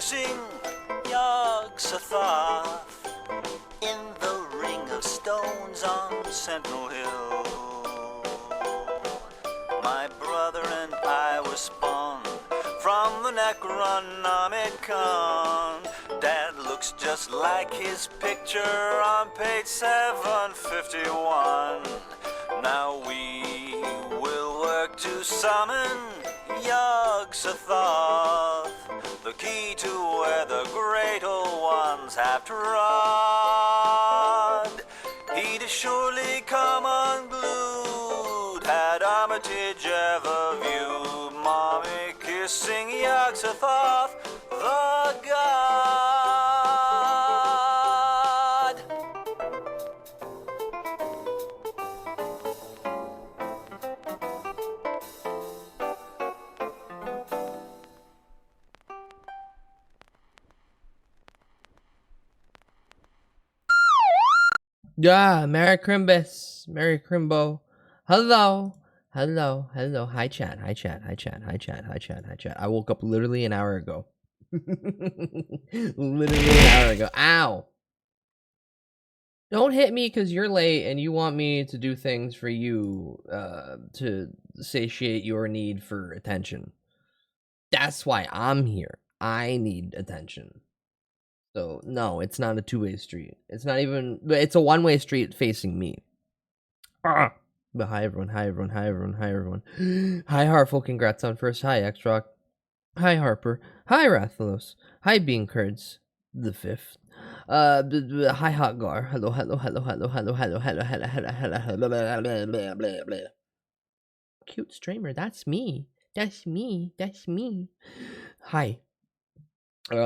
kissing Yog-Sothoth in the ring of stones on Sentinel Hill. My brother and I were spawned from the Necronomicon. Dad looks just like his picture on page 751. Now we will work to summon Yog-Sothoth, the key to where the great old ones have trod. He'd surely come unglued had Armitage ever viewed mommy kissing Yog-Sothoth, the god. Yeah, Merry Crimbus, Merry Crimbo. Hello, hello, hello. Hi chat, hi chat, hi chat, hi chat, hi chat, hi chat. I woke up literally an hour ago. Literally an hour ago. Ow. Don't hit me because you're late and you want me to do things for you to satiate your need for attention. That's why I'm here. I need attention. So, no, it's not a two-way street. It's not even... It's a one-way street facing me. But hi, everyone. Hi, everyone. Hi, everyone. Hi, everyone. Hi, Harful. Congrats on first. Hi, X-Rock. Hi, Harper. Hi, Rathalos. Hi, Bean Curds. The fifth. Hi, Hotgar. Hello, hello, hello, hello, hello, hello, hello, hello, hello, hello, hello, blah, blah, blah, blah, blah. Cute streamer. That's me. That's me. That's me. Hi.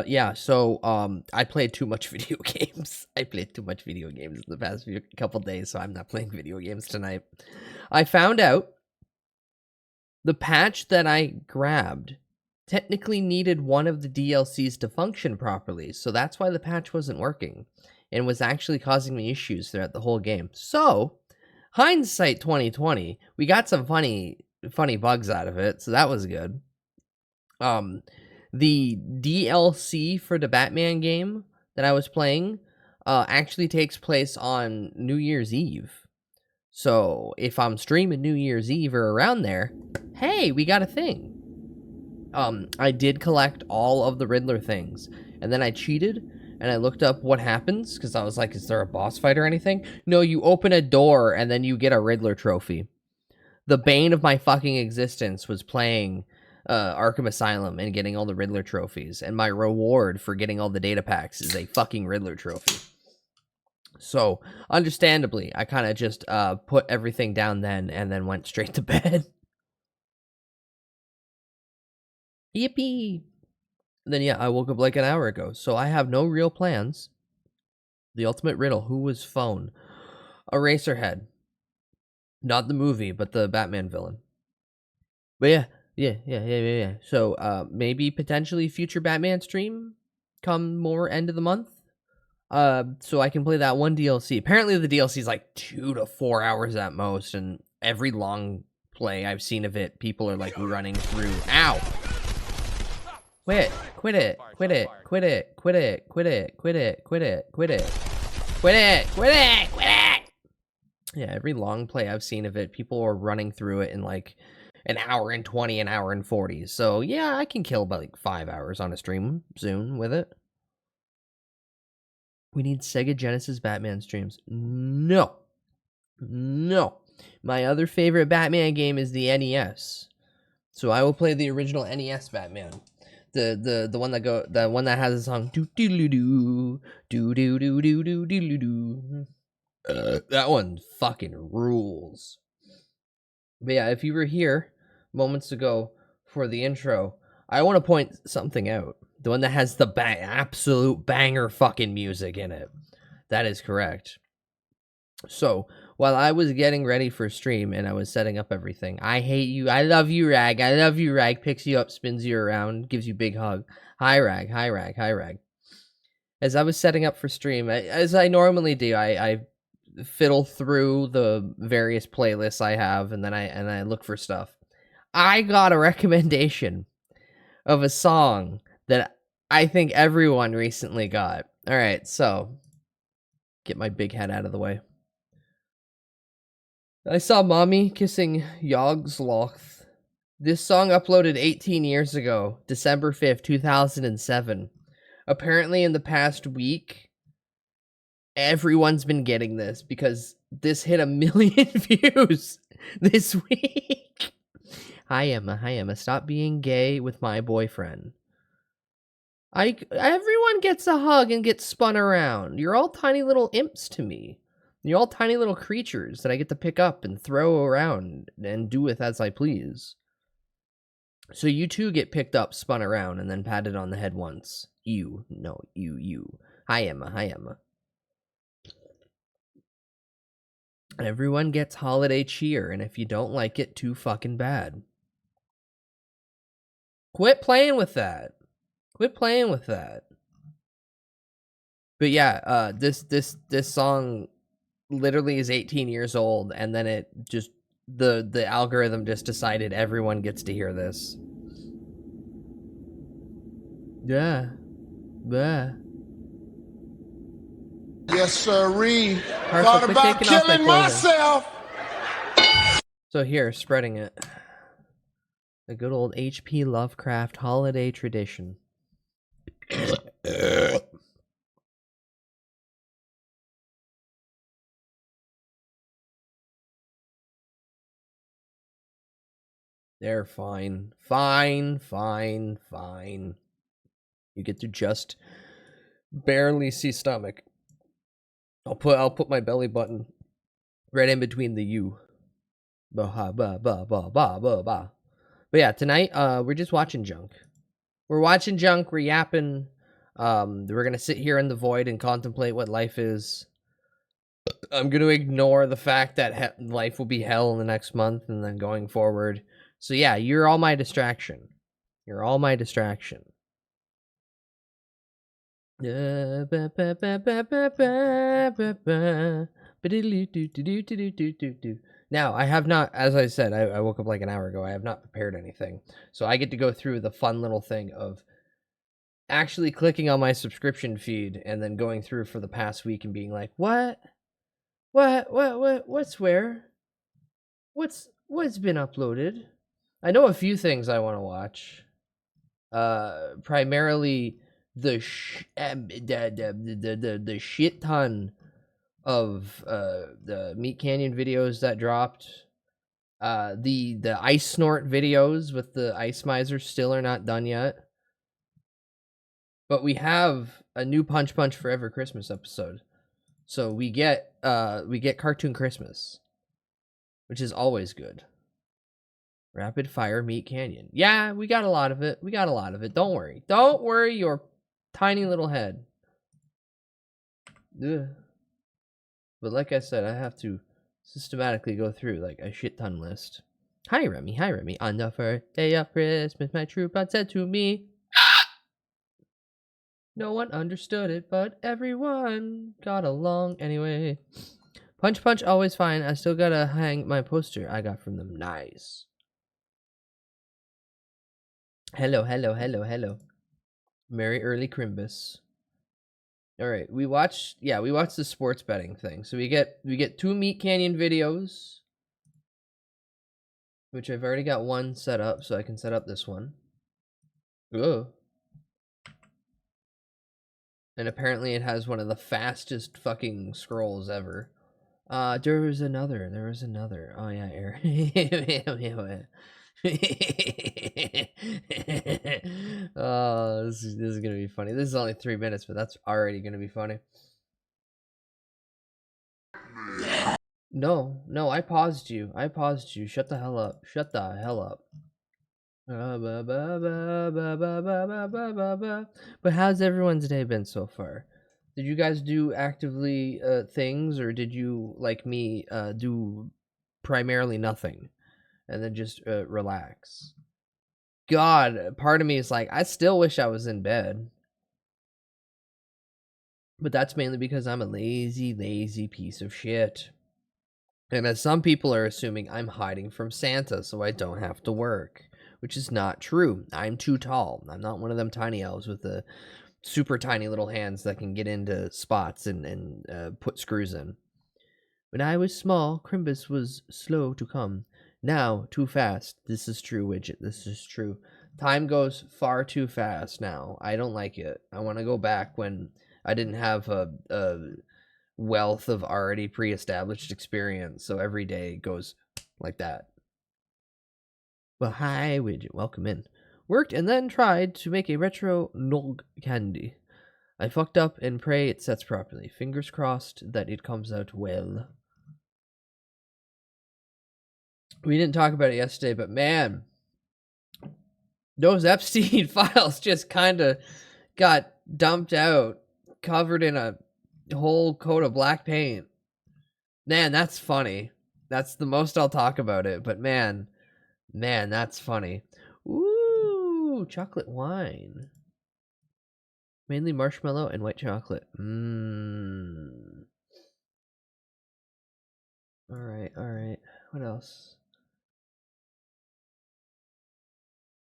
Yeah, so I played too much video games. I played too much video games in the past couple days, so I'm not playing video games tonight. I found out the patch that I grabbed technically needed one of the DLCs to function properly, so that's why the patch wasn't working and was actually causing me issues throughout the whole game. So, hindsight 2020, we got some funny bugs out of it, so that was good. The DLC for the Batman game that I was playing actually takes place on New Year's Eve. So if I'm streaming New Year's Eve or around there, hey, we got a thing. I did collect all of the Riddler things, and then I cheated, and I looked up what happens, because I was like, is there a boss fight or anything? No, you open a door, and then you get a Riddler trophy. The bane of my fucking existence was playing Arkham Asylum and getting all the Riddler trophies, and my reward for getting all the data packs is a fucking Riddler trophy. So, understandably, I kind of just put everything down then and then went straight to bed. Yippee! And then, yeah, I woke up like an hour ago, so I have no real plans. The ultimate riddle, who was phone? Eraserhead. Not the movie, but the Batman villain. But yeah. Yeah. So, maybe potentially future Batman stream come more end of the month. So I can play that one DLC. Apparently the DLC is like 2 to 4 hours at most, and every long play I've seen of it, people are like running through. Ow! Quit it. Yeah, every long play I've seen of it, people are running through it in like an hour and 20, an hour and 40. So yeah, I can kill about like 5 hours on a stream soon with it. We need Sega Genesis Batman streams. No. My other favorite Batman game is the NES. So I will play the original NES Batman. The one that has the song do do do do do do do do do do. That one fucking rules. But yeah, if you were here moments ago for the intro, I want to point something out. The one that has the absolute banger fucking music in it. That is correct. So, while I was getting ready for stream and I was setting up everything, I hate you. I love you, Rag. I love you, Rag. Picks you up, spins you around, gives you a big hug. Hi, Rag. Hi, Rag. Hi, Rag. As I was setting up for stream, as I normally do, I fiddle through the various playlists I have, and then I look for stuff. I got a recommendation of a song that I think everyone recently got. All right, so get my big head out of the way. I saw Mommy Kissing Yogsloth. This song uploaded 18 years ago, December 5th, 2007. Apparently, in the past week, everyone's been getting this because this hit 1 million views this week. Hi Emma, stop being gay with my boyfriend. Everyone gets a hug and gets spun around. You're all tiny little imps to me. You're all tiny little creatures that I get to pick up and throw around and do with as I please. So you too get picked up, spun around, and then patted on the head once. You. Hi Emma. Everyone gets holiday cheer, and if you don't like it, too fucking bad. Quit playing with that. But yeah, this song literally is 18 years old, and then it just the algorithm just decided everyone gets to hear this. Yeah. Yes, sirree. Parcel, Thought quit about taking off that killing clothing. myself. So here, spreading it. The good old H.P. Lovecraft holiday tradition. They're fine. Fine. You get to just barely see stomach. I'll put my belly button right in between the U. Ba ba ba ba ba ba ba. But yeah, tonight we're just watching junk. We're watching junk. We're yapping. We're gonna sit here in the void and contemplate what life is. I'm gonna ignore the fact that life will be hell in the next month and then going forward. So yeah, you're all my distraction. Now, I have not, as I said, I woke up like an hour ago. I have not prepared anything. So I get to go through the fun little thing of actually clicking on my subscription feed and then going through for the past week and being like, what's where? What's been uploaded? I know a few things I want to watch. Primarily the shit ton of the Meat Canyon videos that dropped. The Ice Snort videos with the Ice Miser still are not done yet. But we have a new Punch Forever Christmas episode. So we get Cartoon Christmas, which is always good. Rapid Fire Meat Canyon. Yeah, we got a lot of it. Don't worry your tiny little head. Ugh. But like I said, I have to systematically go through like a shit ton list. Hi Remy. On the first day of Christmas, my true bud said to me, no one understood it, but everyone got along anyway. Punch, always fine. I still gotta hang my poster I got from them. Nice. Hello. Merry early Crimbus. All right, we watched the sports betting thing. So we get 2 Meat Canyon videos, which I've already got one set up, so I can set up this one. Oh. And apparently it has one of the fastest fucking scrolls ever. There was another. Oh yeah, Aaron. Oh, this is gonna be funny. This is only 3 minutes, but that's already gonna be funny. No, I paused you. Shut the hell up. But how's everyone's day been so far? Did you guys do actively things, or did you, like me, do primarily nothing and then just relax? God, part of me is like, I still wish I was in bed. But that's mainly because I'm a lazy piece of shit. And as some people are assuming, I'm hiding from Santa so I don't have to work. which is not true. I'm too tall. I'm not one of them tiny elves with the super tiny little hands that can get into spots and put screws in. When I was small, Crimbus was slow to come. Now, too fast. This is true, Widget. This is true. Time goes far too fast now. I don't like it. I want to go back when I didn't have a wealth of already pre-established experience, so every day goes like that. Well, hi, Widget. Welcome in. Worked and then tried to make a retro nog candy. I fucked up and pray it sets properly. Fingers crossed that it comes out well. We didn't talk about it yesterday, but man, those Epstein files just kind of got dumped out, covered in a whole coat of black paint. Man, that's funny. That's the most I'll talk about it, but man, that's funny. Ooh, chocolate wine. Mainly marshmallow and white chocolate. Mmm. Alright. What else?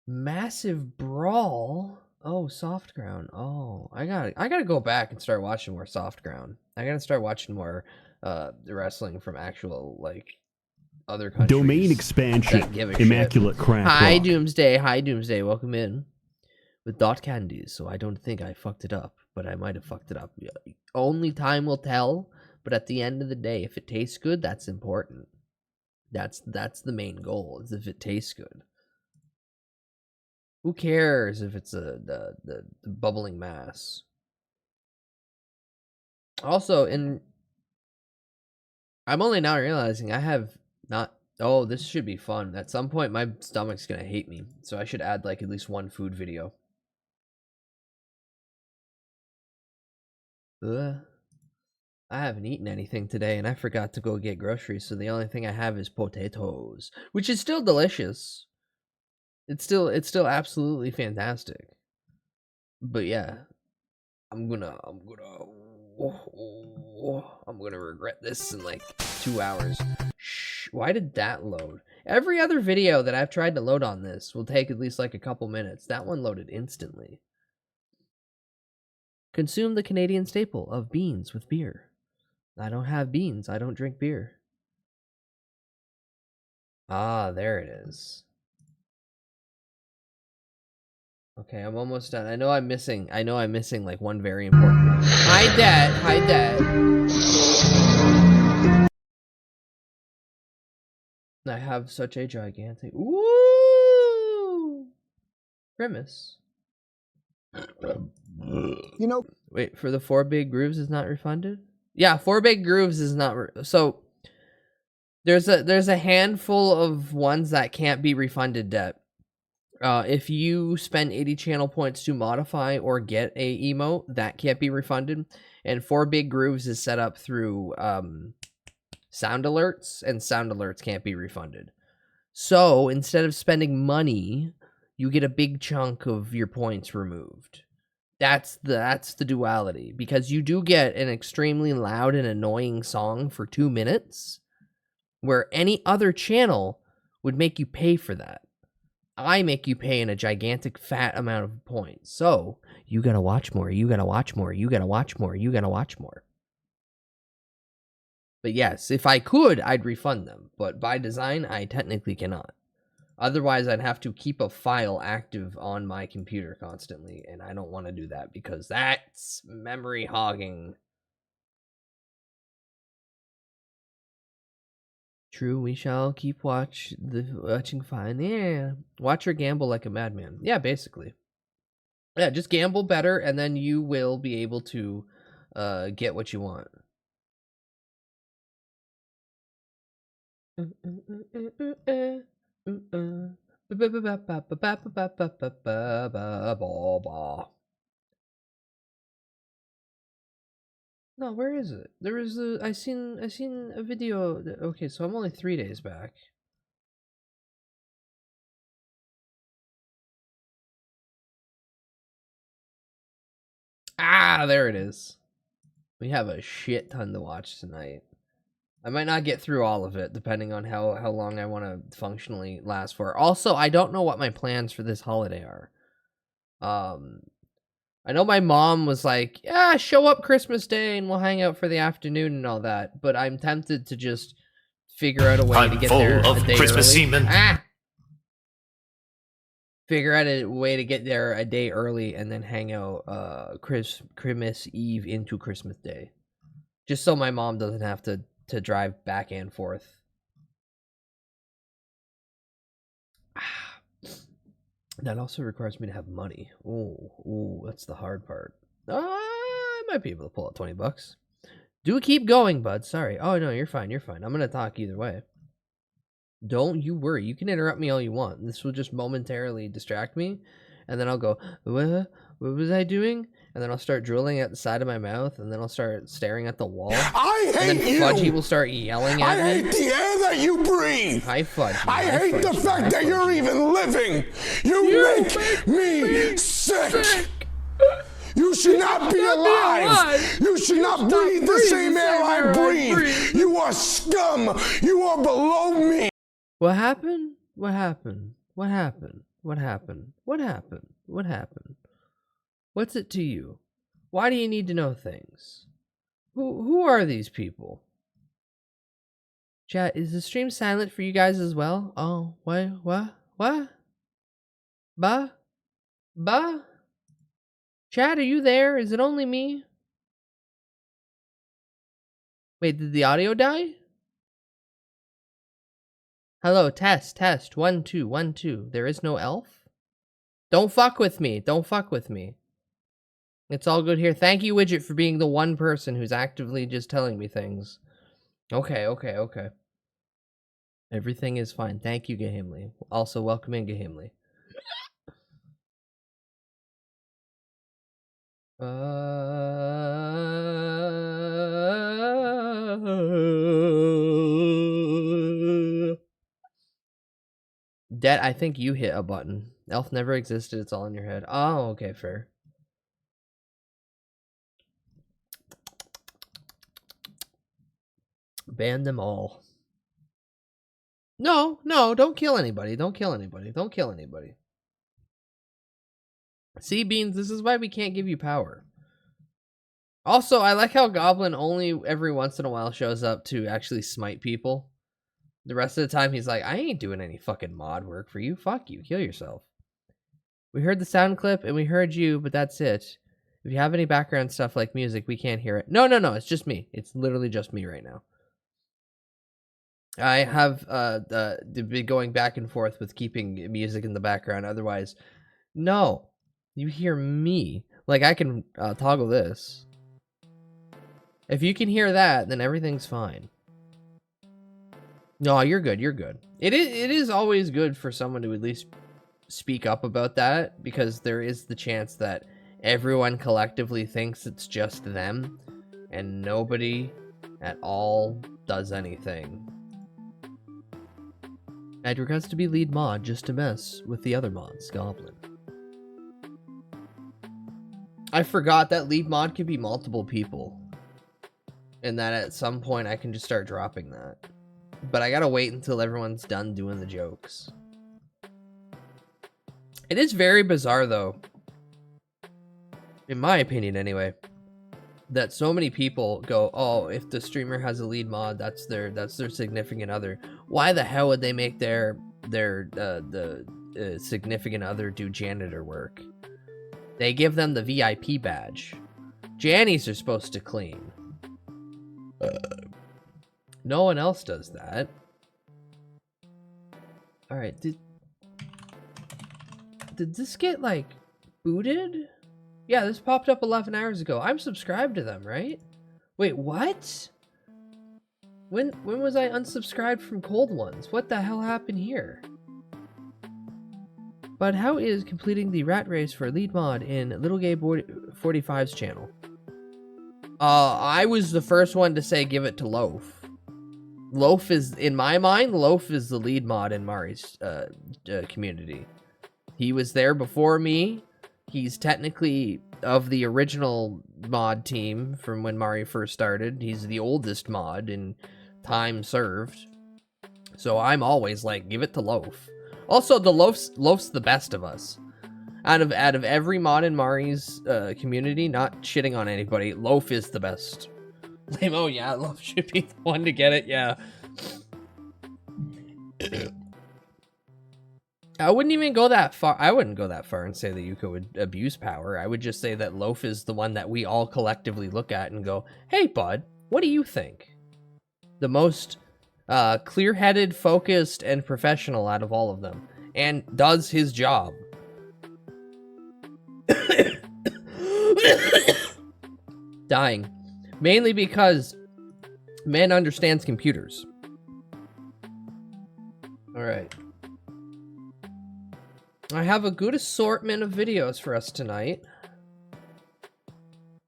Massive Brawl. Oh, Soft Ground. Oh, I gotta go back and start watching more Soft Ground. I gotta start watching more wrestling from actual like other countries. Domain expansion. Immaculate Crack Hi Rock. Doomsday. Hi Doomsday. Welcome in. With dot candies, so I don't think I fucked it up, but I might have fucked it up. Only time will tell, but at the end of the day, if it tastes good, that's important. That's the main goal, is if it tastes good. Who cares if it's the bubbling mass? Also, I'm only now realizing I have not. Oh, this should be fun. At some point, my stomach's gonna hate me, so I should add like at least one food video. I haven't eaten anything today, and I forgot to go get groceries, so the only thing I have is potatoes, which is still delicious. It's still absolutely fantastic. But yeah, I'm gonna regret this in like 2 hours. Shh, why did that load? Every other video that I've tried to load on this will take at least like a couple minutes. That one loaded instantly. Consume the Canadian staple of beans with beer. I don't have beans. I don't drink beer. Ah, there it is. Okay, I'm almost done. I know I'm missing like one very important video. Hi, Dad. Hi, Dad. I have such a gigantic... Ooh! Grimace. You know, Wait, for the 4 big grooves is not refunded? Yeah, 4 big grooves is not... So, there's a handful of ones that can't be refunded debt. If you spend 80 channel points to modify or get a emote, that can't be refunded. And 4 big grooves is set up through sound alerts, and sound alerts can't be refunded. So instead of spending money, you get a big chunk of your points removed. That's the duality, because you do get an extremely loud and annoying song for 2 minutes, where any other channel would make you pay for that. I make you pay in a gigantic fat amount of points. So you gotta watch more, you gotta watch more, you gotta watch more, you gotta watch more. But yes, if I could, I'd refund them. But by design, I technically cannot. Otherwise, I'd have to keep a file active on my computer constantly, and I don't want to do that because that's memory hogging. True, we shall keep watching fine. Yeah. Watch or gamble like a madman. Yeah, basically. Yeah, just gamble better, and then you will be able to get what you want. No, where is it? There is I seen a video. Okay, so I'm only 3 days back. Ah, there it is. We have a shit ton to watch tonight. I might not get through all of it, depending on how long I want to functionally last for. Also, I don't know what my plans for this holiday are. I know my mom was like, yeah, show up Christmas Day and we'll hang out for the afternoon and all that, but I'm tempted to just figure out a way to get there a day early. Figure out a way to get there a day early and then hang out Christmas Eve into Christmas Day. Just so my mom doesn't have to drive back and forth. That also requires me to have money. Ooh, that's the hard part. I might be able to pull out $20. Do keep going, bud. Sorry. Oh, no, you're fine. You're fine. I'm going to talk either way. Don't you worry. You can interrupt me all you want. This will just momentarily distract me. And then I'll go, what was I doing? And then I'll start drooling at the side of my mouth. And then I'll start staring at the wall. I hate and then you. Fudgy will start yelling at me. I hate the air that you breathe. Hi, Fudgy. I hate the fact that you're even living. You make me sick. You should not be alive. You should not breathe the same air I breathe. You are scum. You are below me. What happened? What happened? What happened? What happened? What happened? What happened? What's it to you? Why do you need to know things? Who are these people? Chat, is the stream silent for you guys as well? Oh, what? Bah? Chat, are you there? Is it only me? Wait, did the audio die? Hello, test. 1 2 1 2. There is no elf? Don't fuck with me. Don't fuck with me. It's all good here. Thank you, Widget, for being the one person who's actively just telling me things. Okay. Everything is fine. Thank you, Gahimli. Also, welcome in, Gahimli. Debt, I think you hit a button. Elf never existed, it's all in your head. Oh, okay, fair. Ban them all. No, don't kill anybody. Don't kill anybody. See, Beans, this is why we can't give you power. Also, I like how Goblin only every once in a while shows up to actually smite people. The rest of the time, he's like, I ain't doing any fucking mod work for you. Fuck you. Kill yourself. We heard the sound clip, and we heard you, but that's it. If you have any background stuff like music, we can't hear it. No. It's just me. It's literally just me right now. I have been going back and forth with keeping music in the background. Otherwise, no. You hear me. Like, I can toggle this. If you can hear that, then everything's fine. No, you're good. It is always good for someone to at least speak up about that, because there is the chance that everyone collectively thinks it's just them, and nobody at all does anything. I'd request to be lead mod just to mess with the other mods, Goblin. I forgot that lead mod could be multiple people. And that at some point I can just start dropping that. But I gotta wait until everyone's done doing the jokes. It is very bizarre, though, in my opinion anyway, that so many people go, oh, if the streamer has a lead mod, that's their significant other. Why the hell would they make their significant other do janitor work? They give them the VIP badge. Jannies are supposed to clean. No one else does that. Alright, did this get, like, booted? Yeah, this popped up 11 hours ago. I'm subscribed to them, right? Wait, what? When was I unsubscribed from Cold Ones? What the hell happened here? But how is completing the rat race for lead mod in Little Gay 45's channel? I was the first one to say give it to Loaf. Loaf is, in my mind, Loaf is the lead mod in Mari's community. He was there before me. He's technically of the original mod team from when Mari first started. He's the oldest mod in time served. So I'm always like, give it to Loaf. Also, the Loaf's the best of us. Out of every mod in Mari's community, not shitting on anybody, Loaf is the best. Oh yeah, Loaf should be the one to get it, yeah. I wouldn't even go that far. I wouldn't go that far and say that Yuka would abuse power. I would just say that Loaf is the one that we all collectively look at and go, hey, bud, what do you think? The most clear-headed, focused, and professional out of all of them. And does his job. Dying. Mainly because man understands computers. Alright. I have a good assortment of videos for us tonight.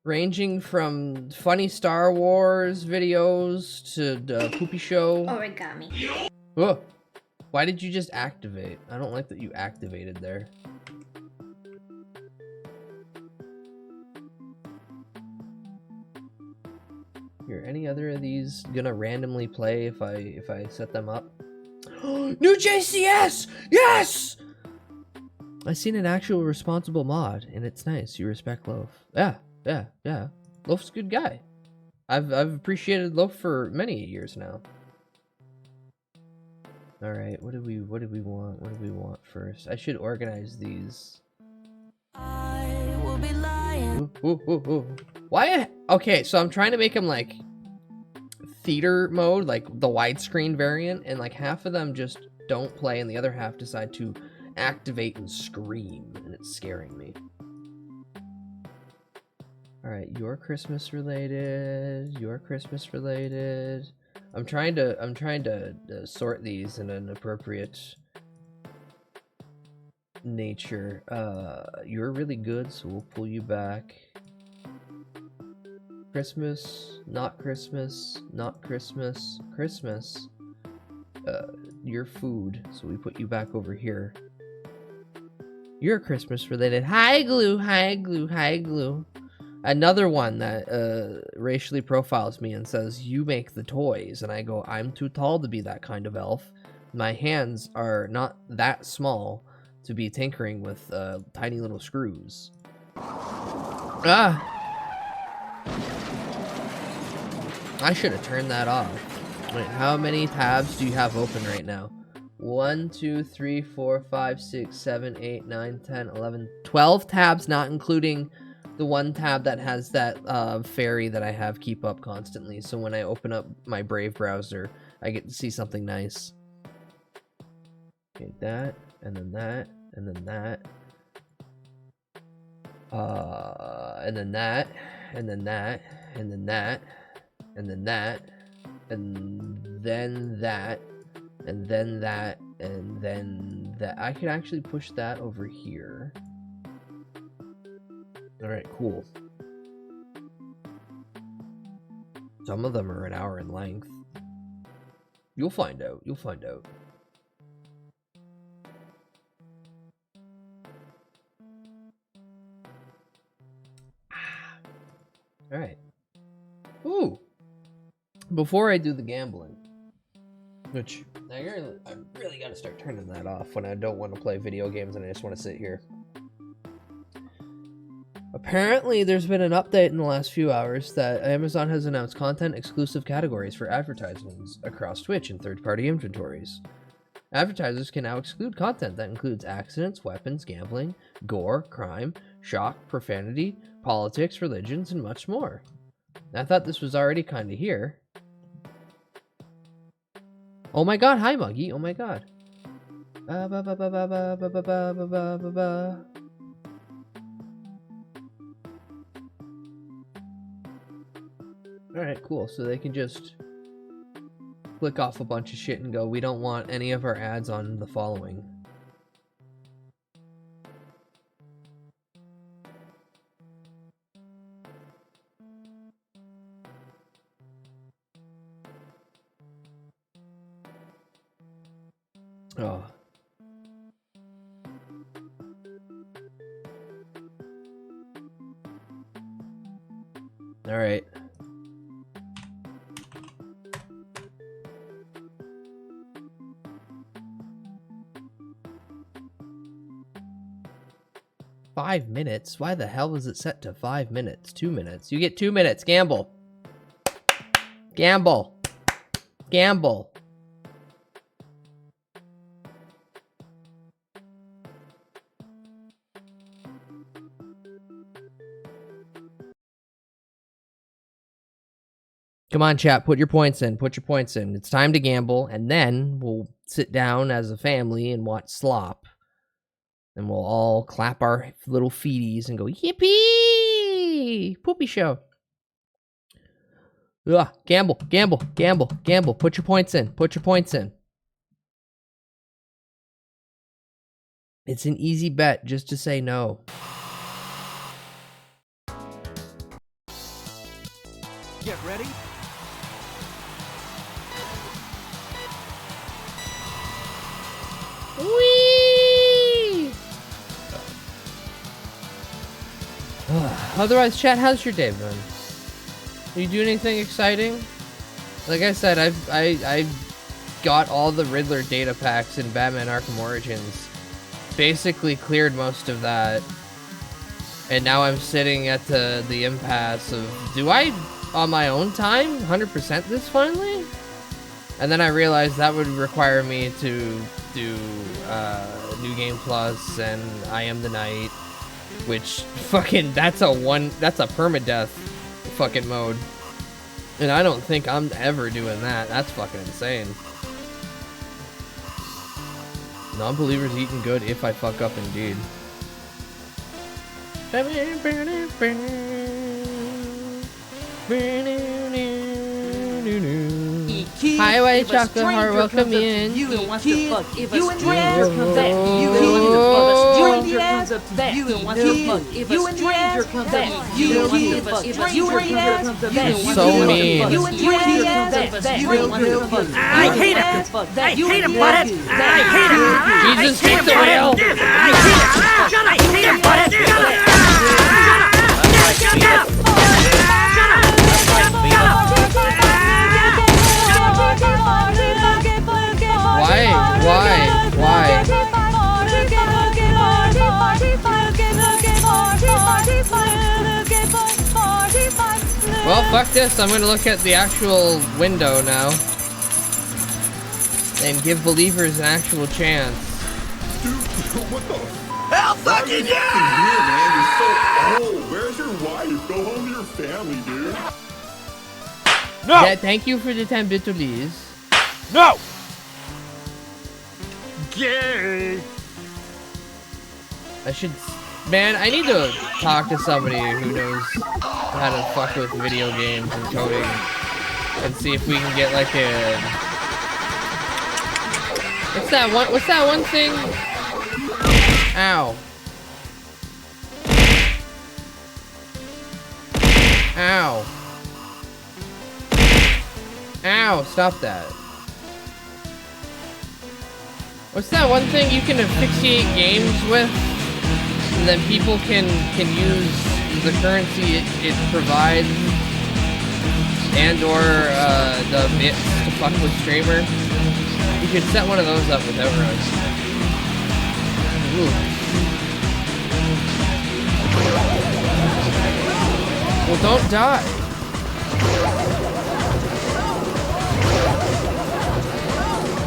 Ranging from funny Star Wars videos to the Poopy Show. Origami. Oh, why did you just activate? I don't like that you activated there. Here, any other of these gonna randomly play if I set them up? New JCS! Yes! I've seen an actual responsible mod, and it's nice. You respect Loaf. Yeah. Loaf's a good guy. I've appreciated Loaf for many years now. All right, what do we want? What do we want first? I should organize these. I will be lying. Ooh. Why? Okay, so I'm trying to make them like theater mode, like the widescreen variant, and like half of them just don't play, and the other half decide to activate and scream, and it's scaring me. All right, you're Christmas related. You're Christmas related. I'm trying to sort these in an appropriate nature. You're really good, so we'll pull you back. Christmas, not Christmas, not Christmas, Christmas. You're food, so we put you back over here. You're Christmas related. Hi Glue, hi Glue, hi Glue. Another one that racially profiles me and says, you make the toys. And I go, I'm too tall to be that kind of elf. My hands are not that small to be tinkering with tiny little screws. Ah! I should have turned that off. Wait, how many tabs do you have open right now? 1, 2, 3, 4, 5, 6, 7, 8, 9, 10, 11, 12 tabs, not including the one tab that has that fairy that I have keep up constantly. So when I open up my Brave browser, I get to see something nice. Okay, that, and then that, and then that. And then that, and then that, and then that, and then that, and then that, and then that, and then that. I could actually push that over here. Alright, cool. Some of them are an hour in length. You'll find out. You'll find out. Alright. Ooh! Before I do the gambling, which I really gotta start turning that off when I don't want to play video games and I just want to sit here. Apparently, there's been an update in the last few hours that Amazon has announced content-exclusive categories for advertisements across Twitch and third-party inventories. Advertisers can now exclude content that includes accidents, weapons, gambling, gore, crime, shock, profanity, politics, religions, and much more. I thought this was already kind of here. Oh my god, hi Muggy, oh my god. Alright, cool. So they can just click off a bunch of shit and go, we don't want any of our ads on the following. Oh. Alright. 5 minutes? Why the hell is it set to 5 minutes? 2 minutes. You get 2 minutes. Gamble. Gamble. Gamble. Come on, chat. Put your points in. Put your points in. It's time to gamble, and then we'll sit down as a family and watch Slop. And we'll all clap our little feeties and go, yippee! Poopy show. Ugh, gamble, gamble, gamble, gamble. Put your points in. Put your points in. It's an easy bet just to say no. Get ready. Whee! Otherwise, chat, how's your day been? You do anything exciting? Like I said, I've got all the Riddler data packs in Batman Arkham Origins. Basically cleared most of that. And now I'm sitting at the impasse of, do I, on my own time, 100% this finally? And then I realized that would require me to do New Game Plus and I Am the Knight, which fucking, that's a permadeath fucking mode. And I don't think I'm ever doing that. That's fucking insane. Non-believers eating good if I fuck up indeed. Highway chocolate heart, welcome in. You and wants to fuck. If a stranger comes at you, you and wants to fuck. If a stranger comes up to you and wants to fuck. If a stranger comes at you and wants to fuck. If a stranger comes up at you, so mean. You and stranger comes up at you and wants to fuck. I hate him. I hate him, butthead. I hate him. Jesus, take the wheel. I hate him, butthead. Shut up. Why? Well, fuck this. I'm gonna look at the actual window now. And give believers an actual chance. Dude, what the? Hell fucking yeah! Here, man, you're so old. Where's your wife? Go home to your family, dude. No! Yeah, thank you for the 10 bitulis. No! Gay! Man, I need to talk to somebody who knows how to fuck with video games and coding and see if we can get like a... What's that one thing? Ow. Ow. Ow, stop that. What's that one thing you can asphyxiate games with? And then people can use the currency it provides and or the bits to fuck with streamer. You could set one of those up with Outrun. Ooh. Well, don't die.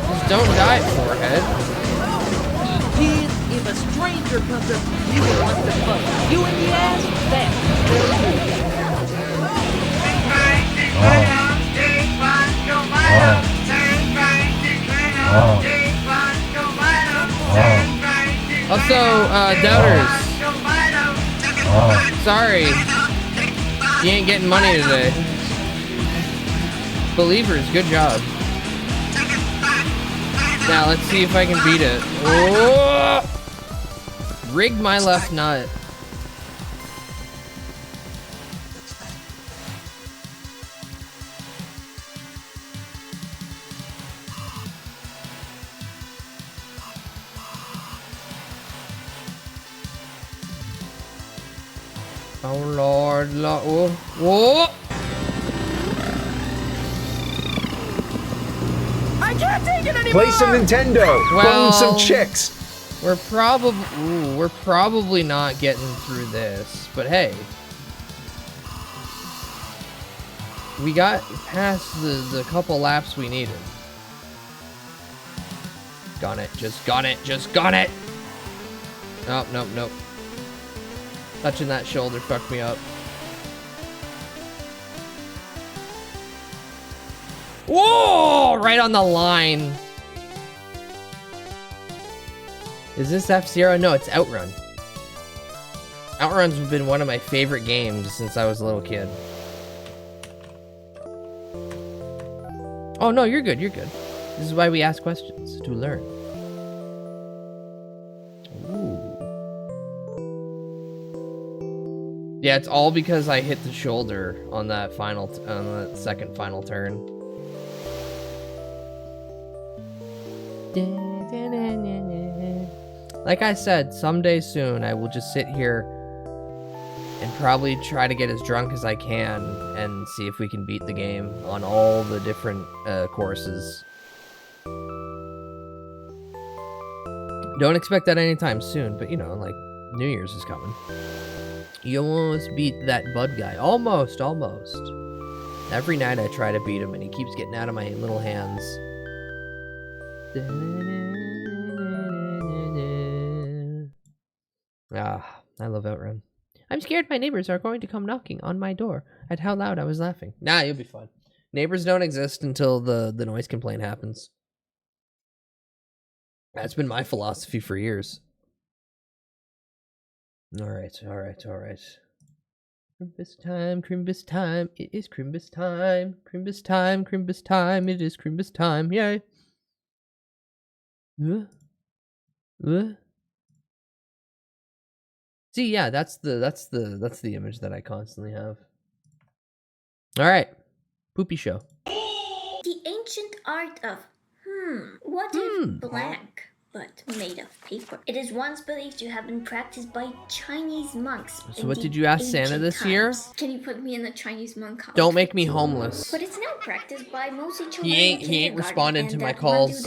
Just don't die, forehead. Kids, if a stranger comes up to you and wants to fuck you in the ass, that's very Also, doubters. Sorry. You ain't getting money today. Believers, good job. Now, let's see if I can beat it. Oh! Rigged my left nut. Oh Lord, Lord, whoa! I can't take it anymore! Play some Nintendo. Well- Bone some chicks. We're probably not getting through this, but hey. We got past the couple laps we needed. Got it, just got it, just got it! Nope, nope, nope. Touching that shoulder fucked me up. Whoa! Right on the line. Is this F-Zero? No, it's Outrun. Outrun's been one of my favorite games since I was a little kid. Oh, no, you're good, you're good. This is why we ask questions, to learn. Ooh. Yeah, it's all because I hit the shoulder on that second final turn. Like I said, someday soon I will just sit here and probably try to get as drunk as I can and see if we can beat the game on all the different courses. Don't expect that anytime soon, but you know, like, New Year's is coming. You almost beat that Bud guy. Almost, almost. Every night I try to beat him and he keeps getting out of my little hands. Ah, I love Outrun. I'm scared my neighbors are going to come knocking on my door at how loud I was laughing. Nah, you'll be fine. Neighbors don't exist until the noise complaint happens. That's been my philosophy for years. Alright, alright, alright. Crimbus time, Crimbus time, it is Crimbus time. Crimbus time, Crimbus time, it is Crimbus time, yay. See, yeah, that's the image that I constantly have. All right, Poopy Show. The ancient art of what if blank, but made of paper? It is once believed to have been practiced by Chinese monks. So what did you ask Santa this year? Can you put me in the Chinese monk outfit? Don't make me homeless. But it's now practiced by mostly children. He ain't responding to my calls.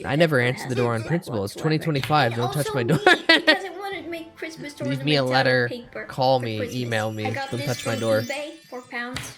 I never answered the door on principle. It's 2025. Don't touch my door. Leave me a letter. Call me. Email me. Don't touch my door. £4.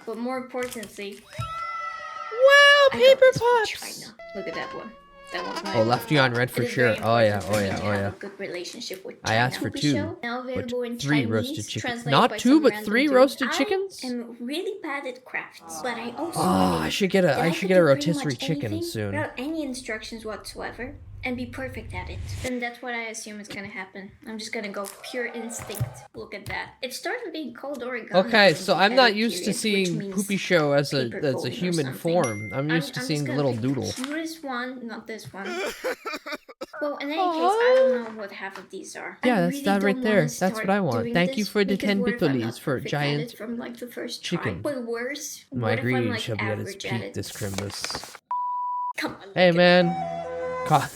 But more importantly, wow, paper pops. Look at that one. That one's oh, Lefty on red for sure. Oh yeah, oh yeah, oh yeah. Good relationship with I asked for two, but 3 roasted chickens. Not 2, but 3 roasted chickens. I'm really bad at crafts, but I also I should get a rotisserie chicken soon. Without any instructions whatsoever, and be perfect at it. And that's what I assume is gonna happen. I'm just gonna go pure instinct. Look at that. It started being called origami. Okay, so I'm not used to seeing Poopy Show as a human form. I'm used to seeing the little doodle. This one, not this one. Well, in any case, I don't know what half of these are. Yeah, that's that right there. That's what I want. Thank you for the 10 pickles for giant from like the first chicken. But worse, my greed shall be at its peak this Crimbus. Come on. Hey, man. I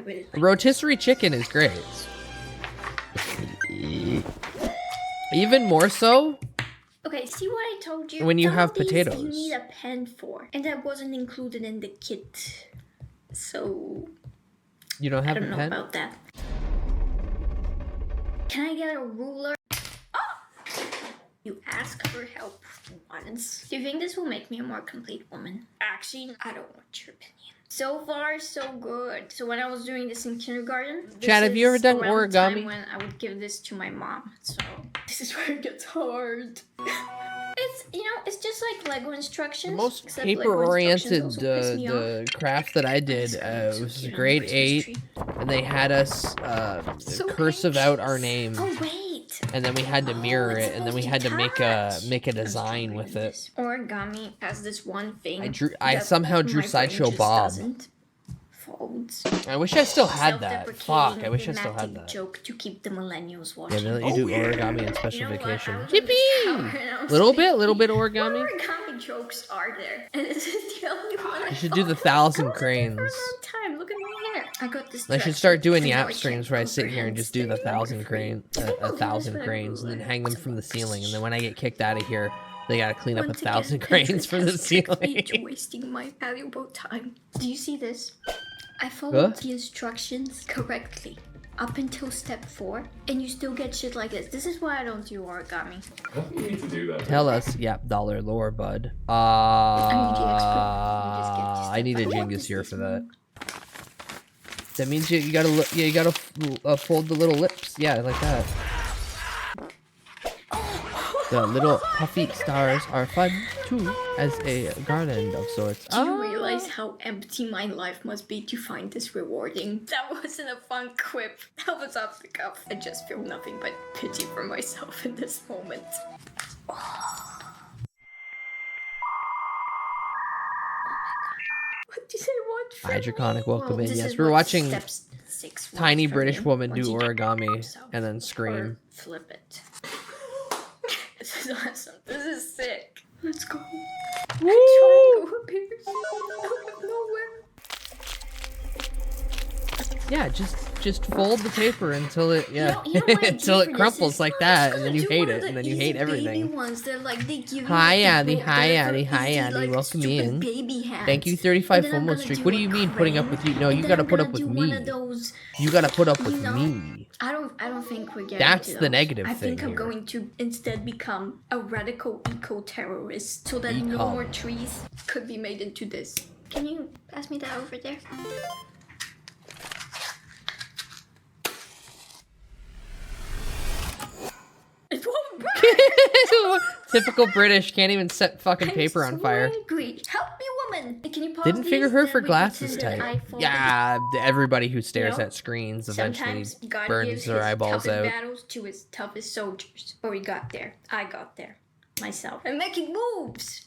really like rotisserie chicken is great. Even more so. Okay, see what I told you? When you Some have of these potatoes. You need a pen for, and that wasn't included in the kit. So you don't have I don't a know pen? about that. Can I get a ruler? Oh! You ask for help once. Do you think this will make me a more complete woman? Actually, I don't want your opinion. So far, so good. So when I was doing this in kindergarten, Chad, have you ever done origami? Time when I would give this to my mom. So this is where it gets hard. It's, you know, it's just like Lego instructions. The most paper-oriented craft that I did was grade 8, and they had us cursive out our name. Oh wait. And then we had to mirror it, and then we had to make a design with it. Origami has this one thing. I somehow drew Sideshow Bob. I wish I still had that. Fuck, I wish I still had that. Joke to keep the millennials watching. Yeah, they let you do origami and special vacation. Yippee! Little bit origami. Origami jokes are there, and this is the only one. You should do the 1,000 cranes. For a long time. Look at my hair. I got this. I should start doing yap streams where I sit here and just do the 1,000 cranes, and then hang them from the ceiling. And then when I get kicked out of here, They gotta clean up Once 1,000 again, cranes for the Pinterest has tricked me ceiling. into wasting my valuable time. Do you see this? I followed Huh? the instructions correctly up until step 4, and you still get shit like this. This is why I don't do origami. You need to do that. Tell us, yep, dollar lore, bud. I need a Genghis here for that. That means you gotta look. Yeah, you gotta fold the little lips. Yeah, like that. The little puffy stars are fun too, as a garland of sorts. Do you realize how empty my life must be to find this rewarding? That wasn't a fun quip. That was off the cuff. I just feel nothing but pity for myself in this moment. What did I want from Hydroconic, me? welcome in. This Yes, is we're what watching step 6 tiny wants from British you. woman Once do you get origami yourself. and then Or scream. flip it. This is awesome. This is sick. Let's go. Woo! A triangle appears out of nowhere. Yeah, just fold the paper until it You know what I do until for it this crumples is like I'm that, just and then gonna you do hate one of it, the and then you easy hate baby everything. ones that like they give you Hi, like, Addy. the Hi, book, Addy. the Hi, easy, Addy. like, Welcome stupid in. baby hats. Thank you, And 35 then I'm FOMO gonna streak. do What do a you mean putting up crane, with you? No, and you then gotta I'm put gonna up with do one me. of those, You gotta put up you with know, me. I don't think we're getting That's to the those. negative I think thing I'm here. going to instead become a radical eco-terrorist so that no Ecom. more trees could be made into this. Can you pass me that over there? It won't burn! Typical British, can't even set fucking I'm paper on so fire. Angry. Help me, woman! Can you pause Didn't figure these? her Then for we glasses pretend that I type. folded Yeah, everybody who stares know, at screens eventually Sometimes God burns gives their his eyeballs toughest out. battles to his toughest soldiers. But we got there. I got there. Myself. I'm making moves!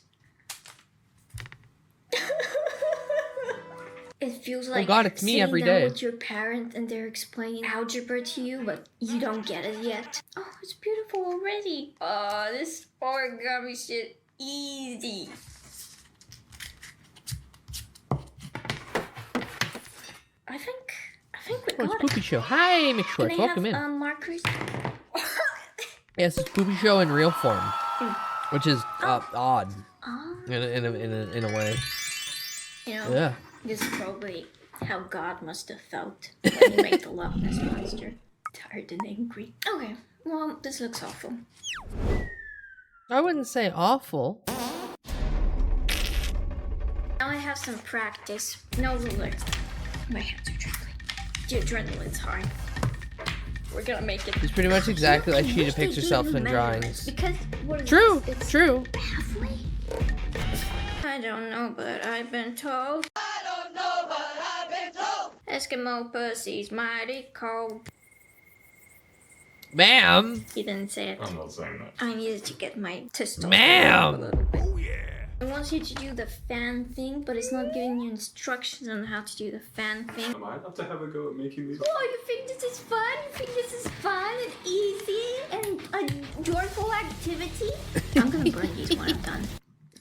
It feels like God, it's me sitting every down day. with your parent and they're explaining algebra to you, but you don't get it yet. Oh, it's beautiful already. Oh, this origami shit easy. I think we Oh, it's got it. Poopy Show. Hi, Mick Can Schwartz. I Welcome have in. markers? Yes, it's Poopy Show in real form, which is odd Oh, in a way. you know, Yeah. this is probably how God must have felt when he made the Loch Ness Monster. Tired and angry. Okay, well, this looks awful. I wouldn't say awful. Now I have some practice. No ruler. My hands are trembling. The adrenaline's high. We're gonna make it. It's pretty much exactly like she Wish depicts they herself gave in me drawings. measurements, Because what is True, this? It's true. halfway. I don't know, but I've been told. Eskimo pussy's mighty cold. Ma'am! He didn't say it. I'm not saying that. I needed to get my testosterone Ma'am! up a little bit. It wants you to do the fan thing, but it's not giving you instructions on how to do the fan thing. I might have to have a go at making these. Oh, you think this is fun? You think this is fun and easy and a joyful activity? I'm gonna burn these when I'm done.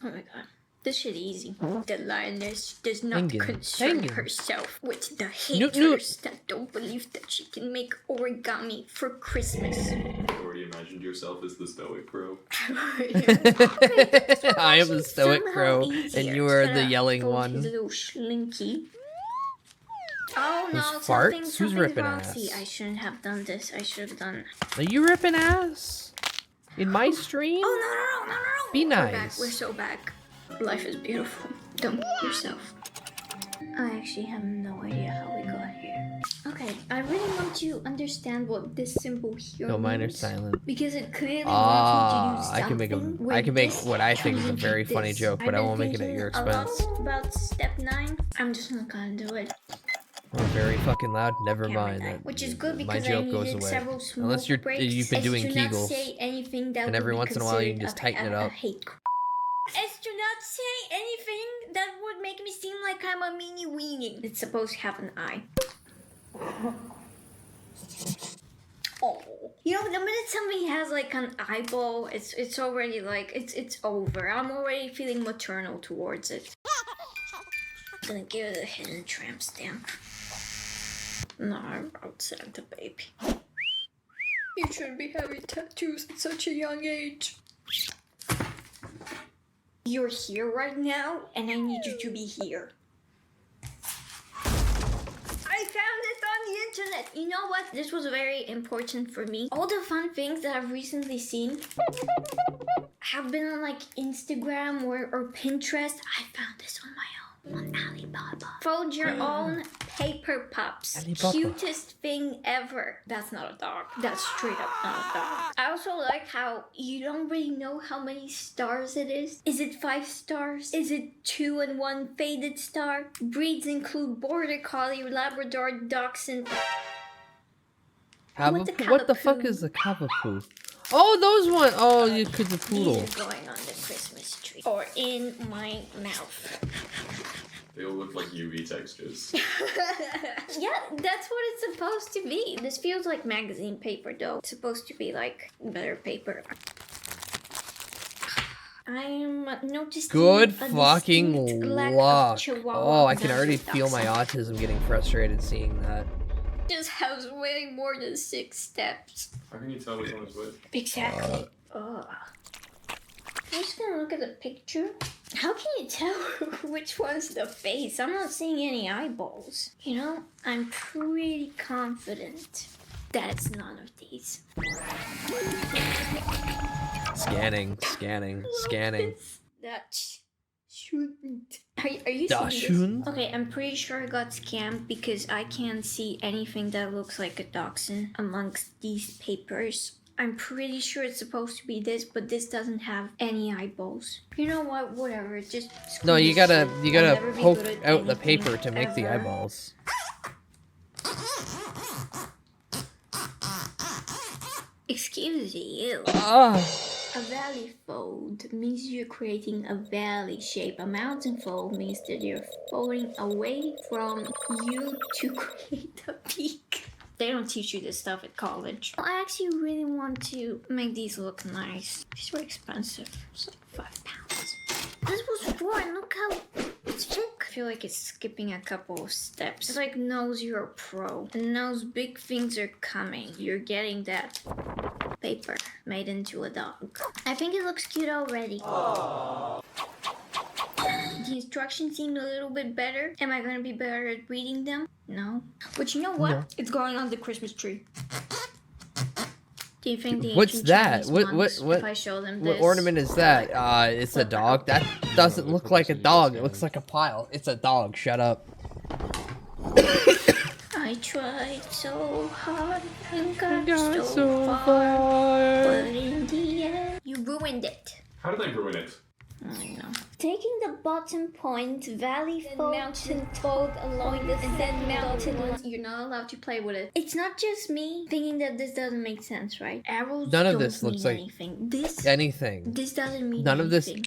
Oh my god. This shit easy. The lioness does not Thank you. concern Thank you. herself with the Newt, haters that don't believe that she can make origami for Christmas. You've already imagined yourself as the stoic crow. I am the stoic crow, and you are the yelling one. Little slinky. Oh no, Those something, farts? Who's something ripping wrong. ass? See, I shouldn't have done this. I should have done. Are you ripping ass? In my stream? Oh no! Be We're back. nice. We're so back. Life is beautiful. Don't kill yourself. I actually have no idea how we got here. Okay, I really want to understand what this symbol here No, mine are means, silent. because it clearly Ah, wants me to do I can make something I can make this what I think is a turns very into funny this. joke, but I I've won't been make it at your thinking a lot expense. about step 9. I'm just not gonna do it. We're very fucking loud. Never Camera mind. died, That which is good my because joke I goes needed away. several smoke Unless you've breaks been as doing to not Kegels. say anything that And would every be once in a while you can considered just tighten it a up. hate crime. As to not say anything that would make me seem like I'm a meanie weenie. It's supposed to have an eye. Oh, you know, the minute somebody has like an eyeball, it's already like it's over. I'm already feeling maternal towards it. I'm gonna give it a hidden tramp stamp. No, I wrote Santa baby. You shouldn't be having tattoos at such a young age. You're here right now, and I need you to be here. I found it on the internet. You know what? This was very important for me. All the fun things that I've recently seen have been on like Instagram or Pinterest. I found this on my own on Alibaba. Fold your own paper pups. Alibaba. Cutest thing ever. That's not a dog. That's straight up not a dog. I also like how you don't really know how many stars it is. Is it 5 stars? Is it 2 and 1 faded star? Breeds include Border Collie, Labrador, Dachshund. What's a What the fuck Cavapoo? is a Cavapoo? Oh, those one. Oh, you could the poodle. These are going on the Christmas tree. Or in my mouth. They all look like UV textures. Yeah, that's what it's supposed to be. This feels like magazine paper though. It's supposed to be like better paper. I'm noticing Good a fucking distinct lack of luck. Chihuahua Oh, I can already Dachshund. feel my autism getting frustrated seeing that. Just has way more than 6 steps. How can you tell which one is which? Exactly. Ugh. I'm just gonna look at the picture. How can you tell which one's the face? I'm not seeing any eyeballs. You know, I'm pretty confident that it's none of these. Scanning, scanning, scanning. That shouldn't. Are you Das seeing shouldn't? this? Okay, I'm pretty sure I got scammed because I can't see anything that looks like a dachshund amongst these papers. I'm pretty sure it's supposed to be this, but this doesn't have any eyeballs. You know what? Whatever. Just No, you screw gotta this shit. I'll never be poke good at out the anything paper to make the ever. eyeballs. Excuse you. Ah, A valley fold means you're creating a valley shape. A mountain fold means that you're folding away from you to create a peak. They don't teach you this stuff at college. I actually really want to make these look nice. These were expensive. It's like £5. This was fun. Look how it's thick. I feel like it's skipping a couple of steps. It like knows you're a pro and knows big things are coming. You're getting that paper made into a dog. I think it looks cute already. The instructions seem a little bit better. Am I going to be better at reading them? No. But you know what? No. It's going on the Christmas tree. Do you think the what's ancient that? Chinese What monks, what if I show them what this, ornament is that? It's a dog. That doesn't look like a dog. It looks like a pile. It's a dog. Shut up. I tried so hard and got so far, but in the end, you ruined it. How did I ruin it? I know. Taking the bottom point, valley fold, mountain fold along the then mountain. You're not allowed to play with it. It's not just me thinking that this doesn't make sense, right? Arrows None of don't this looks mean like anything. This Anything. this doesn't mean None of this. anything.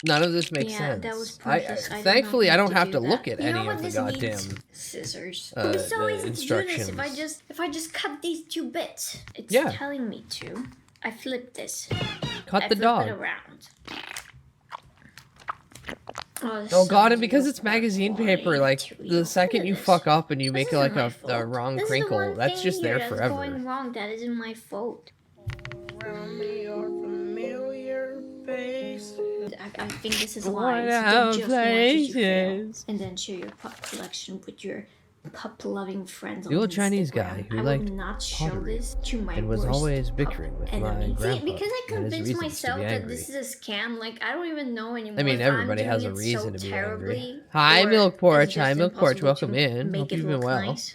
None of this makes Yeah, sense. that was pointless. I don't Thankfully, know I how don't have to do look that. at You know any what of the this goddamn. needs? Scissors. uh, It was so the easy to do this instructions. if I just cut these 2 bits. It's Yeah. telling me to. I flipped this. Cut I the flip dog. it around. Oh, Oh god, and so because it's magazine paper, like the second you fuck up and you make This it like isn't my a fault. wrong This is the crinkle, one that's thing just here there that's forever. going wrong. That isn't my fault. I think this is why What they have just wanted you to fail, places? and then share your pup collection with your pup-loving friends on The old Instagram. Chinese guy who I liked will not show pottery this to my and was worst always pup bickering with my enemy. grandpa See, because I and his convinced reasons to myself be that angry. this is a scam, like I don't even know anymore. I mean, if everybody I'm has doing a it reason so to be terribly, angry. Hi, or Milk is Porch. it Hi, just Milk Porch. impossible Welcome to in. make Hope it you've been look well. nice?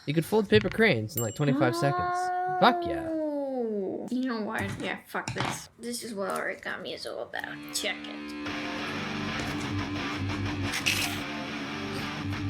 You could fold paper cranes in like 25 seconds. Fuck yeah. Oh. You know what? Yeah, fuck this. This is what origami is all about. Check it.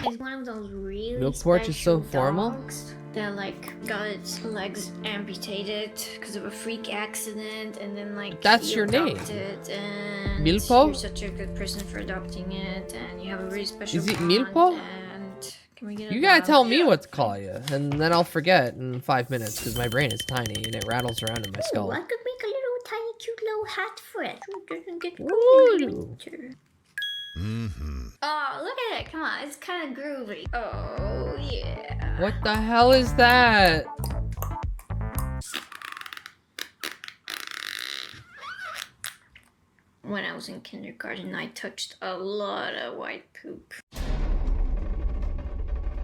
It's one of those really Milk Porch is so special formal? dogs that like got its legs amputated because of a freak accident, and then like That's you your name? adopt it, and Milpo? you're such a good person for adopting it, and you have a really special Is it bond, Milpo? and can we get a You gotta dog? tell me what to call you, and then I'll forget in 5 minutes because my brain is tiny and it rattles around in my Ooh, skull. I could make a little tiny cute little hat for it. It doesn't get cold Ooh. in the winter. Oh, look at it. Come on. It's kind of groovy. Oh, yeah. What the hell is that? When I was in kindergarten, I touched a lot of white poop.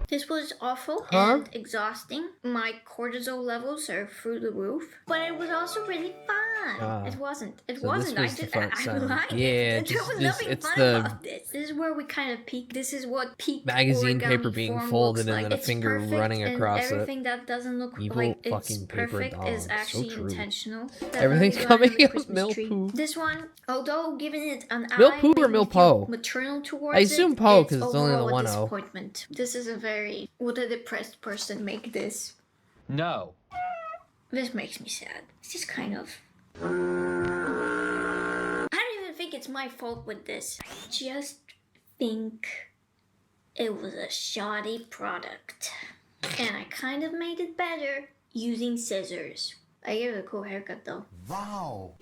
This was awful and exhausting. My cortisol levels are through the roof. But it was also really fun. It wasn't. It wasn't. I lied. Yeah, There was nothing fun about this. This is where we kind of peak. This is what peak magazine origami paper being form folded looks and like. then a It's finger perfect, running and across it. everything that doesn't look Evil like it's fucking paper perfect is dolls. actually So true. intentional. Everything's That coming really up Christmas milk tree. poo. This one, although giving it an Milk eye poo or made me milk feel po? maternal towards I assume it, po, 'cause it's only the overall a 1-0. disappointment. This is a very... Would a depressed person make this? No. This makes me sad. It's just kind of... I don't even think it's my fault with this. I just think it was a shoddy product. And I kind of made it better using scissors. I gave it a cool haircut though. Wow.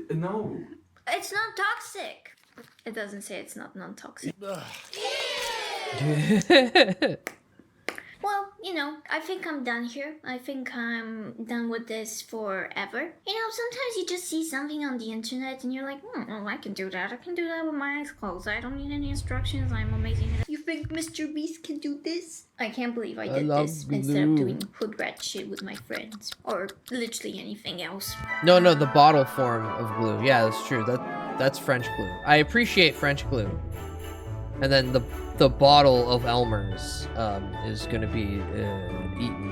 No. It's not toxic. It doesn't say it's not non-toxic. Well, you know, I think I'm done here. I think I'm done with this forever. You know, sometimes you just see something on the internet and you're like, oh, I can do that. I can do that with my eyes closed. I don't need any instructions. I'm amazing. You think Mr. Beast can do this? I can't believe I did this instead of doing hood rat shit with my friends. Or literally anything else. No, the bottle form of glue. Yeah, that's true. That's French glue. I appreciate French glue. And then the bottle of Elmer's is gonna be eaten.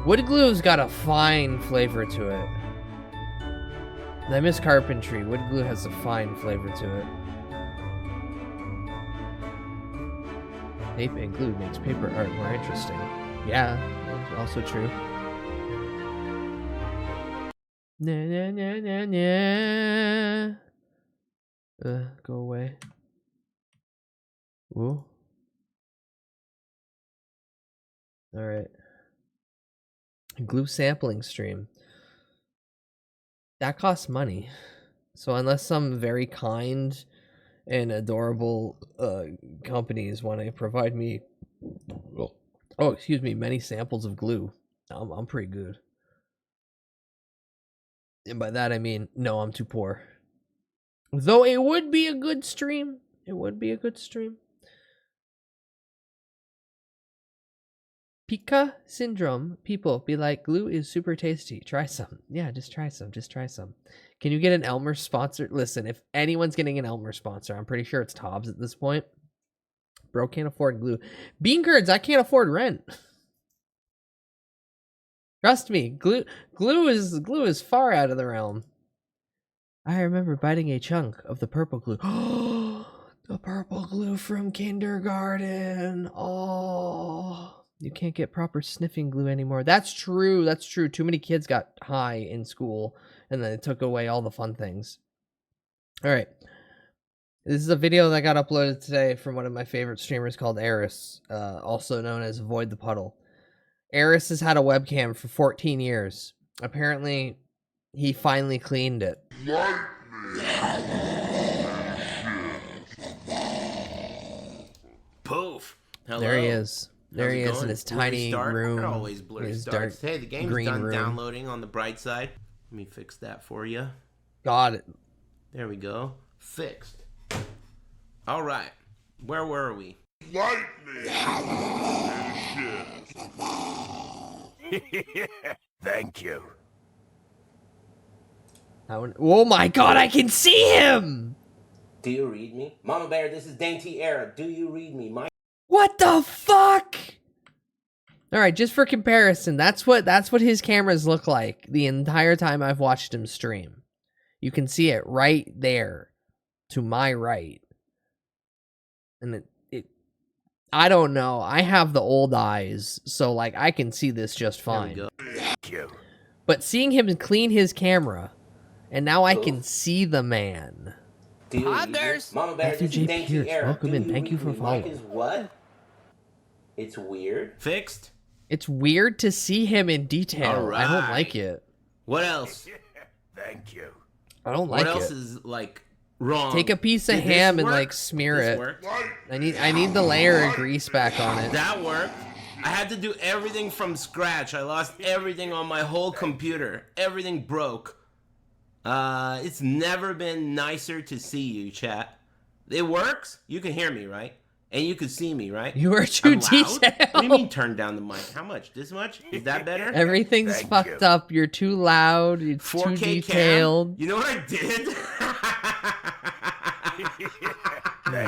Wood glue's got a fine flavor to it. And I miss carpentry. Wood glue has a fine flavor to it. Tape and glue makes paper art more interesting. Yeah, that's also true. Na na na na na. Go away. Ooh. Alright. Glue sampling stream. That costs money. So unless some very kind and adorable companies want to provide me many samples of glue, I'm pretty good. And by that I mean, no, I'm too poor. Though it would be a good stream. It would be a good stream. Pika syndrome. People be like, glue is super tasty. Try some. Yeah, just try some. Just try some. Can you get an Elmer sponsor? Listen, if anyone's getting an Elmer sponsor, I'm pretty sure it's Tobbs at this point. Bro can't afford glue. Bean curds, I can't afford rent. Trust me, glue is far out of the realm. I remember biting a chunk of the purple glue. The purple glue from kindergarten. Oh, you can't get proper sniffing glue anymore. That's true. That's true. Too many kids got high in school, and then it took away all the fun things. All right. This is a video that got uploaded today from one of my favorite streamers called Eris, also known as Avoid the Puddle. Eris has had a webcam for 14 years. Apparently, he finally cleaned it. Poof. Hello. There he is. There How's he it is going? in his Blurry tiny start? room. Not always blurry his starts. dark Hey, the game's green done room. downloading on the bright side. Let me fix that for you. Got it. There we go. Fixed. All right. Where were we? Thank you. Oh my god, I can see him! Do you read me? Mama Bear, this is Dainty Era. Do you read me? What the fuck? Alright, just for comparison, that's what his cameras look like the entire time I've watched him stream. You can see it right there to my right. And it I don't know. I have the old eyes, so like I can see this just fine. Thank you. But seeing him clean his camera, and now I can see the man. Hi, Mama Bear, Matthew this J. is Dainty Pierce, Era. welcome Do in. Thank you read for me? Mike following. is what? It's weird. Fixed. It's weird to see him in detail. I don't like it. What else? Thank you. I don't like it. What else is like wrong? Take a piece of Did this ham and work? like smear This it. worked? I need the layer of grease back on it. That worked. I had to do everything from scratch. I lost everything on my whole computer. Everything broke. It's never been nicer to see you, chat. It works. You can hear me, right? And you can see me, right? You are too I'm loud? detailed. What do you mean turn down the mic? How much? This much? Is that better? Everything's Thank fucked you. up. You're too loud. It's too 4K detailed. cam? You know what I did?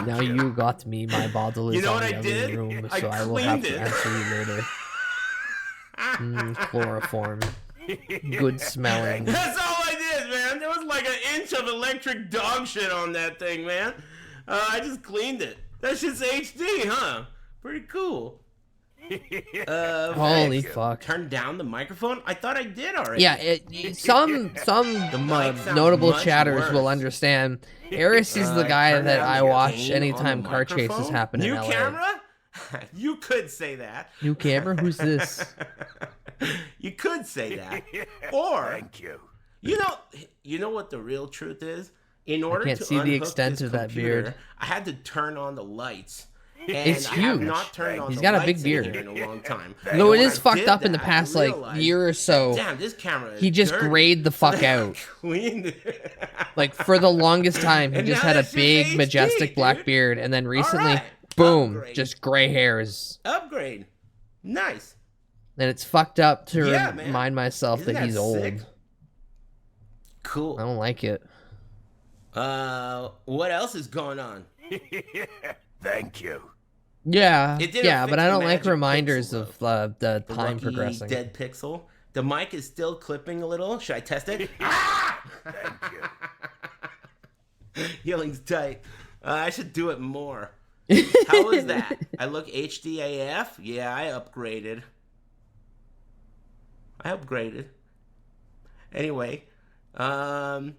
Now you got me. My bottle is You know on what the I other did? room, I so I will have cleaned to it. answer you later. Chloroform. Good smelling. That's all I did, man. There was like an inch of electric dog shit on that thing, man. I just cleaned it. That shit's HD, huh? Pretty cool. Holy fuck. Turn down the microphone? I thought I did already. Yeah, some mic sounds notable much chatters worse. will understand. Eris is the guy turn that down I the watch gain anytime on the car chases microphone? happen in New LA. camera? You could say that. New camera? Who's this? You could say that. Or Thank you. you know what the real truth is? In order can't to see the unhook extent this of that computer, beard. I had to turn on the lights. And It's I have huge. not turned on He's the got a lights big in beard. here in a long time. Though it And is when I fucked did up in the that, I past realized, year or so. Damn, this camera is He just dirty. grayed the fuck out. Cleaned it. Like for the longest time, he And just now had a that shit's big, HD, majestic black dude. beard, and then recently, right. boom, Upgrade. just gray hairs. Upgrade. Nice. And it's fucked up to Yeah, man. remind myself Isn't that he's that old. sick? Cool. I don't like it. What else is going on? Thank you. Yeah, It didn't yeah, but fix I the don't like magic reminders pixel, of the The time lucky progressing. dead pixel. The mic is still clipping a little. Should I test it? Thank you. Yelling's tight. I should do it more. How was that? I look HD AF? Yeah, I upgraded. Anyway, I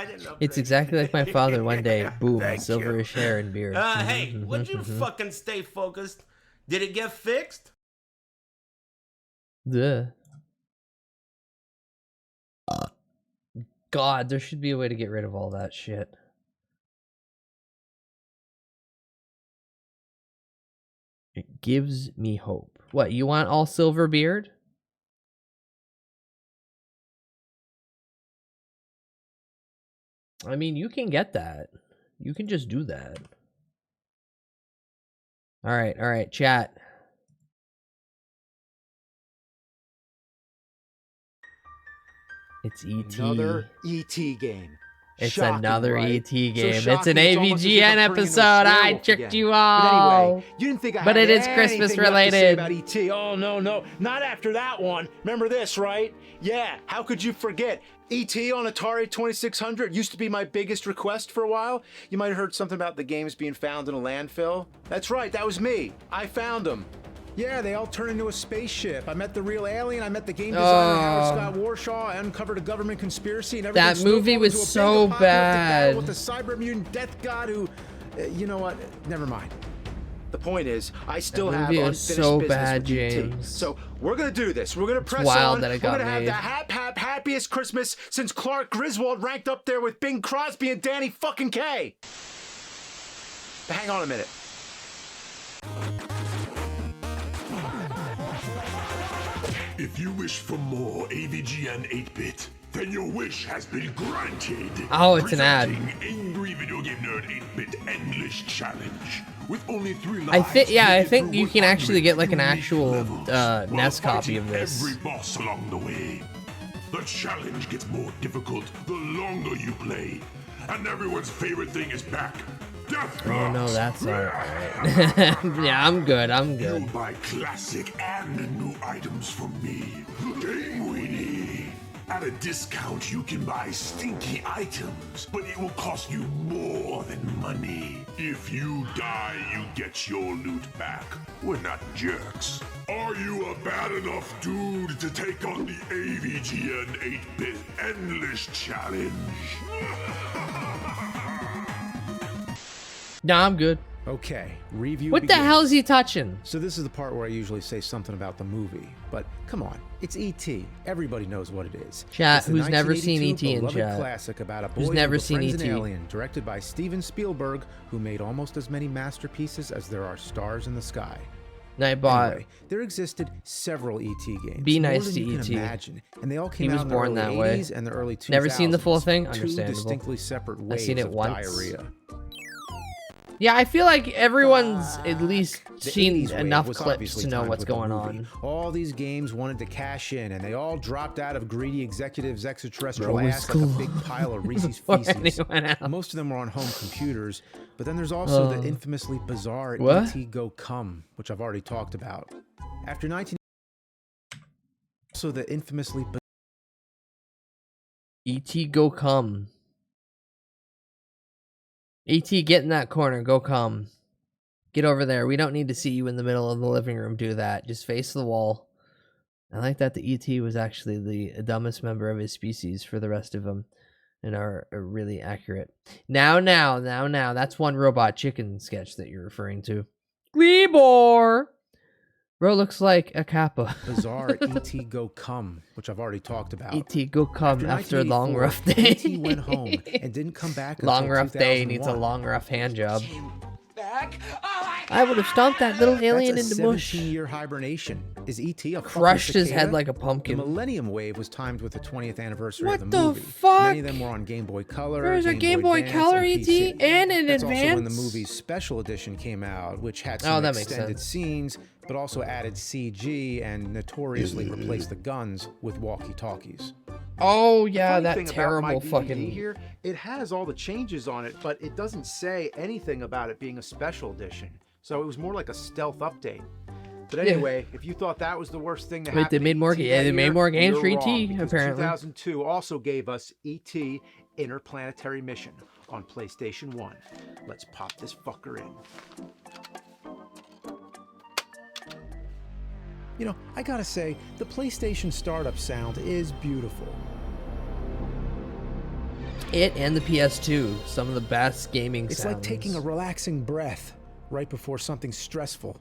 didn't upgrade. It's exactly like my father one day. Boom, Thank silverish hair and beard. Hey, would you fucking stay focused? Did it get fixed? Duh. God, there should be a way to get rid of all that shit. It gives me hope. What, you want all silver beard? I mean, you can get that. You can just do that. All right, chat. It's ET. Another ET game. It's Shocking, another right? ET game. So It's an shocking, it's almost as if AVGN I'm turning into a episode. I werewolf tricked again. you But all. anyway, you didn't think I But had it is Christmas anything left to say related. about ET. Oh, no. Not after that one. Remember this, right? Yeah, how could you forget? ET on Atari 2600 used to be my biggest request for a while. You might have heard something about the games being found in a landfill. That's right, that was me. I found them. Yeah, they all turned into a spaceship. I met the real alien. I met the game designer Howard Scott Warshaw. I uncovered a government conspiracy. And everything That movie snowballed was into a big so apocalyptic bad. battle with the cyber mutant death god who, you know what? Never mind. The point is, I still That have movie unfinished was so business bad, with ET. James. So we're gonna do this. We're gonna press wild on. that it We're got gonna have made. the happiest Christmas since Clark Griswold ranked up there with Bing Crosby and Danny fucking Kaye. Hang on a minute. If you wish for more AVGN 8-bit, then your wish has been granted. Oh, it's an ad. Presenting Angry Video Game Nerd 8-bit Endless Challenge. With only 3 lives. I to think get you through can actually get like an 100 actual levels NES while copy of fighting this. every boss along the way. The challenge gets more difficult the longer you play. And everyone's favorite thing is back. Death Oh no, Blocks. that's alright. Yeah, I'm good. You'll buy classic and new items from me, the Game Weenie. At a discount, you can buy stinky items, but it will cost you more than money. If you die, you get your loot back. We're not jerks. Are you a bad enough dude to take on the AVGN 8-bit Endless Challenge? Nah, I'm good. Okay, review What the begins. hell is he touching? So this is the part where I usually say something about the movie, but come on, it's E.T. Everybody knows what it is. Chat, It's the who's never seen 1982 E.T. in beloved chat? classic about a boy Who's never who seen befriends an E.T.? alien, directed by Steven Spielberg, who made almost as many masterpieces as there are stars in the sky. Nightbot. Anyway, there existed several E.T. games. Be more nice than to you can E.T.. imagine, and they all came He was out in born the that early way. 80s and the early 2000s. Never seen the full thing? Two Understandable. distinctly separate I've waves seen it of once. diarrhea. Yeah, I feel like everyone's at least The seen 80s wave enough was clips obviously to know timed what's with the going movie. on. All these games wanted to cash in, and they all dropped out of greedy executives' extraterrestrial Bro, ass school. like a big pile of Reese's Before Feces. anyone else. Most of them were on home computers, but then there's also Oh. the infamously bizarre What? E.T. Go Come, which I've already talked about. After 19... Also the infamously... E.T. go come. E.T. get in that corner, go come. Get over there. We don't need to see you in the middle of the living room do that. Just face the wall. I like that the E.T. was actually the dumbest member of his species for the rest of them. And are really accurate. Now. That's one Robot Chicken sketch that you're referring to. Gleebor! Bro looks like a kappa. Bizarre E.T. Go Come, which I've already talked about. E.T. go come after a long 1984, rough day. E.T. went home and didn't come back Long until rough day needs a 2001. long rough hand job. I would have stomped that little alien That's a into mush. 17-year hibernation. Is E.T. a fucking Crushed his cicada? head like a The pumpkin. Millennium Wave was timed with the 20th anniversary What of the the movie. fuck? Many of them were on Game Boy Color, There's a Game Boy Advance, Color and E.T. PC. and an That's also when the Advance? movie's special edition came out, which had Oh, some that makes extended sense. scenes, but also added CG and notoriously replaced the guns with walkie-talkies. Oh yeah, Funny that thing about terrible my DVD fucking. here, it has all the changes on it, but it doesn't say anything about it being a special edition. So it was more like a stealth update. But Yeah. anyway, if you thought that was the worst thing to Wait, happen they to made more E.T. ga- yeah, that they made year, more games you're for wrong, E.T., because apparently. 2002 also gave us E.T. Interplanetary Mission on PlayStation 1. Let's pop this fucker in. You know, I gotta say, the PlayStation startup sound is beautiful. It and the PS2, some of the best gaming It's sounds. like taking a relaxing breath right before something stressful.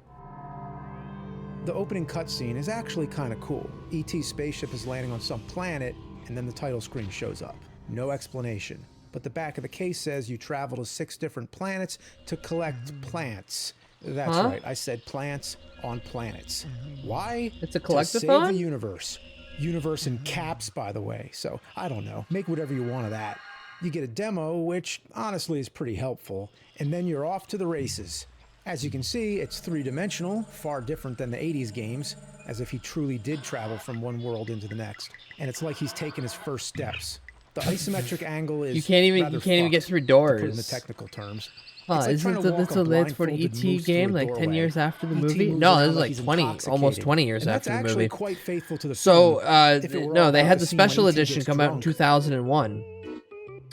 The opening cutscene is actually kind of cool. E.T.'s spaceship is landing on some planet, and then the title screen shows up. No explanation. But the back of the case says you travel to 6 different planets to collect plants. That's Huh? right, I said plants on planets. Why? It's a To save the collectathon? universe. Universe in caps, by the way. So, I don't know. Make whatever you want of that. You get a demo, which honestly is pretty helpful, and then you're off to the races. As you can see, it's three-dimensional, far different than the 80s games, as if he truly did travel from one world into the next. And it's like he's taken his first steps. The isometric angle is You can't even rather get fucked, through to put it in the doors. technical terms. Huh, It's like isn't trying to walk this a the latest for the blindfolded E.T. moose through game, a like 10 doorway. years after the E.T. movie? moves No, around this is like like he's 20, almost intoxicated. 20 years And after that's the actually movie. quite faithful to the So, film, if it were no, all they about had the the scene when special E.T. edition gets come out in drunk. 2001.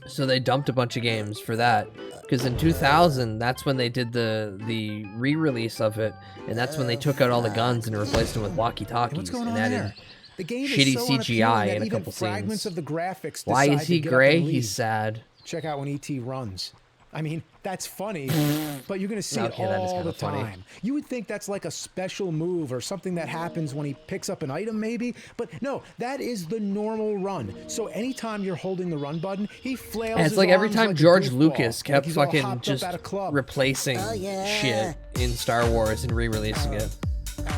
So they dumped a bunch of games for that. Because in 2000, that's when they did the re-release of it. And that's when they took out all the guns and replaced them with walkie-talkies. What's going and on added there? The game shitty is so CGI unappealing that in a even couple fragments scenes. of the graphics Why decide is he to get up gray? and He's leave. sad. Check out when E.T. runs. I mean, that's funny, but you're going to see Okay, it that is all kinda the funny. time. You would think that's like a special move or something that happens when he picks up an item, maybe. But no, that is the normal run. So anytime you're holding the run button, he flails And it's his like every arms time like a George goofball, Lucas like kept he's all fucking hopped up just at a club. replacing shit in Star Wars and re-releasing it.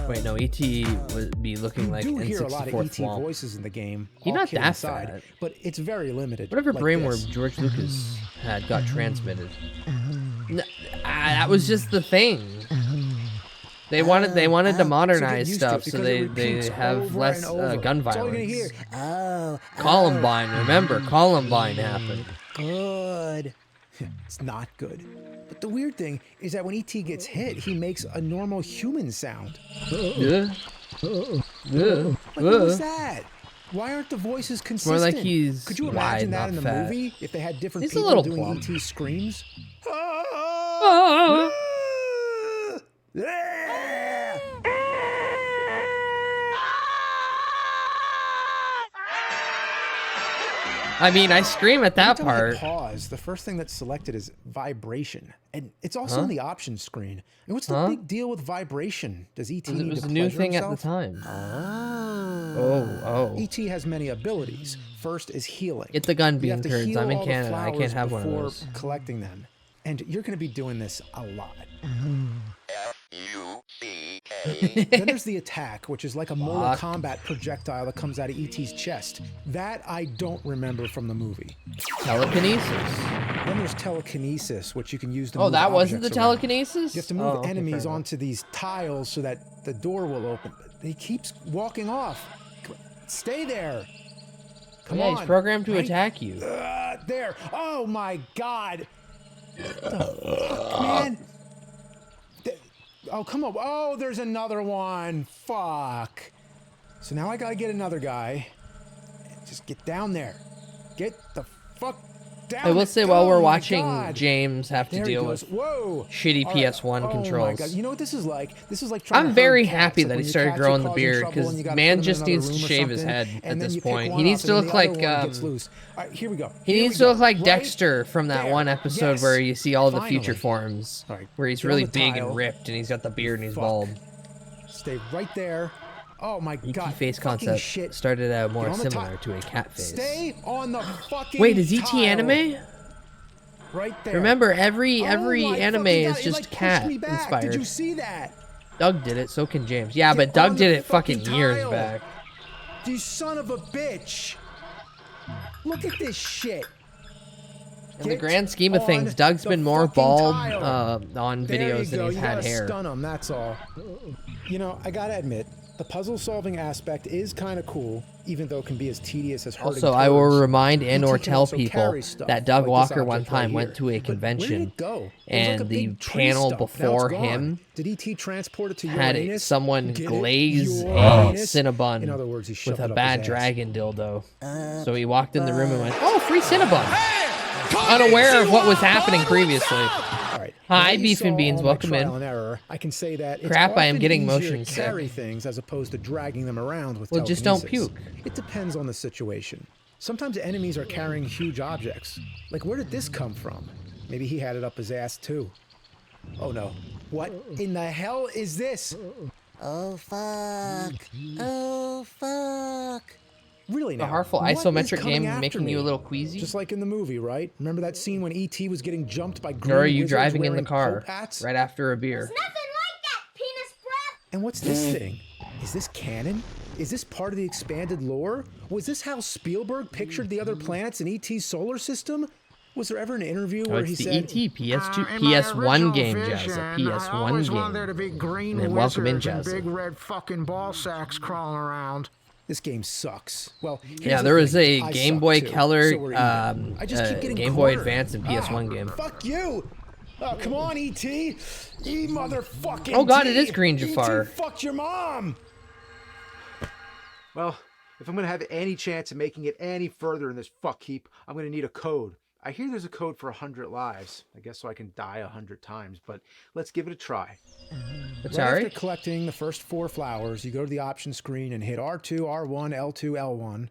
Wait, no, E.T. would be looking like You do hear a lot of N64 E.T. Thwomp. voices in the game. He's all not kidding that aside, fat. but it's very limited. Whatever like brainworm this. George Lucas had got transmitted. That was just the thing. They wanted to modernize used to it stuff, so because they it repeats have over less and over. gun That's all you're gonna violence. hear. Columbine, remember Columbine happened. Good. It's not good. But the weird thing is that when E.T. gets hit, he makes a normal human sound. Yeah. Like, what was that? Why aren't the voices More consistent? like he's Could you wide, imagine that not in the fat. movie if they had different He's a people little doing plump. E.T. screams? I mean, I scream at that Anytime I part. pause, the first thing that's selected is vibration, and it's also on the options screen. And what's the Huh? big deal with vibration? Does ET It need was to a new pleasure thing himself? at the time. Oh. Oh. ET has many abilities. First is healing. Get the gun You have bean to turds. heal I'm in all the Canada. I can't flowers have one of before those. collecting them, and you're going to be doing this a lot. Then there's the attack, which is like a Mortal Fuck. Kombat projectile that comes out of ET's chest. That I don't remember from the movie. Telekinesis. Then there's telekinesis, which you can use to Oh, move that wasn't the objects around. telekinesis? You have to move Oh, okay, enemies fair enough. onto these tiles so that the door will open. But he keeps walking off. Stay there. Come yeah, on. he's programmed to Right attack you. there. Oh my God. What the fuck, man? Oh, come on. Oh, there's another one. Fuck. So now I gotta get another guy. Just get down there. Get the fuck down. I will there. say, while we're Oh my watching God. James have to There he deal goes. with Whoa. shitty All right. PS1 Oh my controls. God. You know what this is like? This is like trying to I'm herd very cats, happy like that he when your started cats are growing the causing beard, trouble because and you gotta man put 'em in just another needs to room or shave his something, head and at then this you pick point. one He needs up, to and look then the like other one gets loose. All right, here we go. he Here needs we to go. look like Right Dexter from that there. one episode Yes. where you see all the future Finally. forms, All right, where he's get on really the big tile. and ripped, and he's got the beard and he's Fuck. bald. Stay right there. Oh my ET God. face fucking concept shit. started out more Get on the similar tile. to a cat face. Stay on the fucking Wait, is ET tile. anime? Right there. Remember, every Oh my anime fucking is God, it, just like, pushed cat me back. inspired. Did you see that? Doug did it, so can James. Yeah, Get but Doug on did the it fucking fucking years tile. back. You son of a bitch. Look at this shit. In the Get grand scheme of things, on Doug's the been more fucking bald tile. on There videos you than go. he's You had gotta hair. stun him, that's all. You know, I gotta admit, the puzzle solving aspect is kind of cool, even though it can be as tedious as hurting Also, I will toads. remind and ET or can tell also people carry stuff, that Doug like this Walker one object right time went here. to a But where did convention, it go? It was like and a the big tree panel stump. Now before it's gone. him Did ET transport it to had Uranus? someone Get it? glaze a Uranus? Cinnabon In other words, he shoved with a it up bad his ass. dragon dildo. So he walked in the room and went, "Oh, free Cinnabon!" Unaware of what was happening previously. All right. Hi, Now you Beef and saw Beans. all my Welcome trial in. and error. I can say that it's Crap, I am often getting easier motion to sick. carry things as opposed to dragging them around with Well, just don't telekinesis. puke. It depends on the situation. Sometimes enemies are carrying huge objects. Like, where did this come from? Maybe he had it up his ass too. Oh no. What in the hell is this? Oh fuck. Oh fuck. Really now? The harmful what is isometric coming game after making you me? a little queasy? Just like in the movie, right? Remember that scene when E.T. was getting jumped by green Or are you wizards driving in the wearing car Pope hats? right after a beer? And what's this thing? Is this canon? Is this part of the expanded lore? Was this how Spielberg pictured the other planets in E.T.'s solar system? Was there ever an interview Oh, where it's he the said, ET PS2, In my PS1 original game, vision, Jazz. A I PS1 always game. wanted there to be green And then welcome in, wizards and Jazz. big red fucking ball sacks crawling around. This game sucks. Well, Yeah, there was a I Game suck Boy too, Color, so we're even. I just keep getting Game Boy cornered. Advance, and PS1 game. Fuck you! Oh, come on, E.T. You motherfucking Oh god, it T. is Green E.T. Jafar. fucked your mom! Well, if I'm gonna have any chance of making it any further in this fuck heap, I'm gonna need a code. I hear there's a code for 100 lives. I guess so I can die 100 times, but let's give it a try. Right after collecting the first 4 flowers, you go to the option screen and hit R2, R1, L2, L1.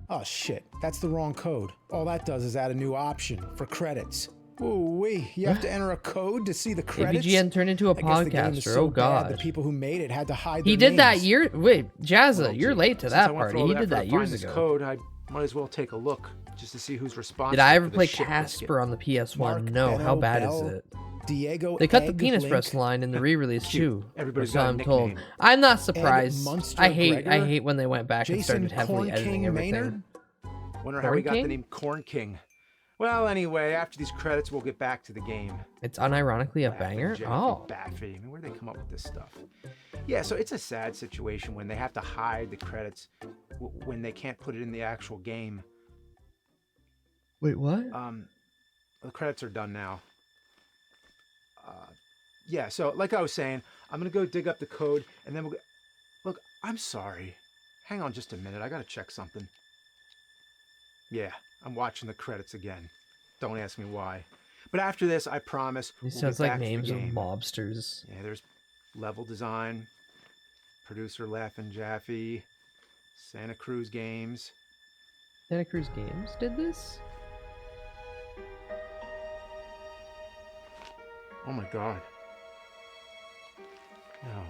Oh shit, that's the wrong code. All that does is add a new option for credits. Ooh-wee, you have to enter a code to see the credits? AVGN turned into a I guess the game is podcaster. so Oh bad, god. the people who made it had to hide He their did that names. year. Wait, Jazza, you're late to Since that I went party. through all He the did effort that to find years this ago. code, I might as well take a look just to see who's responsible. Did I ever for the play shit Casper on the PS1? Mark No. How Beno bad Bell, is it? Diego They cut the Egg penis Link. breast line in the re-release too. Everybody's so got a I'm told. nickname. I'm not surprised. Munster I hate Gregor, when they went back and Jason started heavily Corn editing King everything. Maynard? Wonder how he Corn got the King? name Corn King. Well, anyway, after these credits, we'll get back to the game. It's unironically a banger. Oh. Baffy. I mean, where do they come up with this stuff? Yeah, so it's a sad situation when they have to hide the credits when they can't put it in the actual game. Wait, what? The credits are done now. Yeah, so like I was saying, I'm gonna go dig up the code and then we'll. Look, I'm sorry. Hang on just a minute. I gotta check something. Yeah, I'm watching the credits again. Don't ask me why. But after this, I promise. These we'll sounds get like back to the names of game. mobsters. Yeah, there's level design, producer Laughing Jaffe, Santa Cruz Games. Santa Cruz Games did this? Oh my god. No.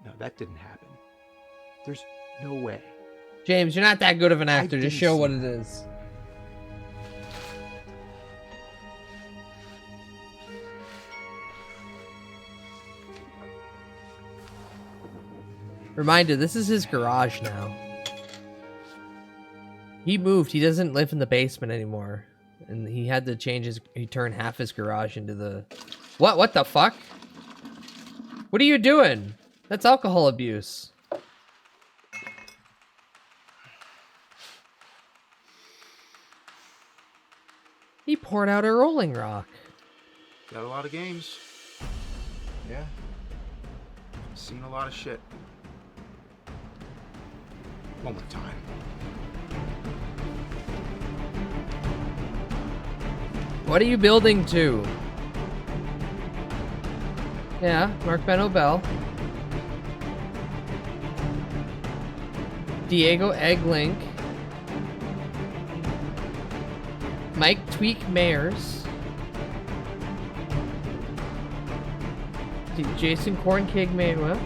No, that didn't happen. There's no way. James, you're not that good of an actor. Just show what it is. Reminder, this is his garage now. He moved. He doesn't live in the basement anymore. And he had to change his... He turned half his garage into the... What? What the fuck? What are you doing? That's alcohol abuse. He poured out a Rolling Rock. Got a lot of games. Yeah. Seen a lot of shit. One more time. What are you building to? Yeah, Mark Benobel. Diego Egglink. Mike Tweak Mayers. Jason Cornkig Maywa.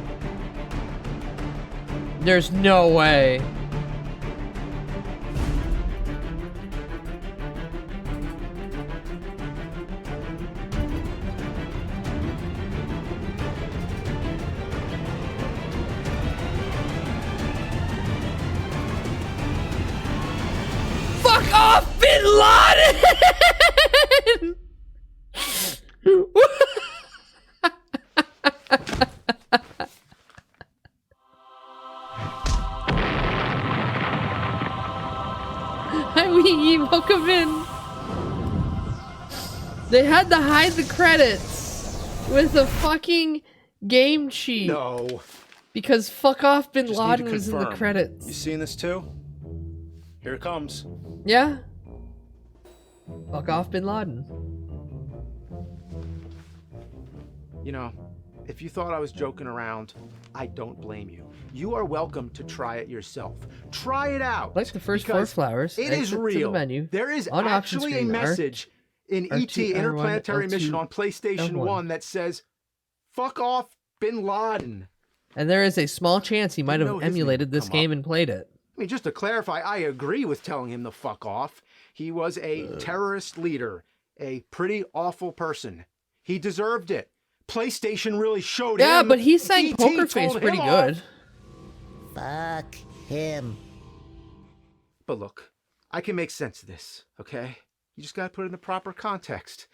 There's no way. Fuck off, Bin Laden! Welcome in. They had to hide the credits with a fucking game cheat. No. Because fuck off Bin Just Laden need to was in the confirm. credits. You seeing this too? Here it comes. Yeah. Fuck off Bin Laden. You know, if you thought I was joking around, I don't blame you. You are welcome to try it yourself. Try it out. Like the first 4 flowers. It is exit real. To the menu. There is on actually a screen, message in R2, E.T. Interplanetary R1, Mission L2, on PlayStation L1. 1 that says, "Fuck off, Bin Laden." And there is a small chance he might know have his name emulated this come game up. and played it. I mean, just to clarify, I agree with telling him to fuck off. He was a terrorist leader, a pretty awful person. He deserved it. PlayStation really showed him. Yeah, but he sang E.T. Poker Face told pretty him good. off. Fuck him. But look, I can make sense of this, okay? You just gotta put it in the proper context.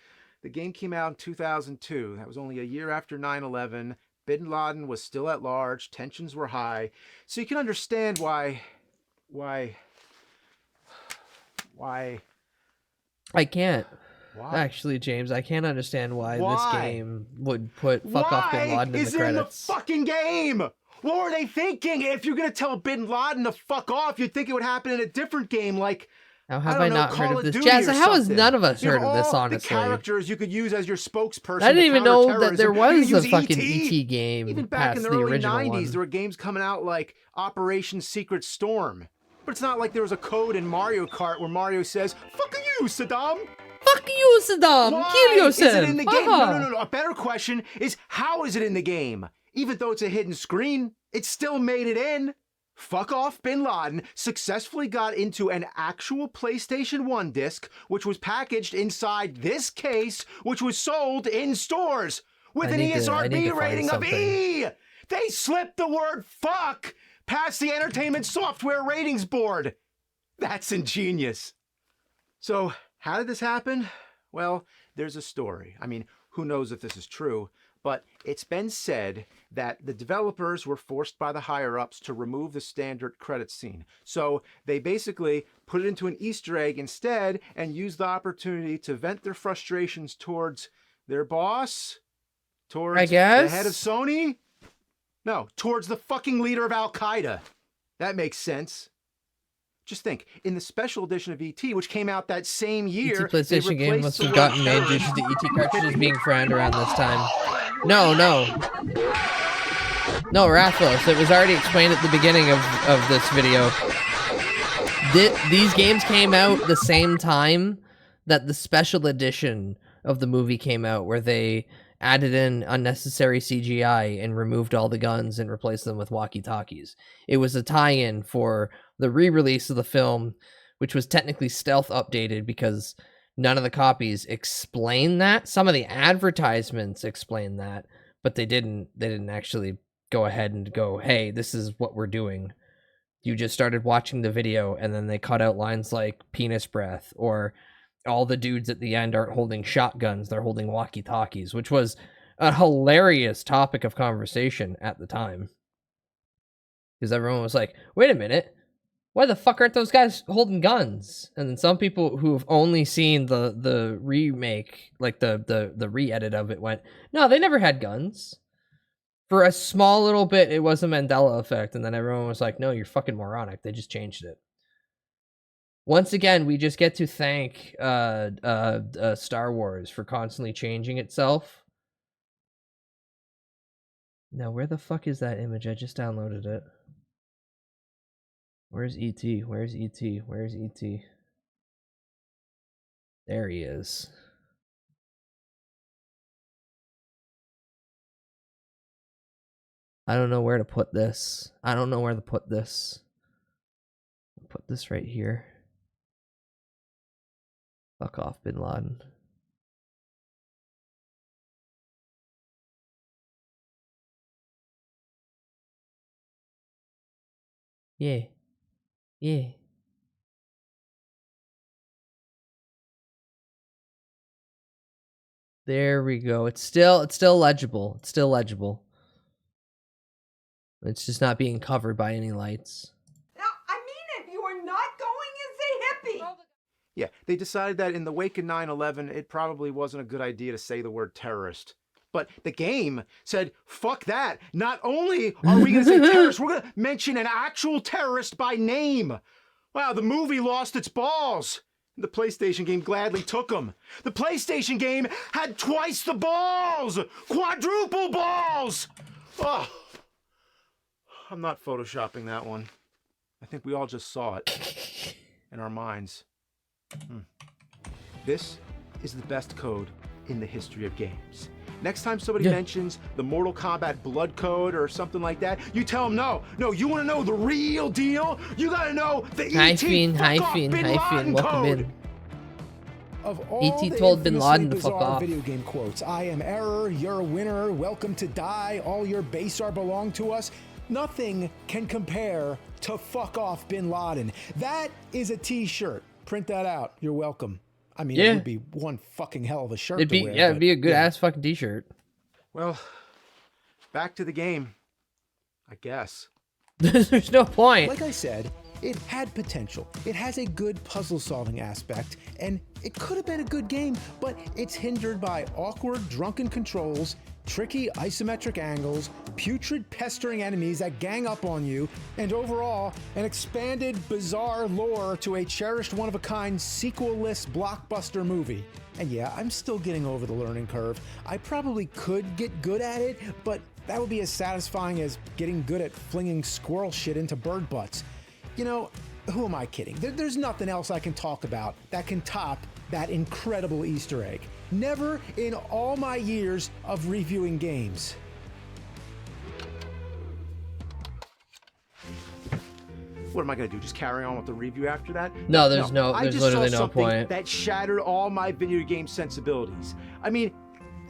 The game came out in 2002. That was only a year after 9/11. Bin Laden was still at large. Tensions were high. So you can understand why... I can't. Why? Actually, James, I can't understand why, Why? this game would put fuck off Bin Laden in is the it in the credits. fucking game? What were they thinking? If you're gonna tell Bin Laden to fuck off, you'd think it would happen in a different game, like How have I I don't know, not Call heard of of this? Duty Jazza, or how has something. none of us You have heard of this, all honestly? The characters you could use as your spokesperson. I didn't to even know counter that there terrorism. was You a could fucking use ET game Even back past in the the early original 90s, one. there were games coming out like Operation Secret Storm. But it's not like there was a code in Mario Kart where Mario says, "Fuck you, Saddam." Fuck you, Saddam! Why Kill yourself! Is it in the game? Haha. No. A better question is, how is it in the game? Even though it's a hidden screen, it still made it in. Fuck off Bin Laden successfully got into an actual PlayStation 1 disc, which was packaged inside this case, which was sold in stores with an I need to ESRB find rating of something. E. They slipped the word fuck past the Entertainment Software Ratings Board. That's ingenious. So, how did this happen? Well, there's a story. I mean, who knows if this is true, but it's been said that the developers were forced by the higher-ups to remove the standard credit scene. So they basically put it into an Easter egg instead and used the opportunity to vent their frustrations towards their boss, towards I guess? the head of Sony. No, towards the fucking leader of Al-Qaeda. That makes sense. Just think, in the special edition of ET, which came out that same year, ET PlayStation they game replaced must the have word gotten made due terrorist. to the ET cartridges being frowned around this time. No. No, Rathlos. It was already explained at the beginning of this video. These games came out the same time that the special edition of the movie came out, where they added in unnecessary CGI and removed all the guns and replaced them with walkie-talkies. It was a tie-in for the re-release of the film, which was technically stealth updated because none of the copies explain that. Some of the advertisements explain that, but they didn't actually go ahead and go, hey, this is what we're doing. You just started watching the video, and then they cut out lines like penis breath, or all the dudes at the end aren't holding shotguns, they're holding walkie-talkies, which was a hilarious topic of conversation at the time. Because everyone was like, wait a minute, why the fuck aren't those guys holding guns? And then some people who've only seen the remake, like the re-edit of it, went, no, they never had guns. For a small little bit, it was a Mandela effect, and then everyone was like, no, you're fucking moronic, they just changed it. Once again, we just get to thank Star Wars for constantly changing itself. Now, where the fuck is that image? I just downloaded it. Where's E.T.? Where's E.T.? Where's E.T.? There he is. I don't know where to put this. Put this right here. Fuck off, Bin Laden. Yeah. Yeah. There we go. It's still legible. It's still legible. It's just not being covered by any lights. Now, I mean it. You are not going as a hippie. Yeah, they decided that in the wake of 9/11, it probably wasn't a good idea to say the word terrorist. But the game said, fuck that. Not only are we going to say terrorist, we're going to mention an actual terrorist by name. Wow, the movie lost its balls. The PlayStation game gladly took them. The PlayStation game had twice the balls! Quadruple balls! Oh, I'm not photoshopping that one. I think we all just saw it in our minds. This is the best code in the history of games. Next time somebody mentions the Mortal Kombat blood code or something like that, you tell them, no, you want to know the real deal? You gotta know the E.T. Welcome in. Of all E.T. the told Bin Laden to infamously fuck bizarre off. video game quotes, I am error, you're a winner, welcome to die, all your base are belong to us. Nothing can compare to fuck off Bin Laden. That is a t-shirt. Print that out. You're welcome. I mean, it would be one fucking hell of a shirt to wear. It'd be a good ass fucking t-shirt. Well, back to the game, I guess. There's no point. Like I said, it had potential. It has a good puzzle-solving aspect, and it could have been a good game, but it's hindered by awkward, drunken controls, tricky isometric angles, putrid pestering enemies that gang up on you, and overall, an expanded, bizarre lore to a cherished one-of-a-kind sequel-less blockbuster movie. And yeah, I'm still getting over the learning curve. I probably could get good at it, but that would be as satisfying as getting good at flinging squirrel shit into bird butts. You know, who am I kidding? There's nothing else I can talk about that can top that incredible Easter egg. Never in all my years of reviewing games. What am I going to do? Just carry on with the review after that? No, there's I just literally saw no something point. that shattered all my video game sensibilities. I mean,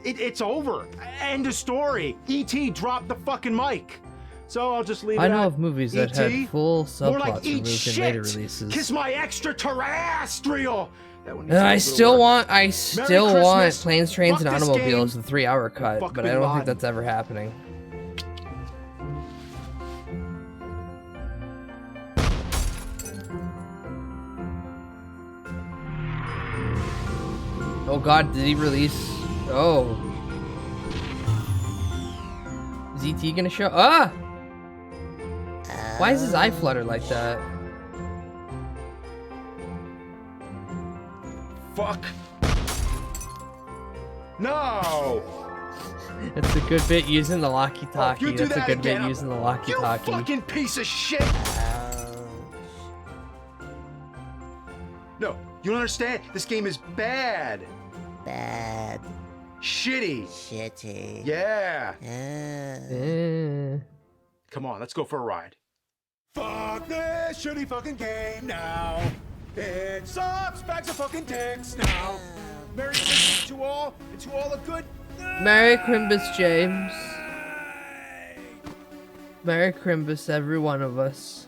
it's over. End of story. E.T. dropped the fucking mic. So I'll just leave it I know at of movies that had E.T. full More like subplots eat removed in shit. later releases. Kiss my extraterrestrial. That one needs a I little still work. want Christmas. Planes, Trains, and Fuck this Automobiles, game. the 3-hour cut, Fuck but Bin I don't Laden. think that's ever happening. Oh god, did he release? Oh. Is E.T. gonna show? Ah! Why is his eye flutter like that? Fuck. No. That's a good bit using the walkie-talkie. You do That's a that good again, bit using the walkie-talkie. You fucking piece of shit. No, you don't understand. This game is bad. Bad. Shitty. Shitty. Yeah. Eh. Come on, let's go for a ride. Fuck this shitty fucking game now. It sucks. Bags of fucking dicks now. Merry Christmas to all, and to all a good. Merry Crimbus, James. Merry Crimbus, every one of us.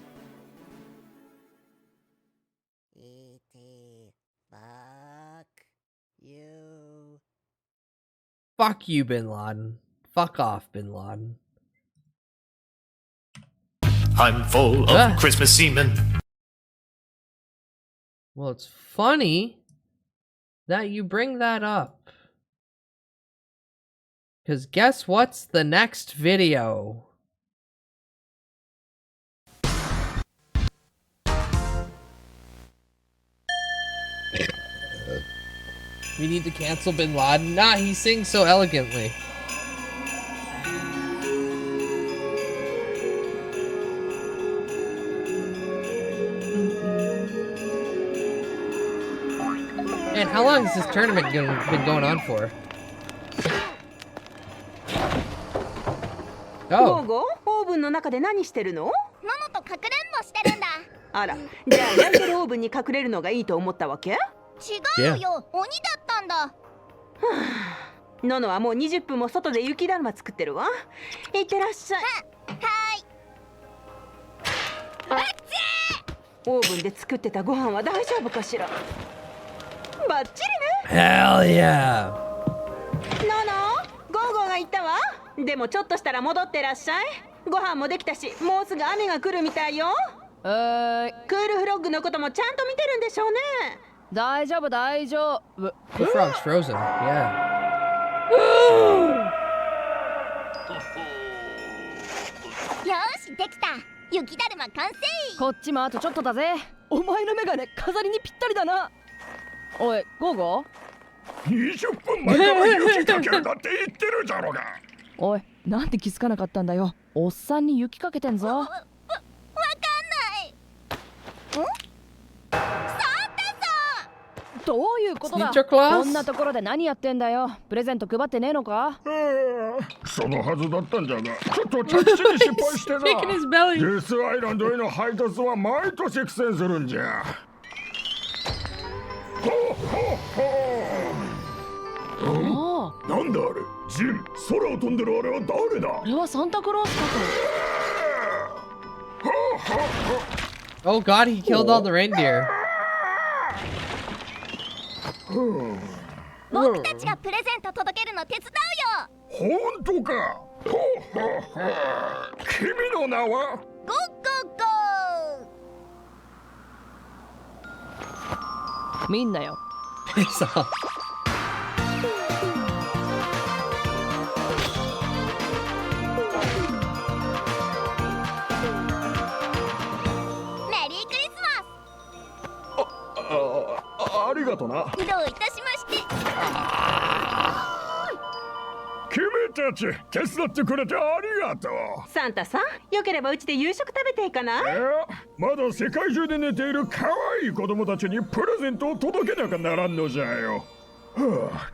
E.T. Fuck you. Fuck you, Bin Laden. Fuck off, Bin Laden. I'm full of Christmas semen. Well, it's funny that you bring that up. Because guess what's the next video? We need to cancel Bin Laden. Nah, he sings so elegantly. And how long has this tournament been going on for?ゴーゴー、オーブンの中で何してるの？ママとかくれんぼしてるんだ。あら、じゃあ焼いてるオーブンに隠れるのがいいと思ったわけ？違うよ、鬼だったんだ。はあ、ノノはもう20分も外で雪だるま作ってるわ。いってらっしゃい。はい。オーブンで作ってたご飯は大丈夫かしら？バッチリね。Hell yeah! ノノ、ゴーゴーが言ったわ。でもちょっとしたら戻ってらっしゃい。ご飯もできたし、もうすぐ雨が来るみたいよ。クールフロッグのこともちゃんと見てるんでしょうね。大丈夫大丈夫。 The frog's frozen. Yeah. よし、できた。雪だるま完成。こっちもあとちょっとだぜ。お前のメガネ飾りにぴったりだな。おい、ゴーゴー20分前から雪かけるだって言ってるじゃろうが。おい、なんで気づかなかったんだよ。おっさんに雪かけてんぞ。わかんない。サンタさん。どういうことだ。こんなところで何やってんだよ。プレゼント配ってねえのか。そのはずだったんじゃが、ちょっと着地に失敗してな。デスアイランドへの配達は毎年苦戦するんじゃ。なんだあれ、ジン、空を飛んでるあれは誰だ。あれはサンタクロースかと。Oh god, he killed all the reindeer. 僕たちがプレゼント届けるの手伝うよ。本当か。君の名は？ゴッゴッゴー。みんなよ。ありがとな。どういたしまして。君たち手伝ってくれてありがとう。サンタさん、よければうちで夕食食べていいかな。まだ世界中で寝ている可愛い子供たちにプレゼントを届けなきゃならんのじゃよ。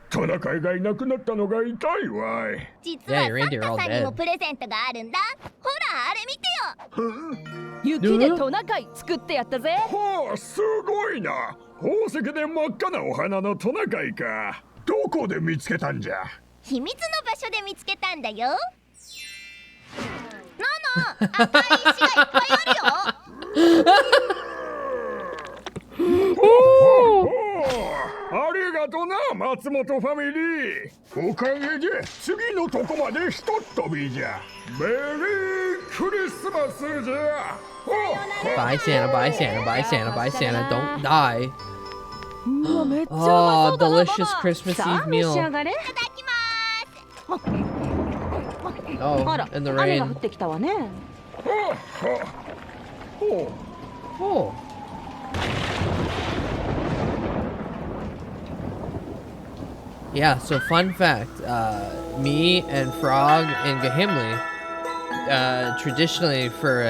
トナカイがいなくなったのが痛いわい。実はサンタさんにもプレゼントがあるんだ。ほらあれ見てよ。雪でトナカイ作ってやったぜ。はあ、すごいな。宝石で真っ赤なお花のトナカイか。どこで見つけたんじゃ。秘密の場所で見つけたんだよ。ノノ、赤い石がいっぱいあるよ。ありがとな、松本ファミリー。おかげで次のとこまでひとっ飛びじゃ。メリークリスマスじゃ。Bye Santa, bye Santa, bye Santa, bye Santa, don't die. うわ、めっちゃうまそうだな。delicious Christmas Eve meal. 召し上がれ。いただきます。Oh, あら、 in the 雨が降 rain. ってきたわね。Oh. Yeah, so fun fact, me and Frog and Gahimli, traditionally for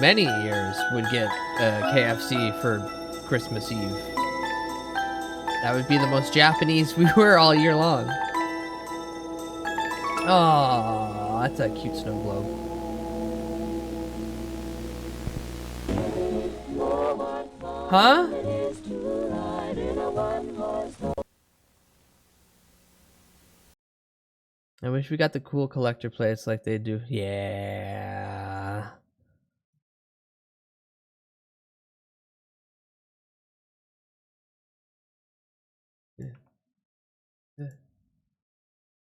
many years would get KFC for Christmas Eve. That would be the most Japanese we were all year long. Oh, that's a cute snow globe. Huh? I wish we got the cool collector plates like they do. Yeah.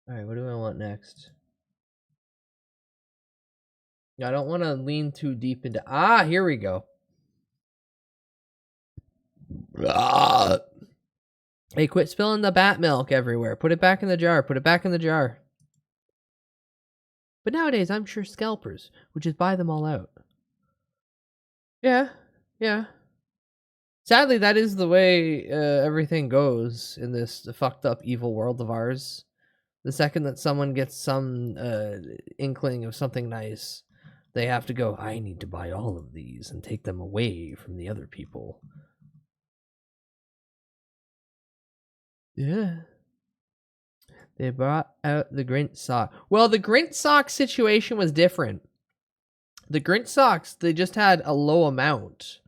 Alright, what do I want next? I don't want to lean too deep into... Ah, here we go. Ah. Hey, quit spilling the bat milk everywhere. Put it back in the jar. Put it back in the jar. But nowadays, I'm sure scalpers would just buy them all out. Yeah, yeah. Sadly, that is the way everything goes in this fucked up evil world of ours. The second that someone gets some inkling of something nice, they have to go, I need to buy all of these and take them away from the other people. Yeah. They brought out the Grinch sock. Well, the Grinch sock situation was different. The Grinch socks, they just had a low amount.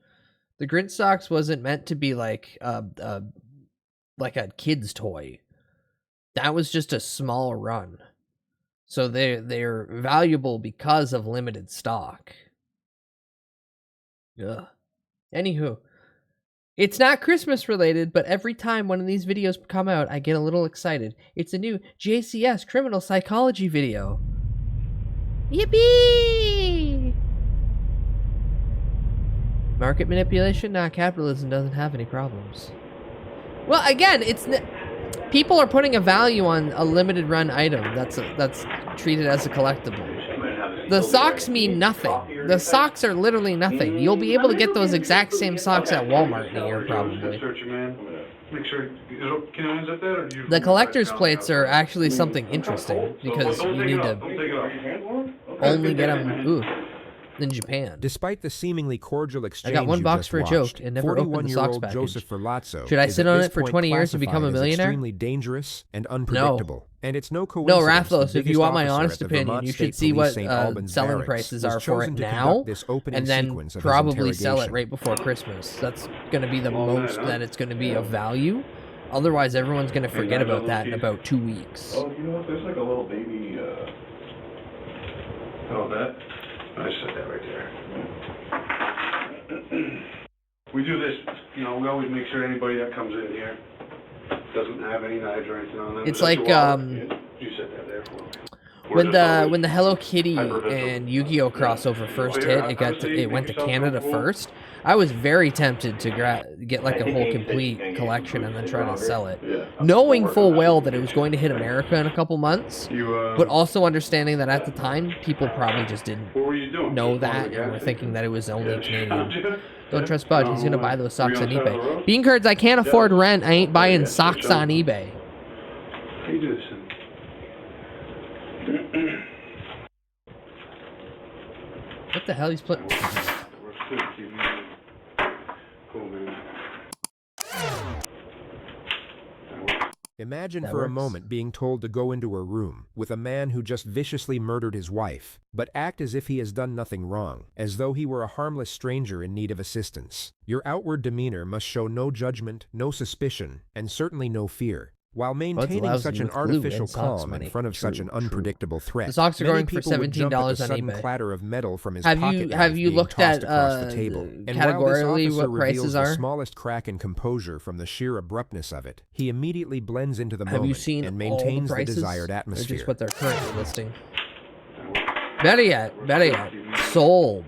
The Grinch socks wasn't meant to be like a kid's toy. That was just a small run. So they're valuable because of limited stock. Ugh. Anywho, it's not Christmas related, but every time one of these videos come out, I get a little excited. It's a new JCS criminal psychology video. Yippee! Market manipulation? Nah, capitalism doesn't have any problems. Well, again, people are putting a value on a limited run item that's treated as a collectible. The socks mean nothing. The socks are literally nothing. You'll be able to get those exact same socks at Walmart in a year, probably. The collector's plates are actually something interesting because you need to only get them in Japan. Despite the seemingly cordial exchange, I got one box for a joke and never opened the socks package. Joseph Ferlazzo Should I sit on it for 20 years and become a millionaire? Extremely dangerous and unpredictable. And it's no No, coincidence. Rathlos, if you want my honest opinion, you should see what selling prices are for it now, and then probably sell it right before Christmas. That's going to be the most that it's going to be of value. Otherwise, everyone's going to forget about that in about 2 weeks. Oh, you know what? There's like a little baby, that. I said that right there. We do this, we always make sure anybody that comes in here doesn't have any knives or anything on them. It's like, you said that there for me. When the Hello Kitty and Yu-Gi-Oh crossover first hit, it went to Canada first. I was very tempted to get like a whole complete collection and then try to sell it, knowing full well that it was going to hit America in a couple months, but also understanding that at the time people probably just didn't know that and were thinking that it was only Canadian. Don't trust Bud. He's gonna buy those socks on eBay. Bean Curds, I can't afford rent. I ain't buying socks on eBay. How you do this? What the hell? He's playing. Imagine for a moment being told to go into a room with a man who just viciously murdered his wife, but act as if he has done nothing wrong, as though he were a harmless stranger in need of assistance. Your outward demeanor must show no judgment, no suspicion, and certainly no fear. While maintaining such an artificial calm in front of such an unpredictable threat, the socks are going for $17 on sudden eBay. Clatter of metal from his have you looked at categorically what prices are? The smallest crack in composure from the sheer abruptness of it, he immediately blends into the moment and maintains the desired atmosphere. Or just what they're currently listing. Better yet, sold.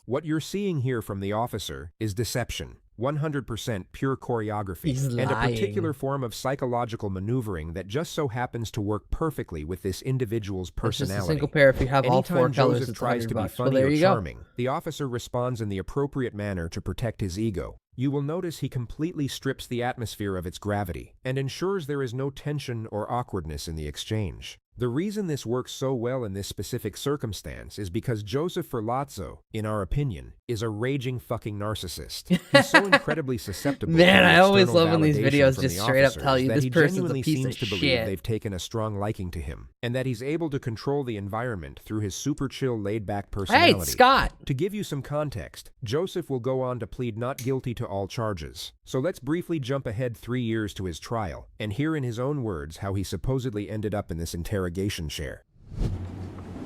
What you're seeing here from the officer is deception. 100% pure choreography, and a particular form of psychological maneuvering that just so happens to work perfectly with this individual's personality. It's just a single pair if you have all four colors. Joseph tries to be funny or charming, the officer responds in the appropriate manner to protect his ego. You will notice he completely strips the atmosphere of its gravity and ensures there is no tension or awkwardness in the exchange. The reason this works so well in this specific circumstance is because Joseph Ferlazzo, in our opinion, is a raging fucking narcissist. He's so incredibly susceptible. Man, to I always external love when these validation videos from just the straight up officers tell you that this he person's a genuinely piece seems of to believe shit. they've taken a strong liking to him, and that he's able to control the environment through his super chill, laid-back personality. Hey, Scott! To give you some context, Joseph will go on to plead not guilty to all charges. So let's briefly jump ahead 3 years to his trial, and hear in his own words how he supposedly ended up in this interrogation chair.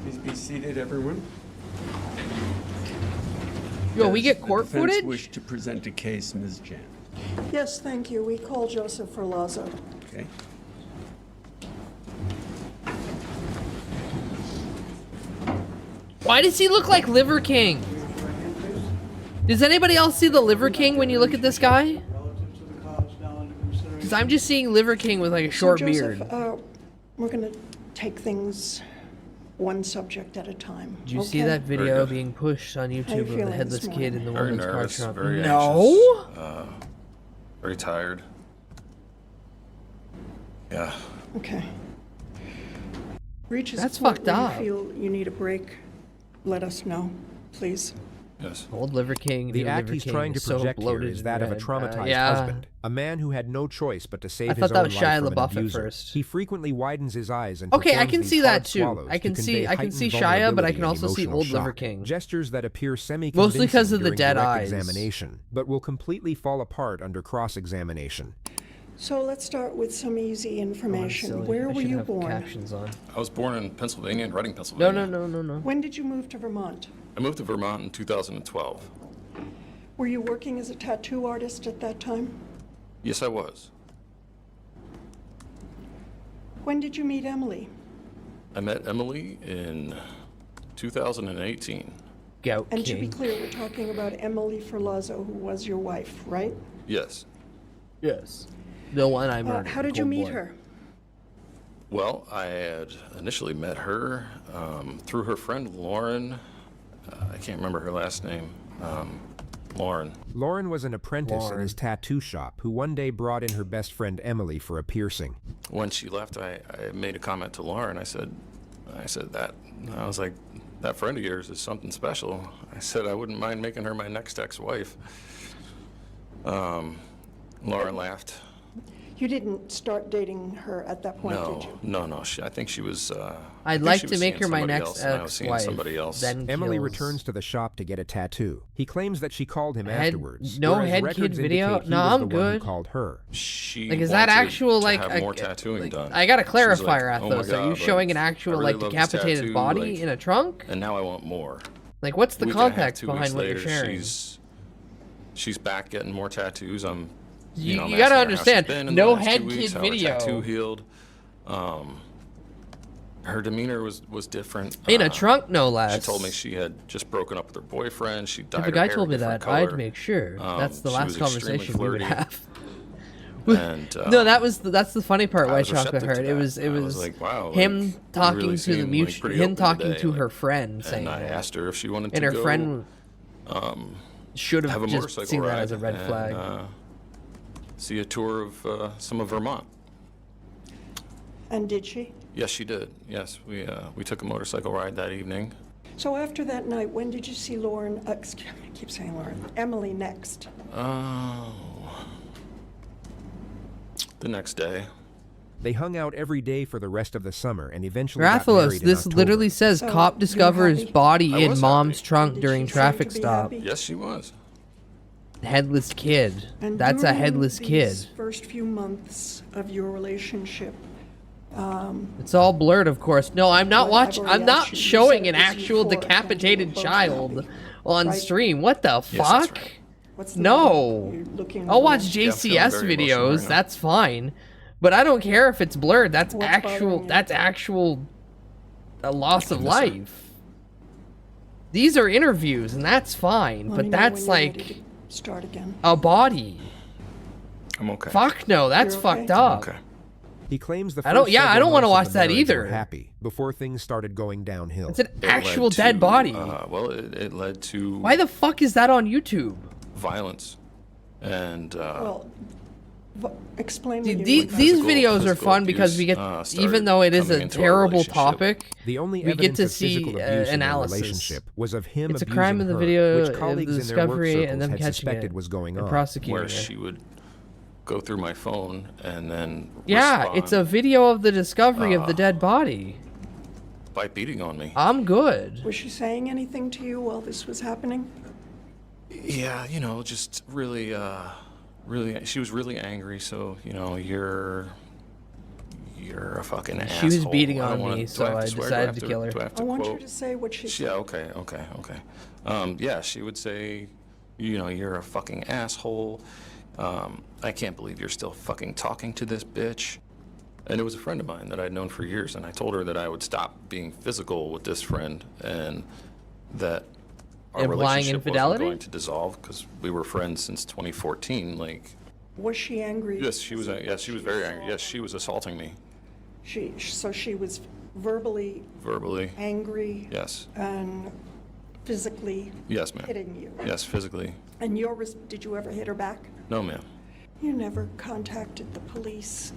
Please be seated, everyone. Yo, we get court Does the defense footage? wish to present a case, Ms. Jan? Yes, thank you. We call Joseph Ferlazzo. Okay. Why does he look like Liver King? Does anybody else see the Liver King when you look at this guy? Because I'm just seeing Liver King with like a short Joseph, beard. we're going to take things one subject at a time. Did you see that video being pushed on YouTube of the feeling headless this kid in the Very woman's car nervous, trunk? very No? anxious, very tired. Yeah. Okay. Reach That's a point fucked where up. you feel you need a break. Let us know, please. Yes. Old Liver King. The new act Liver he's King trying to is so project here bloated is that of a and red. traumatized Yeah. husband, a man who had no choice but to save I his thought that own was life Shia from an LaBeouf at abuser. first. He frequently widens his eyes and Okay, I performs can these see hard that too. swallows I can to see convey I can heightened see Shia, but I vulnerability can and also see emotional old Liver shock. King. Gestures that appear Mostly semi-convincing because of the during dead direct eyes. examination, but will completely fall apart under cross-examination. So let's start with some easy information. silly. Where I were should you have born? captions on. I was born in Pennsylvania, in Reading, Pennsylvania. No. When did you move to Vermont? I moved to Vermont in 2012. Were you working as a tattoo artist at that time? Yes, I was. When did you meet Emily? I met Emily in 2018. Goat And to be King. clear, we're talking about Emily Ferlazzo, who was your wife, right? Yes. Yes. The one I murdered. How did you cold meet blood. her? Well, I had initially met her through her friend Lauren. I can't remember her last name. Lauren. Lauren was an apprentice in his tattoo shop who one day brought in her best friend Emily for a piercing. When she left, I made a comment to Lauren. I said that I was like, that friend of yours is something special. I said I wouldn't mind making her my next ex-wife. Lauren laughed. You didn't start dating her at that point, did you? No. I think she was. I'd like to make her my next ex-wife. Somebody else. Then Emily kills. returns to the shop to get a tattoo. He claims that she called him afterwards. No whereas head records kid video? indicate he No, was I'm the one good. who called her. She Like, is that wanted actual, to like, have a- more tattooing done. I gotta She's clarify like, her, "Oh my Athos. Are you God, showing like, an actual, I really like, love this decapitated tattoo, body like, in a trunk? And now I want more. Like, what's the Week and a half, context 2 behind weeks what later, you're sharing? She's back getting more tattoos. I'm You I'm gotta asking her how she's understand, been in no the last 2 head weeks, kid how video. Her tattoo healed. Her demeanor was different. In a trunk, no less. She told me she had just broken up with her boyfriend. She dyed If a her guy hair told me different that, color. I'd make sure. That's the she last was extremely conversation we would flirty. have. And, No, that's the funny part. I White was Chocolate receptive to Heart. It that. was I was like, wow, him like, you talking really to the seem, like, mutual, pretty him open talking today, to her like, friend, saying and I that. asked her if she wanted And to her go, friend should have have a just motorcycle seen that ride as a red and, flag. see a tour of some of Vermont. And did she? Yes, she did. Yes, we took a motorcycle ride that evening. So after that night, when did you see Lauren, excuse me, I keep saying Lauren, Emily next? Oh, the next day. They hung out every day for the rest of the summer and eventually got Rathalos, married in this October. literally says So, cop you're discovers happy? body I in was mom's happy. trunk Did during she seem traffic to be stop. happy? Yes, she was. Headless kid. And That's a during headless these kid. first few months of your relationship, It's all blurred, of course. No, I'm not Well, I've watching. already I'm not asked you. You showing said an it was actual euphoric, decapitated and you were both child happy, on right? stream. What the Yes, fuck? that's right. what's the No. matter? You're looking I'll watch around. Yeah, I'm feeling JCS very emotional videos. right now. That's fine, but I don't care if it's blurred. That's What's actual. bothering you? That's actual. A loss of I miss her. life. These are interviews, and that's fine. Let But me know that's when you're ready like to start again. a body. I'm okay. Fuck no, that's You're okay? fucked up. Okay. He claims the I don't- first yeah, I several don't wanna months of watch the that marriage either. were happy before things started going downhill. It's an It led actual dead to, body. Well, it led to Why the fuck is that on YouTube? violence, and Well, Explain See, what you these mean. videos are fun because we get, even though it is a terrible topic, the only we get evidence to of see physical abuse in their analysis. relationship was of him It's a abusing crime of the her, video, which of colleagues the in their work discovery, circles and them had catching suspected it was going and on. prosecuting where it. she would go through my phone and then Yeah, respond it's a video of the discovery of the dead body. by beating on me. I'm good. Was she saying anything to you while this was happening? Yeah, you know, just really, she was really angry. So, you know, you're a fucking asshole. She was beating I don't on wanna- me, do so have I to swear? Do decided have to kill her. do I have to I want you quote? to say what she said. Yeah, okay. Yeah, she would say, you know, you're a fucking asshole. I can't believe you're still fucking talking to this bitch. And it was a friend of mine that I'd known for years, and I told her that I would stop being physical with this friend and that our Implying relationship infidelity? wasn't going to dissolve because we were friends since 2014. Like, Was she angry? yes, she was. Yes, she was very angry. Yes, she was assaulting me So she was verbally verbally. angry Yes. and physically Yes, ma'am. hitting you. Yes, physically. And did you ever hit her back? No, ma'am. You never contacted the police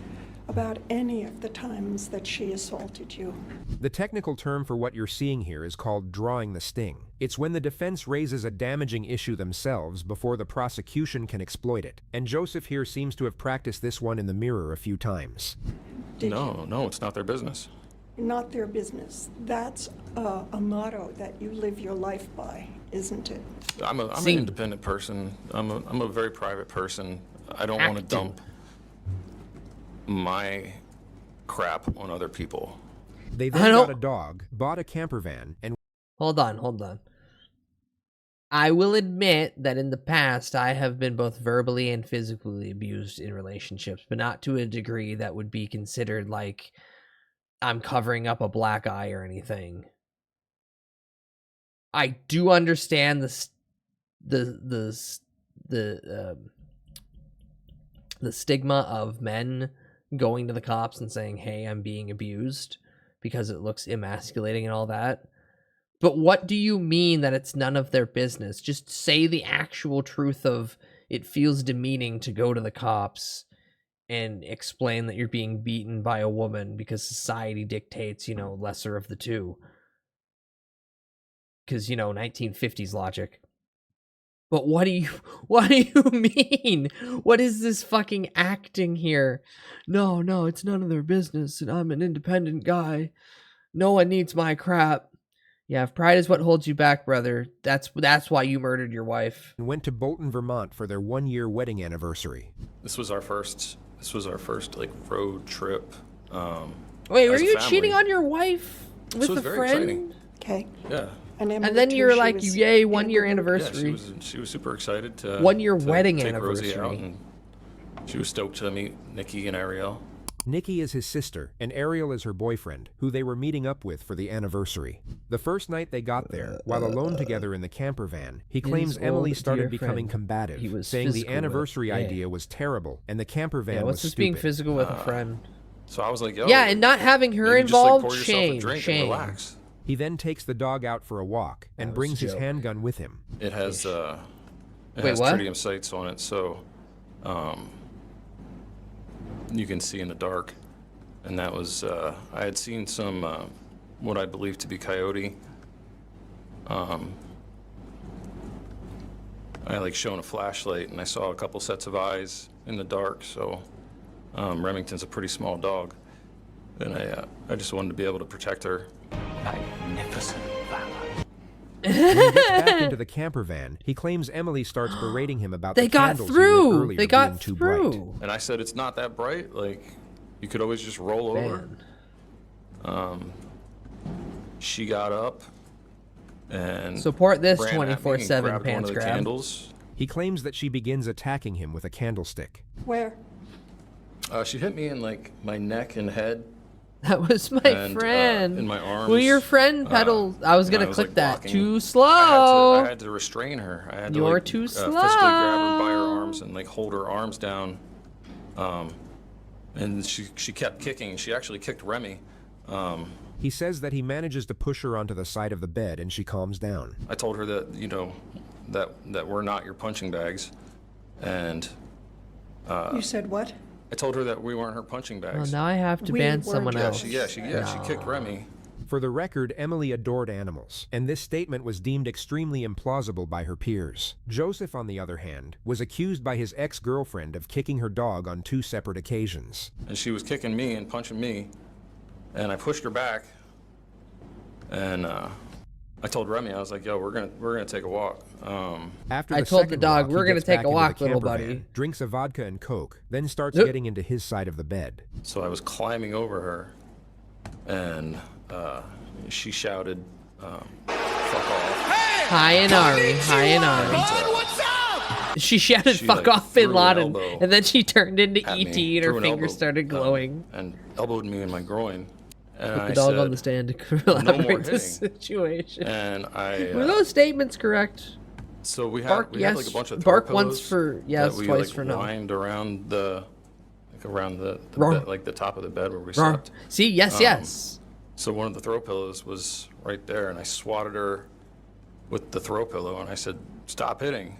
about any of the times that she assaulted you. The technical term for what you're seeing here is called drawing the sting. It's when the defense raises a damaging issue themselves before the prosecution can exploit it. And Joseph here seems to have practiced this one in the mirror a few times. No, it's not their business. Not their business. That's a motto that you live your life by, isn't it? I'm an independent person. I'm a very private person. I don't want to dump my crap on other people. They then got a dog, bought a camper van, and... Hold on. I will admit that in the past, I have been both verbally and physically abused in relationships, but not to a degree that would be considered like I'm covering up a black eye or anything. I do understand the stigma of men going to the cops and saying, "Hey, I'm being abused," because it looks emasculating and all that. But what do you mean that it's none of their business? Just say the actual truth of it feels demeaning to go to the cops and explain that you're being beaten by a woman because society dictates, you know, lesser of the two. Because, you know, 1950s logic. But what do you mean? What is this fucking acting here? No, it's none of their business, and I'm an independent guy. No one needs my crap. Yeah, if pride is what holds you back, brother, that's why you murdered your wife. And went to Bolton, Vermont for their 1-year wedding anniversary. This was our first like road trip. Wait, were as a you family. cheating on your wife This with was a very friend? exciting. Okay. Yeah. And then you're like, yay, 1-year anniversary. Yeah, she was super excited to 1-year to wedding take Rosie anniversary. out, and she was stoked to meet Nikki and Ariel. Nikki is his sister, and Ariel is her boyfriend, who they were meeting up with for the anniversary. The first night they got there, while alone together in the camper van, he claims His Emily old started dear becoming friend. combative, He was saying the physical with- anniversary yeah. idea was terrible, and the camper van Yeah, was what's this stupid. being physical with a friend? So I was like, yo. Yeah, and not having her maybe just, like, involved, pour yourself a shame, drink and shame. relax. He then takes the dog out for a walk and was brings a his joke. handgun with him. It has Wait, has what? tritium sights on it, so you can see in the dark. And that was I had seen some what I believe to be coyote. I like shone a flashlight and I saw a couple sets of eyes in the dark. So Remington's a pretty small dog, and I just wanted to be able to protect her. Magnificent valor. When he gets back into the camper van, he claims Emily starts berating him about They the got candles he through. lit earlier They got being too through. bright. And I said, it's not that bright. Like, you could always just roll over. She got up and Support this ran at me and 24/7 grabbed one pants of the grab. candles. He claims that she begins attacking him with a candlestick. Where? She hit me in like my neck and head. That was my and, friend. in my arms. Will your friend pedal? I was and gonna click like, that. blocking. Too slow. I had to restrain her. I had to You're like, too physically grab her by her slow. arms and like hold her arms down. And she kept kicking. She actually kicked Remy. He says that he manages to push her onto the side of the bed and she calms down. I told her that, you know, that we're not your punching bags, and You said what? I told her that we weren't her punching Oh, bags. now I have to ban someone else. She kicked Remy. For the record, Emily adored animals, and this statement was deemed extremely implausible by her peers. Joseph, on the other hand, was accused by his ex-girlfriend of kicking her dog on 2 separate occasions. And she was kicking me and punching me, and I pushed her back, and I told Remy, I was like, "Yo, we're gonna take a walk." After I the told the second dog, walk, "We're he gonna gets take back a into walk, the little camper buddy." van, drinks a vodka and Coke, then starts Yep. getting into his side of the bed. So I was climbing over her, and she shouted, "Fuck off!" Hi and Ari, hi and Ari. She shouted, She, "Fuck like, off, Bin threw an Laden," elbow and then she turned into at ET me, and her threw an fingers elbow, started glowing. and elbowed me in my groin. And Put I the dog said, on the stand to "No more elaborate the hitting." situation. And I Were those statements correct? so we had Bark like yes, a bunch of bark throw once pillows for yes, that we twice like for no. lined around the Roar. bed, like the top of the bed where we Roar. slept. See, yes, yes. So one of the throw pillows was right there, and I swatted her with the throw pillow, and I said, "Stop hitting."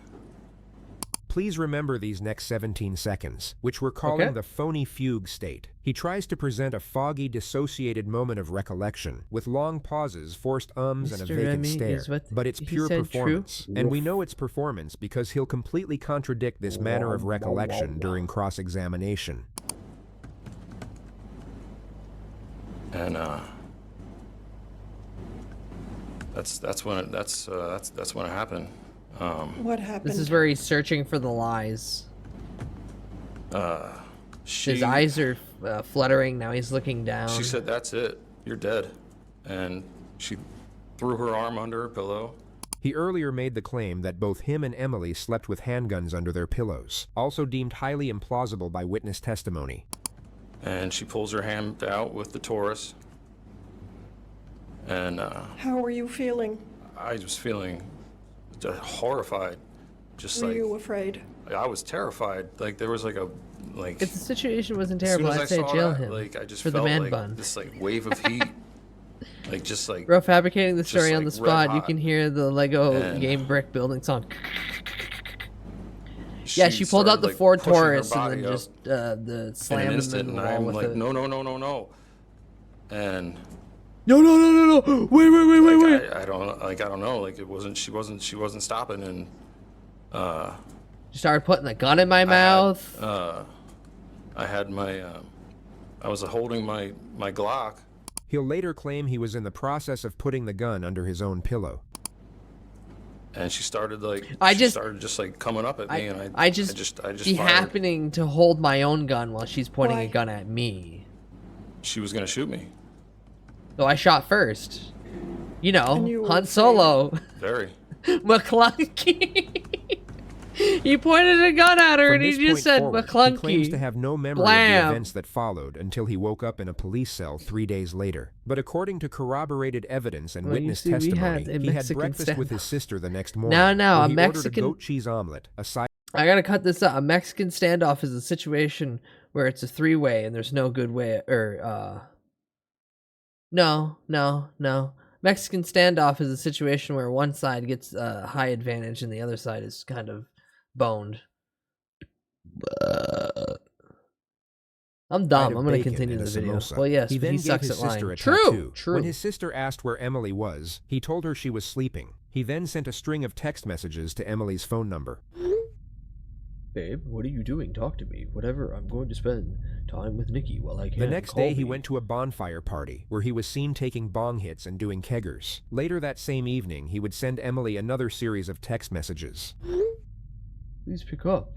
Please remember these next 17 seconds, which we're calling Okay. the phony fugue state. He tries to present a foggy, dissociated moment of recollection, with long pauses, forced ums, and a Mr. vacant Remy stare. is what But it's he pure said performance. true? And we know it's performance because he'll completely contradict this manner of recollection during cross-examination. And that's when it happened. What happened? This is where he's searching for the lies. She, His eyes are fluttering. Now he's looking down. She said, "That's it. You're dead." And she threw her arm under her pillow. He earlier made the claim that both him and Emily slept with handguns under their pillows, also deemed highly implausible by witness testimony. And she pulls her hand out with the Taurus. And How were you feeling? I was feeling horrified. Just Were like you afraid? I was terrified. Like there was like a If the situation wasn't as soon terrible, as I I'd say saw jail that, him like I just for the felt man like bun. this like wave of heat. Like just like Bro, fabricating the just, story on like, the red spot. You hot. can hear the Lego And game brick building song. Yeah, she pulled started, out the like, Ford pushing her Taurus and body then up just the in an slammed him instant, in and the wall I'm with like, it. no. And No! Wait! I don't know. Like she wasn't stopping, and She started putting the gun in my mouth. I had my I was holding my Glock. He'll later claim he was in the process of putting the gun under his own pillow. And she started like started just like coming up at me, and I just be fired. happening to hold my own gun while she's pointing Why? a gun at me. She was gonna shoot me. So I shot first. You And know, you were Han Solo. Very. McClunky. He pointed a gun at her From and he this just point said forward, McClunky. He claims to have no memory of Blam. the events that followed until he woke up in a police cell 3 days later. But according to corroborated evidence and Well, you witness see, we testimony, had a he had Mexican breakfast with standoff. his sister the next morning. No, where a he Mexican. ordered a goat cheese omelet, a side. I gotta cut this out. A Mexican standoff is a situation where it's a three-way and there's no good way, No. Mexican standoff is a situation where one side gets a high advantage and the other side is kind of boned. I'm dumb. of I'm gonna bacon continue and the a video. samosa. Well, yes, he but then he gave sucks his at sister lying. a tattoo. True. When his sister asked where Emily was, he told her she was sleeping. He then sent a string of text messages to Emily's phone number. Babe, what are you doing? Talk to me. Whatever. I'm going to spend time with Nikki while I can. The next Call day, he me. went to a bonfire party where he was seen taking bong hits and doing keggers. Later that same evening, he would send Emily another series of text messages. Please pick up.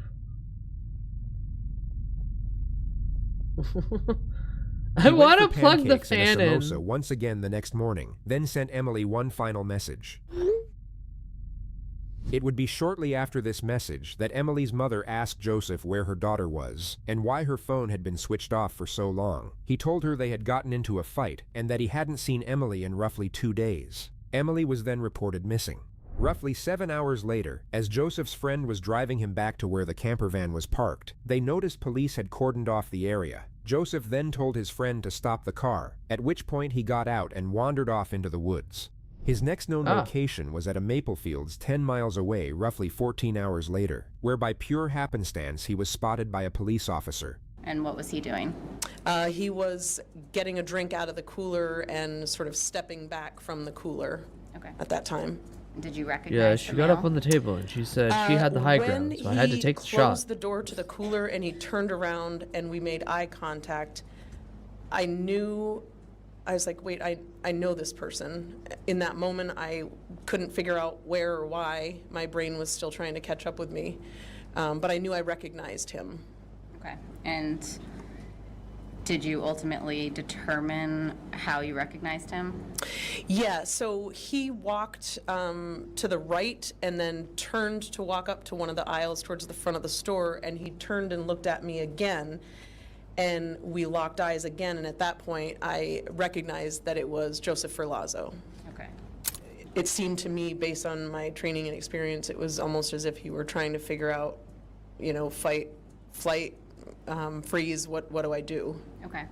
I He went want to for plug the pancakes and a fan in. samosa once again the next morning, then sent Emily one final message. It would be shortly after this message that Emily's mother asked Joseph where her daughter was and why her phone had been switched off for so long. He told her they had gotten into a fight and that he hadn't seen Emily in roughly 2 days. Emily was then reported missing. Roughly 7 hours later, as Joseph's friend was driving him back to where the camper van was parked, they noticed police had cordoned off the area. Joseph then told his friend to stop the car, at which point he got out and wandered off into the woods. His next known location was at a maple fields 10 miles away, roughly 14 hours later, where by pure happenstance he was spotted by a police officer. And what was he doing? He was getting a drink out of the cooler and sort of stepping back from the cooler at that time. Did you recognize Yeah, she got up on the table and she said she had the high ground, so I had to take the shot. When he closed the door to the cooler and he turned around and we made eye contact, I was like, wait, I know this person. In that moment, I couldn't figure out where or why. My brain was still trying to catch up with me. But I knew I recognized him. Okay. And did you ultimately determine how you recognized him? Yeah, so he walked to the right and then turned to walk up to one of the aisles towards the front of the store, and he turned and looked at me again. And we locked eyes again, and at that point, I recognized that it was Joseph Ferlazzo. Okay. It seemed to me, based on my training and experience, it was almost as if he were trying to figure out, fight, flight, freeze. What do I do? Okay.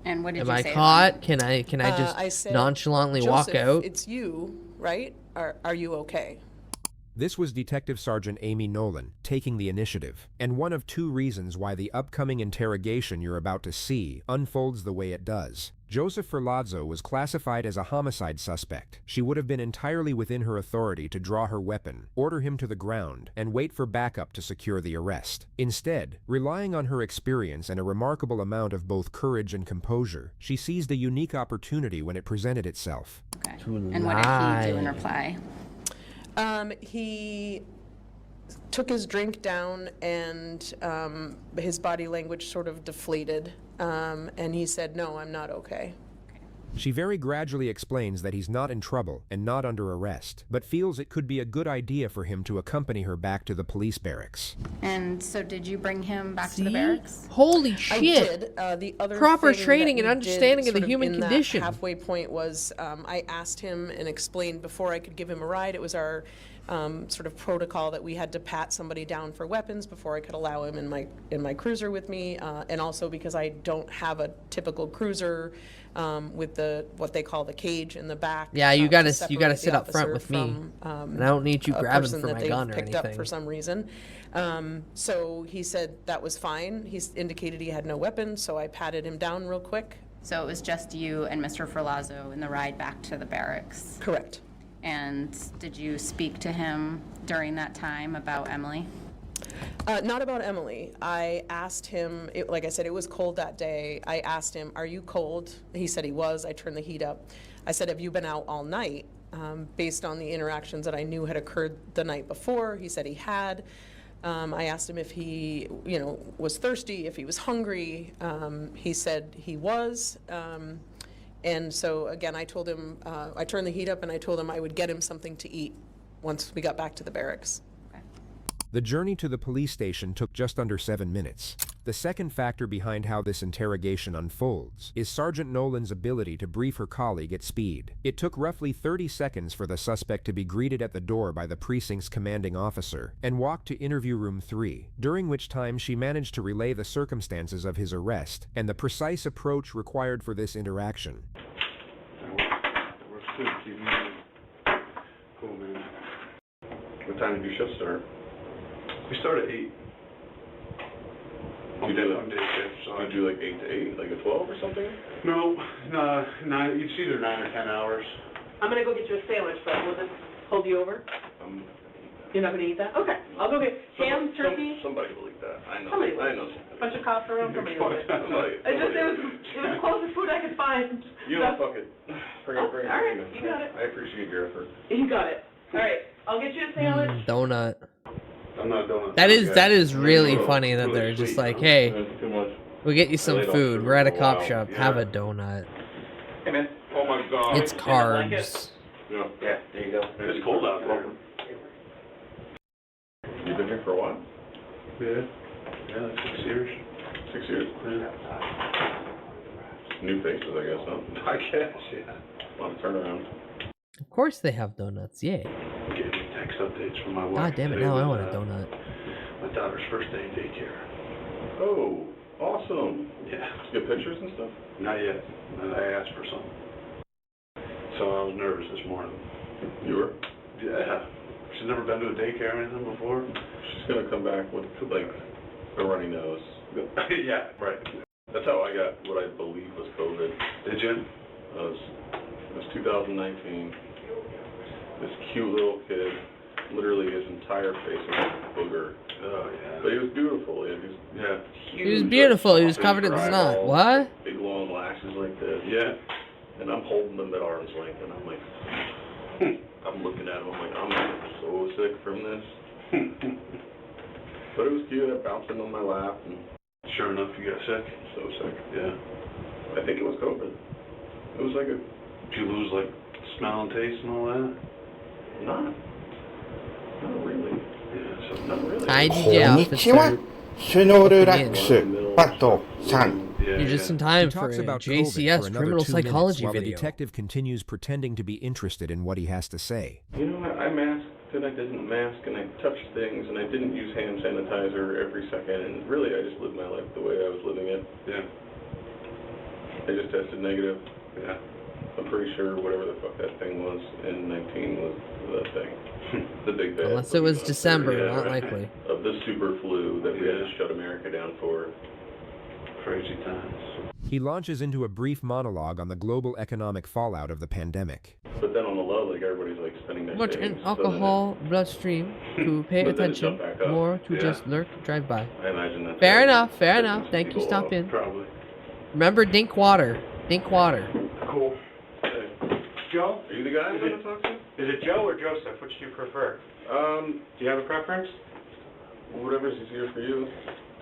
And what did Am you I say? caught? Can I just I said, nonchalantly walk Joseph, out? It's you, right? Are you okay? This was Detective Sergeant Amy Nolan taking the initiative, and one of two reasons why the upcoming interrogation you're about to see unfolds the way it does. Joseph Ferlazzo was classified as a homicide suspect. She would have been entirely within her authority to draw her weapon, order him to the ground, and wait for backup to secure the arrest. Instead, relying on her experience and a remarkable amount of both courage and composure, she seized a unique opportunity when it presented itself. Okay. And what did he do in reply? He took his drink down and his body language sort of deflated, and he said, "No, I'm not okay." She very gradually explains that he's not in trouble and not under arrest, but feels it could be a good idea for him to accompany her back to the police barracks. And so did you bring him back to the barracks? Holy I shit! did. The other Proper thing training that and we did understanding of the sort human in that condition. halfway point was I asked him and explained before I could give him a ride. It was our sort of protocol that we had to pat somebody down for weapons before I could allow him in my cruiser with me, and also because I don't have a typical cruiser with what they call the cage in the back. Yeah, you gotta separate the sit up front officer with me. from, And I don't need you a grabbing person for that my they've gun or picked up anything. for some reason. So he said that was fine. He indicated he had no weapon, so I patted him down real quick. So it was just you and Mr. Ferlazzo in the ride back to the barracks? Correct. And did you speak to him during that time about Emily? Not about Emily. I asked him, like I said, it was cold that day. I asked him, "Are you cold?" He said he was. I turned the heat up. I said, "Have you been out all night?" Based on the interactions that I knew had occurred the night before, he said he had. I asked him if he, was thirsty, if he was hungry. He said he was. And so, again, I told him, I turned the heat up and I told him I would get him something to eat once we got back to the barracks. The journey to the police station took just under 7 minutes. The second factor behind how this interrogation unfolds is Sergeant Nolan's ability to brief her colleague at speed. It took roughly 30 seconds for the suspect to be greeted at the door by the precinct's commanding officer and walk to interview room 3, during which time she managed to relay the circumstances of his arrest and the precise approach required for this interaction. That works too. Keep moving. Cool, man. What time did your shift start? We start at 8. You did on day shift, so I do like 8 to 8, like a 12 or something? No, 9. It's either 9 or 10 hours. I'm gonna go get you a sandwich, but will this hold you over? You're not gonna eat that? Okay, I'll go get ham, turkey. Somebody will eat that. I know. Somebody will. I know. Bunch of cops around, somebody will. It Somebody. was the closest food I could find. You know, fuck it. Bring it. All right, you got it. I appreciate your effort. You got it. All right, I'll get you a sandwich. Donut. I'm not donut. That is really funny that they're just like, hey, we'll get you some food. We're at a cop shop. Have a donut. Hey man. Oh my god. It's carbs. Yeah, there you go. It's cold out there. You've been here for a while? Yeah, like 6 years. 6 years? Yeah. New faces, I guess, huh? I guess, yeah. A lot of turnaround. Of course they have donuts, yeah. Getting text updates from my wife. God damn it, now I want a donut. My daughter's first day in daycare. Oh, awesome. Yeah. Did you get pictures and stuff? Not yet. I asked for some. So I was nervous this morning. You were? Yeah. She's never been to a daycare or anything before. She's gonna come back with like a runny nose. Yeah, right. That's how I got what I believe was COVID. Did you? It was 2019. This cute little kid, literally his entire face was a booger. Oh yeah. But he was beautiful. He had these, huge, He was beautiful. He was covered in dry snot. balls, What? Big long lashes like this. Yeah. And I'm holding them at arm's length, and I'm like, I'm looking at him. I'm like, I'm so sick from this. But it was cute. I bounced him on my lap, and sure enough, you got sick. So sick. Yeah. I think it was COVID. It was like a. Did you lose like smell and taste and all that? Not really. Yeah, so not really. IDJ officer. You're just in time for a JCS criminal psychology while video. The detective continues pretending to be interested in what he has to say. You know what? I masked and I didn't mask and I touched things and I didn't use hand sanitizer every second, and really I just lived my life the way I was living it. Yeah. I just tested negative. Yeah. I'm pretty sure whatever the fuck that thing was in 19 was the thing. The big bad. Unless it was December, not likely. Of the super flu that we had to shut America down for. Crazy times. He launches into a brief monologue on the global economic fallout of the pandemic. But then on the low, like everybody's like spending their Much days, in alcohol bloodstream to pay But then it attention, jumped back up. more to Yeah. just lurk, drive by. I imagine that's Fair what enough, fair pisses enough. Thank you, people stop off, in. Probably. Remember Dink Water. Dink Water. Cool. Joe? Are you the guy I'm going to talk to? Is it Joe or Joseph? Which do you prefer? Do you have a preference? Whatever's easier for you.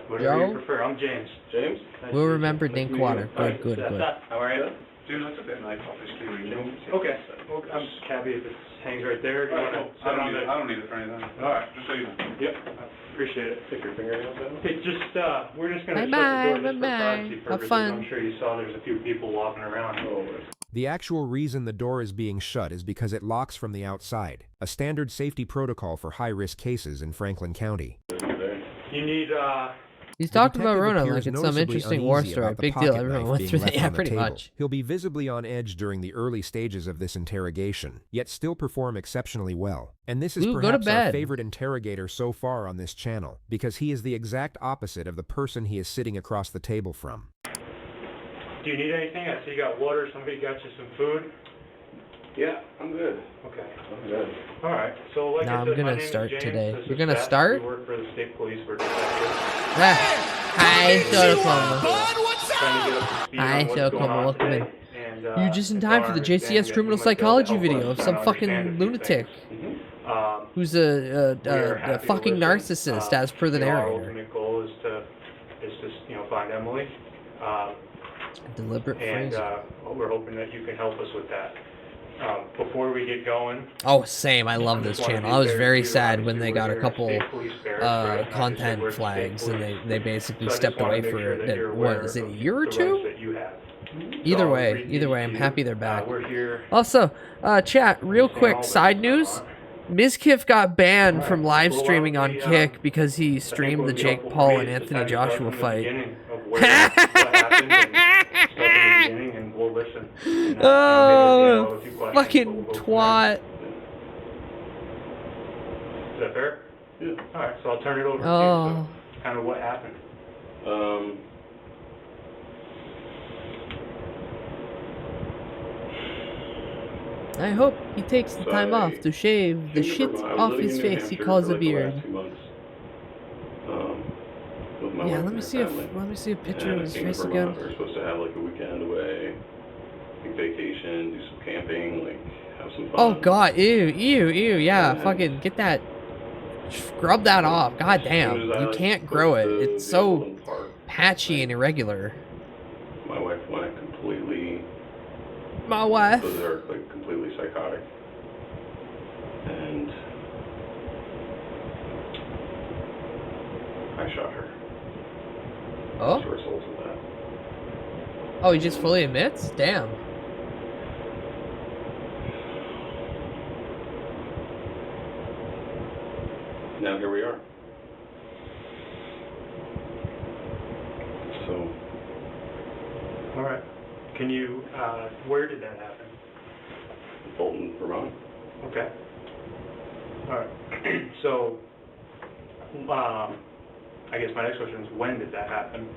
Whatever Joe? you prefer. I'm James. James? We'll remember Dink Water. Good, good, good. How are you? Dude, that's a bit nice. Okay. Well, I'm just happy if it hangs right there. I don't need it for anything. All right. Just so you know. Yep. Appreciate it. Stick your fingernails out. Hey, just, we're just going to Bye-bye, shut the door just for bye-bye. privacy Have purposes. fun. I'm sure you saw there's a few people walking around. The actual reason the door is being shut is because it locks from the outside, a standard safety protocol for high-risk cases in Franklin County. You need, He's talking about detective Rona appears like it's some noticeably interesting war uneasy story. about the Big deal. pocket Everyone knife went being through that. left Yeah, on the pretty table. much. He'll be visibly on edge during the early stages of this interrogation, yet still perform exceptionally well. And this is Lou, go to perhaps our bed. favorite interrogator so far on this channel, because he is the exact opposite of the person he is sitting across the table from. do you need anything? I see you got water. Somebody got you some food. Yeah, I'm good. Okay. I'm good. All right. So, like Nah, I I'm said, gonna my name is start James. today. This You're is gonna Beth. start? We work for the state police. We're detectives. Hi, so come. Trying to get up to speed Hi, on what's so going come. on Welcome in. today. And, You just in it's time our for the understanding JCS that criminal you might be able to psychology help video us of some understand a fucking few lunatic things. who's We are a happy to fucking listen. narcissist, as per the Our narrator. ultimate goal is to find Emily. Deliberate And phrasing. we're hoping that you can help us with that. Before we get going, Oh, same. I love this just wanna channel. be I was fair very to you. sad when they Obviously, got a we're couple state police barracks, right? Not just content we're state flags, and police. they basically So I just stepped wanna away make for sure it. that you're What aware is it, a of year or the two? rights that you have. Either So, way, read either way, these I'm to happy you. they're back. We're here. Also, chat, real quick, side news. Mizkif got banned from live streaming on Kick because he streamed the Jake Paul and Anthony Joshua fight. Oh, fucking twat. Is that fair? Yeah. All right, so I'll turn it over to you. Oh. So, kind of what happened. I hope he takes the time off to shave the shit off his face he calls a beard. Yeah, let me see a picture of his face again. We were supposed to have like a weekend away, like vacation, do some camping, like have some fun. Oh god, ew, yeah, fucking get that, scrub that off, god damn, you can't grow it, it's so patchy and irregular. My wife went completely berserk, like completely psychotic. And I shot her. Oh? As a result of that. Oh, he just fully admits? Damn. Now here we are. So. All right. Can you, where did that happen? Bolton, Vermont. Okay. All right. So, I guess my next question is, when did that happen?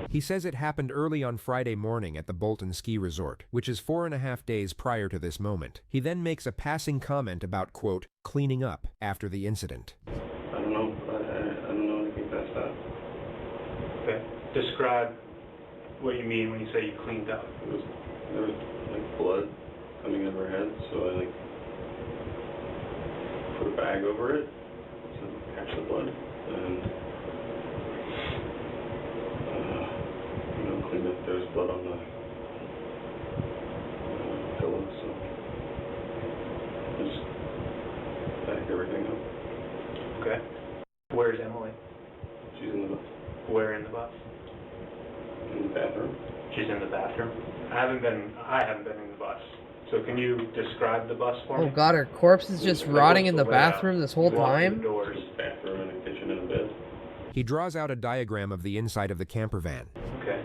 He says it happened early on Friday morning at the Bolton Ski Resort, which is 4.5 days prior to this moment. He then makes a passing comment about, quote, cleaning up after the incident. I don't know. I don't know anything past that. Okay. Describe what you mean when you say you cleaned up. There was like blood coming out of her head, so I like put a bag over it to catch the blood and cleaned up. There was blood on the pillow, so just back everything up. Okay. Where's Emily? She's in the bus. Where in the bus? In the bathroom. She's in the bathroom. I haven't been in the bus. So can you describe the bus for me? Oh god, her corpse is just rotting in the bathroom this whole time? Doors. Bathroom and a kitchen and a bed. He draws out a diagram of the inside of the camper van. Okay.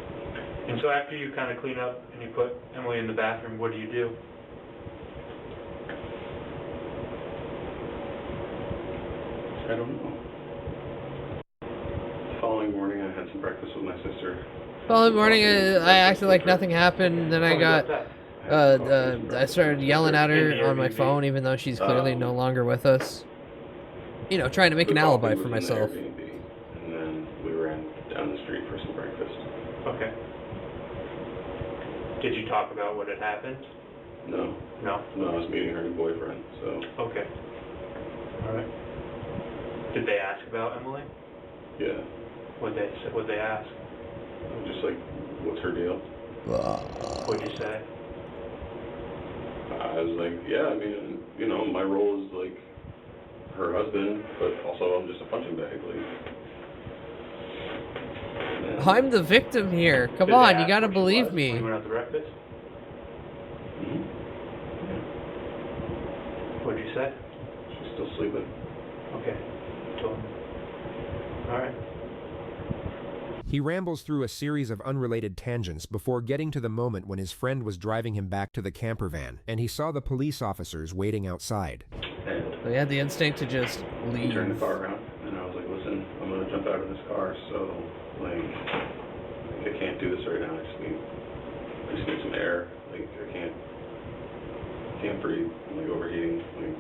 And so after you kind of clean up and you put Emily in the bathroom, what do you do? I don't know. The following morning, I had some breakfast with my sister. Following morning, I acted like nothing happened. Then I got, I started yelling at her on my phone, even though she's clearly no longer with us. You know, trying to make an alibi for myself. And then we ran down the street for some breakfast. Okay. Did you talk about what had happened? No. No? No, I was meeting her new boyfriend, so. Okay. All right. Did they ask about Emily? Yeah. What'd they ask? Just like, what's her deal? What'd you say? I was like, yeah, I mean, you know, my role is like her husband, but also I'm just a punching bag. Like, I'm the victim here. Come on, you gotta believe me. You went out to breakfast? Mm-hmm. What'd you say? She's still sleeping. Okay. So, all right. He rambles through a series of unrelated tangents before getting to the moment when his friend was driving him back to the camper van, and he saw the police officers waiting outside. So he had the instinct to just leave. He turned the car around, and I was like, listen, I'm going to jump out of this car, so, like, I can't do this right now. I just need some air. Like, I can't breathe. I'm, like, overheating. Like,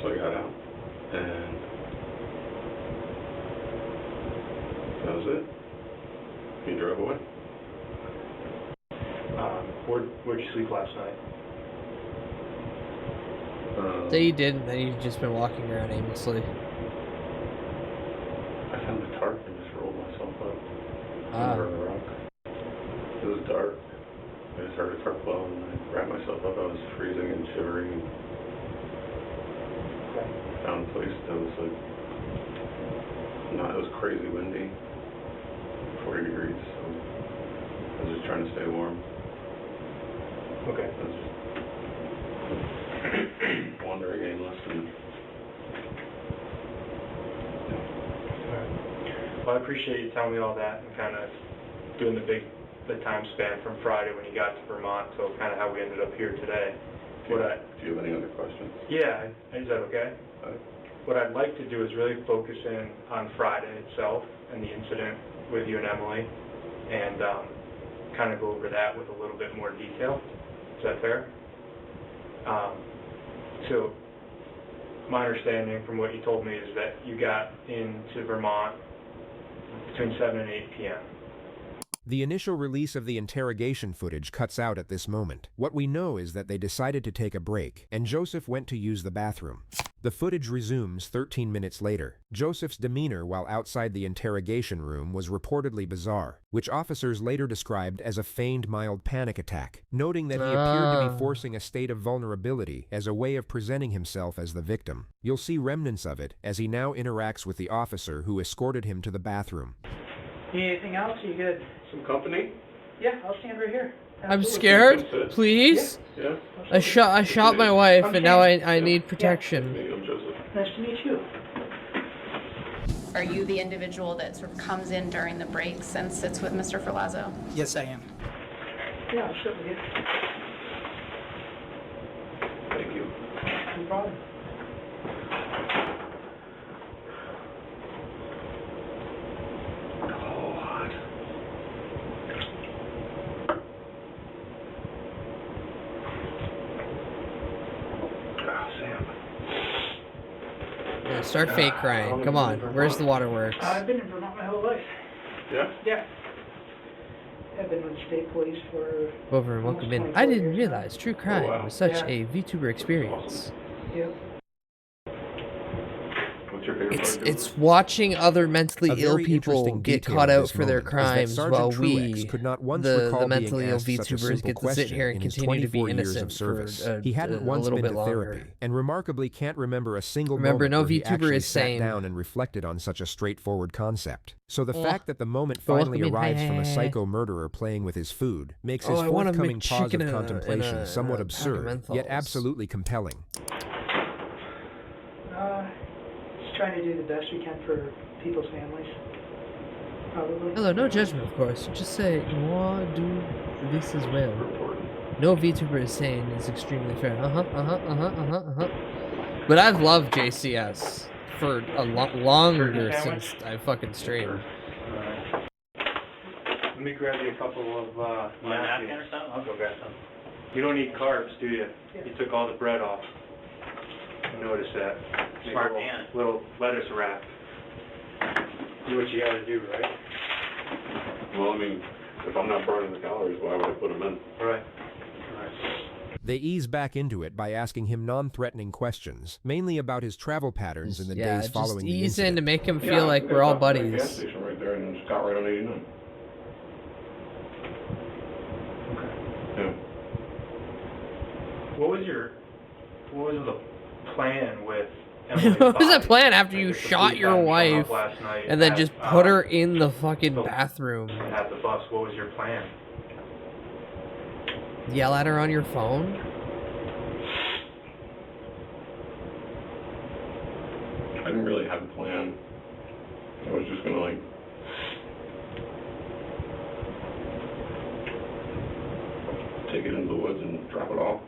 so I got out, and that was it. He drove away. Where'd you sleep last night? Say you didn't, then you've just been walking around aimlessly. I found the tarp and just rolled myself up under a rock. It was dark. I just heard a tarp blow and I wrapped myself up. I was freezing and shivering. And found a place that was like, it was crazy windy. 40 degrees, so I was just trying to stay warm. Okay. I was just wandering aimless and... Well, I appreciate you telling me all that and kind of doing the time span from Friday when you got to Vermont to kind of how we ended up here today. Do you have any other questions? Yeah, is that okay? What I'd like to do is really focus in on Friday itself and the incident with you and Emily, and kind of go over that with a little bit more detail. Is that fair? So my understanding from what you told me is that you got into Vermont between 7 and 8 p.m. The initial release of the interrogation footage cuts out at this moment. What we know is that they decided to take a break, and Joseph went to use the bathroom. The footage resumes 13 minutes later. Joseph's demeanor while outside the interrogation room was reportedly bizarre, which officers later described as a feigned mild panic attack, noting that he appeared to be forcing a state of vulnerability as a way of presenting himself as the victim. You'll see remnants of it as he now interacts with the officer who escorted him to the bathroom. Anything else? You good? Some company? Yeah, I'll stand right here. I'm scared. Please. Yeah. I shot my wife, and now I need protection. I'm Joseph. Nice to meet you. Are you the individual that sort of comes in during the break since it's with Mr. Ferlazzo? Yes, I am. Yeah, I'll sit with you. Thank you. No problem. Yeah, start fake crying. Come on. Where's the waterworks? I've been in Vermont my whole life. Yeah? Yeah. I've been with the state police for... Over and welcome in. I didn't realize true crime was such Yeah. a VTuber experience. Yep. What's your favorite part? It's watching other mentally A ill very people interesting get detail caught of out this for their moment is that crimes Sergeant while Truex we, could not once the recall being mentally ill asked such a VTubers, simple get to sit here and question in his continue to be 24 years of innocent for service. He hadn't a once little been bit to longer. therapy, and remarkably can't remember a single Remember, moment no where he VTuber actually is sat sane. down and reflected on such a straightforward concept. So the Oh. fact that the moment Go finally welcome in. arrives Hi, from hi, a hi. psycho murderer playing with his food makes his I want a forthcoming pause McChicken of in a- contemplation in a somewhat pack of absurd, yet menthols. absolutely compelling. Just trying to do the best we can for people's families. Probably. Hello, no judgment, of course. Just say, moi do this as well. No VTuber is sane is extremely fair. But I've loved JCS for a longer since I fucking streamed. Let me grab you a couple of napkin or something. I'll go grab some. You don't eat carbs, do you? You took all the bread off. I noticed that. Make Smart a little, man. little lettuce wrap. Do what you gotta do, right? Well, I mean, if I'm not burning the calories, why would I put them in? Right. They ease back into it by asking him non-threatening questions, mainly about his travel patterns in the Yeah, days just following the ease in incident. to make him Yeah, feel like it's we're all up at the gas buddies. station right there, and just got right on 89. Yeah. What was the plan with Emily's What was the body? plan after you Like, the shot police your had him shown wife up last night and then at, just put her in the fucking bathroom? at the bus. What was your plan? Yell at her on your phone? I didn't really have a plan. I was just gonna like take it into the woods and drop it off.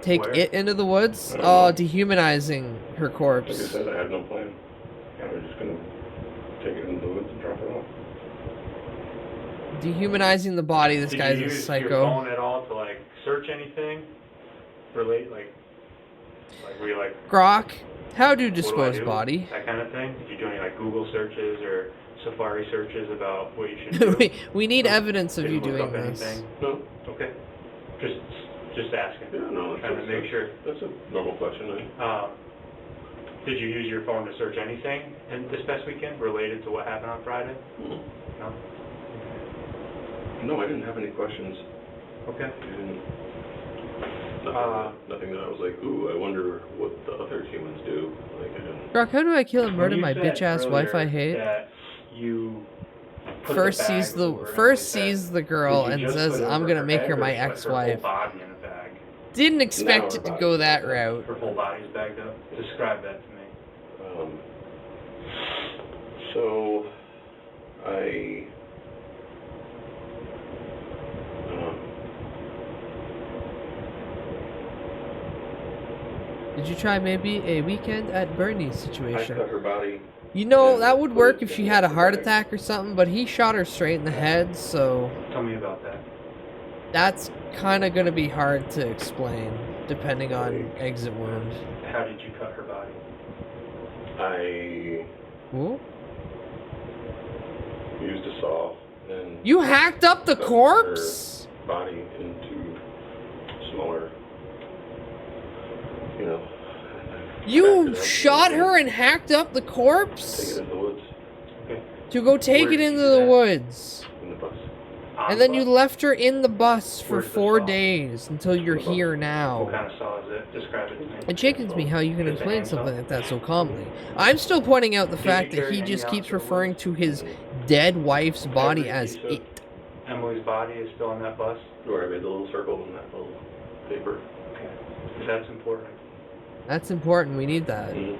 Take Where? it into the woods? I don't Oh, know. dehumanizing her Like I corpse. said, I had no plan. I was just gonna take it into the woods and drop it off. Dehumanizing the body, this Did guy's you a use your psycho. phone at all to like search anything? Relate like were you like Grok, how do what do I dispose do? body? That kind of thing? Did you do any like Google searches or Safari searches about what you should do? we need evidence of you Didn't look doing up this. anything? No. Okay. Just asking. Yeah, no, Trying to make sure. That's a normal question. Did you use your phone to search anything in this past weekend related to what happened on Friday? No. No, I didn't have any questions. Okay. I didn't. Nothing that I was like, ooh, I wonder what the other humans do. Like, I didn't. Grok, how do I kill and murder You my said bitch ass wife I earlier hate? that you put First the bag sees where the were first Emily's sees head. the girl Did you and just says, put it "I'm over gonna her make head her or my just, like, her ex-wife." whole body in a bag? Didn't expect No, it to her go body's that bagged route. Her whole body's bagged up. Describe that to me. So, I. Did you try maybe a weekend at Bernie's I situation? cut her body. You know, that would work if she had a heart attack or something, but he shot her straight in the head, so Tell me about that. that's kind of going to be hard to explain, depending on exit wound. How did you cut her body? I Ooh. used a saw and. You hacked up the cut corpse? her body into smaller. You know. You shot her and hacked up the Take corpse? it into the woods. To go take Where it did you into do the that? woods. In the bus. And then you left her in the bus for Where's the 4 saw? days until you're here What now. kind of saw is it? Describe it to me. It chickens me how you can It's a explain handsaw. something like that so calmly. I'm still pointing out the Did you fact that carry he any just out keeps to the referring woods? to his dead wife's body Every as piece of it. Emily's body is still in that bus? Where I made the little circle in that little paper. Okay. That's important. That's important, we need that. Yeah.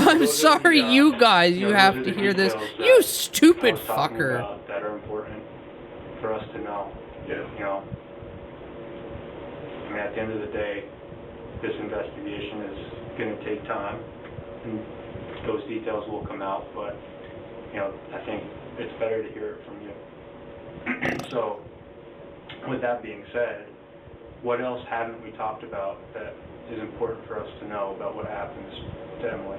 I'm sorry, you guys. You have to hear this. You stupid fucker. That are important for us to know. Yeah. You know, I mean, at the end of the day, this investigation is going to take time, and those details will come out. But you know, I think it's better to hear it from you. So, with that being said, what else haven't we talked about that is important for us to know about what happens to Emily?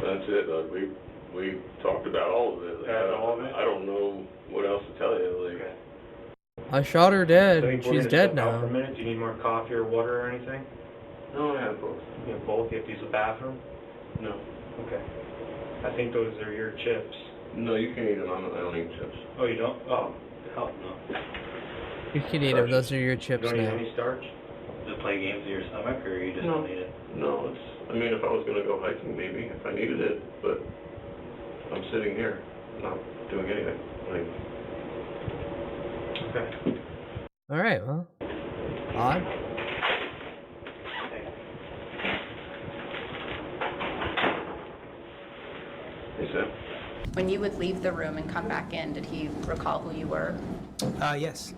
That's it. We talked about all of it. All of it? I don't know what else to tell you. Like, I shot her dead. I think we're She's gonna dead step out now. for a minute. Do you need more coffee or water or anything? no, I have both. You have both? You have to use the bathroom? No. Okay. I think those are your chips. No, you can eat them. I don't eat chips. Oh, you don't? Oh, hell no. You can eat them. Those are your chips You don't need now. any starch? Does it play games with your stomach, or you just No. don't need it? No, it's. I mean, if I was gonna go hiking, maybe if I needed it, but I'm sitting here, not doing anything. Like, Okay. All right. Well, odd. hey, Sam. When you would leave the room and come back in, did he recall who you were? Yes.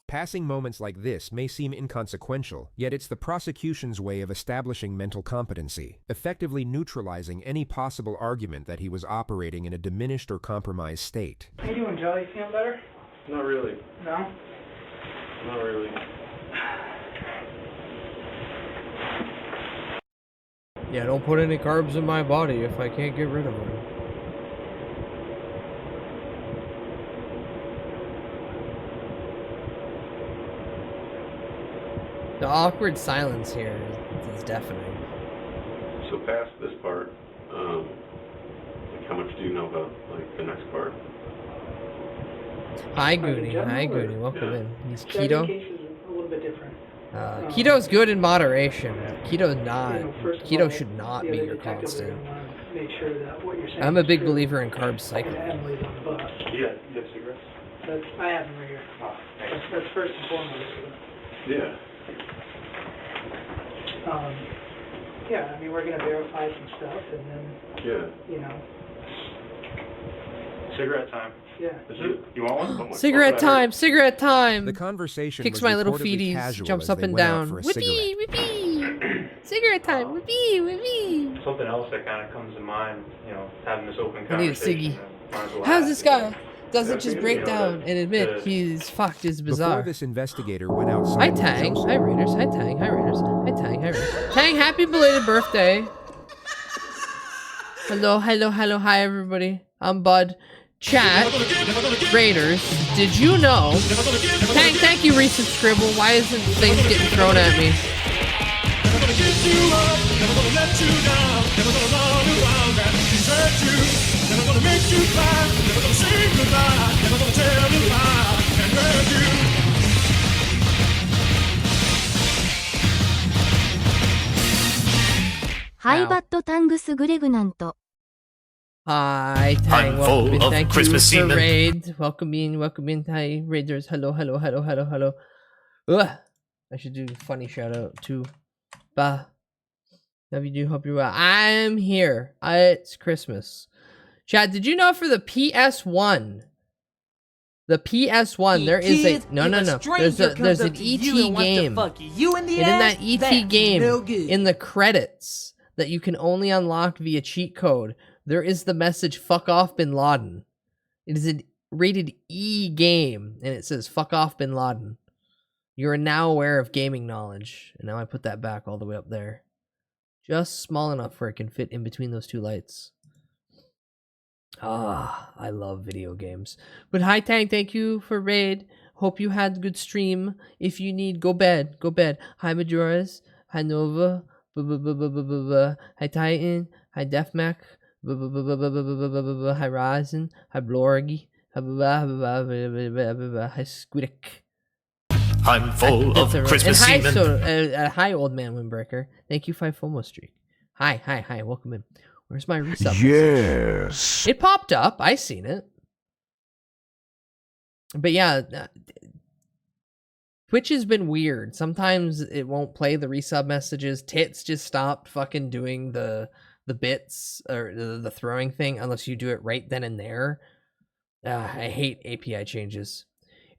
Passing moments like this may seem inconsequential, yet it's the prosecution's way of establishing mental competency, effectively neutralizing any possible argument that he was operating in a diminished or compromised state. How you doing, Joe? You feeling better? Not really. No? Not really. Yeah, don't put any carbs in my body if I can't get rid of them. The awkward silence here is deafening. So past this part, like how much do you know about like the next part? Hi, Goonie. Hi, Goonie. Welcome in. He's The keto. case is a little bit different. Keto's good in moderation. Keto's not. You know, first of Keto all, should not the be other your detectives are constant. gonna wanna make sure that what you're saying I'm a is big true. believer in carb cycling. Emily's on the bus. You have cigarettes? I have them right here. That's first and foremost. Yeah. Yeah, I mean, we're gonna verify some stuff, and then, Yeah. you know, Cigarette time. yeah. You want one? Cigarette time! Cigarette time! The conversation Kicks was my little reportedly feeties, casual jumps as up they and went out down. for a Whippy, cigarette. whippy! Cigarette time! Whippy, whippy! Something else that kind of comes to mind, you know, having this open I need a conversation. ciggy. might as well How's ask this you. guy? Doesn't just You break know, down and admit the- he's fucked is Before bizarre. this investigator went outside. Hi with Tang, Joseph- hi Raiders, hi Tang, hi Raiders, hi Tang, hi Raiders. Tang, happy belated birthday. Hello, hello, hello, hi everybody. I'm Bud. Chat, Raiders, did you know? Tang, thank you, Recent Scribble. Why isn't things getting thrown at me?ハイバッドタングスグレグナント Hi, Tang. I'm Welcome full in. of Thank Christmas you for semen. raid. Welcome in. Hi, Raiders. Hello, hello, hello, hello, hello, hello. Ugh. I should do a funny shout out too. Bah. Love you, do hope you're well. I'm here. It's Christmas. Chad, did you know for the PS1? The PS1, there is a no. There's an ET game. And in that ET game, in the credits that you can only unlock via cheat code, there is the message "Fuck off, Bin Laden." It is a rated E game, and it says "Fuck off, Bin Laden." You are now aware of gaming knowledge, and now I put that back all the way up there, just small enough where it can fit in between those two lights. Ah, I love video games. But hi Tang, thank you for raid. Hope you had a good stream. If you need, go bed. Hi Majora's. Hi Nova. Hi Titan. Hi Deathmac. Hi Ryzen. Hi Blorgy. Hi Squidic. I'm full of Christmas and hi, semen. hi Old Man Windbreaker. Thank you for FOMO streak. Hi. Welcome in. Where's my resub? Yes. It popped up. I seen it. But yeah, Twitch has been weird. Sometimes it won't play the resub messages. Tits just stopped fucking doing the bits or the throwing thing unless you do it right then and there. I hate API changes.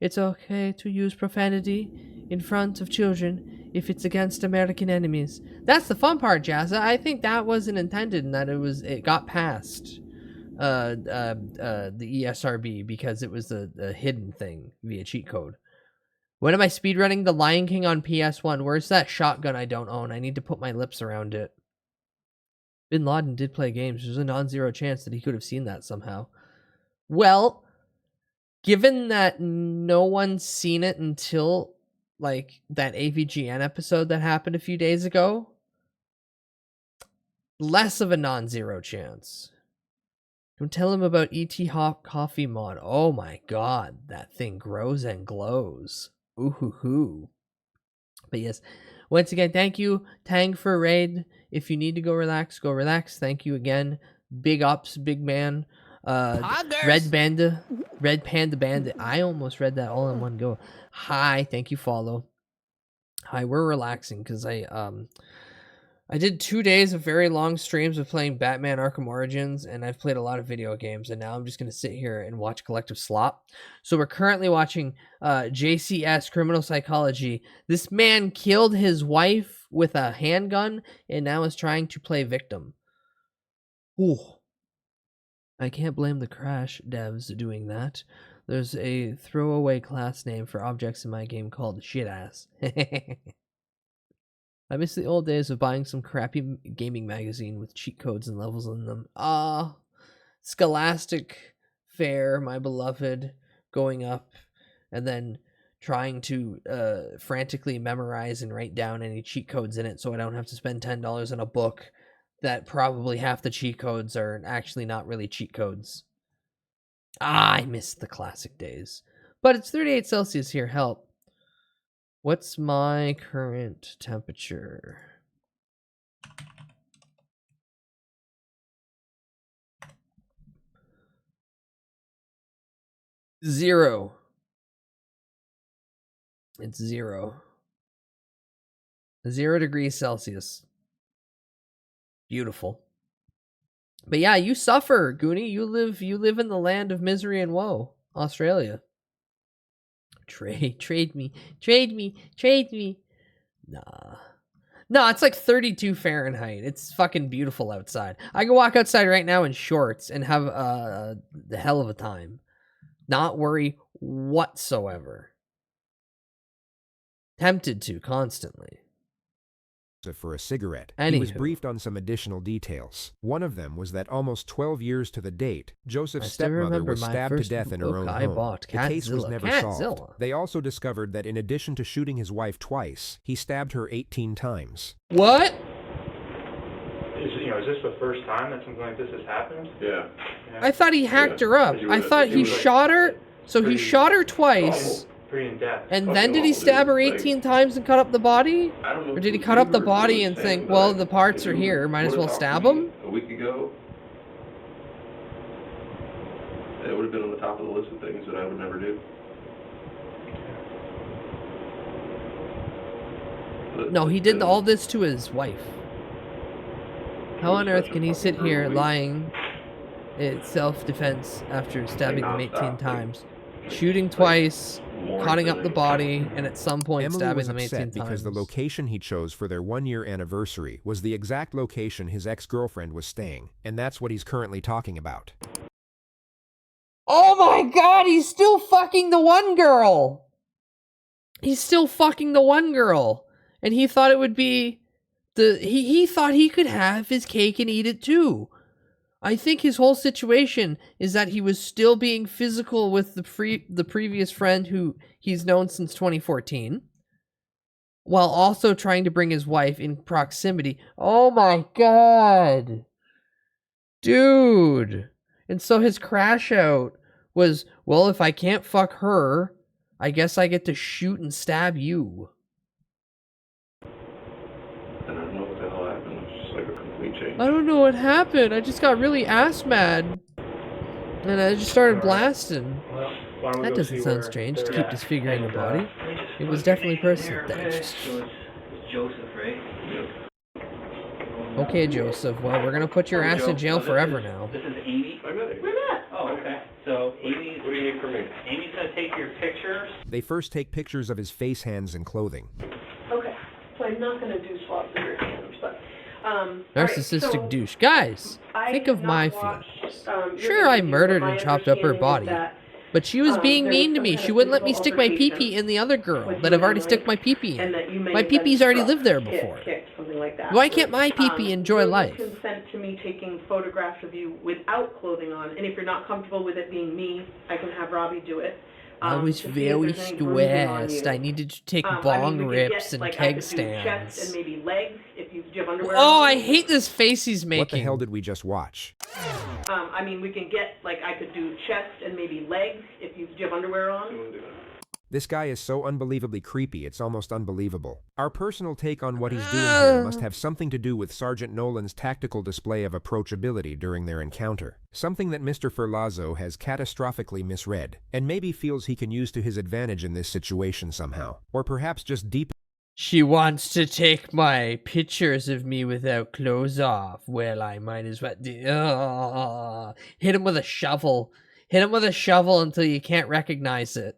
It's okay to use profanity in front of children if it's against American enemies. That's the fun part, Jazza. I think that wasn't intended and that it got past the ESRB because it was a hidden thing via cheat code. When am I speedrunning The Lion King on PS1? Where's that shotgun I don't own? I need to put my lips around it. Bin Laden did play games. There's a non-zero chance that he could have seen that somehow. Well, given that no one's seen it until, like, that AVGN episode that happened a few days ago, less of a non-zero chance. Don't tell him about ET Hot Coffee mod. Oh my god, that thing grows and glows. Ooh hoo hoo. But yes, once again, thank you, Tang, for a raid. If you need to go relax, go relax. Thank you again. Big ups, big man. Red Panda Bandit. I almost read that all in one go. Hi, thank you, follow. Hi, we're relaxing because I did 2 days of very long streams of playing Batman Arkham Origins, and I've played a lot of video games, and now I'm just going to sit here and watch Collective Slop. So we're currently watching JCS Criminal Psychology. This man killed his wife with a handgun, and now is trying to play victim. Ooh. I can't blame the Crash devs doing that. There's a throwaway class name for objects in my game called Shitass. I miss the old days of buying some crappy gaming magazine with cheat codes and levels in them. Scholastic Fair, my beloved, going up, and then trying to frantically memorize and write down any cheat codes in it so I don't have to spend $10 on a book that probably half the cheat codes are actually not really cheat codes. I miss the classic days. But it's 38 Celsius here, help. What's my current temperature? Zero. It's 0. 0 degrees Celsius. Beautiful. But yeah, you suffer, Goonie. You live in the land of misery and woe, Australia. Trade me. Nah, it's like 32 Fahrenheit. It's fucking beautiful outside. I can walk outside right now in shorts and have the hell of a time. Not worry whatsoever. Tempted to constantly. For a cigarette. Anywho. He was briefed on some additional details. One of them was that almost 12 years to the date, Joseph's stepmother was stabbed to death in her own home. The case was never solved. They also discovered that in addition to shooting his wife twice, he stabbed her 18 times. What? Is this the first time that something like this has happened? Yeah. I thought he hacked her up. I thought he shot her. So he shot her twice. Pretty in depth. And then did he stab her 18 times and cut up the body? Or did he cut up the body and think, well, the parts are here, might as well stab him? A week ago, it would have been on the top of the list of things that I would never do. No, he did all this to his wife. How on earth can he sit here lying in self-defense after stabbing them 18 times? Shooting twice, cutting up the body, and at some point stabbing them 18 times. Because the location he chose for their 1-year anniversary was the exact location his ex-girlfriend was staying, and that's what he's currently talking about. Oh my god, he's still fucking the one girl! He's still fucking the one girl! And he thought it would be he thought he could have his cake and eat it too. I think his whole situation is that he was still being physical with the previous friend who he's known since 2014, while also trying to bring his wife in proximity. Oh my god. Dude. And so his crash out was, well, if I can't fuck her, I guess I get to shoot and stab you. I don't know what happened. I just got really ass mad. And I just started blasting. Well, that doesn't sound strange to keep disfiguring a body. Let me just It was definitely personal. So it's Joseph, right? Okay, Joseph. Well, we're gonna put your ass in jail forever now. This is Amy. I met We met. Oh, okay. So Amy. What do you need from me? Amy's gonna take your pictures. They first take pictures of his face, hands, and clothing. Okay, so I'm not going to do swabs of your hands, but Narcissistic douche. Guys, think of my feelings. Sure, I murdered and chopped up her body. But she was being mean to me. She wouldn't let me stick my pee-pee in the other girl that I've already stuck my pee-pee in. My pee-pee's already lived there before. Why can't my pee-pee enjoy life? Consent to me taking photographs of you without clothing on, and if you're not comfortable with it being me, I can have Robbie do it. I was very stressed. I needed to take bong rips and keg stands. Chest and maybe legs if you have underwear. Oh, I hate this face he's making. What the hell did we just watch? I mean, we can get, like, I could do chest and maybe legs if you have underwear on. This guy is so unbelievably creepy, it's almost unbelievable. Our personal take on what he's doing here must have something to do with Sergeant Nolan's tactical display of approachability during their encounter. Something that Mr. Ferlazzo has catastrophically misread, and maybe feels he can use to his advantage in this situation somehow. Or perhaps just deep. She wants to take my pictures of me without clothes off. Well, I might as well hit him with a shovel. Hit him with a shovel until you can't recognize it.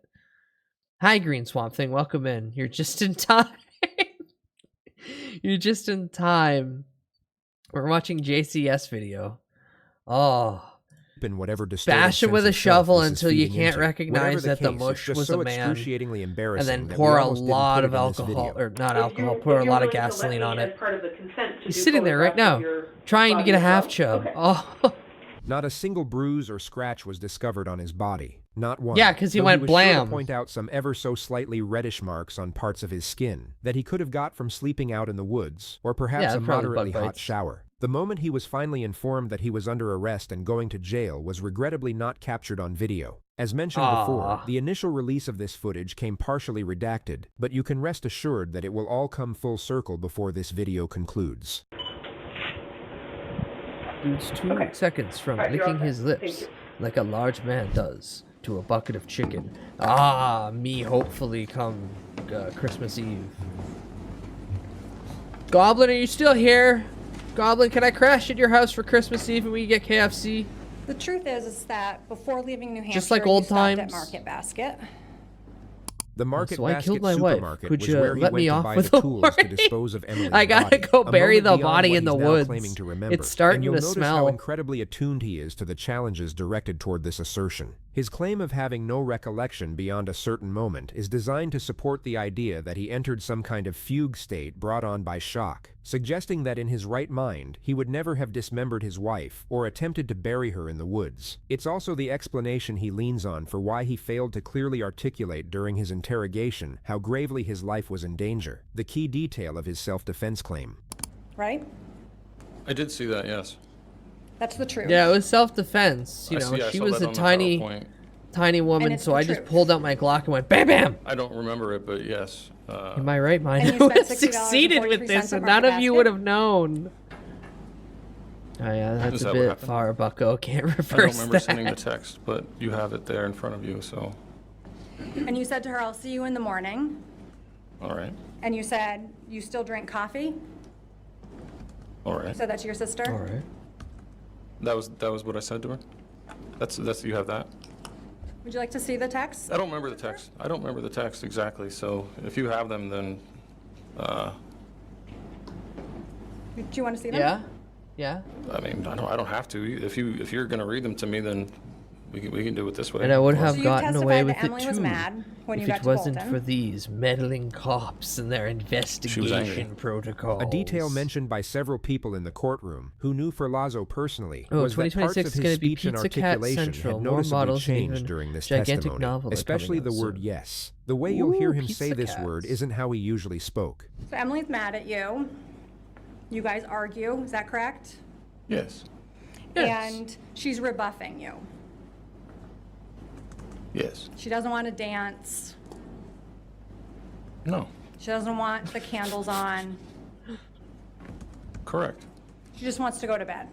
Hi, Green Swamp Thing. Welcome in. You're just in time. You're just in time. We're watching JCS video. Oh. In whatever bash him with a shovel until you can't recognize that the mush was a man. And then pour a lot of alcohol, or not alcohol, pour a lot of gasoline on it. He's sitting there right now, trying to get a half chub. Oh. Not a single bruise or scratch was discovered on his body. Not one. Yeah, because he went blam. Sure to point out some ever so slightly reddish marks on parts of his skin that he could have got from sleeping out in the woods, or perhaps a moderately hot shower. The moment he was finally informed that he was under arrest and going to jail was regrettably not captured on video. As mentioned before, the initial release of this footage came partially redacted, but you can rest assured that it will all come full circle before this video concludes. Dude's 2 seconds from licking his lips like a large man does to a bucket of chicken. Me hopefully come Christmas Eve. Goblin, are you still here? Goblin, can I crash at your house for Christmas Eve and we get KFC? The truth is that before leaving New Hampshire, just like old times, at Market Basket. The Market so I Basket killed my supermarket wife. Could was you where he let went me to off buy with the a tools to dispose of Emily's I gotta body. go A bury the moment beyond body what in the he's now woods. claiming to remember. It's starting and you'll to notice smell. how incredibly attuned he is to the challenges directed toward this assertion. His claim of having no recollection beyond a certain moment is designed to support the idea that he entered some kind of fugue state brought on by shock, suggesting that in his right mind, he would never have dismembered his wife or attempted to bury her in the woods. It's also the explanation he leans on for why he failed to clearly articulate during his interrogation how gravely his life was in danger, the key detail of his self-defense claim. Right? I did see that, yes. That's the truth. Yeah, it was self-defense. You know, she was a tiny woman, so I just pulled out my Glock and went bam, bam. I don't remember it, but yes. In my right mind, I would have succeeded with this, and none of you would have known. Oh yeah, that's a bit far, Bucko. Can't reverse I don't remember that. sending the text, but you have it there in front of you, so. And you said to her, I'll see you in the morning. All right. And you said, you still drink coffee? All right. You said that to your sister? All right. That was what I said to her? That's you have that? Would you like to see the text? I don't remember the text. I don't remember the text exactly, so if you have them, then, Do you want to see them? Yeah? Yeah? I mean, I don't have to. If you're gonna read them to me, then we can do it this way. And I would have So gotten away with it Emily was too mad when you if got it to wasn't Bolton. for these meddling cops and their investigation protocols. A detail mentioned by several people in the courtroom who knew Ferlazzo personally Oh, was that parts 2026 of is gonna his be speech and Pizza Cat articulation Central. had More noticeably models and changed even during this gigantic testimony, novel are especially coming the out word soon. yes. The way you'll hear him say Pizza this Cats. word isn't how he usually spoke. So Emily's mad at you. You guys argue, is that correct? Yes. And she's rebuffing you. Yes. She doesn't want to dance. No. She doesn't want the candles on. Correct. She just wants to go to bed.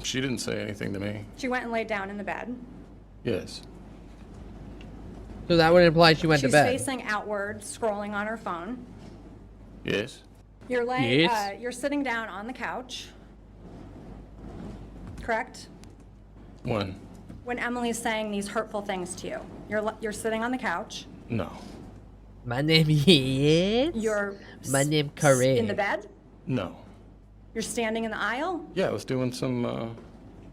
She didn't say anything to me. She went and laid down in the bed. Yes. So that would imply she went She's to bed. facing outward, scrolling on her phone. Yes. You're laying. Yes. You're sitting down on the couch. Correct? When? When Emily's saying these hurtful things to you, you're sitting on the couch. No. My name is. You're My name Kareem. in the bed. No. You're standing in the aisle. Yeah, I was doing some,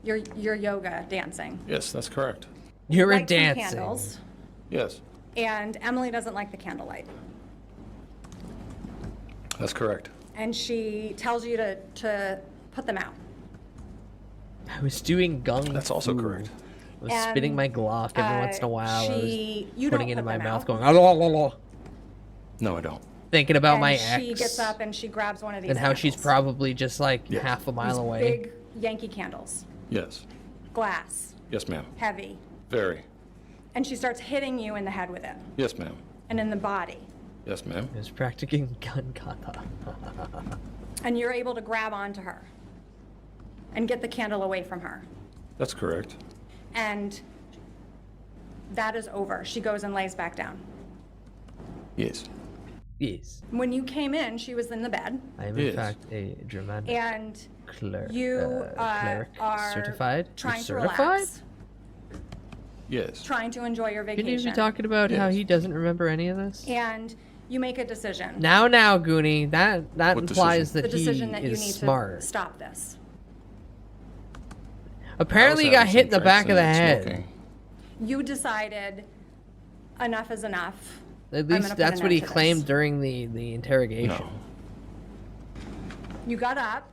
You're yoga dancing. yes, that's correct. You were Light some dancing. candles, Yes, and Emily doesn't like the candlelight, that's correct. and she tells you to put them out. I was doing gung. That's also correct. I was spinning my Glock every once in a while. I you was putting don't it in put my them mouth, out. going. "Ah, la, la, la." No, I don't. Thinking about And my she ex gets up and she grabs one of these and how she's candles. probably just like half a mile These away. big Yankee candles, Yes. glass, Yes, ma'am. heavy, Very. and she starts hitting you in the head with it Yes, ma'am. and in the body, Yes, ma'am. I was practicing gun kata. and you're able to grab onto her and get the candle away from her, That's correct. and that is over. She goes and lays back down. Yes. Yes. When you came in, she was in the bed, I am in Yes. fact a German and cleric. you Cleric are certified. You're trying to certified? relax, Yes. trying to enjoy your Can you vacation, be talking about how Yes. he doesn't remember any of this? and you make a decision. Now, Goonie, that What implies the that he decision that you is need smart. to stop this. Apparently, I he was got having hit in the some back of drinks the and head. smoking. You decided enough is enough. At I'm gonna least put that's an what end he to this. claimed during the interrogation. No. You got up.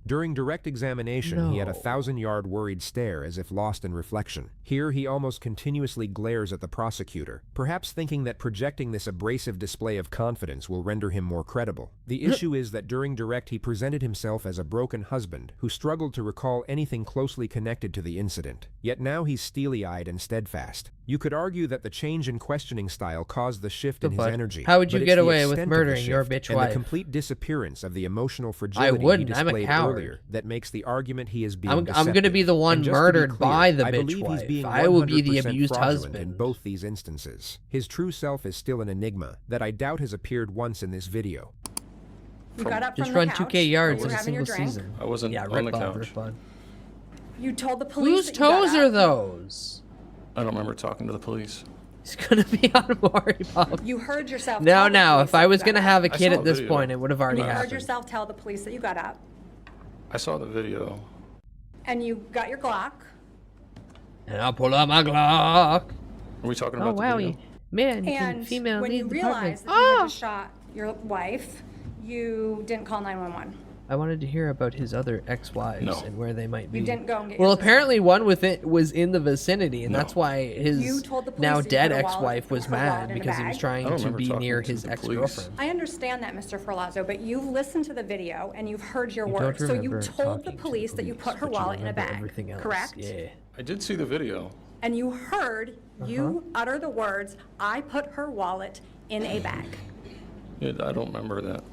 During direct examination, he had a No. 1,000-yard worried stare as if lost in reflection. Here, he almost continuously glares at the prosecutor, perhaps thinking that projecting this abrasive display of confidence will render him more credible. The issue is that during direct, he presented himself as a broken husband who struggled to recall anything closely connected to the incident. Yet now he's steely-eyed and steadfast. You could argue that the change in questioning style caused the shift in his But energy. how would you but get it's the away with extent of the murdering your shift bitch and wife? the complete disappearance of the emotional fragility he wouldn't. I'm a displayed coward. earlier that makes the argument he is being I'm going to be deceptive. the one And just to be murdered clear, by the I bitch believe he's wife. being I will be the 100% abused fraudulent husband. in both these instances. His true self is still an enigma that I doubt has appeared once in this video. You got up Just from run the couch. 2K yards You in were a having your single drink. season. I wasn't Yeah, on rip the off, couch. rip on. You told the police Whose that you got toes are up. those? I don't remember talking to the police. He's gonna be on Maury Pop. You heard yourself. No, tell the no. police If that I you was got gonna up. have a I kid saw at this video. point, it would have already You heard happened. yourself tell the police that you got up, I saw the video. and you got your Glock. And I'll pull out my Glock. Are we talking Oh about wow, the video? man, you can And female when lead you the department. realized that you had just shot your wife, you didn't call 911. I wanted to hear about his other ex-wives No. and where they might be. You didn't go and get Well, your sister. apparently one was in the vicinity, and No. that's why You his told the police now that you dead put a wallet- ex-wife was her wallet mad in a because he was bag. trying I don't to remember be talking near to his the ex-girlfriend. I understand that, Mr. Ferlazzo, but you've listened to the video and you've heard your You words. don't So you remember told the talking to police that you put her but you wallet in a remember bag, everything else. correct? Yeah. I did see the video. And you heard you utter the words, "I put her wallet in a bag." Yeah, I don't remember that.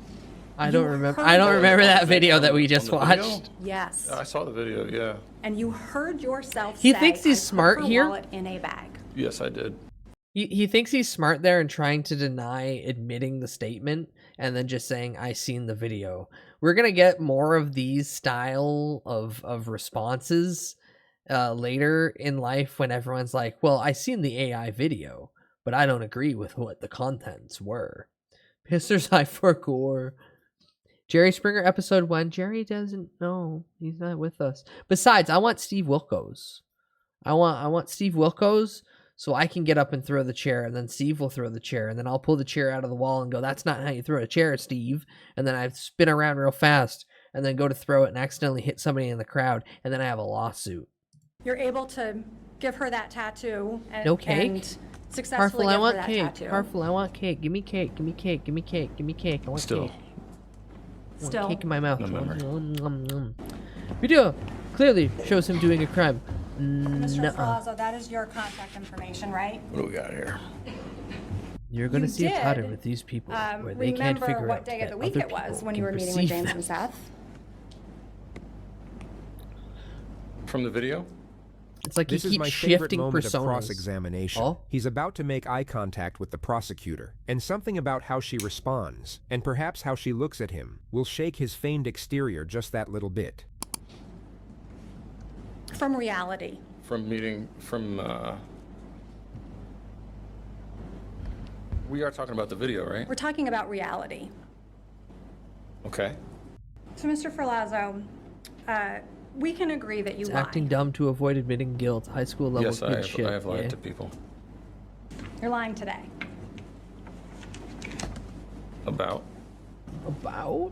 I don't remember. heard I don't the remember words. that video that we just On the video? watched. Yes. I saw the video, yeah. And you heard yourself He say, thinks he's "I put smart her here? wallet in a bag." Yes, I did. He thinks he's smart there and trying to deny admitting the statement and then just saying, I seen the video. We're going to get more of these style of responses later in life when everyone's like, well, I seen the AI video, but I don't agree with what the contents were. Pisser's High for Gore. Jerry Springer episode 1. Jerry doesn't know. He's not with us. Besides, I want Steve Wilkos. I want Steve Wilkos so I can get up and throw the chair, and then Steve will throw the chair, and then I'll pull the chair out of the wall and go, that's not how you throw a chair, Steve. And then I spin around real fast and then go to throw it and accidentally hit somebody in the crowd, and then I have a lawsuit. You're able to give her that tattoo and, No cake? and successfully Harful, I give her want that cake. tattoo. Harful, I want cake. Give me cake. Give me cake. Give me cake. Give me cake. I want Still. cake. I want Still. cake in my mouth. No memory. Video clearly shows him doing a crime. Mr. Nuh-uh. Ferlazzo, that is your contact information, right? What do we got here? You're going to You see a pattern did, with these people where they can't remember figure what out day of that the week other it was people when you can were meeting with perceive James them. and Seth? From the video? It's like This you is keep my favorite shifting moment personas. of cross-examination. Oh? He's about to make eye contact with the prosecutor, and something about how she responds, and perhaps how she looks at him, will shake his feigned exterior just that little bit. From reality. We are talking about the video, right? We're talking about reality. Okay. So, Mr. Ferlazzo, we can agree that you It's lied. acting dumb to avoid admitting guilt. High school level Yes, kid shit. I have lied yeah. to people. You're lying today. About? About?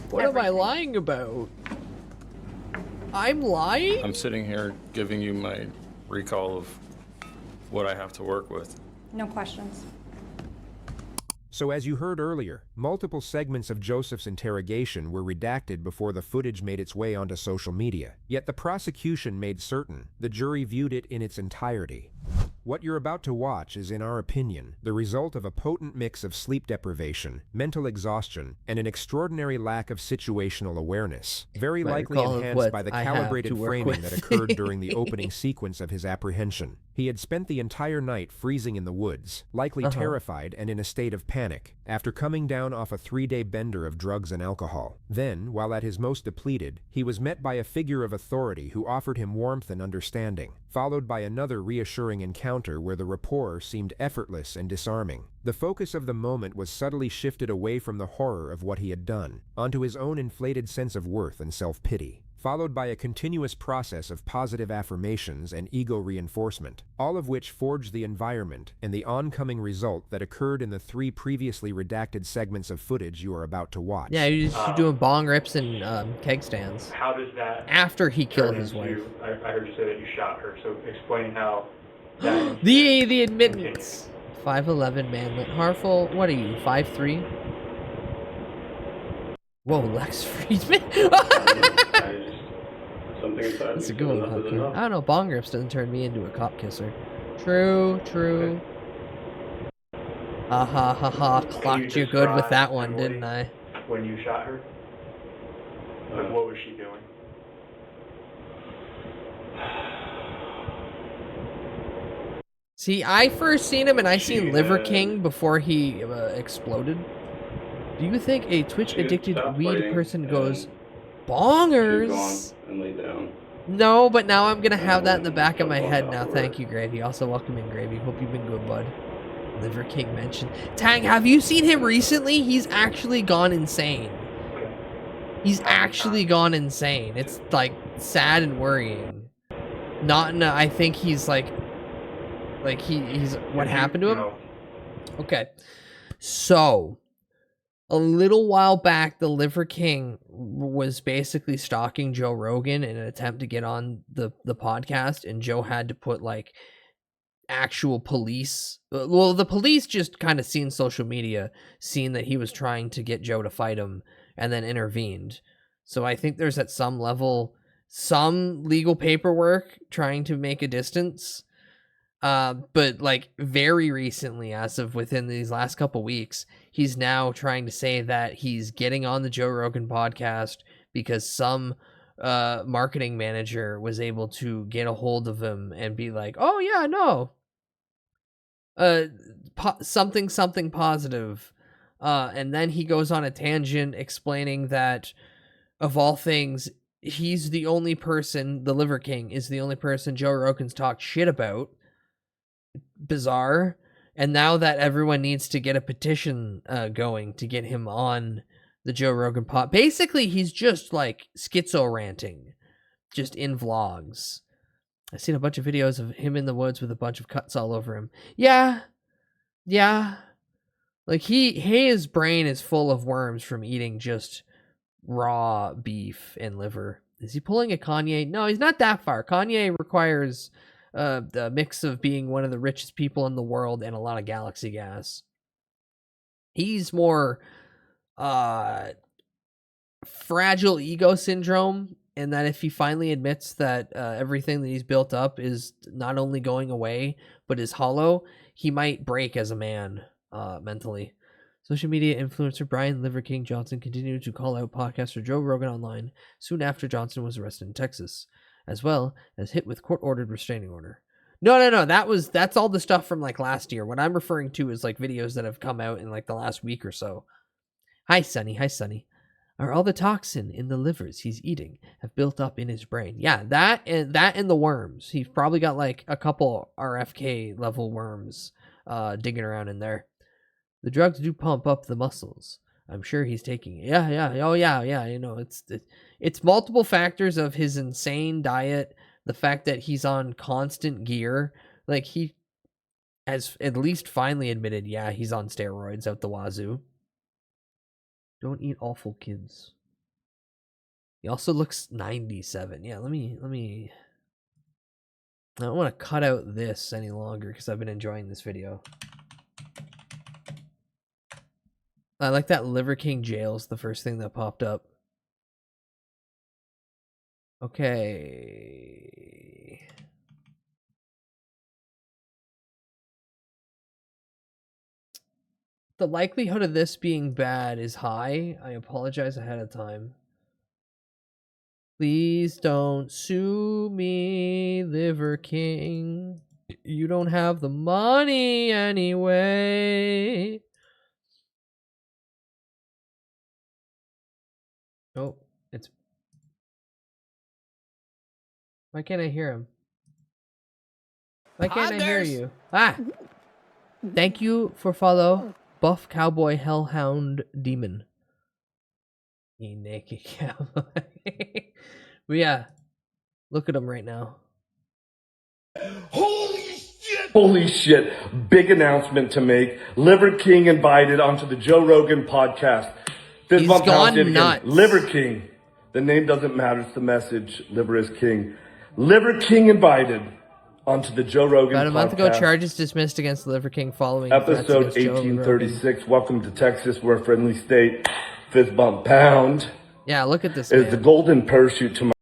What am I lying about? I'm lying? I'm sitting here giving you my recall of what I have to work with. No questions. So as you heard earlier, multiple segments of Joseph's interrogation were redacted before the footage made its way onto social media. Yet the prosecution made certain the jury viewed it in its entirety. What you're about to watch is, in our opinion, the result of a potent mix of sleep deprivation, mental exhaustion, and an extraordinary lack of situational awareness, very Might likely recall enhanced what by the I have calibrated to work framing with. that occurred during the opening sequence of his apprehension. He had spent the entire night freezing in the woods, likely terrified and in a state of panic, after coming down off a 3-day bender of drugs and alcohol. Then, while at his most depleted, he was met by a figure of authority who offered him warmth and understanding, followed by another reassuring encounter where the rapport seemed effortless and disarming. The focus of the moment was subtly shifted away from the horror of what he had done, onto his own inflated sense of worth and self-pity, followed by a continuous process of positive affirmations and ego reinforcement, all of which forged the environment and the oncoming result that occurred in the 3 previously redacted segments of footage you are about to watch. Yeah, you're doing bong rips and keg stands. How does that... After he killed turn his into- wife. I heard you say that you shot her, so explain how that... The admittance. 5'11" manlet. Harful, what are you, 5'3"? Whoa, Lex Friedman? Something inside That's a me good one, said enough is Hunter. enough. I don't know, bong rips doesn't turn me into a cop kisser. True, true. Ha ha ha ha, clocked you good with that one, didn't I? When you shot her? Like, what was she doing? See, I first seen him and I seen Liver had- King before he exploded. Do you think a Twitch addicted stopped weed fighting person goes She bongers? was gone and laid down. No, but now I'm gonna have that in the back of my head now. Thank you, Gravy. Also, welcome in, Gravy. Hope you've been good, bud. Liver King mentioned. Tang, have you seen him recently? He's actually gone insane. He's actually gone insane. It's like sad and worrying. Not in a, I think he's like he's what happened to him? Okay. So, a little while back, the Liver King was basically stalking Joe Rogan in an attempt to get on the podcast, and Joe had to put like actual police. Well, the police just kind of seen social media, seen that he was trying to get Joe to fight him, and then intervened. So I think there's at some level some legal paperwork trying to make a distance. But like very recently, as of within these last couple weeks, he's now trying to say that he's getting on the Joe Rogan podcast because some marketing manager was able to get a hold of him and be like, oh yeah, no, something positive. And then he goes on a tangent explaining that of all things, he's the only person, the Liver King is the only person Joe Rogan's talked shit about. Bizarre. And now that everyone needs to get a petition going to get him on the Joe Rogan pod. Basically, he's just like schizo ranting, just in vlogs. I've seen a bunch of videos of him in the woods with a bunch of cuts all over him. Yeah. Like his brain is full of worms from eating just raw beef and liver. Is he pulling a Kanye? No, he's not that far. Kanye requires the mix of being one of the richest people in the world and a lot of galaxy gas. He's more fragile ego syndrome, and that if he finally admits that everything that he's built up is not only going away but is hollow, he might break as a man mentally. Social media influencer Brian Liver King Johnson continued to call out podcaster Joe Rogan online soon after Johnson was arrested in Texas. as well as hit with court-ordered restraining order. No. That's all the stuff from like last year. What I'm referring to is like videos that have come out in like the last week or so. Hi, Sonny. Are all the toxin in the livers he's eating have built up in his brain? Yeah, that and the worms. He's probably got like a couple RFK level worms digging around in there. The drugs do pump up the muscles. I'm sure he's taking it. Yeah. You know, it's multiple factors of his insane diet, the fact that he's on constant gear. Like, he has at least finally admitted, yeah, he's on steroids out the wazoo. Don't eat awful, kids. He also looks 97. Yeah, let me... I don't want to cut out this any longer because I've been enjoying this video. I like that Liver King jail's the first thing that popped up. Okay. The likelihood of this being bad is high. I apologize ahead of time. Please don't sue me, Liver King. You don't have the money anyway. Oh, it's... Why can't I hear him? Why can't I hear you? Ah! Thank you for follow, Buff Cowboy Hellhound Demon. You naked cowboy. But yeah, look at him right now. Holy shit. Big announcement to make. Liver King invited onto the Joe Rogan podcast. Fist He's bump gone pound it again. nuts. Liver King. The name doesn't matter. It's the message. Liver is king. Liver King invited onto the Joe Rogan podcast. About a month ago, charges dismissed against Liver King following threats Episode against Joe 1836. Welcome to Texas. We're a friendly state. Fist bump pound. Yeah, look at this, Is man. the golden parachute to my...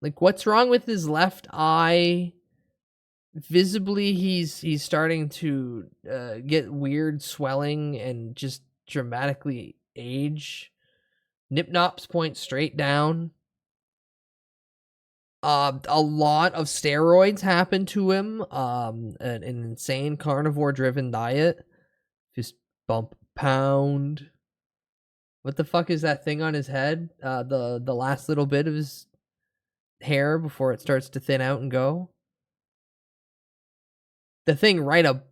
Like, what's wrong with his left eye? Visibly, he's starting to get weird swelling and just dramatically age. Nip-nops point straight down. A lot of steroids happen to him. An insane carnivore-driven diet. Fist bump pound. What the fuck is that thing on his head? The last little bit of his hair before it starts to thin out and go. The thing right up...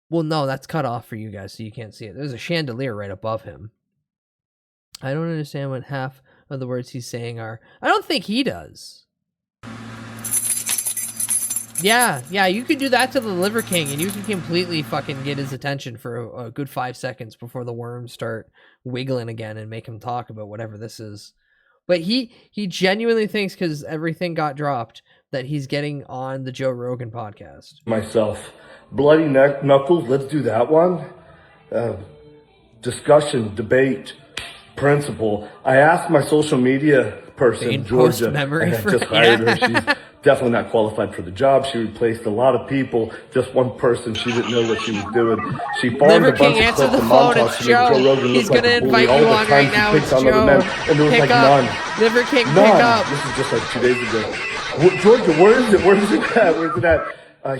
Well, no, that's cut off for you guys, so you can't see it. There's a chandelier right above him. I don't understand what half of the words he's saying are. I don't think he does. Yeah, you could do that to the Liver King, and you can completely fucking get his attention for a good 5 seconds before the worms start wiggling again and make him talk about whatever this is. But he genuinely thinks, because everything got dropped, that he's getting on the Joe Rogan podcast. Myself. Bloody knuckles, let's do that one. Discussion, debate, principle. I asked my social media person, Georgia, and I just hired her. She's definitely not qualified for the job. She replaced a lot of people. Just one person, she didn't know what she was doing. She farmed Liver a bunch King, of answer clips the and phone. montages It's to make Joe. Joe Rogan He's look like gonna a bully. invite All you the on times right he now. picks It's on other Joe. men, and there was Pick like up. none. Liver King, pick None. up. This is just like 2 days ago. Georgia, where is it? Where's it at? Where's it at?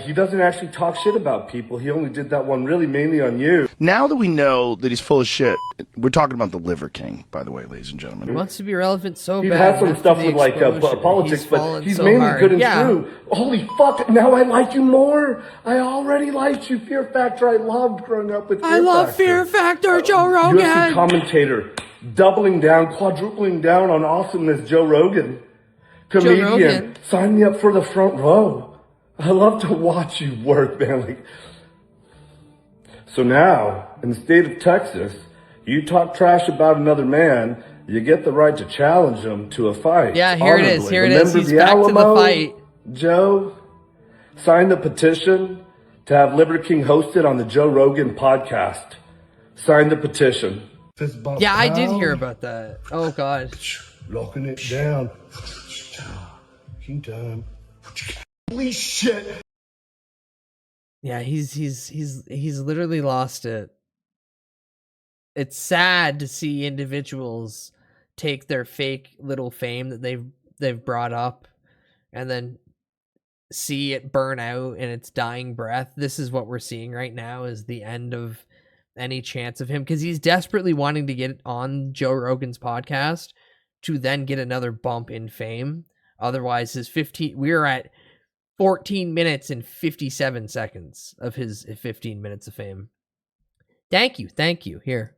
He doesn't actually talk shit about people. He only did that one really mainly on you. Now that we know that he's full of shit, we're talking about the Liver King, by the way, ladies and gentlemen. He wants to be relevant so He's bad. had some after stuff the with like explosion. politics, but he's so mainly hard. good and Yeah. true. Holy fuck! Now I like you more. I already liked you. Fear Factor. I loved growing up with. I love Fear Factor, Joe Rogan. UFC commentator, doubling down, quadrupling down on awesomeness. Joe Rogan, comedian. Rogan. Sign me up for the front row. I love to watch you work, man. Like, so now, in the state of Texas, you talk trash about another man, you get the right to challenge him to a fight. Yeah, here it is. honorably. Here it is. Remember He's the back to the Alamo, fight. Joe, sign the petition to have Liver King hosted on the Joe Rogan podcast. Sign the petition. Yeah, I did hear about that. Oh, God. Locking it down. King time. Holy shit. Yeah, he's literally lost it. It's sad to see individuals take their fake little fame that they've brought up and then see it burn out in its dying breath. This is what we're seeing right now, is the end of any chance of him, because he's desperately wanting to get on Joe Rogan's podcast to then get another bump in fame. Otherwise, we're at 14 minutes and 57 seconds of his 15 minutes of fame. Thank you. Here.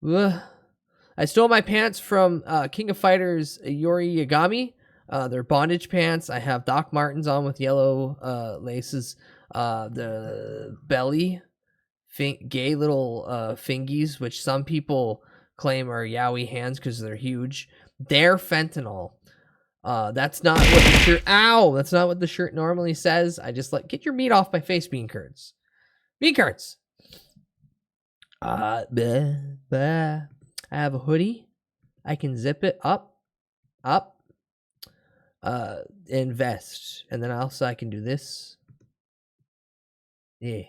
Ugh. I stole my pants from King of Fighters Yori Yagami. They're bondage pants. I have Doc Martens on with yellow laces. The belly, gay little fingies, which some people claim are yaoi hands because they're huge. They're fentanyl. That's not what the shirt. Ow! That's not what the shirt normally says. I just get your meat off my face, bean curds. Bean curds. I have a hoodie. I can zip it up, and vest, and then also I can do this. Yeah.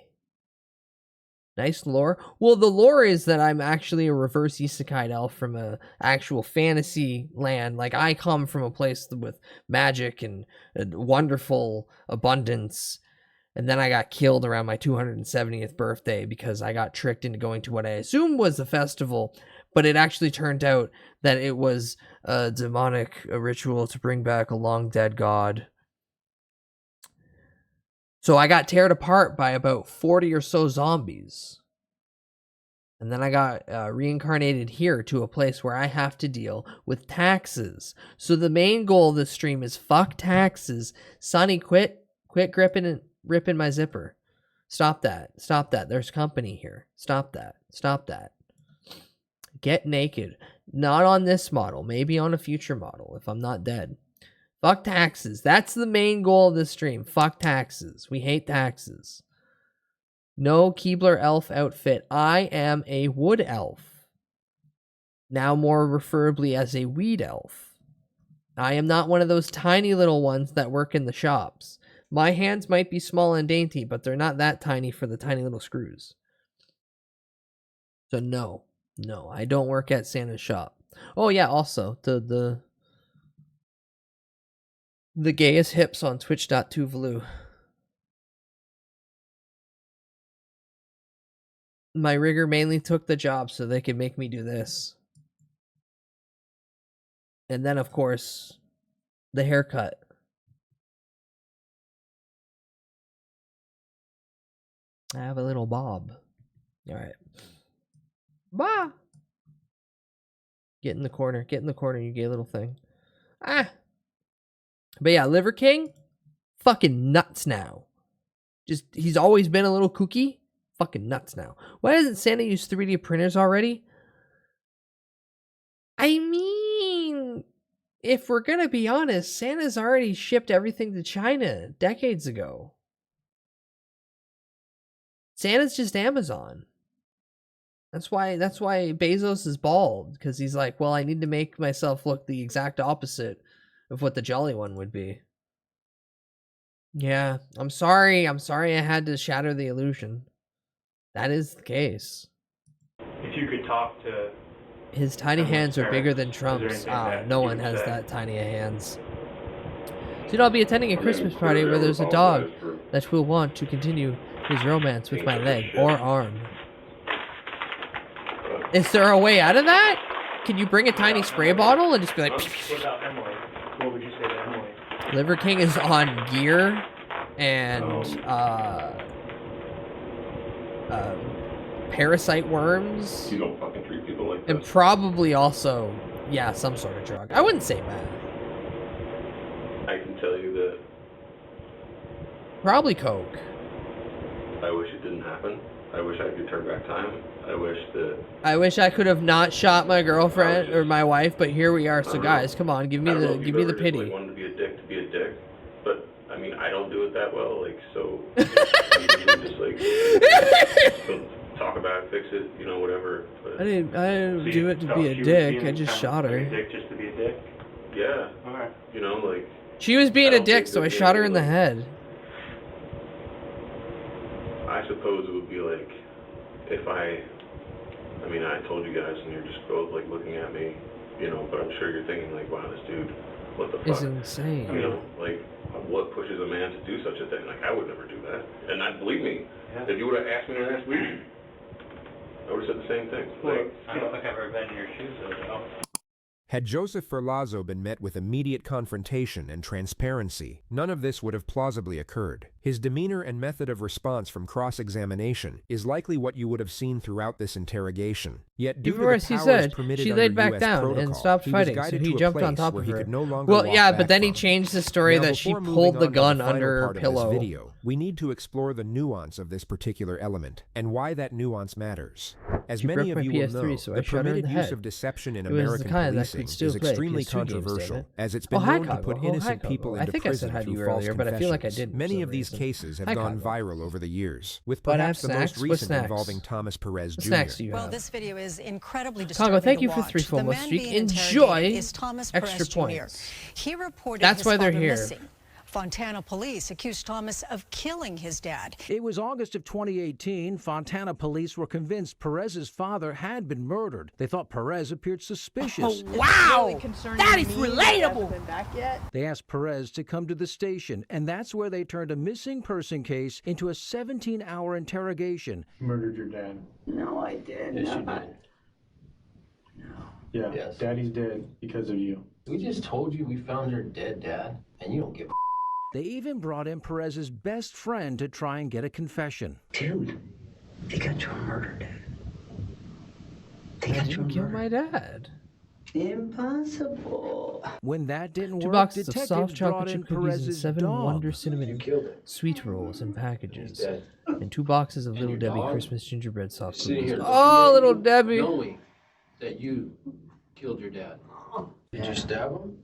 Nice lore. Well, the lore is that I'm actually a reverse isekai elf from a actual fantasy land. Like, I come from a place with magic and wonderful abundance. And then I got killed around my 270th birthday because I got tricked into going to what I assumed was a festival, but it actually turned out that it was a demonic ritual to bring back a long dead god. So I got teared apart by about 40 or so zombies. And then I got reincarnated here to a place where I have to deal with taxes. So the main goal of this stream is fuck taxes. Sonny, quit ripping my zipper. Stop that. There's company here. Stop that. Get naked. Not on this model. Maybe on a future model if I'm not dead. Fuck taxes. That's the main goal of this stream. Fuck taxes. We hate taxes. No Keebler elf outfit. I am a wood elf. Now more referably as a weed elf. I am not one of those tiny little ones that work in the shops. My hands might be small and dainty, but they're not that tiny for the tiny little screws. So no, I don't work at Santa's shop. Oh yeah, also, the gayest hips on twitch.tuvalu. My rigger mainly took the job so they could make me do this. And then, of course, the haircut. I have a little bob. All right. Bah! Get in the corner, you gay little thing. Ah! But yeah, Liver King, fucking nuts now. He's always been a little kooky. Fucking nuts now. Why doesn't Santa use 3D printers already? I mean, if we're gonna be honest, Santa's already shipped everything to China decades ago. Santa's just Amazon. That's why Bezos is bald, because he's like, well, I need to make myself look the exact opposite of what the Jolly One would be. Yeah, I'm sorry I had to shatter the illusion. That is the case. If you could talk to... His tiny hands are bigger than Is Trump's. there anything that No you one would has say? that tiny of hands. Soon I'll be attending a Christmas party where there's a dog that will want to continue his romance with my leg or arm. Is there a way out of that? Can you bring a tiny spray bottle and just be like... What about Emily? What would you say to Emily? Liver King is on gear and parasite worms. You don't fucking treat people like And this. probably also, yeah, some sort of drug. I wouldn't say meth. I can tell you that Probably coke. I wish it didn't happen. I wish I could turn back time. I wish I could have not shot my girlfriend or my wife, but here we are. So guys, come on, give me the pity. Like, wanted to be a dick, but I mean, I don't do it that well. Like, so I usually just like talk about it, fix it, you know, whatever. But I didn't do it to be a dick. I just shot her. Dick just to be a dick? Yeah. Alright. You know, like. She was being a dick, so I shot her in the head. I suppose it would be like if I I mean, I told you guys, and you're just both like looking at me, you know, but I'm sure you're thinking like, wow, this dude, what the fuck? It's insane. You know, like, what pushes a man to do such a thing? Like, I would never do that. And believe me, if you would have asked me last week, I would have said the same thing. Like, I don't think I've ever been in your shoes, though. Had Joseph Ferlazzo been met with immediate confrontation and transparency, none of this would have plausibly occurred. His demeanor and method of response from cross-examination is likely what you would have seen throughout this interrogation. Yet, due to the powers permitted she under laid back US down protocol, and stopped he was fighting, so guided he to a jumped on place top where of he her. could no longer Well, walk yeah, back but then he from. changed the story Now, that she before moving pulled the on to gun final under her part of this pillow. video, we need to explore the nuance of this particular element and why that nuance matters. As She many broke of my you will PS3, know, so I the shot her in permitted the use head. of deception in It was the American kind that policing could still is play extremely PS2 games, damn controversial, it. as it's Oh, been hi, known to put Cogbo. Oh, hi, innocent Cogbo. people I into think I prison said hi to through you false earlier, but I feel like I confessions. didn't for Many some of these reason. cases have Hi, gone Cogbo. viral over the years, with But I have perhaps the most snacks. What recent snacks? involving Thomas Perez What Jr. snacks do you Well, have? this video is incredibly Congo, disturbing thank to you for watch. 3 full The months. man You being enjoy interrogated is Thomas extra Perez Jr. points. He reported That's his why they're father here. missing. Fontana police accused Thomas of killing his dad. It was August of 2018. Fontana police were convinced Perez's father had been murdered. They thought Perez appeared suspicious. Oh, wow! That is relatable! They asked Perez to come to the station, and that's where they turned a missing person case into a 17-hour interrogation. Murdered your dad. No, I did Yes, you not. did. Yeah, Daddy's dead because of you. We just told you we found your dead dad, and you don't give a. They even brought in Perez's best friend to try and get a confession. Dude, they got your murder, Dad. They I got your didn't kill murder. my dad. Impossible. When that didn't 2 work, boxes of detectives soft brought chocolate in chip cookies and Perez's 7 dog. Wonder Cinnamon sweet rolls in packages. And 2 boxes of Little your Debbie dog? Christmas gingerbread soft Sitting cookies. here Oh, looking Little at you, Debbie! knowing that you killed your dad. Did you stab him?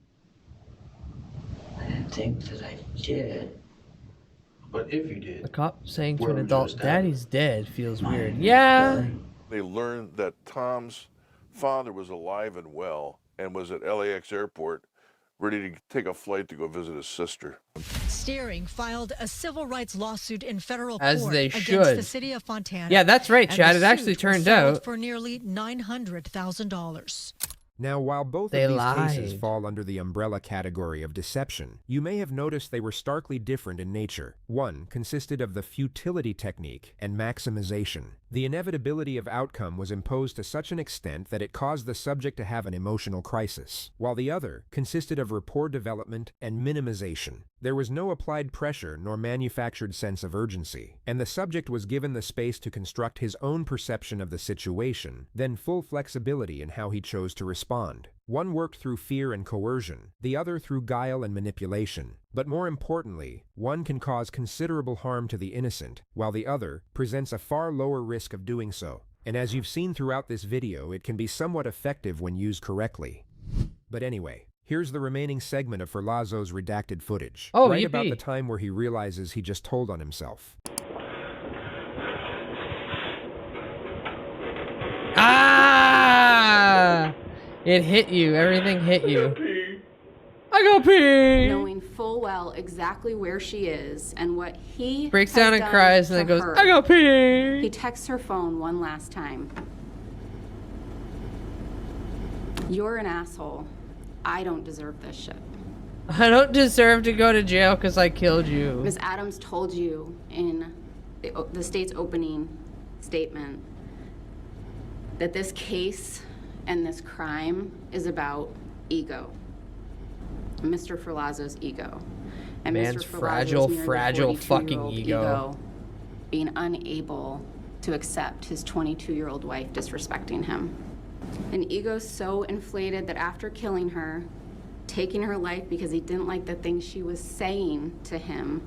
I didn't think that I did. But if you did, A cop saying to Where an would you adult, stab "Daddy's dead," feels weird. Yeah. They learned that Tom's father was alive and well and was at LAX airport ready to take a flight to go visit his sister. Steering filed a civil rights lawsuit in federal As court they against should. the city of Fontana. Yeah, that's right, and Chad. the It actually suit was turned settled out. for nearly $900,000. Now, while both They of these cases lied. fall under the umbrella category of deception, you may have noticed they were starkly different in nature. One consisted of the futility technique and maximization. The inevitability of outcome was imposed to such an extent that it caused the subject to have an emotional crisis, while the other consisted of rapport development and minimization. There was no applied pressure nor manufactured sense of urgency, and the subject was given the space to construct his own perception of the situation, then full flexibility in how he chose to respond. One worked through fear and coercion, the other through guile and manipulation. But more importantly, one can cause considerable harm to the innocent, while the other presents a far lower risk of doing so. And as you've seen throughout this video, it can be somewhat effective when used correctly. But anyway, here's the remaining segment of Ferlazzo's redacted footage. Oh, right yippee. about the time where he realizes he just told on himself. Ah! It hit you. Everything hit you. I go pee. Knowing full well exactly where she is and what he Breaks has down and done cries and then to goes, her. I go pee. He texts her phone one last time. You're an asshole. I don't deserve this shit. I don't deserve to go to jail because I killed you. Ms. Adams told you in the state's opening statement that this case and this crime is about ego. Mr. Ferlazzo's ego. And Man's Mr. fragile, Ferlazzo's nearly fragile 42-year-old fucking ego. being unable to accept his 22-year-old wife disrespecting him. An ego so inflated that after killing her, taking her life because he didn't like the things she was saying to him,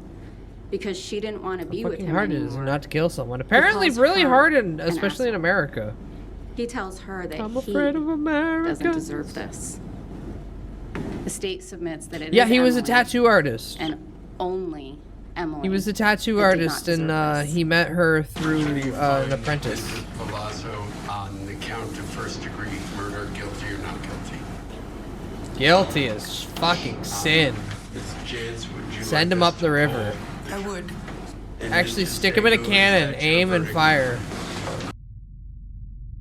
because she didn't want to be with Fucking him hard it anymore. is not to kill someone. Apparently calls really her hard, in, an especially in asshole. America. He tells her that I'm he afraid of America. doesn't deserve this. The state submits that it Yeah, is he was a Emily, tattoo artist. and only Emily. He was a tattoo that did artist, not and deserve this. he met her through an apprentice. Palazzo on the count of first-degree murder, guilty or not guilty. Guilty as fucking sin. Ms. Jantz, would you Send him like up the river. I would. Actually, stick him in a cannon, aim and fire.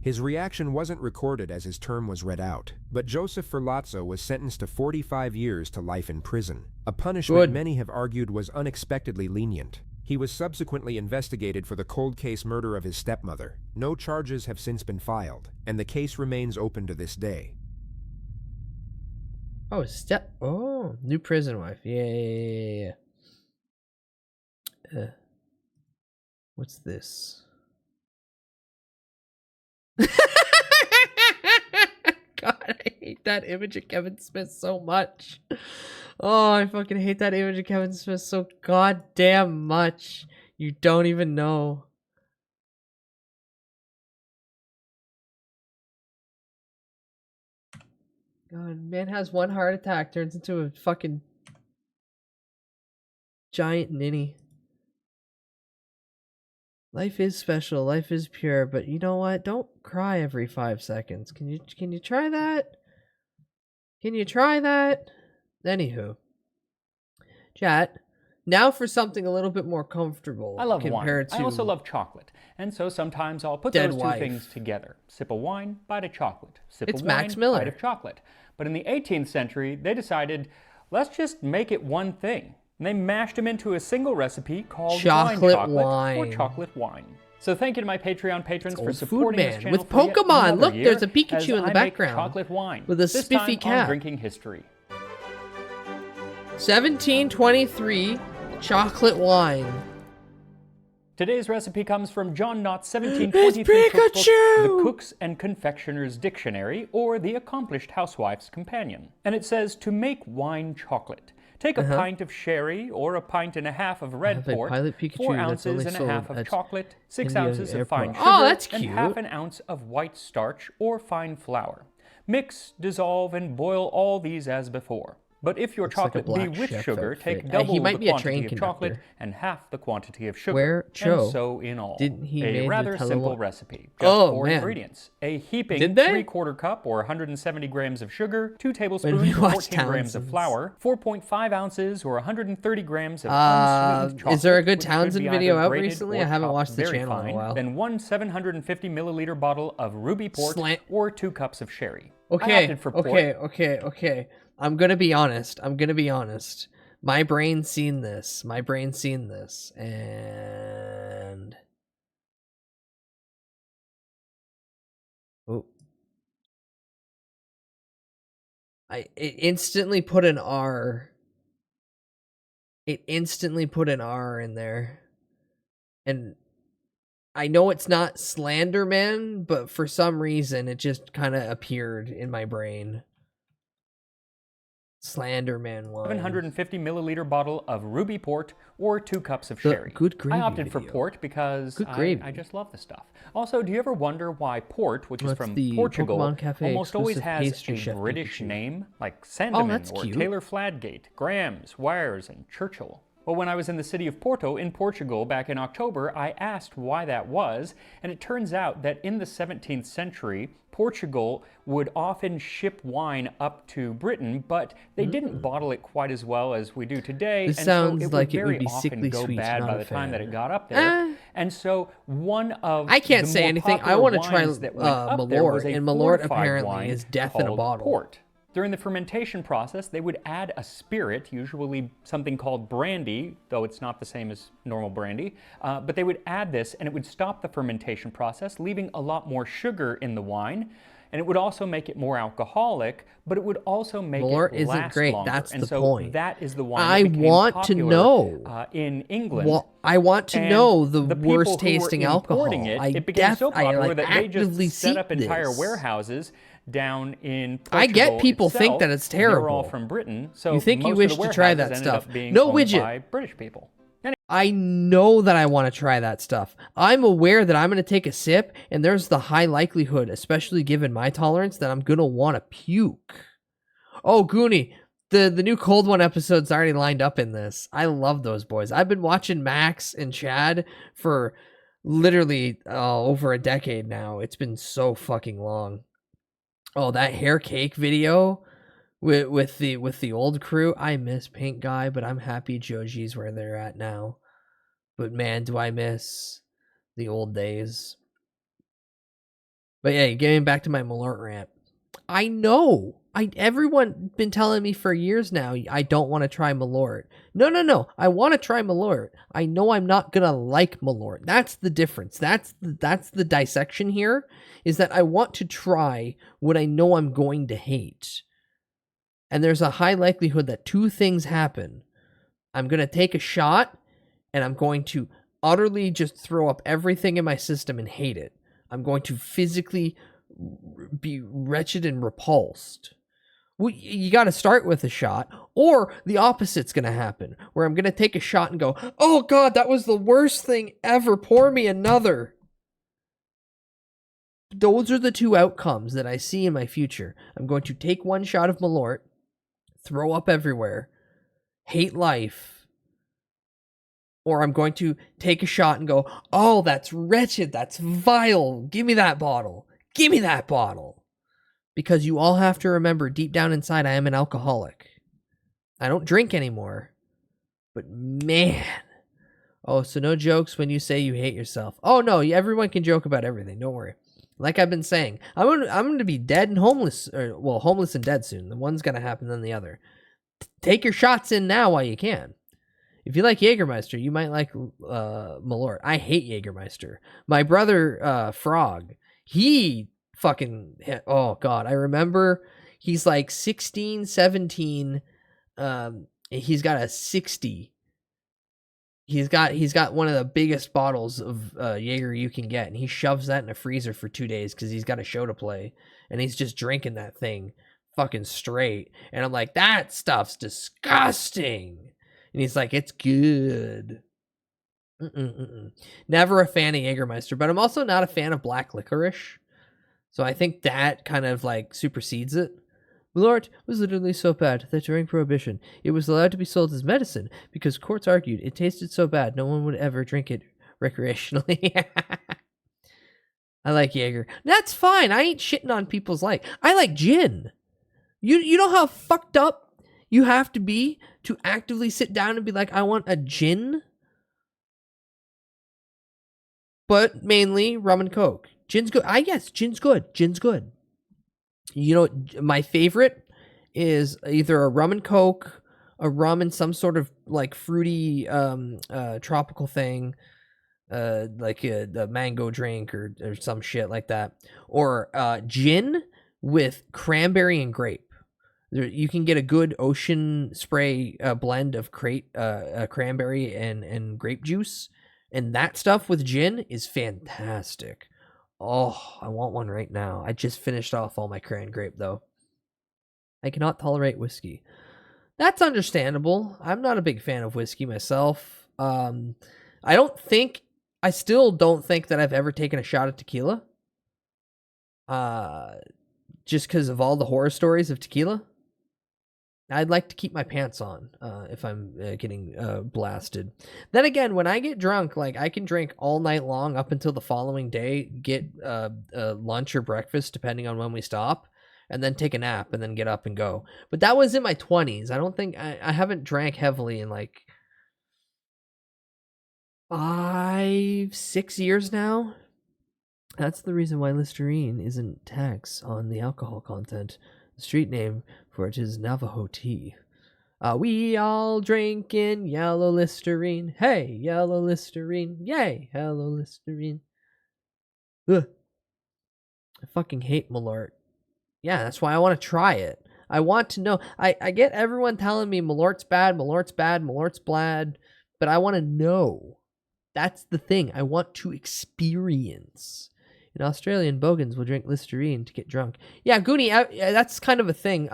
His reaction wasn't recorded as his term was read out, but Joseph Ferlazzo was sentenced to 45 years to life in prison, a punishment many have argued was unexpectedly lenient. He was subsequently investigated for the cold case murder of his stepmother. No charges have since been filed, and the case remains open to this day. Oh, new prison wife. Yeah. What's this? God, I hate that image of Kevin Smith so much. Oh, I fucking hate that image of Kevin Smith so goddamn much. You don't even know. God, man has one heart attack, turns into a fucking giant ninny. Life is special, life is pure, but you know what? Don't cry every 5 seconds. Can you try that? Can you try that? Anywho. Chat. Now for something a little bit more comfortable. I love compared wine. to I also love chocolate. And so sometimes I'll put Dead those two wife. things together. Sip of wine, bite of chocolate. Sip It's of wine, Max Miller. bite of chocolate. But in the 18th century, they decided, let's just make it one thing. And they mashed them into a single recipe called Chocolate wine chocolate wine. or chocolate wine. So thank you to my Patreon patrons for Old supporting Food this Man channel with for yet Pokemon. another Look, year there's a as Pikachu in the I make background chocolate wine. with a this spiffy time on cap. Drinking History. 1723 chocolate wine. Today's recipe comes from John Knott's 1723 It's cookbook, Pikachu! The Cook's and Confectioner's Dictionary, or The Accomplished Housewife's Companion. And it says to make wine chocolate. Take a pint of sherry or a pint and a half of red have a port, Pilot Pikachu 4 that's ounces only and a sold half of at chocolate, 6 India ounces of fine Airport. sugar, Oh, that's and cute. half an ounce of white starch or fine flour. Mix, dissolve, and boil all these as before. But if your Looks like a chocolate be black with chef sugar, outfit. take He double might the be a quantity train of chocolate conductor. and half the quantity of sugar. Where Cho? And so in all. Didn't he a made rather Nutella simple one? recipe. Just Oh, 4 man. ingredients. A heaping Did they? 3/4 cup or 170 grams of sugar, 2 tablespoons we or watched 14 grams of Townsend's. flour, 4.5 ounces or 130 grams of unsweetened chocolate. Is there a good which should Townsend be video either out grated recently? or I haven't chopped watched the very channel in a fine. while. Then 1 750 milliliter bottle of ruby port or 2 cups of sherry. I Okay, opted for port. okay. I'm gonna be honest. My brain's seen this. And it instantly put an R. It instantly put an R in there, and I know it's not Slenderman, but for some reason it just kind of appeared in my brain. Slenderman wine. 750 milliliter bottle of ruby port or 2 cups of The sherry. Good Gravy I opted for video. port because Good Gravy. I just love the stuff. Also, do you ever wonder why port, which is That's from the Portugal, Pokemon Cafe almost always exclusive has pastry a chef British Pikachu. name like Oh, Sandeman that's or cute. Taylor Fladgate, Grams, Wires, and Churchill? Well, when I was in the city of Porto in Portugal back in October, I asked why that was, and it turns out that in the 17th century, Portugal would often ship wine up to Britain, but they didn't bottle it quite as well as we do today, This and sounds so it like would it would very be often Sickly go Sweet, bad not by a the time that fan. it got up there. And so one of I can't the say more anything. I popular want to try wines that went up there Malort, was a and Malort fortified apparently wine is death in a called bottle. Port. During the fermentation process, they would add a spirit, usually something called brandy, though it's not the same as normal brandy, but they would add this and it would stop the fermentation process, leaving a lot more sugar in the wine. And it would also make it more alcoholic, but it would also make Malort it isn't last great. longer. That's and the so point. that is the wine I that became want to popular, know. in England. Well, I want to And know the people worst who were tasting importing alcohol. It became so popular that they actively just set up seek entire this. warehouses down in Portugal I get people think itself, that it's and they were terrible. all from Britain, so You think you most wish of the to try warehouses that ended up stuff. being No owned widget. by British people. I know that I want to try that stuff. I'm aware that I'm going to take a sip, and there's the high likelihood, especially given my tolerance, that I'm going to want to puke. Oh, Goonie, the new Cold One episode's already lined up in this. I love those boys. I've been watching Max and Chad for literally over a decade now. It's been so fucking long. Oh, that hair cake video with the old crew. I miss Pink Guy, but I'm happy Joji's where they're at now. But man, do I miss the old days. But yeah, getting back to my Malort rant. I know. Everyone been telling me for years now I don't want to try Malort. No. I want to try Malort. I know I'm not gonna like Malort. That's the difference. That's the dissection here, is that I want to try what I know I'm going to hate. And there's a high likelihood that two things happen. I'm gonna take a shot, and I'm going to utterly just throw up everything in my system and hate it. I'm going to physically be wretched and repulsed. Well, you got to start with a shot, or the opposite's going to happen, where I'm going to take a shot and go, oh God, that was the worst thing ever. Pour me another. Those are the two outcomes that I see in my future. I'm going to take one shot of Malort, throw up everywhere, hate life, or I'm going to take a shot and go, oh, that's wretched, that's vile, give me that bottle. Give me that bottle. Because you all have to remember, deep down inside, I am an alcoholic. I don't drink anymore. But man. Oh, so no jokes when you say you hate yourself. Oh, no, everyone can joke about everything. Don't worry. Like I've been saying, I'm going to be dead and homeless. Or, well, homeless and dead soon. The one's going to happen than the other. Take your shots in now while you can. If you like Jägermeister, you might like Malort. I hate Jägermeister. My brother, Frog, he fucking, oh God, I remember he's like 16, 17. He's got a 60. He's got one of the biggest bottles of Jaeger you can get, and he shoves that in a freezer for 2 days because he's got a show to play, and he's just drinking that thing fucking straight. And I'm like, that stuff's disgusting. And he's like, it's good. Never a fan of Jägermeister, but I'm also not a fan of black licorice. So I think that kind of like supersedes it. Malort was literally so bad that during Prohibition, it was allowed to be sold as medicine because courts argued it tasted so bad no one would ever drink it recreationally. I like Jaeger. That's fine. I ain't shitting on people's like. I like gin. You know how fucked up you have to be to actively sit down and be like, I want a gin? But mainly rum and coke. Gin's good. Yes, gin's good. Gin's good. You know, my favorite is either a rum and coke, a rum and some sort of like fruity tropical thing, like the mango drink or some shit like that, or gin with cranberry and grape. You can get a good ocean spray blend of cranberry and grape juice, and that stuff with gin is fantastic. Oh, I want one right now. I just finished off all my cran grape, though. I cannot tolerate whiskey. That's understandable. I'm not a big fan of whiskey myself. I still don't think that I've ever taken a shot of tequila. Just because of all the horror stories of tequila. I'd like to keep my pants on if I'm getting blasted. Then again, when I get drunk, like I can drink all night long up until the following day, get lunch or breakfast, depending on when we stop, and then take a nap and then get up and go. But that was in my 20s. I don't think I haven't drank heavily in like 5-6 years now. That's the reason why Listerine isn't tax on the alcohol content. The street name for it is Navajo tea. We all drinking yellow Listerine. Hey, yellow Listerine. Yay, hello Listerine. Ugh. I fucking hate Malort. Yeah, that's why I want to try it. I want to know. I get everyone telling me Malort's bad, Malort's bad, Malort's bad, but I want to know. That's the thing. I want to experience. In Australia, bogans will drink Listerine to get drunk. Yeah, Goonie, that's kind of a thing.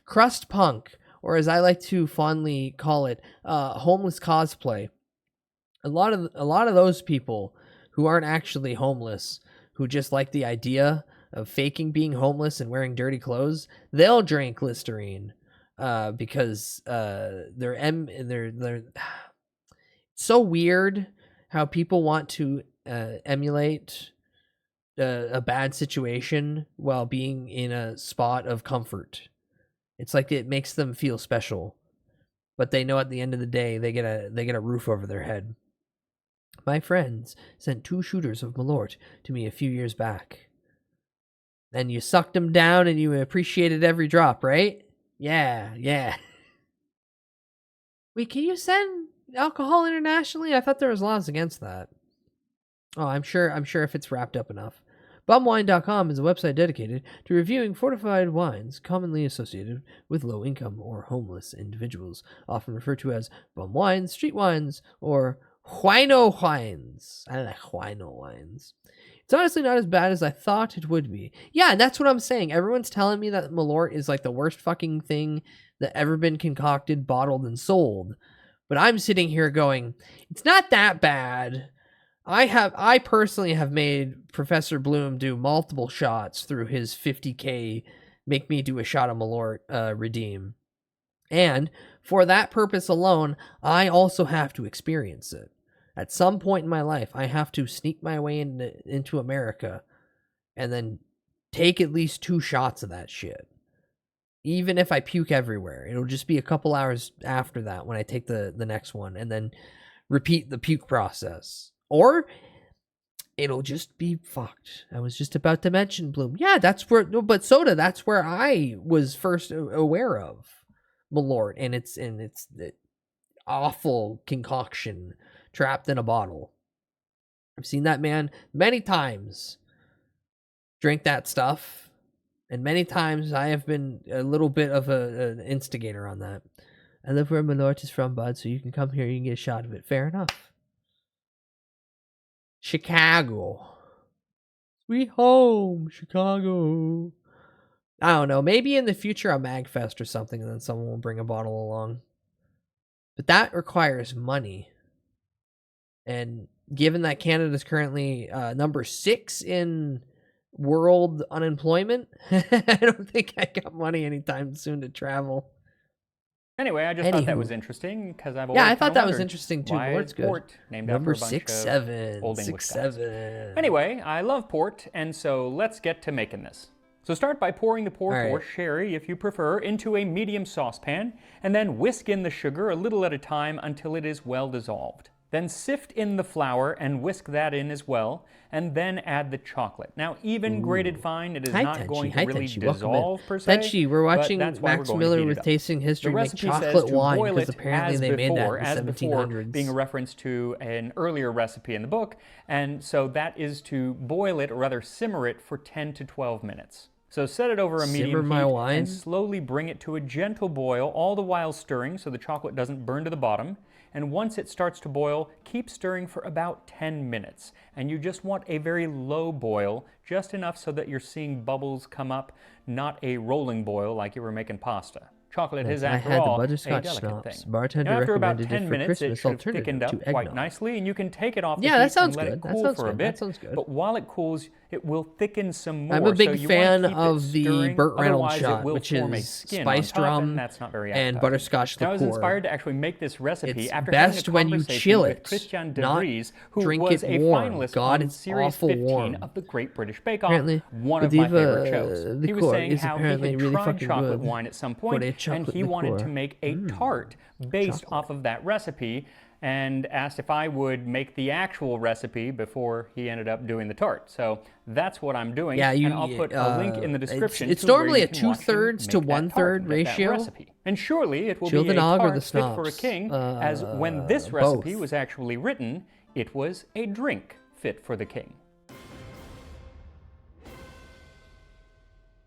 Crust punk, or as I like to fondly call it, homeless cosplay. A lot of those people who aren't actually homeless, who just like the idea of faking being homeless and wearing dirty clothes, they'll drink Listerine because they're it's so weird how people want to emulate a bad situation while being in a spot of comfort. It's like it makes them feel special, but they know at the end of the day they get a roof over their head. My friends sent 2 shooters of Malort to me a few years back. And you sucked them down and you appreciated every drop, right? Yeah. Wait, can you send alcohol internationally? I thought there was laws against that. Oh, I'm sure if it's wrapped up enough. Bumwine.com is a website dedicated to reviewing fortified wines commonly associated with low-income or homeless individuals, often referred to as bum wines, street wines, or huino wines. I like huino wines. It's honestly not as bad as I thought it would be. Yeah, and that's what I'm saying. Everyone's telling me that Malort is like the worst fucking thing that ever been concocted, bottled, and sold. But I'm sitting here going, it's not that bad. I personally have made Professor Bloom do multiple shots through his 50K make me do a shot of Malort redeem. And for that purpose alone, I also have to experience it. At some point in my life, I have to sneak my way into America and then take at least 2 shots of that shit. Even if I puke everywhere, it'll just be a couple hours after that when I take the next one and then repeat the puke process. Or it'll just be fucked. I was just about to mention Bloom. Yeah, that's where, no, but soda, that's where I was first aware of Malort and its awful concoction trapped in a bottle. I've seen that man many times drink that stuff, and many times I have been a little bit of an instigator on that. I live where Malort is from, bud, so you can come here, you can get a shot of it. Fair enough. Chicago. Sweet home, Chicago. I don't know, maybe in the future a MagFest or something, and then someone will bring a bottle along. But that requires money. And given that Canada's currently number 6 in world unemployment, I don't think I got money anytime soon to travel. Anyway, I just thought that was interesting because I've always I thought that was wondered interesting too. why Port's good. Port named Number after a bunch 6-7, of Old English guys. 6-7. Anyway, I love port, and so let's get to making this. So start by pouring the port or sherry, if you prefer, into a medium saucepan, and then whisk in the sugar a little at a time until it is well dissolved. Then sift in the flour and whisk that in as well, and then add the chocolate. Now, even grated fine, it is not going to really dissolve per se. Tenchi, we're watching Max Miller with Tasting History make chocolate wine because apparently they made that in the 1700s. Being a reference to an earlier recipe in the book, and so that is to boil it, or rather simmer it, for 10 to 12 minutes. So set it over a medium heat and slowly bring it to a gentle boil, all the while stirring so the chocolate doesn't burn to the bottom. And once it starts to boil, keep stirring for about 10 minutes. And you just want a very low boil, just enough so that you're seeing bubbles come up, not a rolling boil like you were making pasta. Chocolate is, after all, a delicate thing. Bartender now, after about recommended 10 it for minutes, it Christmas should have thickened up alternative to quite eggnog. nicely, and you can take it off the Yeah, heat that sounds and let good. it That cool sounds for a good. bit. That sounds good. But while it cools, it will thicken some more. I'm a big so you fan want to keep of it the stirring, Burt Reynolds otherwise shot, it will which form a is skin spiced on top, rum and that's not very and appetizing. butterscotch Now, I was liqueur. inspired to actually make this recipe It's after best having a when you conversation chill with it, Christian de not Vries, who drink was it a warm. finalist God, on it's Series awful 15 warm. of the Great British Bake Off, Apparently, one of my favorite shows. the He was liqueur saying is how he apparently had really tried fucking chocolate good. wine at some For point, a and chocolate he wanted liqueur. to make a tart based off of that recipe, and asked if I would make the actual recipe before he ended up doing the tart. So that's what I'm doing, Yeah, and I'll put a link in the description. It's to where normally you a can watch him 2/3 to make that tart 1/3 and get that ratio. recipe. And surely it will Chill be the a nog or tart the fit for a snobs? king, as when this recipe Both. was actually written, it was a drink fit for the king.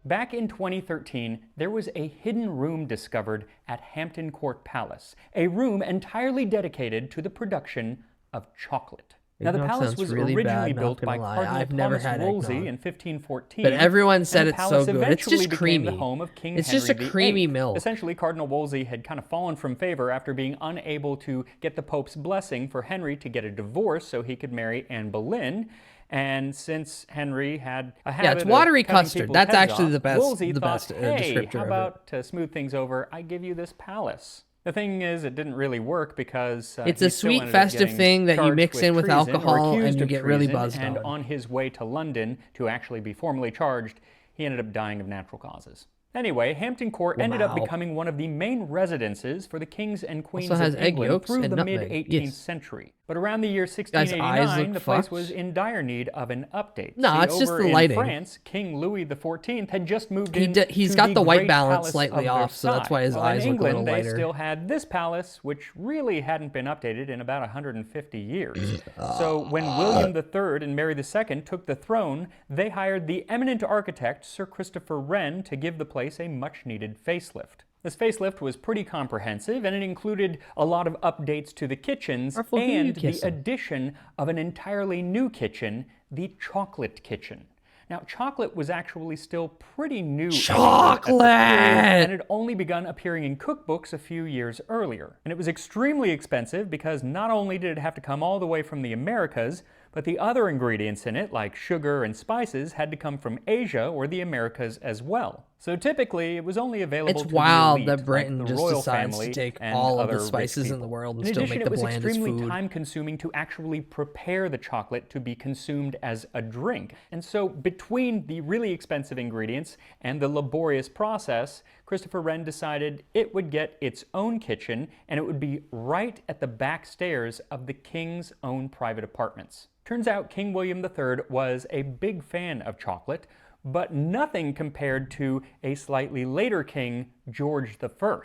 Back in 2013, there was a hidden room discovered at Hampton Court Palace, a room entirely dedicated to the production of chocolate. Now, the Eggnog palace sounds was really originally bad, not built by gonna lie. Cardinal I've never Thomas had Wolsey eggnog. in 1514. But everyone and said the it's palace so good. It's eventually just became creamy. the home of King It's Henry just a creamy VIII. milk. Essentially, Cardinal Wolsey had kind of fallen from favor after being unable to get the Pope's blessing for Henry to get a divorce so he could marry Anne Boleyn. And since Henry had a habit it's watery of cutting custard. people's That's heads actually off, the best- Wolsey the thought, best, hey, descriptor how of it." about to smooth things over, I give you this palace. The thing is, it didn't really work because It's he a still sweet ended up festive getting thing that you charged mix in with treason, or alcohol and accused you of get really treason, buzzed and on. his way to London to actually be formally charged, he ended up dying of natural causes. Anyway, Hampton Court ended up Wow. becoming one of the main residences for the kings and queens Also has of egg England yolks through and the nutmeg. mid-18th Yes. century. But around the year Guy's eyes 1689, look the place fucked. was in dire need of an update. No, See, it's just over the in lighting. France, King Louis XIV had just moved He's in got to the white great balance palace slightly of off, so that's why his Versailles. eyes in look a little England, lighter. they still had this palace, which really hadn't been updated in about 150 years. So when William III and Mary II took the throne, they hired the eminent architect Sir Christopher Wren to give the place a much-needed facelift. This facelift was pretty comprehensive, and it included a lot of updates to the kitchens and the addition of an entirely new kitchen, the chocolate kitchen. Now, chocolate was actually still pretty new. Chocolate! And had only begun appearing in cookbooks a few years earlier. And it was extremely expensive because not only did it have to come all the way from the Americas, but the other ingredients in it, like sugar and spices, had to come from Asia or the Americas as well. So typically, it was only available to the wild elite, that Britain like the just royal decides family to take and all of the other rich spices in the people. world and In still addition, make it the was blandest extremely food. time-consuming to actually prepare the chocolate to be consumed as a drink. And so between the really expensive ingredients and the laborious process, Christopher Wren decided it would get its own kitchen, and it would be right at the back stairs of the king's own private apartments. Turns out King William III was a big fan of chocolate, but nothing compared to a slightly later king, George I.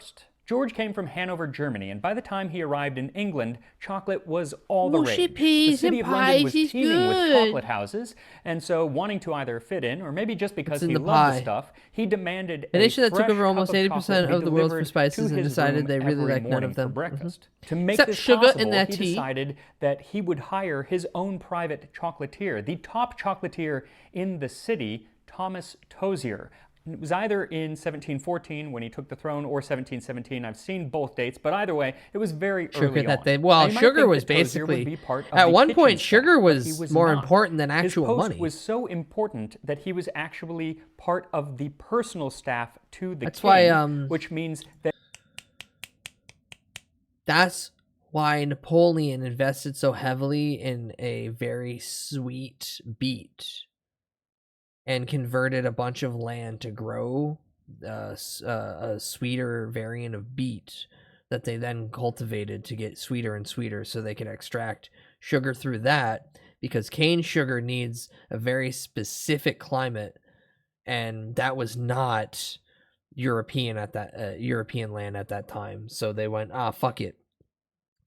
George came from Hanover, Germany, and by the time he arrived in England, chocolate was all the Mushy rage. peas The city and of London was pies is teeming with good. chocolate houses, and so wanting to either fit in, or maybe just because in he the loved pie? the stuff, he demanded A nation that took fresh over cup almost of 80% chocolate be of the world for delivered spices to and his decided room they really every like none morning of them. for breakfast. To make Except this sugar in possible, that he tea. decided that he would hire his own private chocolatier, the top chocolatier in the city, Thomas Tozier. It was either in 1714 when he took the throne or 1717. I've seen both dates, but either way, it was very early that on. they, Now, well, you might sugar think was that Tozier would basically, be part of at the one kitchen point, staff, sugar but was, he was more not. important than His actual post money. was so important that he was actually part of the personal staff to the That's king, why, which means that That's why Napoleon invested so heavily in a very sweet beet and converted a bunch of land to grow a sweeter variant of beet that they then cultivated to get sweeter and sweeter so they could extract sugar through that, because cane sugar needs a very specific climate, and that was not European at that European land at that time. So they went, fuck it,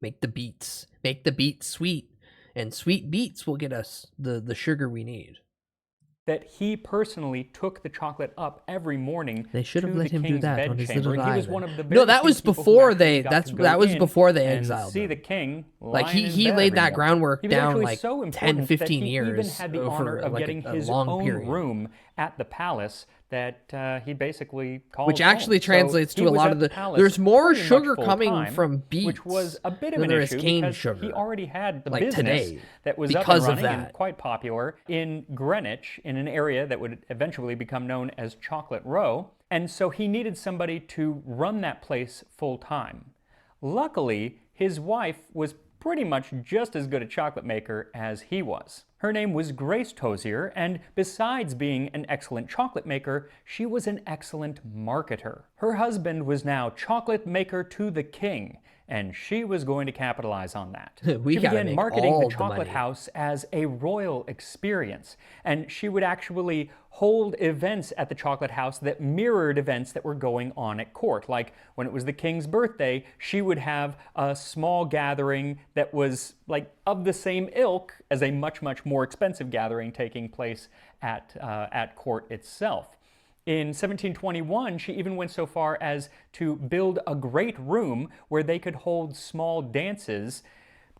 make the beets sweet, and sweet beets will get us the sugar we need. that he personally took the chocolate up every morning. They should have to let the him do king's that on his bedchamber, little and he was island. one of the No, very that few was people who before actually they- got that's- to go that was in before they and exiled see him. the king Like, lying in he bed laid every that morning. groundwork He was down, actually like, so 10, important 15 that he even years had the over, honor of like, getting a his long own period. room at the palace that he basically called Which actually home. So translates he to a was lot at of the... palace There's more pretty much sugar full coming time, from beets which was a bit of than an there is issue cane because sugar. he already had the Like business today, that was because up of and running and that. quite popular in Greenwich, in an area that would eventually become known as Chocolate Row. And so he needed somebody to run that place full time. Luckily, his wife was pretty much just as good a chocolate maker as he was. Her name was Grace Tozier, and besides being an excellent chocolate maker, she was an excellent marketer. Her husband was now chocolate maker to the king, and she was going to capitalize on that. We She gotta began make marketing all the the chocolate money. house as a royal experience, and she would actually hold events at the chocolate house that mirrored events that were going on at court. Like when it was the king's birthday, she would have a small gathering that was like of the same ilk as a much, much more expensive gathering taking place at court itself. In 1721, she even went so far as to build a great room where they could hold small dances.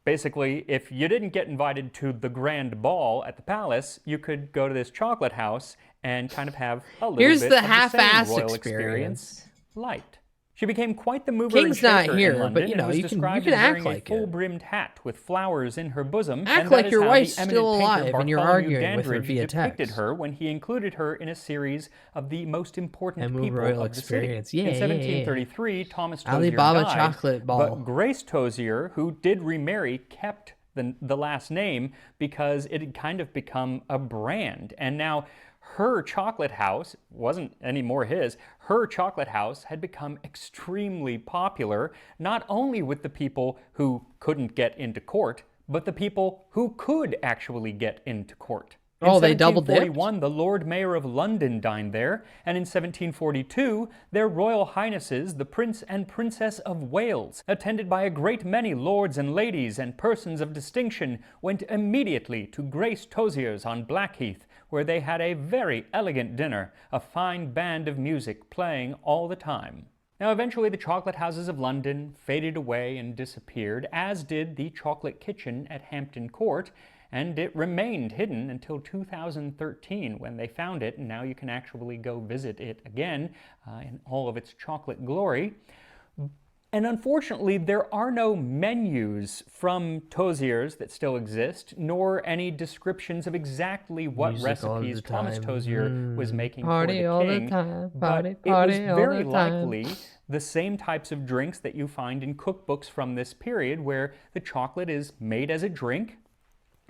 Basically, if you didn't get invited to the grand ball at the palace, you could go to this chocolate house and kind of have a little Here's bit the of half-ass the same royal experience. Light. She became quite the mover King's and not shaker here, in but, London, you and know, was you can described act as wearing like a it. full-brimmed hat with flowers in her bosom. Act and like that is your how wife's the eminent still painter alive and you're Bartholomew arguing with her Dandridge via depicted text. her when he included her in a series of the most important And move people royal of the experience. city. Yeah, In yeah, yeah. 1733, Thomas Tozier Alibaba died, chocolate ball. but Grace Tozier, who did remarry, kept the last name because it had kind of become a brand. And now her chocolate house wasn't anymore his. Her chocolate house had become extremely popular, not only with the people who couldn't get into court, but the people who could actually get into court. In Oh, they double dipped? 1741, the Lord Mayor of London dined there, and in 1742, their Royal Highnesses, the Prince and Princess of Wales, attended by a great many lords and ladies and persons of distinction, went immediately to Grace Tozier's on Blackheath, where they had a very elegant dinner, a fine band of music playing all the time. Now, eventually the chocolate houses of London faded away and disappeared, as did the chocolate kitchen at Hampton Court, and it remained hidden until 2013 when they found it, and now you can actually go visit it again in all of its chocolate glory. And unfortunately, there are no menus from Tozier's that still exist, nor any descriptions of exactly what Music all recipes the Thomas time. Tozier was making Party for all the the king. time, But party, it was party all very the time. likely the same types of drinks that you find in cookbooks from this period, where the chocolate is made as a drink,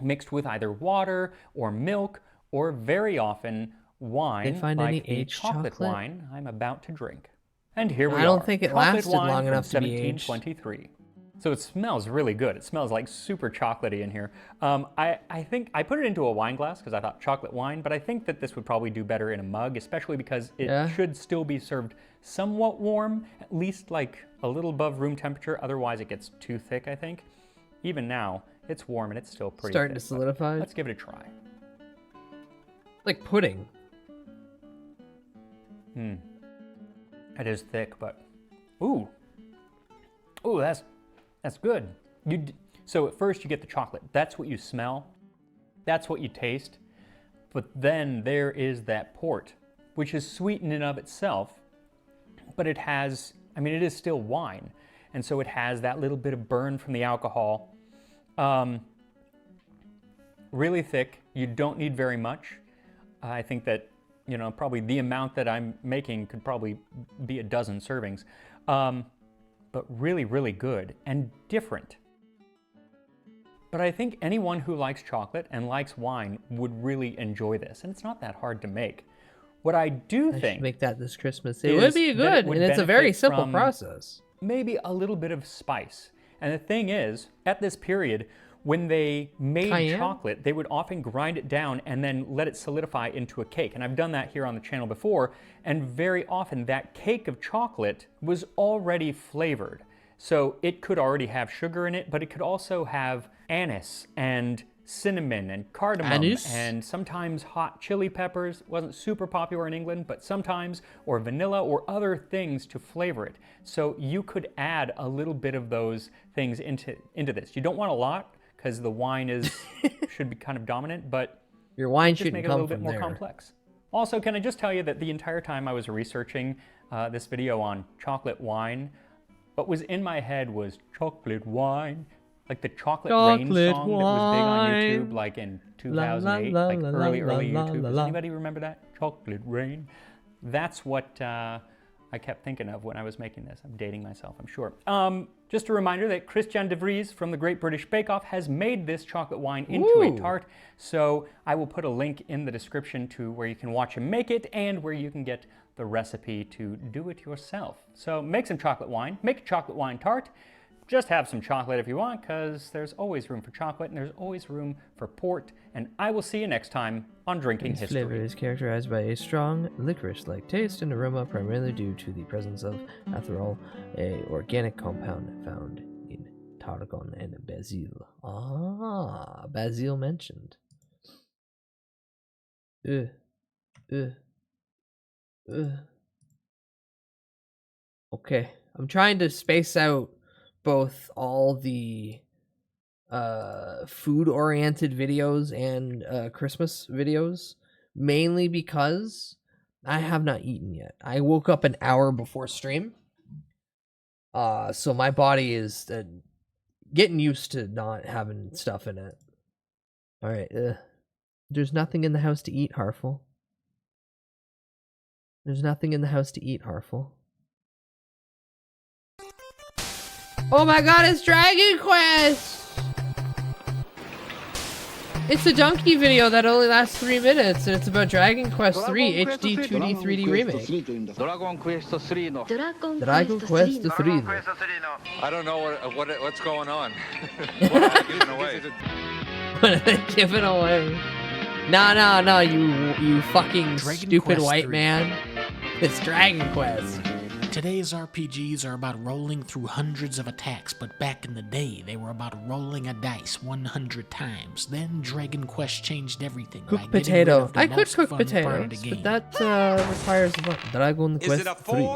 mixed with either water or milk, or very often wine, They find like any the aged chocolate chocolate? wine I'm about to drink. And here we are. I don't think it chocolate lasted wine long from enough to be aged. 1723. So it smells really good. It smells like super chocolatey in here. I think I put it into a wine glass because I thought chocolate wine, but I think that this would probably do better in a mug, especially because it Yeah. should still be served somewhat warm, at least like a little above room temperature. Otherwise it gets too thick, I think. Even now, it's warm and it's still pretty Starting thick, to but solidify. Let's give it a try. Like pudding. It is thick, but ooh, that's good. So at first you get the chocolate. That's what you smell. That's what you taste. But then there is that port, which is sweet in and of itself, but it has, I mean, it is still wine, and so it has that little bit of burn from the alcohol. Really thick. You don't need very much. I think that, you know, probably the amount that I'm making could probably be a dozen servings. But really, really good and different. But I think anyone who likes chocolate and likes wine would really enjoy this, and it's not that hard to make. What I do I think should make that this Christmas. It would be is that good, it would and it's a very benefit simple from process. Maybe a little bit of spice. And the thing is, at this period, when they made Cayenne? chocolate, they would often grind it down and then let it solidify into a cake. And I've done that here on the channel before, and very often that cake of chocolate was already flavored. So it could already have sugar in it, but it could also have anise and cinnamon and cardamom Anise? and sometimes hot chili peppers. It wasn't super popular in England, but sometimes, or vanilla or other things to flavor it. So you could add a little bit of those things into this. You don't want a lot because the wine should be kind of dominant, but your wine just shouldn't make it a come little bit from more there. complex. Also, can I just tell you that the entire time I was researching this video on chocolate wine, what was in my head was chocolate wine, like the Chocolate Rain Chocolate song that was big on wine. YouTube, like in La, 2008, la, like la, early la, YouTube. la, Does la. anybody remember that? Chocolate Rain. That's what I kept thinking of when I was making this. I'm dating myself, I'm sure. Just a reminder that Christian de Vries from the Great British Bake Off has made this chocolate wine into a Ooh. tart. So I will put a link in the description to where you can watch him make it and where you can get the recipe to do it yourself. So make some chocolate wine, make a chocolate wine tart. Just have some chocolate if you want, because there's always room for chocolate and there's always room for port. And I will see you next time on Drinking Its History. flavor is characterized by a strong licorice-like taste and aroma, primarily due to the presence of atherol, a organic compound found in tarragon and basil. Ah, basil mentioned. Okay, I'm trying to space out both all the food-oriented videos and Christmas videos, mainly because I have not eaten yet. I woke up an hour before stream, so my body is getting used to not having stuff in it. All right, there's nothing in the house to eat, Harful. There's nothing in the house to eat, Harful. Oh my god, it's Dragon Quest! It's a donkey video that only lasts 3 minutes, and it's about Dragon Quest 3 HD 2D 3D remake. Dragon Quest 3 の Dragon Quest 3. I don't know what's going on. What am I giving away? Give it away. No, you fucking stupid Quest white 3. man. It's Dragon Quest. Today's RPGs are about rolling through hundreds of attacks, but back in the day, they were about rolling a dice 100 times. Then Dragon Quest changed everything. Cook by getting rid potato. of the I could most cook fun part of the potatoes, game. but that requires what? Dragon Is Quest it a 3.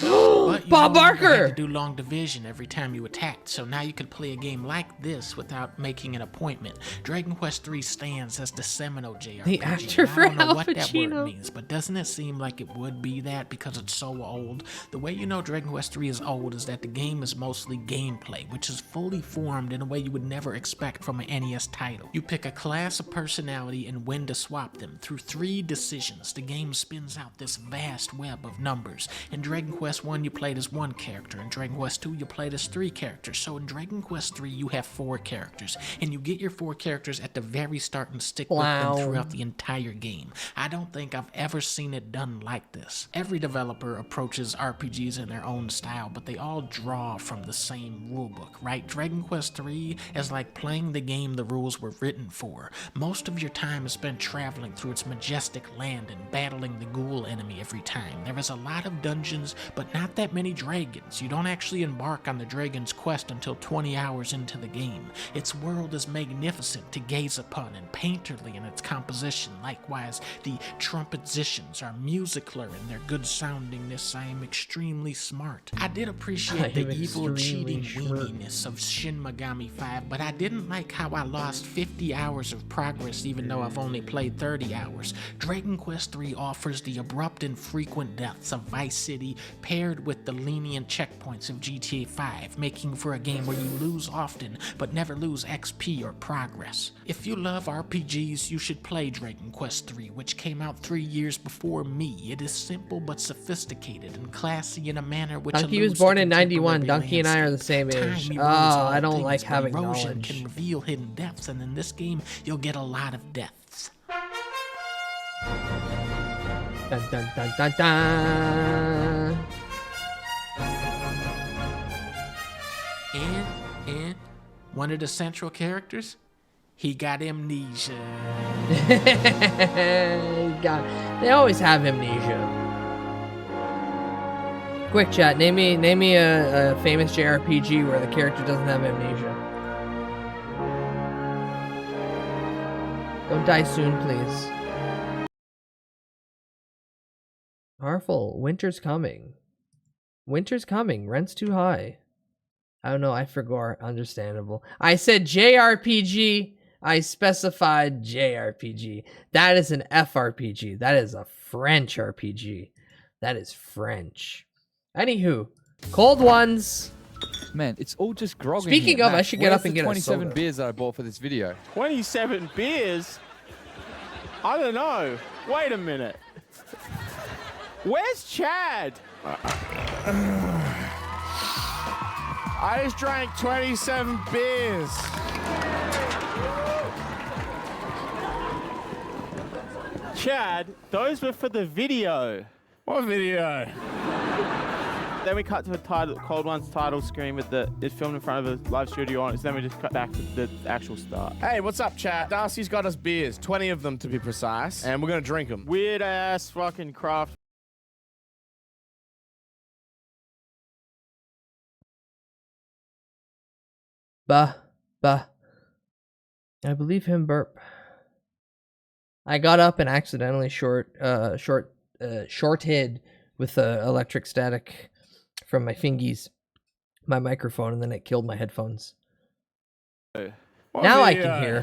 But you Bob no longer Barker! had to do long division every time you attacked, so now you could play a game like this without making an appointment. Dragon Quest 3 stands as the seminal JRPG. The actor and for I don't know Al what that Pacino. word means, but doesn't it seem like it would be that because it's so old? The way you know Dragon Quest 3 is old is that the game is mostly gameplay, which is fully formed in a way you would never expect from an NES title. You pick a class, a personality, and when to swap them. Through 3 decisions, the game spins out this vast web of numbers. In Dragon Quest 1, you played as 1 character. In Dragon Quest 2, you played as 3 characters. So in Dragon Quest 3, you have 4 characters. And you get your 4 characters at the very start and stick with them Wow. throughout the entire game. I don't think I've ever seen it done like this. Every developer approaches RPGs in their own style, but they all draw from the same rulebook, right? Dragon Quest 3 is like playing the game the rules were written for. Most of your time is spent traveling through its majestic land and battling the ghoul enemy every time. There is a lot of dungeons, but not that many dragons. You don't actually embark on the dragon's quest until 20 hours into the game. Its world is magnificent to gaze upon and painterly in its composition. Likewise, the trumpeticians are musicaler in their good soundingness. I am extremely smart. I did appreciate the evil cheating weaniness of Shin Megami 5, but I didn't like how I lost 50 hours of progress even though I've only played 30 hours. Dragon Quest 3 offers the abrupt and frequent deaths of Vice City paired with the lenient checkpoints of GTA 5, making for a game where you lose often but never lose XP or progress. If you love RPGs, you should play Dragon Quest 3, which came out 3 years before me. It is simple but sophisticated and classy in a manner which Donkey was alludes born to in 91. contemporary Donkey and I are the same Time age. erodes Oh, all I don't things, like but having erosion knowledge. can reveal hidden depths, and in this game, you'll get a lot of deaths. Dun, dun, dun, dun, dun. And one of the central characters, he got amnesia. They always have amnesia. Quick chat, name me a famous JRPG where the character doesn't have amnesia. Don't die soon, please. Harful, winter's coming. Winter's coming, rent's too high. I don't know, I forgot. Understandable. I said JRPG. I specified JRPG. That is an FRPG. That is a French RPG. That is French. Anywho, cold ones. Man, it's all just grog. in Speaking here. of, I Matt, should get where's up and the get a 27 soda. beers that I bought for this video. 27 beers? I don't know. Wait a minute. Where's Chad? I just drank 27 beers. Chad, those were for the video. What video? Then we cut to a Cold One's title screen with it's filmed in front of a live studio audience. Then we just cut back to the actual start. Hey, what's up, chat? Darcy's got us beers, 20 of them to be precise, and we're gonna drink them. Weird ass fucking craft. Bah. I believe him burp. I got up and accidentally shorted with electric static from my fingies, my microphone, and then it killed my headphones. Now I can hear.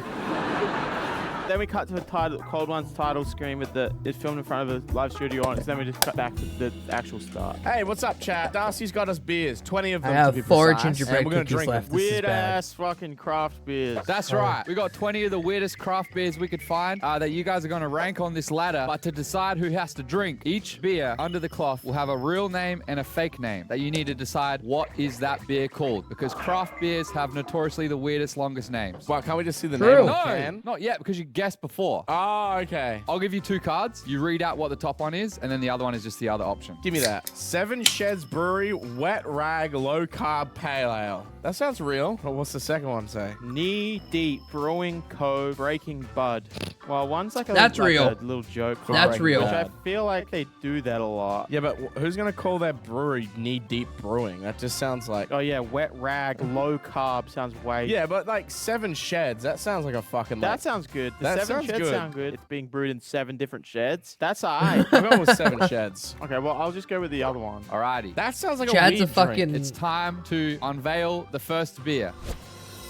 Then we cut to a Cold One's title screen with it's filmed in front of a live studio audience. Then we just cut back to the actual start. Hey, what's up, chat? Darcy's got us beers, 20 of them I have to be 4 precise, gingerbread and we're gonna cookies drink left. them. This is Weird bad. ass fucking craft beers. That's right. We got 20 of the weirdest craft beers we could find that you guys are going to rank on this ladder. But to decide who has to drink, each beer under the cloth will have a real name and a fake name that you need to decide what is that beer called. Because craft beers have notoriously the weirdest, longest names. Well, can't we just see the True. name? No, not yet, because you guessed before. Oh, okay. I'll give you 2 cards. You read out what the top one is, and then the other one is just the other option. Give me that. 7 Sheds Brewery Wet Rag Low Carb Pale Ale. That sounds real. But what's the second one say? Knee Deep Brewing Co. Breaking Bud. Well, one's like a, That's like real. a little joke. for That's Breaking real. Bad, Bad. Which I feel like they do that a lot. Yeah, but who's gonna call their brewery Knee Deep Brewing? That just sounds like. Oh yeah, Wet Rag Low Carb sounds way. Yeah, but like 7 Sheds. That sounds like a fucking. That Like, sounds good. The That 7 sounds sheds good. sound good. It's being brewed in 7 different sheds. That's alright. I'm going with 7 Sheds. Okay, well I'll just go with the other one. Alrighty. That sounds like Chad's a a weed fucking drink. It's time to unveil the first beer.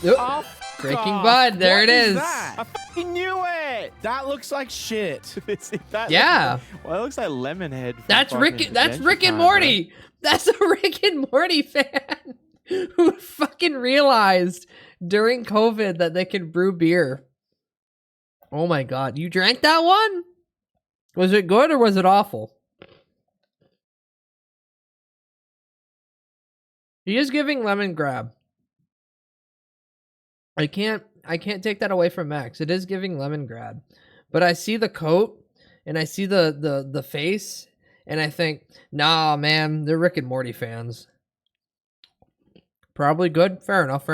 Oh, Breaking Bud. There What it is. That? I fucking knew it. That looks like shit. That Yeah. Well, it looks like Lemonhead. from That's fucking Rick. That's Adventure Rick and Time, Morty. That's a Rick and Morty fan who fucking realized during COVID that they could brew beer. Oh my god, you drank that one? Was it good or was it awful? He is giving lemon grab. I can't take that away from Max. It is giving lemon grab. But I see the coat and I see the face and I think, nah, man, they're Rick and Morty fans. Probably good. Fair enough.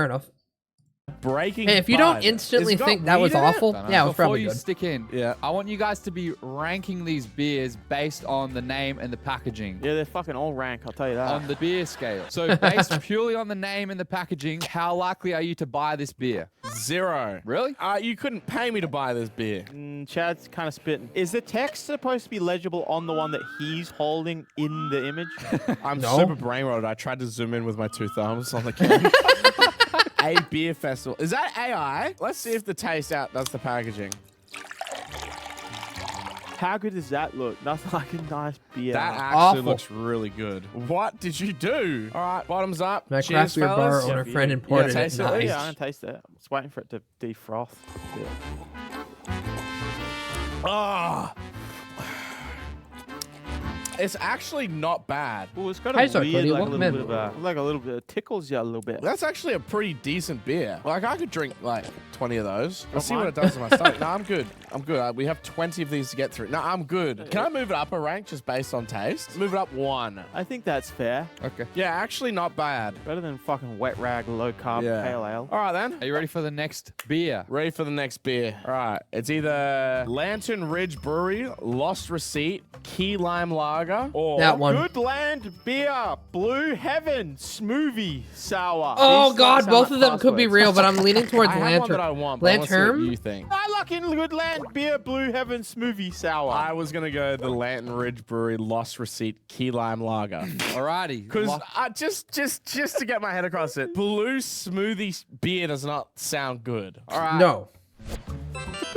Breaking Hey, if you don't Bud. instantly It's got think that was weed in it? awful, yeah, it was Before probably you good. stick in, Yeah. I want you guys to be ranking these beers based on the name and the packaging. Yeah, they're fucking all rank, I'll tell you that. On the beer scale. So based purely on the name and the packaging, how likely are you to buy this beer? 0. Really? You couldn't pay me to buy this beer. Chad's kind of spitting. Is the text supposed to be legible on the one that he's holding in the image? I'm No. super brainrotted. I tried to zoom in with my 2 thumbs on the camera. A beer festival. Is that AI? Let's see if the taste outdoes the packaging. How good does that look? Nothing like a nice beer. That actually Awful. looks really good. What did you do? All right, bottoms up. My Cheers, craft beer bar fellas. owner friend imported it. taste it, Nice. Yeah, I'm gonna taste it. I'm just waiting for it to defroth. Ah. It's actually not bad. Oh, it's got a Tastes like weird, pretty like a well little made. bit of like a little bit. It tickles you a little bit. That's actually a pretty decent beer. Like, I could drink, like, 20 of those. Don't Let's see what mind. it does to my stomach. No, I'm good. I'm good. We have 20 of these to get through. No, I'm good. Can I move it up a rank just based on taste? Move it up 1. I think that's fair. Okay. Yeah, actually not bad. Better than fucking Wet Rag Low Carb Yeah. Pale Ale. All right, then. Are you ready for the next beer? Ready for the next beer. All right. It's either Lantern Ridge Brewery, Lost Receipt, Key Lime Lager, or... That one. Good Land Beer, Blue Heaven, Smoothie Sour. Oh These god, sound both like of them could be passwords. real, but I'm leaning towards I have one Lantern. that I want, but I want to see what Lantern? you think. I like in Good Land Beer, Blue Heaven, Smoothie Sour. I was going to go the Lantern Ridge Brewery, Lost Receipt, Key Lime Lager. Alrighty. Because Lock- just to get my head across it, blue smoothie beer does not sound good. All right. No.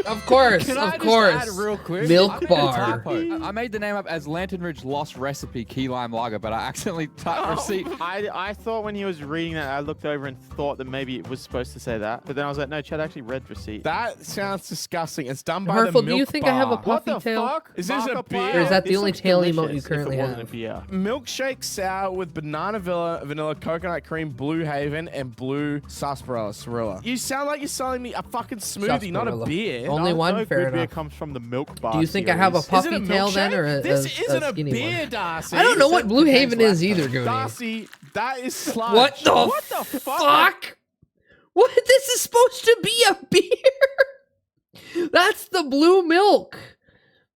Of course, Can I of just course. add real quick? I Milk made a bar. typo. I made the name up as Lantern Ridge Lost Recipe Key Lime Lager, but I accidentally typed receipt. I thought when he was reading that, I looked over and thought that maybe it was supposed to say that. But then I was like, no, Chad actually read receipt. That sounds disgusting. It's done by Hurtful, the do you Milk think Bar. I have a What puffy the tail? fuck? Is this a Markiplier? beer? Or is that the This only looks tail emote delicious you if it currently wasn't have? a beer. Milkshake sour with banana vanilla coconut cream, Blue Haven, and blue sarsaparilla. You sound like you're selling me a fucking smoothie, not a Sarsaparilla. beer. Only one, no fair good beer enough. comes from the Milk Bar. Do you think I have a series. Is it puffy tail then, milkshake? or a, This isn't a skinny beer, one? Darcy. I don't know what It Blue contains Haven is lactose. either, Goody. Darcy, that is sludge. What the fuck? What? This is supposed to be a beer. That's the blue milk.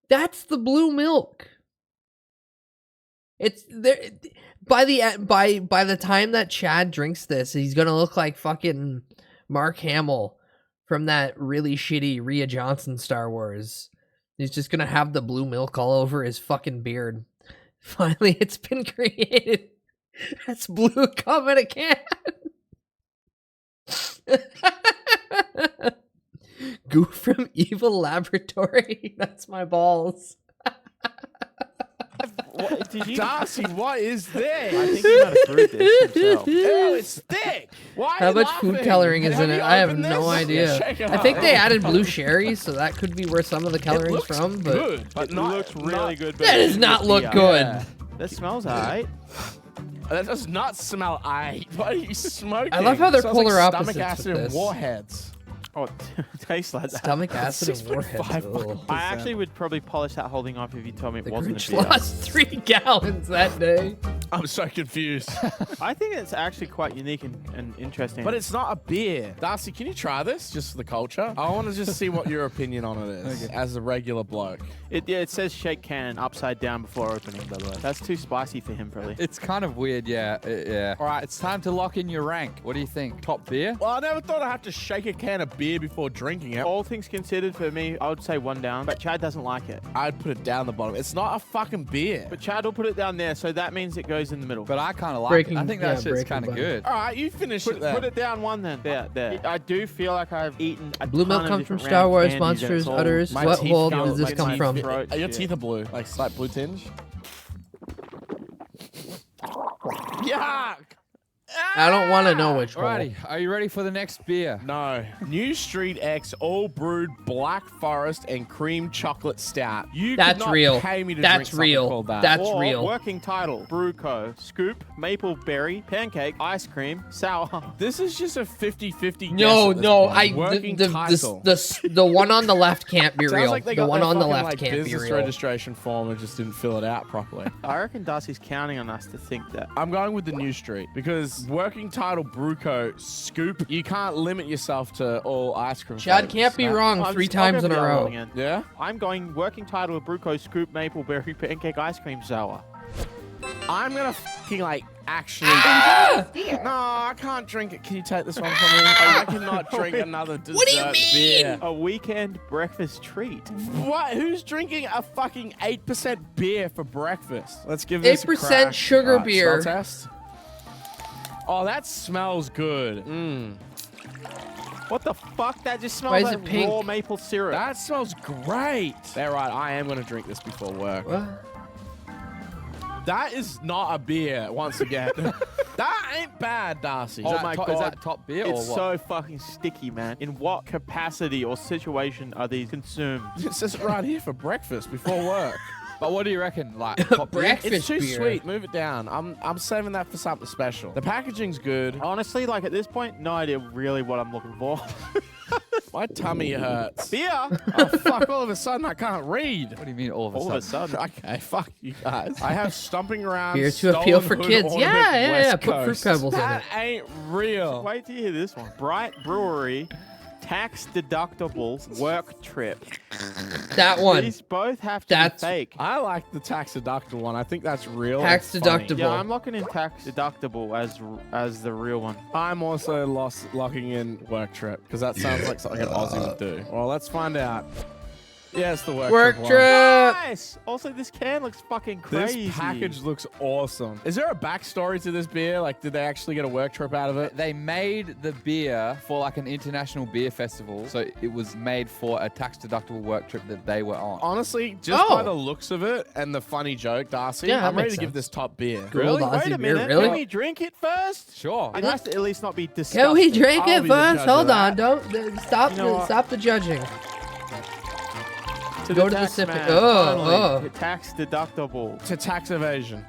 That's the blue milk. It's there. By the time that Chad drinks this, he's gonna look like fucking Mark Hamill from that really shitty Rhea Johnson Star Wars. He's just gonna have the blue milk all over his fucking beard. Finally, it's been created. That's blue cum in a can. Goo from Evil Laboratory. That's my balls. What, did you... Darcy, what is this? I think he might have brewed this himself. Ew, it's thick. Why are How you much laughing? food coloring is in Have it? you I have opened no this? idea. Yeah, check it I think out. they added blue sherry, so that could be where some of the coloring's from. But good, but It not, looks really good. But that does not look good. Yeah. That smells alright. That does not smell aight. What are you smoking? I love how they're Smells polar like opposites stomach with acid and this. warheads. Oh, it tastes like that. Stomach acid and warheads. 6.5%. I actually would probably polish that whole thing off if you told me it The wasn't Grinch a beer. lost 3 gallons that day. I'm so confused. I think it's actually quite unique and interesting. But it's not a beer. Darcy, can you try this just for the culture? I want to just see what your opinion on it is as a regular bloke. It says shake can upside down before opening, by the way. That's too spicy for him, probably. It's kind of weird, yeah. Yeah. All right, it's time to lock in your rank. What do you think? Top beer? Well, I never thought I'd have to shake a can of beer before drinking it. All things considered, for me, I would say 1 down, but Chad doesn't like it. I'd put it down the bottom. It's not a fucking beer. But Chad will put it down there, so that means it goes in the middle. But I kind of like Breaking- it. I think yeah, that shit's Breaking kind of Bad. good. All right, you finish it then. Put it down 1 then. There. I do feel like I've eaten a Blue ton milk of comes from different Star round Wars candies, and Monsters it's all- Utters. My What teeth world feel does this like come my from? throat Your shit. teeth are blue, like slight blue tinge. Yuck! I don't want to know which one. Alrighty, are you ready for the next beer? No. New Street X All Brewed Black Forest and Cream Chocolate Stout. You could That's not real. pay me to That's drink something real. called that. That's Or real. Working title: Brew Co. Scoop, maple berry, pancake, ice cream, sour. This is just a 50-50 No, guess at this no, point. Working title. the one on the left can't be Sounds real. like they The got one their on the fucking, left like, can't be business real. registration form and just didn't fill it out properly. I reckon Darcy's counting on us to think that. I'm going with the New Street because working title Bruco Scoop, you can't limit yourself to all ice cream. Chad flavors. can't be Nah. wrong I'll 3 just- I'll times go in a for the other row. one again. Yeah? I'm going working title of Brew Co. Scoop, maple berry, pancake, ice cream, sour. I'm gonna fucking like actually. No, I can't drink it. Can you take this one from me? I cannot drink another dessert What do you mean? beer. A weekend breakfast treat. What? Who's drinking a fucking 8% beer for breakfast? Let's give this 8% a crack. sugar Alright, beer. smell test. Oh, that smells good. What the fuck? That just Why smells is like it pink? raw maple syrup. That smells great. They're right. I am gonna drink this before work. What? That is not a beer. Once again, that ain't bad, Darcy. Oh Is that my top- god. Is that top beer or It's what? so fucking sticky, man. In what capacity or situation are these consumed? It says it right here for breakfast before work. But what do you reckon? Like top beer? Breakfast It's too beer. sweet. Move it down. I'm saving that for something special. The packaging's good. Honestly, like at this point, no idea really what I'm looking for. My tummy hurts. Beer? Oh fuck! All of a sudden, I can't read. What do you mean all of a All sudden? of a sudden. Okay, fuck you guys. I have stomping around. Beer to appeal Stolen for Hood kids. Ornament Yeah, West put fruit Coast. pebbles in That it. ain't real. Wait till you hear this one. Bright Brewery, tax deductible work trip. That one. These both have to That's- be fake. I like the tax deductible one. I think that's real. Tax and funny. deductible. Yeah, I'm locking in tax deductible as the real one. I'm also locking in work trip because that sounds like something an Aussie would do. Well, let's find out. Yeah, it's the work trip. Nice. Also, this can looks fucking crazy. This package looks awesome. Is there a backstory to this beer? Like, did they actually get a work trip out of it? They made the beer for like an international beer festival, so it was made for a tax-deductible work trip that they were on. Honestly, just by the looks of it and the funny joke, Darcy, Yeah, that I'm ready makes to give sense. this top beer. Really? Wait a minute. Really? Can we drink it first? Sure. It has to at least not be disgusting. Can we drink I'll it be the first? judge of Hold that. on. Don't stop. You know what? Stop the judging. To Go the to the tax sipping. man, Oh, finally. oh. The tax deductible. To tax evasion.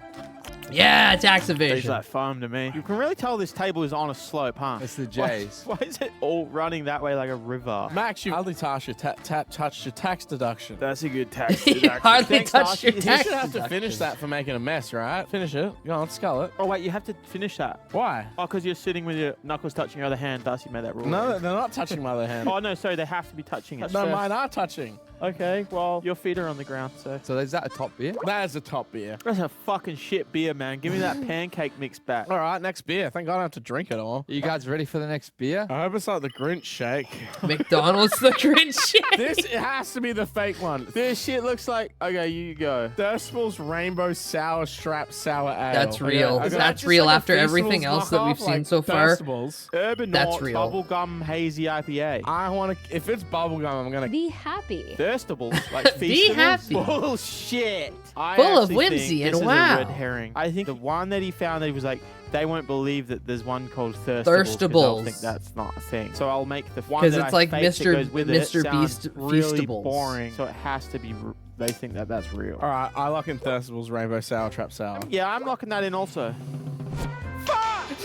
Yeah, tax Tastes evasion. like foam to me. You can really tell this table is on a slope, huh? It's the Why- J's. Why is it all running that way like a river? Max, you hardly touched your tax deduction. That's a good tax You deduction. hardly Thanks, touched Darcy. your You tax should have to deduction. finish that for making a mess, right? Finish it. Go on, scull it. Oh, wait, you have to finish that. Why? Oh, because you're sitting with your knuckles touching your other hand. Darcy made that rule. No, they're not touching my other hand. Oh, no, sorry, they have to be touching it. No, first. mine are touching. Okay, well, your feet are on the ground, so. So is that a top beer? That is a top beer. That's a fucking shit beer, man. Give me that pancake mix back. All right, next beer. Thank God I don't have to drink it all. Are you guys ready for the next beer? I hope it's like the Grinch shake. McDonald's the Grinch shake. This it has to be the fake one. This shit looks like. Okay, you go. Thirstable's Rainbow Sour Strap Sour Ale. That's real. Okay. That's Just real like a after everything Feastables else that we've knockoff, seen like so far. Thirstables. Urban That's North real. Bubblegum Hazy IPA. I want to. If it's bubblegum, I'm gonna. Be happy. Thirstables, like Be Feastables? happy. Bullshit. I Full of actually whimsy think and this is a wow. red herring. I think the one that he found that he was like, they won't believe that there's one called Thirstables. 'Cause they'll think Thirstables. that's not a thing. So I'll make the one 'Cause that it's I like faked that Mr. goes with it Mr. sounds Beast really Feastables. boring. So it has to be. They think that that's real. All right, I lock in Thirstable's Rainbow Sour Trap Sour. Yeah, I'm locking that in also.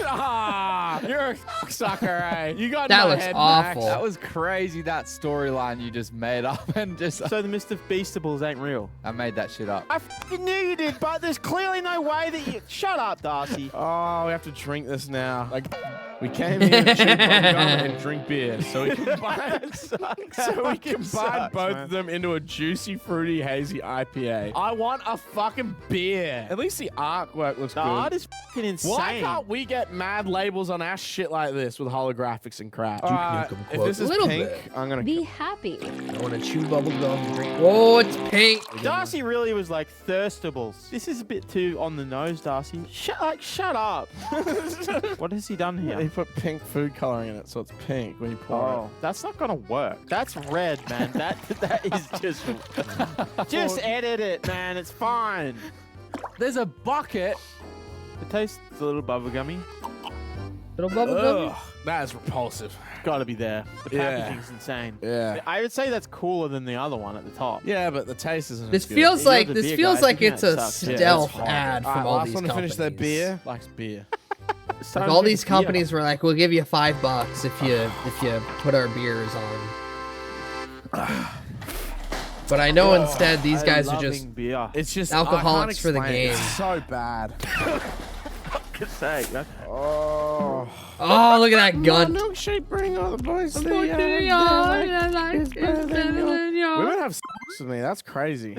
Ah, you're a sucker, eh? You got That my looks head, awful. Max. That was crazy, that storyline you just made up and just... So the Mr. Beastables ain't real. I made that shit up. I f***ing knew you did, but there's clearly no way that you... Shut up, Darcy. Oh, we have to drink this now. Like, we came here to chew bubblegum and drink beer, so we combine, both of them into a juicy, fruity, hazy IPA. I want a fucking beer. At least the artwork looks The good. art is f***ing insane. Why can't we get mad labels on our shit like this with holographics and crap? Duke Alright, Nukem if quote. this is Little pink, bit. I'm gonna. Be happy. I want to chew bubblegum. Drink. Oh, it's pink. Darcy really was like Thirstables. This is a bit too on the nose, Darcy. Shut up. What has he done They here? put pink food coloring in it, so it's pink when you pour Oh, that's not gonna work. That's red, man. That is just edit it, man. It's fine. There's a bucket. It tastes a little bubblegummy. Little it. bubblegum. Ugh, that is repulsive. Gotta be there. The Yeah. packaging's insane. Yeah. I would say that's cooler than the other one at the top. Yeah, but the taste isn't. This as good. feels You're like the this beer feels guy. like Thinking it's that a sucks. Yeah, stealth that's ad from Alright, all last these one to companies. finish their beer likes beer. It's time Like to all drink these beer. companies were like, we'll give you $5 if you put our beers on. But I know instead these guys are just beer. It's just alcoholics for the I can't explain it. game. It's so bad. Fuck's sake. That's Oh. Oh, look at that gun. Milkshake, bring all the boys to the Women have sex with me. That's crazy.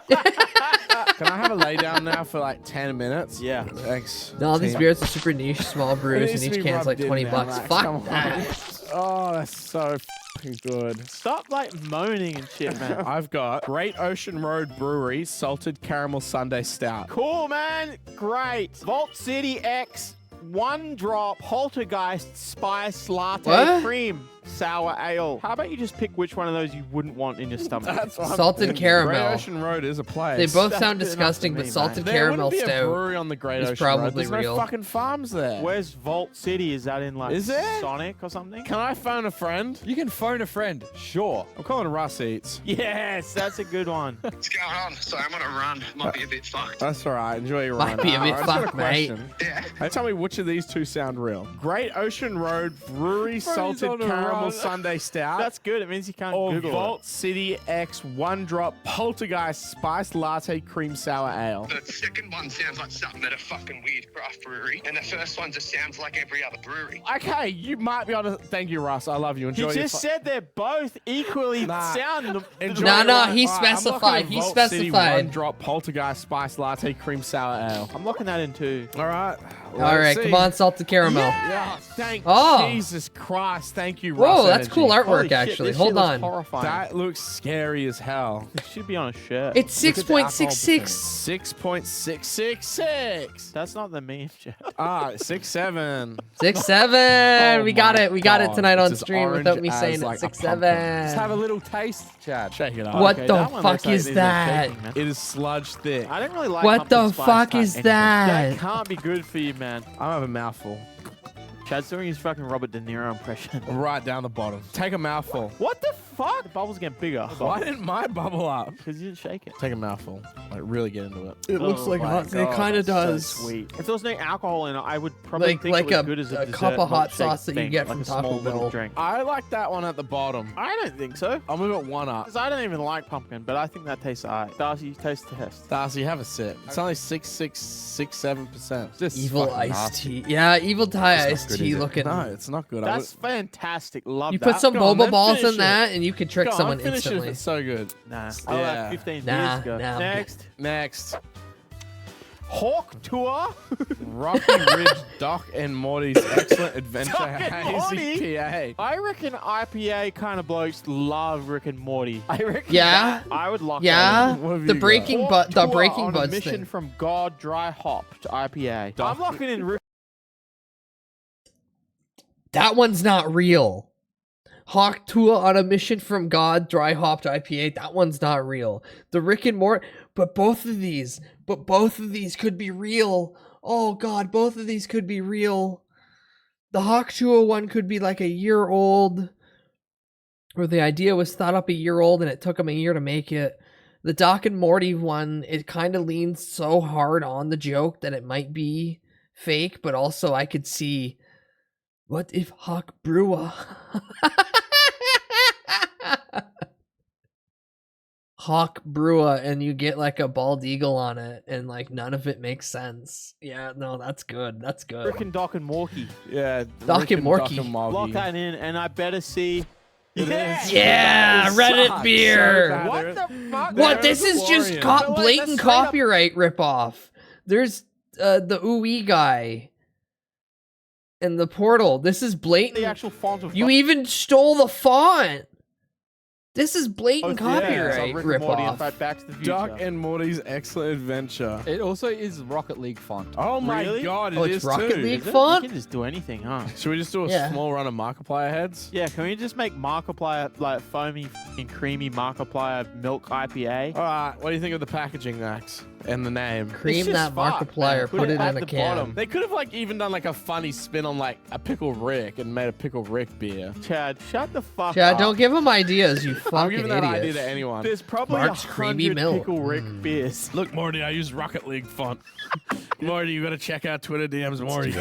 Can I have a lay down now for like 10 minutes? Yeah. Thanks. No, all these team. beers are super niche, small brews, and each can's like 20 bucks. Fuck that. Oh, that's so fucking good. Stop like moaning and shit, man. I've got Great Ocean Road Brewery Salted Caramel Sundae Stout. Cool, man. Great. Vault City X, 1 drop, Poltergeist Spice Latte What? Cream Sour Ale. How about you just pick which one of those you wouldn't want in your stomach? That's what I'm Salted thinking. caramel. Great Ocean Road is a place. They both That's sound good enough disgusting, for but me, salted mate. caramel There wouldn't be a stout brewery on the Great is Ocean Road. probably There's no real. fucking farms there. Where's Vault City? Is that in like Is there? Sonic or something? Can I phone a friend? You can phone a friend, sure. I'm calling Russ Eats. Yes, that's a good one. What's going on? Sorry, I'm on a run. Might be a bit fucked. That's all right. Enjoy your Might run. be a bit I just got fucked, mate. question. Yeah. Hey, tell me which of these two sound real. Great Ocean Road Brewery Salted on a Caramel run. Sundae Stout. That's good. It means you can't or Google Vault City X 1 drop Poltergeist Spiced Latte Cream Sour Ale. The second one sounds like something at a fucking weird craft brewery, and the first one just sounds like every other brewery. Okay, you might be able to. Thank you, Russ. I love you. He Enjoy your just said they're both equally sound. Enjoy No, your no, run. he All right, I'm specified. locking He in Vault City specified. 1 drop Poltergeist Spiced Latte Cream Sour Ale. I'm locking that in too. All right. All right, come on, salted caramel. Yeah, thank Oh. Jesus Christ. Thank you, Whoa, Russ that's cool Energy. artwork, Holy shit, actually. this Hold shit looks on. horrifying. That looks scary as hell. It should be on a shirt. It's Look at the alcohol 6.66. 6.666. That's not the meme, Jeff. 6.7. 6.7. Oh We got my it. We got it God. tonight It's on as stream orange without me as, saying like, it. a pumpkin. Just have a 6.7. little taste, Chad. Shake it up. What Okay, the that one fuck looks like is these are that? shaking, man. It is sludge thick. I don't really like What pumpkin the spice fuck type is anything. that? That can't be good for you, man. I have a mouthful. Chad's doing his fucking Robert De Niro impression. Right down the bottom. Take a mouthful. What the fuck? The bubbles getting bigger. Why didn't my bubble up? Because you didn't shake it. Take a mouthful. Like, really get into it. It looks like my hot. It God, kind of that's does. So sweet. If there was no alcohol in it, I would probably think like it was a good as a cup dessert of hot milkshake sauce that you thing, get like from a Taco small little Bell. drink. I like that one at the bottom. I don't think so. I'll move it one up. Because I don't even like pumpkin, but I think that tastes alright. Darcy, taste test. Darcy, have a sip. It's only 6.7%. Just Evil fucking iced nasty. tea. Yeah, evil Thai It's not iced good, tea is it? looking. No, it's not good. That's fantastic. Love You that. put some Go on, boba then balls finish in that, and you could trick Go on, someone finish instantly. it. It's so good. Nah. Yeah. Like 15 Nah, years ago. nah. Next. Next. Hawk Tour. Rocky Ridge Doc and Morty's Excellent Adventure Doc and Morty? Hazy PA. I reckon IPA kind of blokes love Rick and Morty. I reckon. Yeah? I would lock Yeah? that What have The you Breaking Hawk Bud, the Tour Breaking on Buds a mission thing. from God Dry Hop to IPA. I'm locking in Rick. That one's not real. Hawk Tua on a mission from God, dry hopped IPA. That one's not real. The Rick and Morty, but both of these could be real. Oh God, both of these could be real. The Hawk Tua one could be like a year old, or the idea was thought up a year old and it took them a year to make it. The Doc and Morty one, it kind of leans so hard on the joke that it might be fake, but also I could see, what if Hawk Brewer? Hawk Brewer, and you get like a bald eagle on it, and like none of it makes sense. Yeah, no, that's good. That's good. Rick and Doc and Morky. Yeah. Doc and Morky. Lock that in, and I better see. Yeah, Reddit beer. What the fuck? What? This is just blatant copyright ripoff. There's the ooey guy and the portal. This is blatant. The actual font of You even stole the font. This is blatant Oh, yeah, copyright so Rick and Morty and ripoff. Fight Back to the Future. Doc and Morty's Excellent Adventure. It also is Rocket League font. Oh my Really? God, Oh, it it's is Rocket too. League Is it? font? You can just do anything, huh? Should we just do a Yeah. small run of Markiplier heads? Yeah, can we just make Markiplier like foamy and creamy Markiplier milk IPA? Alright, what do you think of the packaging, Max? And the name? Cream just that fucked, Markiplier, man. put it at in a the can. bottom. They could have like even done like a funny spin on like a Pickle Rick and made a Pickle Rick beer. Chad, shut the fuck up. Chad, don't give him ideas, you I'm fucking giving that idiot. idea to anyone. There's probably Mark's 100 creamy milk. Pickle Rick beers. Look, Morty, I use Rocket League font. Morty, you gotta check out Twitter DMs Morty.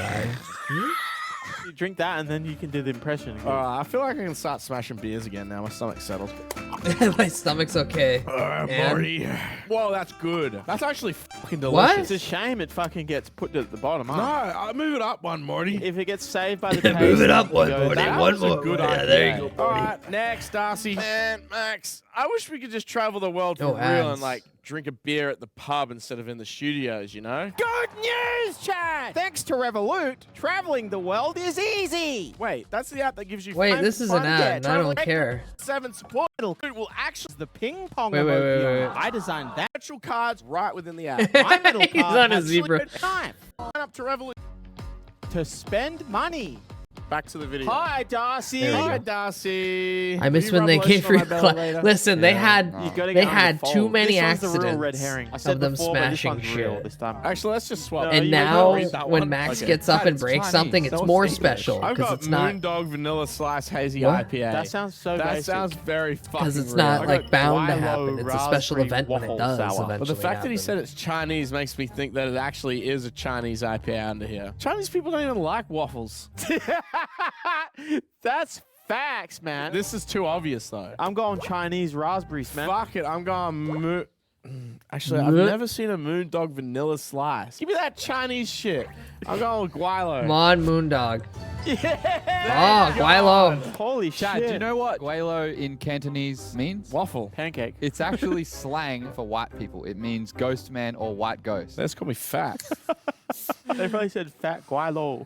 You drink that and then you can do the impression. again. I feel like I can start smashing beers again now. My stomach's settled. My stomach's okay. And- Morty. Whoa, that's good. That's actually fucking What? delicious. It's a shame it fucking gets put at the bottom, No, huh? I'll move it up one, Morty. If it gets saved by the taste, Move it up one, goes Morty. down. One was a more. good Yeah, idea. there you go, All Morty. right, next, Darcy. Man, Max, I wish we could just travel the world for No real ads. and like drink a beer at the pub instead of in the studios, you know? Good news, Chad! Thanks to Revolut, traveling the world is easy. Wait, that's the app that gives you. Wait, fun- this is an fun ad, get. and I don't Travel care. 7 support. It will actually The ping pong Wait, wait, emoji. wait, wait. I designed that. virtual cards right within the app. My middle He's card on a has zebra. slipped knife Sign up to Revolut. to spend money. Back to the video. Hi, Darcy. There we Hi, go. Darcy. I miss Will when you they rub came lotion for on your my belly class. later? Listen, they had You gotta they get on had the too fold. many This one's the real red accidents herring. I of said them before, but this smashing one's real shit. this time. Actually, let's just swap. No, And you now, read that when one. Max Okay. gets up Chad, and it's breaks Chinese. something, it's So more what's English? special I've because got it's not Moondog Vanilla Slice Hazy What? IPA. That sounds so That basic. sounds very fucking because it's real. not I like got- bound to Milo happen. It's a special raspberry event when it waffle does sour. eventually. But the fact that he happen. said it's Chinese makes me think that it actually is a Chinese IPA under here. Chinese people don't even like waffles. That's facts, man. This is too obvious, though. I'm going Chinese raspberries, man. Fuck it, I'm going Actually, I've never seen a Moondog Vanilla Slice. Give me that Chinese shit. I'm going with Guilo. Come on, Moondog. Yeah. Oh, Guilo. Holy Chad, shit. do you know what Guelo in Cantonese means? Waffle. Pancake. It's actually slang for white people. It means ghost man or white ghost. Let's call me fat. They probably said fat guilo.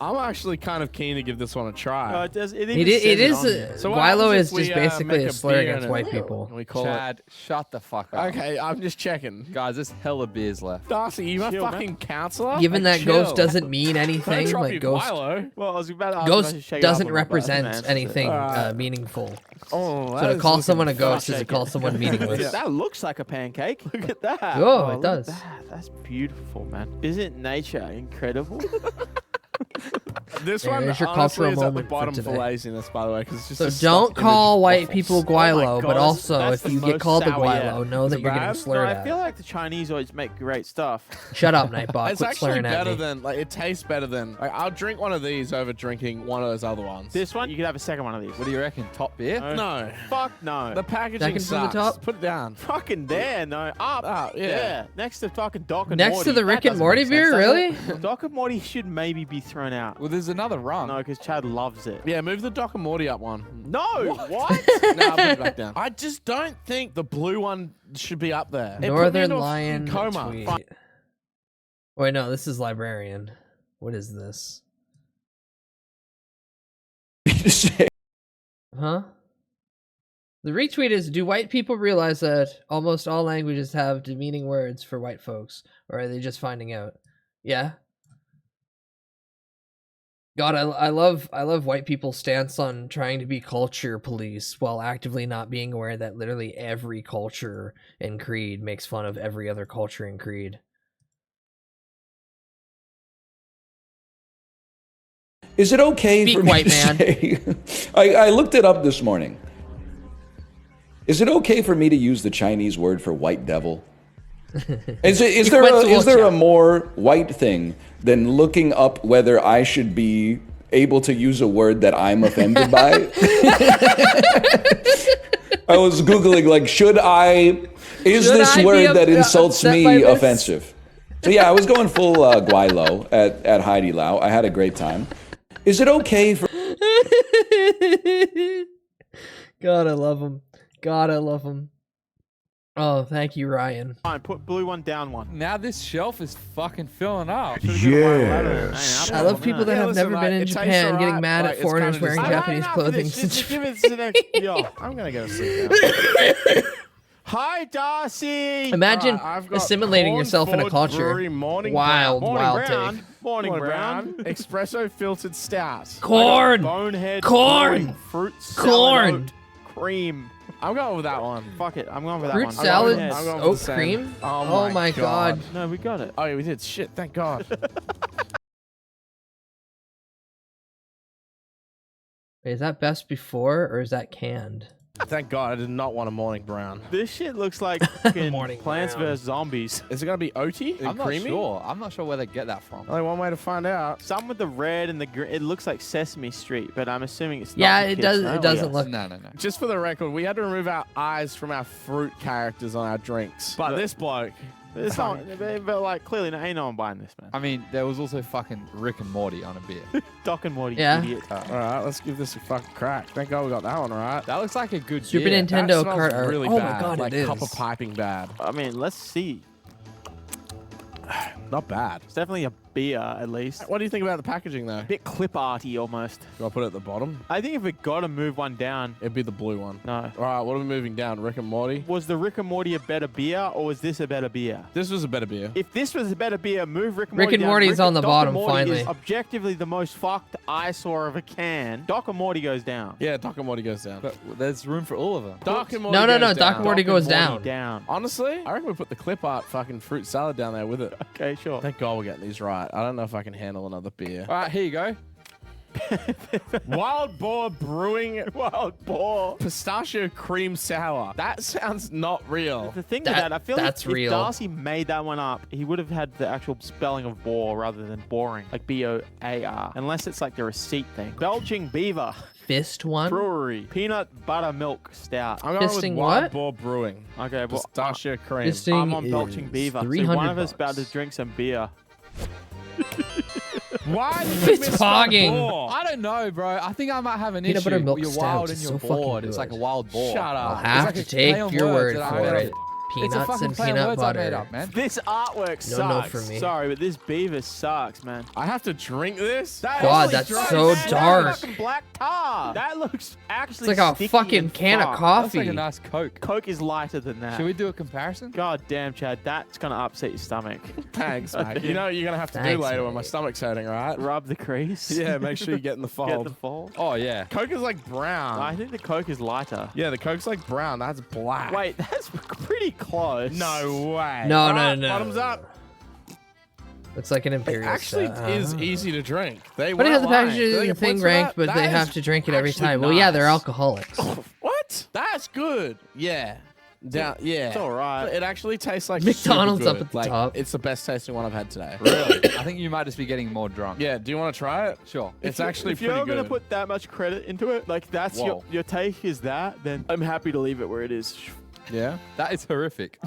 I'm actually kind of keen to give this one a try. No, it does. It It is. on here. So what Guilo happens is if we, just basically make a a slur beer against and white a- people. We call Chad, shut the fuck up. it. Okay, I'm just checking. Guys, there's hella beers left. Darcy, you my Chill, man. fucking counselor? Given Like, that ghost chill. doesn't mean Don't anything, drop like your ghost Guilo. Well, I was about to ask ghost if I should shake it doesn't up or not, but I represent answered it. anything Alright. meaningful. Oh, So that to is call looking someone a fuck- ghost is to shake call it. someone meaningless. That looks like a pancake. Look at that. Oh, it look does. at that. That's beautiful, man. Isn't nature incredible? This There one is your honestly cultural is at the moment for bottom for today. laziness, by the way, because it's just So a don't stock call image white waffles. people Oh my Guilo, God, but also that's if the you get most called a sour yet. Guilo, know Is that it you're getting bad? slurred I feel at. like the Chinese always make great stuff. Shut up, Nightbot. It's Quit actually slurring at better me. than, like, it tastes better than, like, I'll drink one of these over drinking one of those other ones. This one, you could have a second one of these. What do you reckon? Top beer? No. Fuck no. The packaging Second from the sucks. top? Put it down. Fucking there, no. Up. Yeah. There. Next to fucking Doc and Next Morty. to the That Rick and doesn't Morty make beer, sense, does really? it? Doc and Morty should maybe be thrown out. Well, there's another run. No, because Chad loves it. Yeah, move the Doc and Morty up one. No, what? No, I'll put it back down. I just don't think the blue one should be up there. It put me Northern into a Lion fucking coma. tweet. Wait, no, this is Librarian. What is this? Huh? The retweet is, do white people realize that almost all languages have demeaning words for white folks? Or are they just finding out? Yeah. God, I love white people's stance on trying to be culture police while actively not being aware that literally every culture and creed makes fun of every other culture and creed. Is it okay Speak, for me white to man. say... I looked it up this morning. Is it okay for me to use the Chinese word for white devil? Is there a more white thing than looking up whether I should be able to use a word that I'm offended by? I was Googling, like, is this word that insults me offensive? So yeah, I was going full Guaylo at Heidi Lau. I had a great time. Is it okay for... God, I love him. God, I love him. Oh, thank you, Ryan. Fine, put blue one down one. Now this shelf is fucking filling up. I love people that have never been in Japan getting mad at foreigners wearing Japanese clothing. Yo, I'm gonna go sleep now. Hi, Darcy. Imagine I've got assimilating yourself in a Cornford culture. Brewery Morning Wild, Brown. wild Brown. take. Morning Brown. Espresso filtered stout. Corn. Bonehead. Corn. Fruit Corn. salad oat cream. I'm going with that one. Fuck it. I'm going with that Fruit one. salad, I'm going with oat the same. cream. Oh my god. No, we got it. Oh, yeah, we did. Shit, thank God. Wait, is that best before or is that canned? Thank God I did not want a morning brown. This shit looks like fucking Morning Plants Brown. vs. Zombies. Is it going to be oaty and I'm not creamy? sure. I'm not sure where they get that from. Only one way to find out. Some with the red and the green. It looks like Sesame Street, but I'm assuming it's not. Yeah, for it kids, does. no? It doesn't Yes. look. No. Just for the record, we had to remove our eyes from our fruit characters on our drinks. But this bloke... It's not, but like clearly, ain't no one buying this, man. I mean, there was also fucking Rick and Morty on a beer. Doc and Morty, Yeah. idiot. All right, let's give this a fucking crack. Thank God we got that one right. That looks like a good Super beer. Nintendo That smells cart art. really Oh bad. my god, like it is. copper piping bad. I mean, let's see. Not bad. It's definitely a beer, at least. What do you think about the packaging, though? A bit clip arty almost. Do I put it at the bottom? I think if we got to move one down, It'd be the blue one. no. All right, what are we moving down? Rick and Morty? Was the Rick and Morty a better beer, or was this a better beer? This was a better beer. If this was a better beer, move Rick and Rick Morty and down. Morty's on the Doc and bottom, Morty finally. is objectively the most fucked eyesore of a can. Doc and Morty goes down. Yeah, Doc and Morty goes down. But there's room for all of them. Doc and Morty No, goes Doc down. and Morty goes down. Down. Honestly, I reckon we put the clip art fucking fruit salad down there with it. Okay, sure. Thank God we're getting these right. I don't know if I can handle another beer. All right, here you go. Wild Boar Brewing Wild Boar. Pistachio Cream Sour. That sounds not real. The thing with that, I feel that's if real. Darcy made that one up, he would have had the actual spelling of boar rather than boring, like B-O-A-R. Unless it's like the receipt thing. Belching Beaver Fist one. Brewery peanut butter milk stout. I'm going Fisting with Wild what? Boar Brewing. Okay, well, Pistachio Cream. Fisting I'm on Belching is Beaver. So 300 one of us about to bucks. drink some beer. Why did you Fist miss fogging. boar? I don't know, bro. I think I might have an Peanut issue. butter milk You're stout wild is and you're so fucking bored. It's like a good. wild boar. Shut up. I'll It's have like to a play take on your words word that I for made it. up. It's a Peanuts fucking and play on peanut words I made butter. up, man. This artwork No, no sucks. for me. Sorry, but this beaver sucks, man. I have to drink this? God, that's so dark. Fucking black tar. That looks actually It's like a sticky fucking and can of fucked. coffee. That's like a nice Coke. Coke is lighter than that. Should we do a comparison? God damn, Chad, that's gonna upset your stomach. Thanks, mate. You know what you're going to have to do Thanks, later when my mate. stomach's hurting, right? Rub the crease. Yeah, make sure you get in the Get fold. the fold. Oh, yeah. Coke is like brown. I think the Coke is lighter. Yeah, the Coke's like brown. That's black. Wait, that's pretty close. No way. No, Alright, no. Bottoms up. It's like an It imperial actually stout. is easy to drink. They But it has the weren't lying. packaging Do they get thing points for ranked, that? but they That have is to drink it every actually time. Well, yeah, they're nice. alcoholics. What? That's good. Yeah. Down, yeah. It's alright. It actually tastes like McDonald's super up good. at the Like, top. It's the best tasting one I've had today. Really? I think you might just be getting more drunk. Yeah. Do you want to try it? Sure. It's actually if pretty you're good. gonna put that much credit into it, like that's Whoa. your take is that, then I'm happy to leave it where it is. Yeah. That is horrific.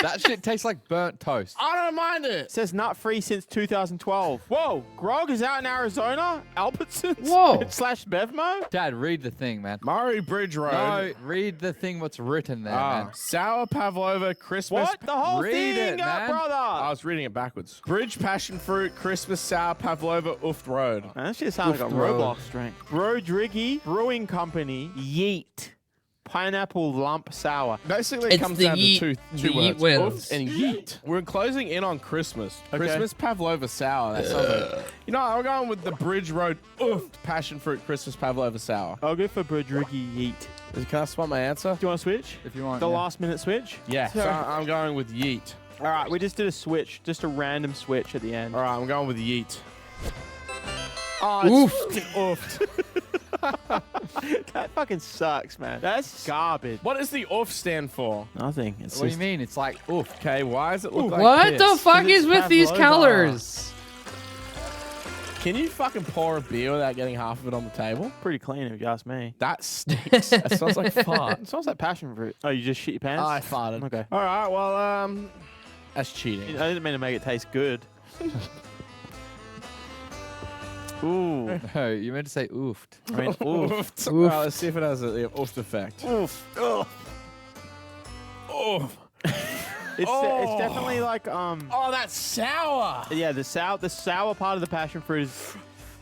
That shit tastes like burnt toast. I don't mind it. It says nut free since 2012. Whoa, Grog is out in Arizona. Albertsons. Whoa. / Bevmo. Dad, read the thing, man. Murray Bridge Road. No, read the thing what's written there, man. Sour Pavlova Christmas. What? The whole Read thing, it, man. brother. I was reading it backwards. Bridge Passion Fruit Christmas Sour Pavlova Uft Road. Man, that shit sounds like a Roblox drink. Brodriggy Brewing Company. Yeet. Pineapple lump sour. Basically, it It's comes the down yeet. to The two yeet words. wins. Uft and yeet. We're closing in on Christmas. Okay. Christmas Pavlova Sour. That sounds like, you know, I'm going with the Bridge Road Uft Passion Fruit Christmas Pavlova Sour. I'll go for Brodriggy Yeet. Can I swap my answer? Do you want to switch? If you want. The yeah. last minute switch? Yeah. So I'm going with yeet. All right, we just did a switch. Just a random switch at the end. All right, I'm going with yeet. Oh, it's oofed. That fucking sucks, man. That's garbage. What does the oof stand for? Nothing. It's What do just you mean? It's like, oof. Okay, why does it look like What piss? the fuck is with these Pavlova. colors? Can you fucking pour a beer without getting half of it on the table? pretty clean if you ask me. That stinks. That smells like fart. It smells like passion fruit. Oh, you just shit your pants? I farted. Okay. All right, well, that's cheating. I didn't mean to make it taste good. Ooh. No, you meant to say oofed. I mean, oof. Oofed. All right, let's see if it has the oof effect. Oof. Ugh. Oof. It's definitely like Oh, that's sour. yeah, the sour part of the passion fruit is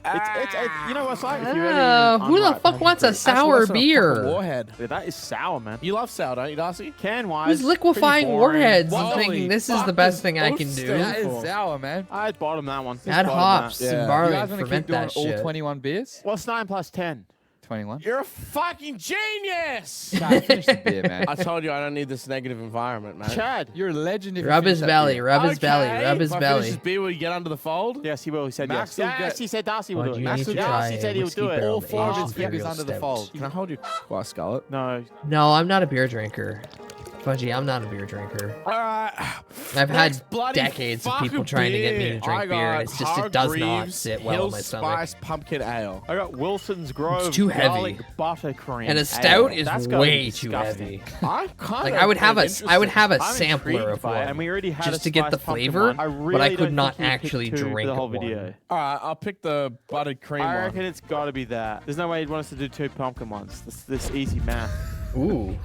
it's you know what's like if you Oh, who the fuck wants a sour beer? Warhead. Yeah, that is sour, man. You love sour, don't you, Darcy? Can wise. Who's liquefying warheads and Holy thinking this is fuck, the best this thing I can oof's do? still- That is sour, man. I'd bottom that one. Add Bottom hops Yeah. and You barley guys and want to ferment keep doing that all shit. 21 beers? that. What's 9 plus 10? 21. You're a fucking genius. Nah, finish the beer, man. I told you I don't need this negative environment, man. Chad. You're a legend if you Rub finish his that belly, beer. rub his belly, Okay, rub his if I finish belly. this beer, will you get under the fold? Yes, he will. He said Max yes. will Yes, get- he said Darcy will Why do do it. you Max need to will- try Darcy said a he would whiskey do it. barrel All 4 of his aged fingers imperial under the stout? fold. Can I hold you while I skull it? No. No, I'm not a beer drinker. Fudgy, I'm not a beer drinker. All right. I've Next had bloody decades of people fucking trying to get me to beer. drink I beer, and got it's just, it does not Hargreaves sit well Hill in my stomach. Spice Pumpkin Ale. I got Wilson's Grove too heavy. garlic buttercream. And a stout ale. is That's gotta be way too disgusting. heavy. I'm kind Like of I would have a interested. sampler I'm of by it, one and we already had just a to get the spiced pumpkin flavor, one. I but really I could don't not think you picked actually two for drink the whole one. video. All right, I'll pick the buttered cream I one. reckon it's got to be that. There's no way he'd want us to do 2 pumpkin ones. This easy math. Ooh.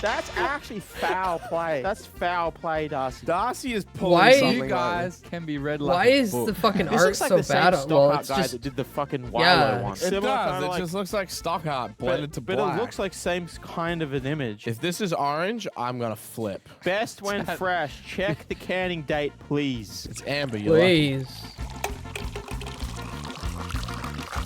That's actually foul play. That's foul play, Darcy. Darcy is pulling Why- something. You guys can be read like Why a is book. the fucking This art looks like so the same bad? stock Well, art it's guy just that did the fucking Wallow Yeah. one. It Similar does. kinda It like- just looks like stock art blended to but black. it looks like same kind of an image. If this is orange, I'm gonna flip. Best when fresh. Check the canning date, please. It's amber. You're lucky. please.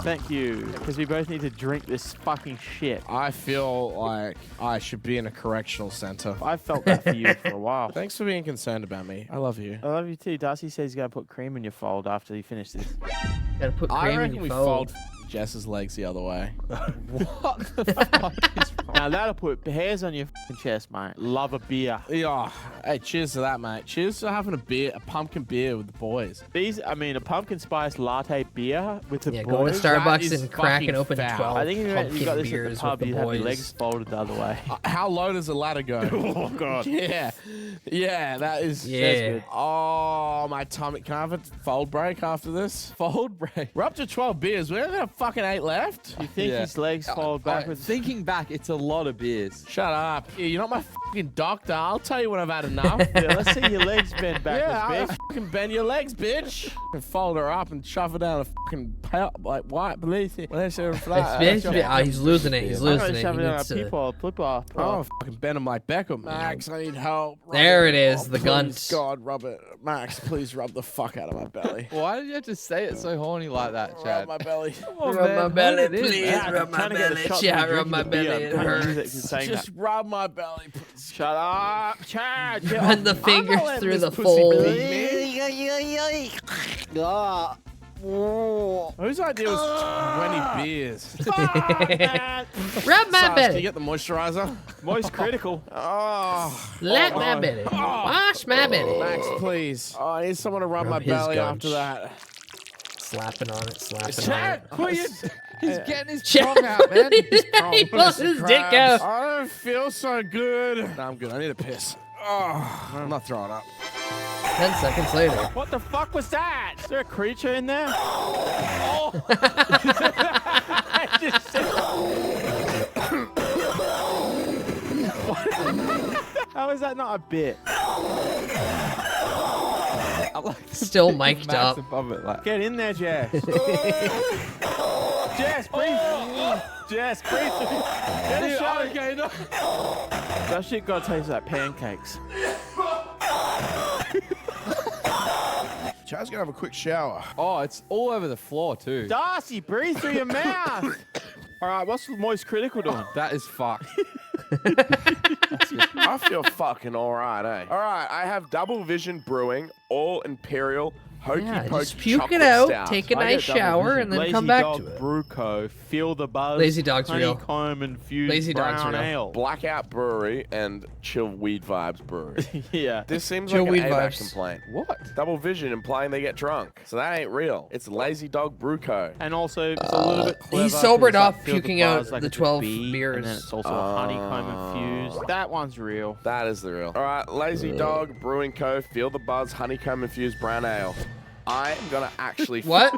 Thank you. Because we both need to drink this fucking shit. I feel like I should be in a correctional center. I've felt that for you for a while. Thanks for being concerned about me. I love you. I love you too. Darcy says he's going to put cream in your fold after you finish this. Gotta put I cream in reckon your we fold. fold Jess's legs the other way. What the fuck is wrong? Now that'll put hairs on your fucking chest, mate. Love a beer. Yeah. Hey, cheers to that, mate. Cheers to having a pumpkin beer with the boys. A pumpkin spice latte beer with the Yeah, going to boys. That Starbucks is and cracking fucking open foul. 12 I think if you pumpkin got this at beers the pub, with you'd the have your boys. legs folded the other way. How low does the ladder go? Oh, God. Yeah. Yeah, that is. Yeah. good. Oh, my tummy. Can I have a fold break after this? Fold break. We're up to 12 beers. We only got fucking 8 left. You think Yeah. his legs fold backwards? Thinking back, it's a lot of beers. Shut up. Yeah, you're not my fucking doctor. I'll tell you when I've had enough. Yeah, let's see your legs bend backwards, Yeah, I'll bitch. fucking bend your legs, bitch. And fold her up and shove her down a fucking like white beneath it. It's he's losing it. He's I'm losing gonna it. shove He it on needs a to... people, flipper. Oh, fucking bend him like Beckham. Max, I need help. Rub There it is, Oh, the please, gunt. God, rub it. Max, please rub the fuck out of my belly. Why did you have to say it so horny like that, Rub Chad? my belly. on, Rub man. my belly, Hold it in, please. man. Rub my trying to get a belly. shot Yeah, from rub my drinking the belly. beer. It I'm gonna use hurts. it 'cause you're saying Just rub my belly, please. Shut up, Chad. Get Run off- the I'm not fingers letting through this the pussy fold. beat me. Whose idea was 20 beers? Fuck, man. Rub my Sarge, can you belly. get the moisturizer? Moist critical. Oh, Let my belly. Wash my belly. Max, please. Oh, I need someone to rub Rub my his belly gunch. after that. Slapping on it, slapping on Chad, it. quit your... He's getting his Chad- tongue out, man. he pulls his dick out. I don't feel so good. No, I'm good. I need a piss. Oh, I'm not throwing up. 10 seconds later. What the fuck was that? Is there a creature in there? Oh! I just said... How is that not a bit? Still mic'd up. Get in there, Jess. Jess, breathe. Jess, breathe. Get a shot. Okay, no. That shit gotta taste like pancakes. Chad's gonna have a quick shower. Oh, it's all over the floor too. Darcy, breathe through your mouth. All right, what's Moist Critical doing? That is fucked. I feel fucking all right, eh? All right, I have Double Vision Brewing, all Imperial, Hokey Pokey just puke chocolate it out, stout. take a nice shower, and then come back to it. Lazy Dog Brewco, Feel the Buzz, Lazy Dog's real. Honeycomb infused Lazy Dog's brown real. ale. Blackout Brewery and Chill Weed Vibes Brewery. Yeah. This seems Chill like Weed an AMAC Vibes. complaint. What? Double Vision implying they get drunk. So that ain't real. It's Lazy Dog Brewco. And also, it's a little bit clever. He's sobered 'cause up, it's like Feel puking the out Buzz, like the it's a 12 bee, beers. And then it's also a honeycomb infused. That one's real. That is the real. All right, Lazy Dog Brewing Co. Feel the Buzz Honeycomb Infused Brown Ale. I'm gonna actually. What?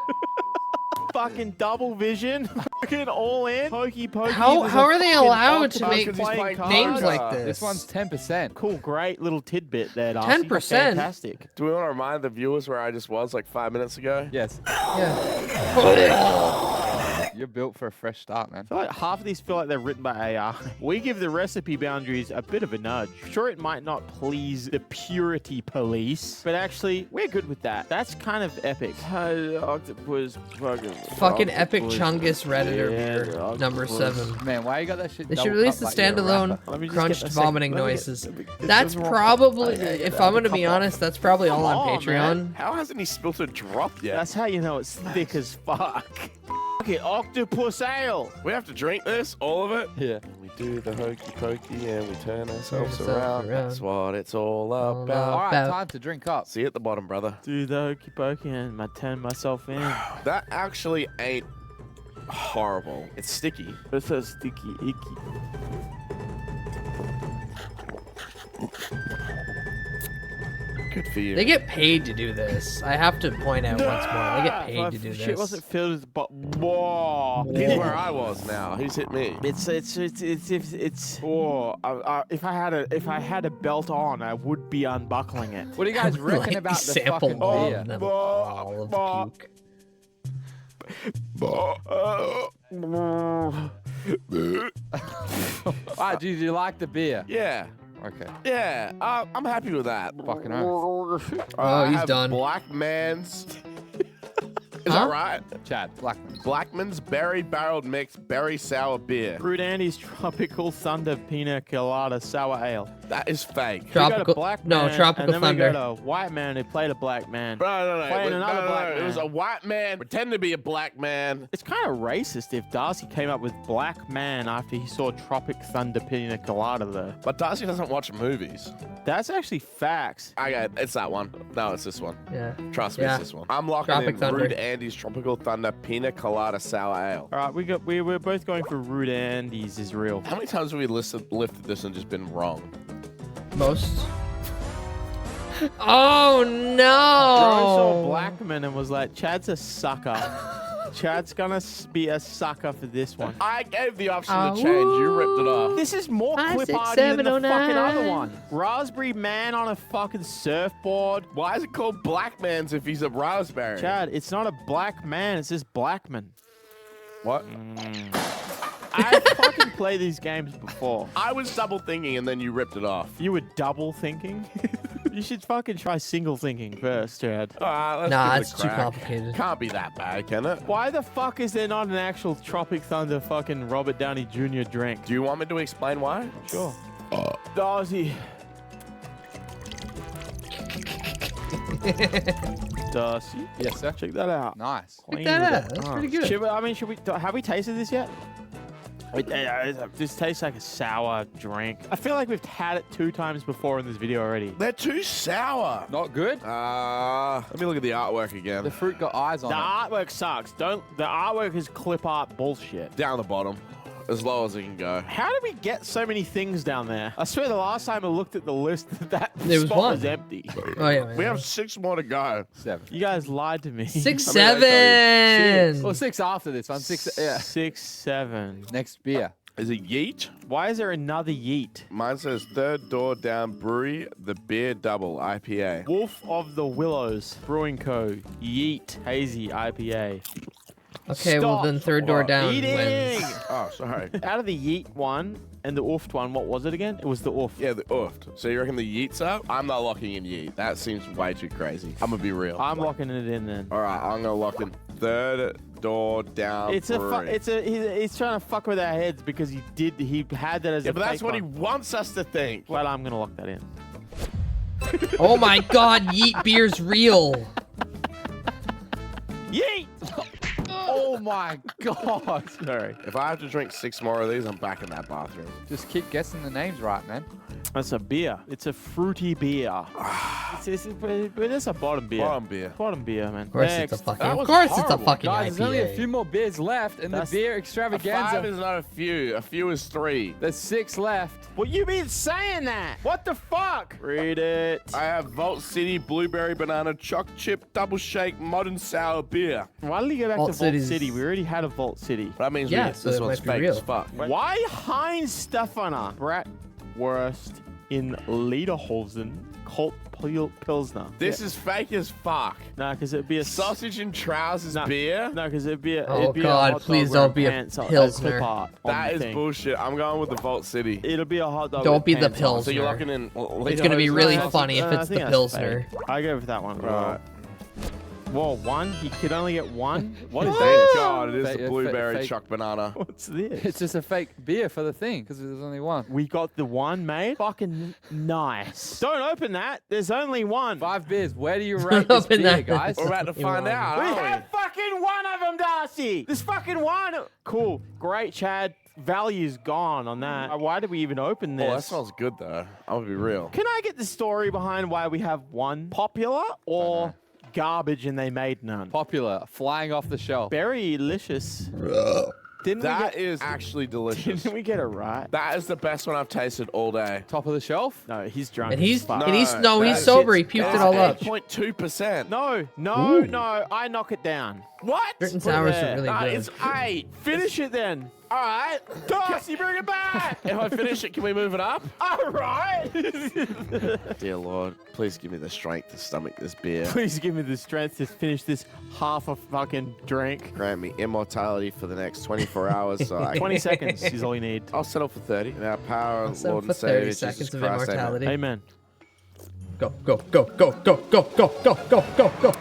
Fucking Double Vision. Fucking all in. Hokey Pokey. How There's are a they fucking allowed to octopus make playing names cards. like this? This one's 10%. Cool, great little tidbit there, Darcy. 10%? Fantastic. Do we want to remind the viewers where I just was like 5 minutes ago? Yes. Yeah. You're built for a fresh start, man. I feel like half of these feel like they're written by AI. We give the recipe boundaries a bit of a nudge. Sure, it might not please the purity police, but actually, we're good with that. That's kind of epic. Octopus, Fucking epic Chungus Redditor Yeah, beer, octopus. number 7. Man, why you got that shit? They should double release cup the like you're a standalone rapper? Let me just get crunched a second. vomiting Let me get- noises. this That's is wrong. probably, I need if a I'm gonna be couple. honest, that's probably all Come on on, Patreon. man. How hasn't he spilled a drop yet? That's how you know it's thick as fuck. Fucking octopus ale. We have to drink this, all of it? Yeah. We do the hokey pokey and we turn ourselves ourselves around. around. That's what it's all All about. All right, about- time to drink up. See you at the bottom, brother. Do the hokey pokey and I turn myself in. That actually ain't horrible. It's sticky. It's so sticky, icky. Good for you. They get paid to do this. I have to point out once more. They get paid to do Shit this. wasn't filled with but whoa. He's where I was now. He's hit me. It's whoa. If I had a belt on, I would be unbuckling it. What do you guys reckon Like about the sample fucking all beer? of them. All of puke. Alright, do you like the beer? Yeah. Okay. Yeah. I'm happy with that. Fucking oath. I he's have done. Black Man's. Is Huh? that right? Chad, Blackman. Blackman's Berry Barreled Mixed Berry Sour Beer. Rude Andy's Tropical Thunder Pina Colada Sour Ale. That is fake. We got a Tropical, black no, man, Tropical and then Thunder. we got a white man who played a black man. No. Playing another black It was man. a white man pretending to be a black man. It's kind of racist if Darcy came up with black man after he saw Tropic Thunder Pina Colada there. But Darcy doesn't watch movies. That's actually facts. Okay, it's that one. No, it's this one. Yeah. Trust me, Yeah. it's this one. I'm locking Tropic in Thunder. Rude Andy's Tropical Thunder Pina Colada Sour Ale. All right, we're both going for Rude Andy's is real. How many times have we lifted this and just been wrong? Most. Oh Bro no! saw Blackman and was like, Chad's a sucker. Chad's gonna be a sucker for this one. I gave the option to change. You ripped it off. This is more 5, clip 6, arty than the 7, fucking 09. other one. Raspberry man on a fucking surfboard. Why is it called Black Man's if he's a raspberry? Chad, it's not a black man, it's just Blackman. What? I fucking played these games before. I was double thinking and then you ripped it off. You were double thinking? You should fucking try single thinking first, Chad. All right, let's Nah, give it a it's too crack. complicated. Can't be that bad, can it? Why the fuck is there not an actual Tropic Thunder fucking Robert Downey Jr. drink? Do you want me to explain why? Sure. Darcy. Darcy. Yes, sir. Check that out. Nice. Check that out. That's pretty good. Have we tasted this yet? This tastes like a sour drink. I feel like we've had it 2 times before in this video already. They're too sour. Not good? Let me look at the artwork again. The fruit got eyes on The it. artwork sucks. The artwork is clip art bullshit. Down the bottom. as low as it can go. How did we get so many things down there? I swear the last time I looked at the list, that There was spot one. was empty. Oh yeah, We have 6 more to go. 7. You guys lied to me. 6, I mean, I 7. Well, 6 after this one. 6. Yeah. 6, 7. Next beer. Is it Yeet? Why is there another Yeet? Mine says Third Door Down Brewery, the Beer Double IPA. Wolf of the Willows Brewing Co. Yeet Hazy IPA. Okay, well Stop then third door down eating. wins. Oh, sorry. Out of the Yeet one and the Oofed one, what was it again? It was the Oof. Yeah, the Oofed. So you reckon the Yeet's up? I'm not locking in Yeet. That seems way too crazy. I'm gonna be real. I'm locking it in then. All right, I'm gonna lock in Third Door Down He's trying to fuck with our heads because he had that as Yeah, a but that's fake what he one. wants us to think. Well, I'm gonna lock that in. Oh my god, Yeet beer's real. Yeet! Oh my god. Sorry. If I have to drink 6 more of these, I'm back in that bathroom. Just keep guessing the names right, man. That's a beer. It's a fruity beer. But it's a bottom beer. Bottom beer. Bottom beer, man. Of course Next. it's a fucking. That Of was course it's a horrible. fucking Guys, there's only a IPA. few more beers left, and That's- the beer A extravaganza. 5 is not a few. A few is 3. There's 6 left. Well, you been saying that. What the fuck? Read it. I have Vault City Blueberry Banana Choc Chip Double Shake Modern Sour Beer. Why did you go back Vault to Vault City's- City? We already had a Vault City. That means Yeah, so this it one's might be fake real. as fuck. Why Heinz Stefaner? Bratwurst in Lederhosen Colt Pilsner. This is fake as fuck. No, because it'd be a Sausage and trousers beer? No, because it'd be a. Oh it'd be God, a hot please dog don't wearing be a pants on- Pilsner. clip art on That the is thing. bullshit. I'm going with the Vault City. It'll be a hot dog. Don't with be the pants on. Pilsner. So you're locking in. It's gonna be really No, funny if I it's think the that's Pilsner. fake. I go with that one. Right. Whoa, one? He could only get one? What is Thank that? God it is Fake- the blueberry fake- choc banana. What's this? It's just a fake beer for the thing, because there's only one. We got the one made? Fucking nice. Don't open that. There's only one. 5 beers. Where do you rate this Open beer, that. guys? We're about to find out, We aren't have fucking one of them, Darcy. There's fucking one. Cool. Great, Chad. Value's gone on that. Why did we even open this? Oh, that smells good though. I'm gonna be real. Can I get the story behind why we have one? Popular or garbage and they made none? Popular, flying off the shelf. Very delicious. Didn't That we get, is actually delicious. Didn't we get it right? That is the best one I've tasted all day. Top of the shelf? No, he's drunk. And as he's fuck. and he's that sober. He shit's- puked it that's all up. 8.2%. No. I knock it down. What? Certain Put it sours there. are really Nah, good. it's 8. Finish it then. All right. Darcy, bring it back. If I finish it, can we move it up? All right. Dear Lord, please give me the strength to stomach this beer. Please give me the strength to finish this half a fucking drink. Grant me immortality for the next 24 hours. So I 20 seconds is all you need. I'll settle for 30. In our power, I'll of settle Lord for and Savior 30 Jesus seconds of Christ. immortality. Amen. Go, go, go, go, go, go, go, go, go, go, go.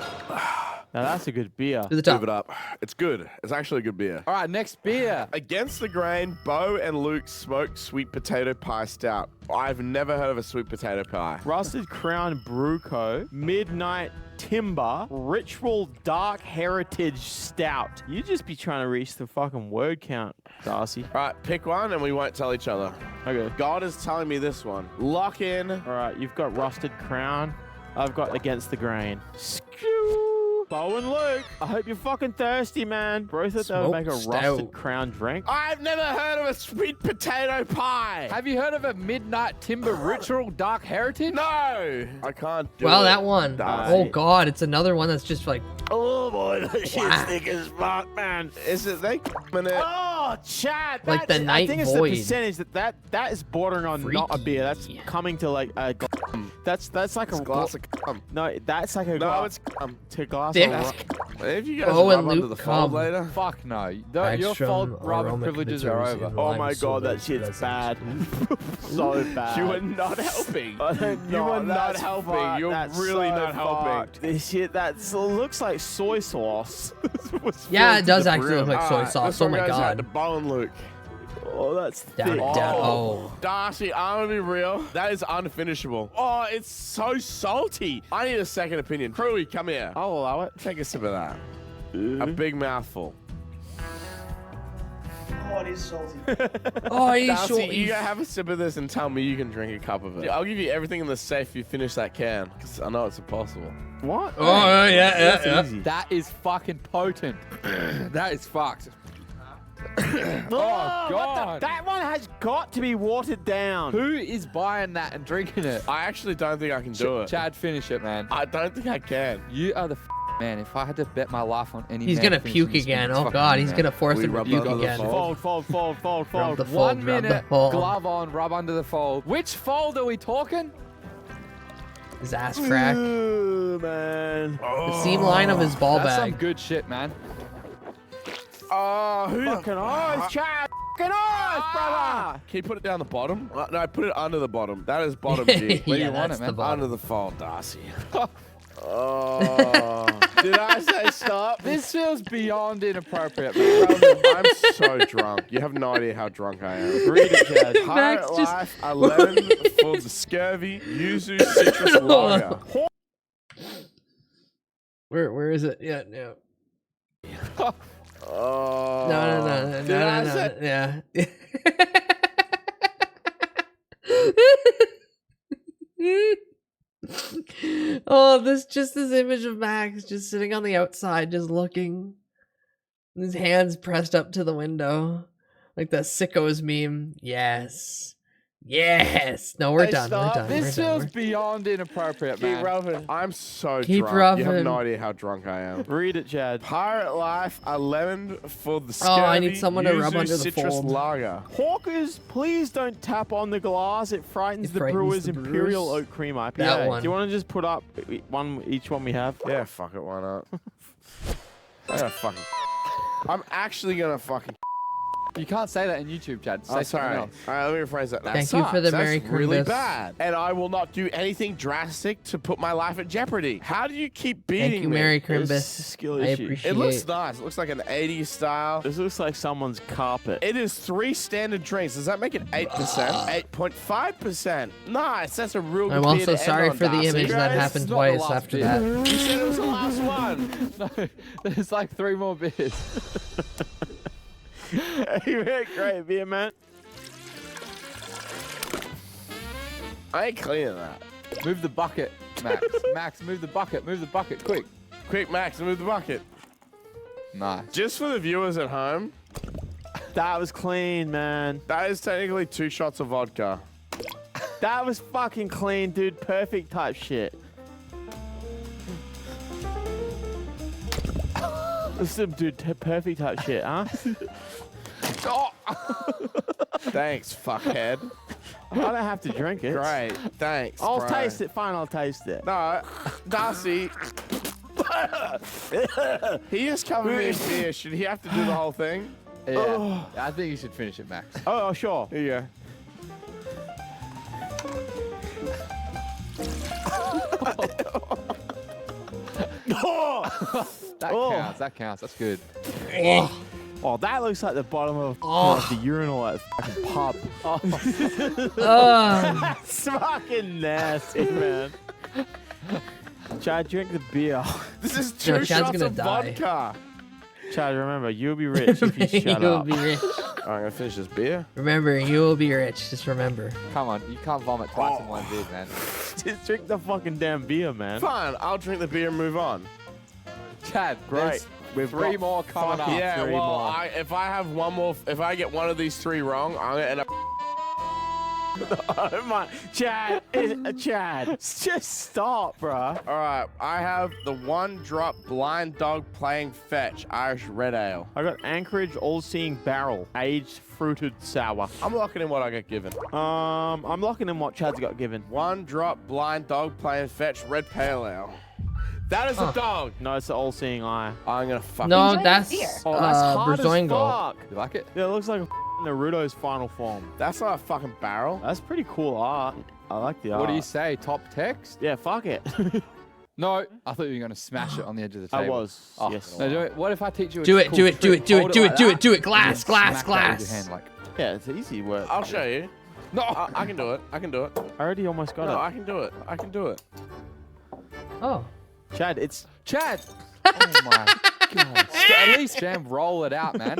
Now that's a good beer. To the top. Move it up. It's good. It's actually a good beer. All right, next beer. Against the Grain, Bo and Luke smoked sweet potato pie stout. I've never heard of a sweet potato pie. Rusted Crown Brew Co. Midnight Timber Ritual Dark Heritage Stout. You just be trying to reach the fucking word count, Darcy. All right, pick one and we won't tell each other. Okay. God is telling me this one. Lock in. All right, you've got Rusted Crown. I've got Against the Grain. Skew. Bo and Luke, I hope you're fucking thirsty, man. Bro thought they would make a Smoked Rusted stout. Crown drink. I've never heard of a sweet potato pie. Have you heard of a Midnight Timber Ritual Dark Heritage? No, I can't do Well, it. that one. Darcy. Oh God, it's another one that's just like. Oh boy, that shit's Wow. thick as fuck, man. Is it they in it? Oh, Chad. Like the I Night think it's Void. the percentage that is bordering on not a beer. That's coming to like a. That's like It's a glass of cum. No, that's like a. No, glass. it's cum. To a glass Dick. of. If you guys Bo rub and under Luke the fold come. later. Fuck no. Your Hagstrom fault, Robert aromatic privileges are bitters over. in Oh lime my god, that silver shit's presence. bad. So bad. You are not helping. You are not that's helping. fucked. You're really not helping. This shit that looks like soy sauce. Yeah, it does actually look like soy Alright, sauce. this Oh one my goes out to God. Bo and Luke. Oh, that's Down thick. it, down. Oh. Darcy, I'm gonna be real. That is unfinishable. Oh, it's so salty. I need a second opinion. Crewy, come here. I'll allow it. Take a sip of that. A big mouthful. Oh, it is salty. Oh, he's Darcy, short. you go have a sip of this and tell me you can drink a cup of it. I'll give you everything in the safe if you finish that can, because I know it's impossible. What? Oh, yeah, That's yeah. easy. That is fucking potent. That is fucked. Oh, God. That one has got to be watered down. Who is buying that and drinking it? I actually don't think I can do it. Chad, finish it, man. I don't think I can. You are the man. If I had to bet my life on any He's man gonna finishing puke this again. game, Oh it's God, fucking he's you, gonna man. force him to puke again. Fold. Rub the fold, 1 rub the minute, fold. glove on, rub under the fold. Which fold are we talking? His ass crack. Ooh, man. The seam line of his ball That's bag. some good shit, man. Oh, who Fucking eyes, Chad. Fucking eyes, brother. Can you put it down the bottom? No, put it under the bottom. That is bottom, G. Where Yeah, you want that's it, the man? bottom. Under the fold, Darcy. Oh. Did I say stop? This feels beyond inappropriate, man. I'm so drunk. You have no idea how drunk I am. Read it, Chad. Pirate just- Life 11 for the scurvy yuzu citrus lager. Where is it? Yeah, no. Oh. No. Yeah. Oh, this image of Max just sitting on the outside, just looking. His hands pressed up to the window. Like the sickos meme. Yes. No, we're done. We're done. This we're feels done. beyond inappropriate, Keep man. rubbing. I'm so Keep drunk. You have rubbing. no idea how drunk I am. Read it, Chad. Pirate Life 11 for the scurvy Oh, I need someone to rub yuzu under the citrus fold. lager. Hawkers, please don't tap on the glass. It frightens the frightens Brewers the Brewers. Imperial Oak Cream IPA. That one. Do you want to just put up each one we have? Yeah, fuck it, why not? I'm actually gonna fucking. You can't say that in YouTube, Chad. Say I'm something sorry. else. All right, let me rephrase that. Thank you for the Merry That's really Christmas. bad. And I will not do anything drastic to put my life at jeopardy. How do you keep beating Thank you, me? Merry It's a Crimbus. skill I issue. appreciate It looks nice. It looks like an 80s style. This looks like someone's carpet. It is 3 standard drinks. Does that make it 8%? 8.5%. Nice. That's a real good I'm beer also to sorry end on, for the Darcy. image that Guys, happened it's not the twice last after beer. that. You said it was the last one. No, there's like 3 more beers. You made great beer, man. I ain't cleaning that. Move the bucket, Max. Max, move the bucket. Move the bucket, quick. Quick, Max, move the bucket. Nice. Just for the viewers at home, That was clean, man. that is technically 2 shots of vodka. That was fucking clean, dude. Perfect type shit. Listen, dude, perfect type shit, huh? Oh. Thanks, fuckhead. I don't have to drink it. Great, thanks. I'll bro. taste it. Fine, I'll taste it. No, Darcy. He just covered me in beer. Should he have to do the whole thing? Yeah. I think you should finish it, Max. Oh, sure. Here you go. That counts. That counts. That's good. Oh, that looks like the bottom of like the urinal at a fucking pub. That's fucking nasty, man. Chad, drink the beer. This is No, 2 Chad's shots gonna of die. vodka. Chad, remember, you'll be rich if you shut You'll up. be rich. All right, I'm gonna finish this beer. Remember, you will be rich. Just remember. Come on. You can't vomit twice in one vid, man. Just drink the fucking damn beer, man. Fine, I'll drink the beer and move on. Chad, Great. We've 3 more coming up. Yeah, 3 well, more. if I have one more, if I get one of these 3 wrong, I'm gonna end up. Oh my, Chad, Chad, just stop, bruh. All right, I have the 1-drop blind dog playing fetch Irish red ale. I got Anchorage All-Seeing Barrel, aged fruited sour. I'm locking in what I got given. I'm locking in what Chad's got given. 1-drop blind dog playing fetch red pale ale. That is a dog. No, it's the All-Seeing Eye. I'm gonna fucking. No, that's Oh, that's hard as Berzoingo. fuck. You like it? Yeah, it looks like a Naruto's final form. That's not a fucking barrel. That's pretty cool art. I like the art. What do you say? Top text? Yeah, fuck it. No, I thought you were going to smash it on the edge of the table. I was, Oh, yes. No, what if I teach you a Do it, cool do it, do trick? it, do it, Hold do like it, do that, it, do it. and Glass, then glass, smack that with your glass. hand, like, Yeah, it's easy work. I'll show you. no! I can do it. I can do it. I already almost got No, it. I can do it. I can do it. Oh. Chad, it's... Chad! Oh my god. At least, Jam, roll it out, man.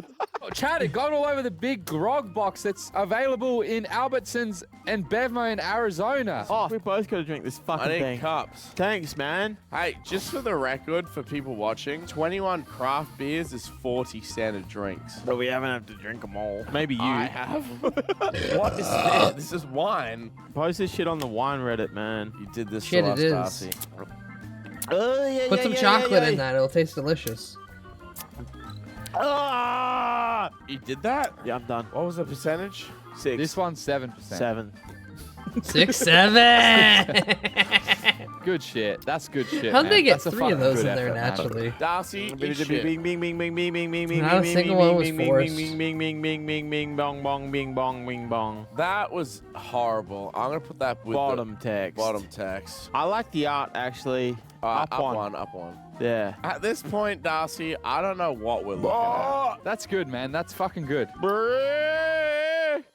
Chad, it got all over the big grog box that's available in Albertsons and Bevmo in Arizona. Oh, we both got to drink this fucking I need thing. cups. Thanks, man. Hey, just for the record, for people watching, 21 craft beers is 40 standard drinks. But we haven't had to drink them all. Maybe you. I have. What is this? This is wine. Post this shit on the wine Reddit, man. You did this Shit, to it us, is. Darcy. Oh, yeah, Put some chocolate in that. It'll taste delicious. Ah! You did that? Yeah, I'm done. What was the percentage? 6. This one's 7%. 7. 6, 7. Good shit. That's good shit. How'd man. they get That's a 3 of fucking those good in there effort, man. naturally? Darcy, Bing, eat shit. bing, bing, bing, bing, bing, bing, bing, bing, Not a bing, single bing, one was bing, bing, forced. bing, bing, bing, bing, bing, bing, bong, bong, bing, bong, bing, bong. That was horrible. I'm gonna put that with Bottom text. Bottom text. I like the art, actually. Up one. one, up one. Yeah. At this point, Darcy, I don't know what we're looking at. That's good, man. That's fucking good.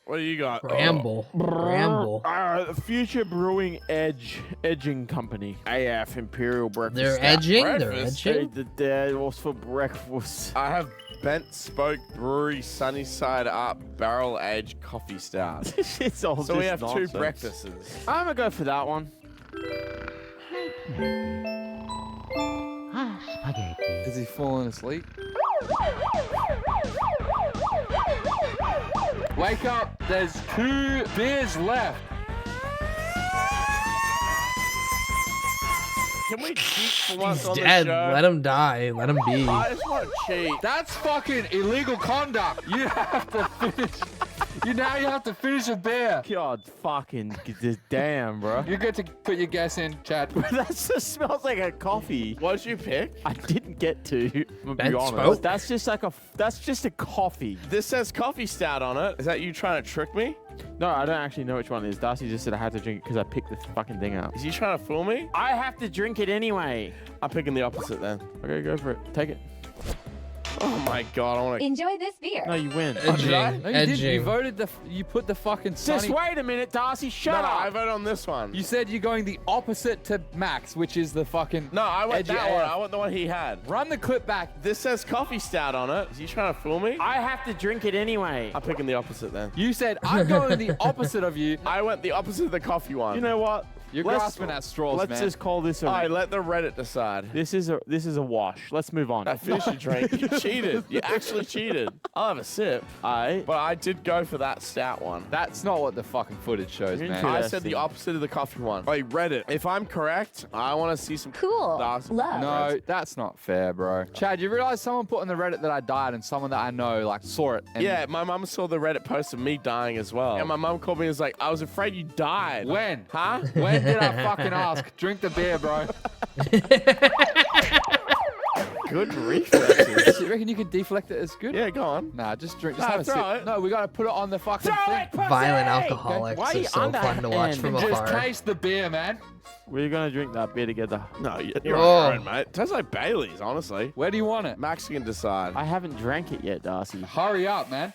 What do you got? Bramble. Bramble. Future Brewing Edging Company. AF Imperial Breakfast. They're Stout. edging? They're Breakfast? edging? That was for breakfast. I have Bent Spoke Brewery Sunnyside Up Barrel Aged Coffee Stout. It's all So we just have nonsense. two breakfasts. I'm gonna go for that one. Is he falling asleep? Wake up. There's 2 beers left. Can we cheat for once He's on dead. the show? Let him die. Let him be. I just want to cheat. That's fucking illegal conduct. You have to finish. You have to finish a beer. God fucking damn, bro. You get to put your guess in, Chad. That just smells like a coffee. What did you pick? I didn't get to. I'm gonna Ben be honest. Spoke? That's just like that's just a coffee. This says coffee stout on it. Is that you trying to trick me? No, I don't actually know which one it is. Darcy just said I had to drink it because I picked this fucking thing up. Is he trying to fool me? I have to drink it anyway. I'm picking the opposite then. Okay, go for it. Take it. Oh my god, I want to. Enjoy this beer. No, you win. Edging. No, you didn't. You Edging. voted you put the fucking Just sunny. wait a minute, Darcy. Shut No, up. I vote on this one. You said you're going the opposite to Max, which is the fucking. No, I went edgy that one. AF. I want the one he had. Run the clip back. This says coffee stout on it. Is he trying to fool me? I have to drink it anyway. I'm picking the opposite then. You said I'm going the opposite of you. I went the opposite of the coffee one. You know what? You're grasping at straws, Let's man. just call this a. All right, let the Reddit decide. This is a wash. Let's move on. I finished your drink. You cheated. You actually cheated. I'll have a sip. Alright. But I did go for that stout one. That's not what the fucking footage shows, You're man. I said the opposite of the coffee one. Wait, Reddit. If I'm correct, I want to see some Cool. Darcy. Love. No, that's not fair, bro. Chad, you realize someone put on the Reddit that I died and someone that I know, like, saw it. And Yeah, my mum saw the Reddit post of me dying as well. And my mum called me and was like, I was afraid you died. When? Huh? When did I fucking ask? Drink the beer, bro. Good reflexes. You reckon you can deflect it as good? Yeah, go on. Nah, just drink. Just Nah, have a throw sip. it. No, we gotta put it on the fucking thing. Violent alcoholics Why are are you so fun to watch from Just afar. taste the beer, man. We're gonna drink that beer together. No, you're Oh. on your own, mate. Tastes like Bailey's, honestly. Where do you want it? Max can decide. I haven't drank it yet, Darcy. Hurry up, man.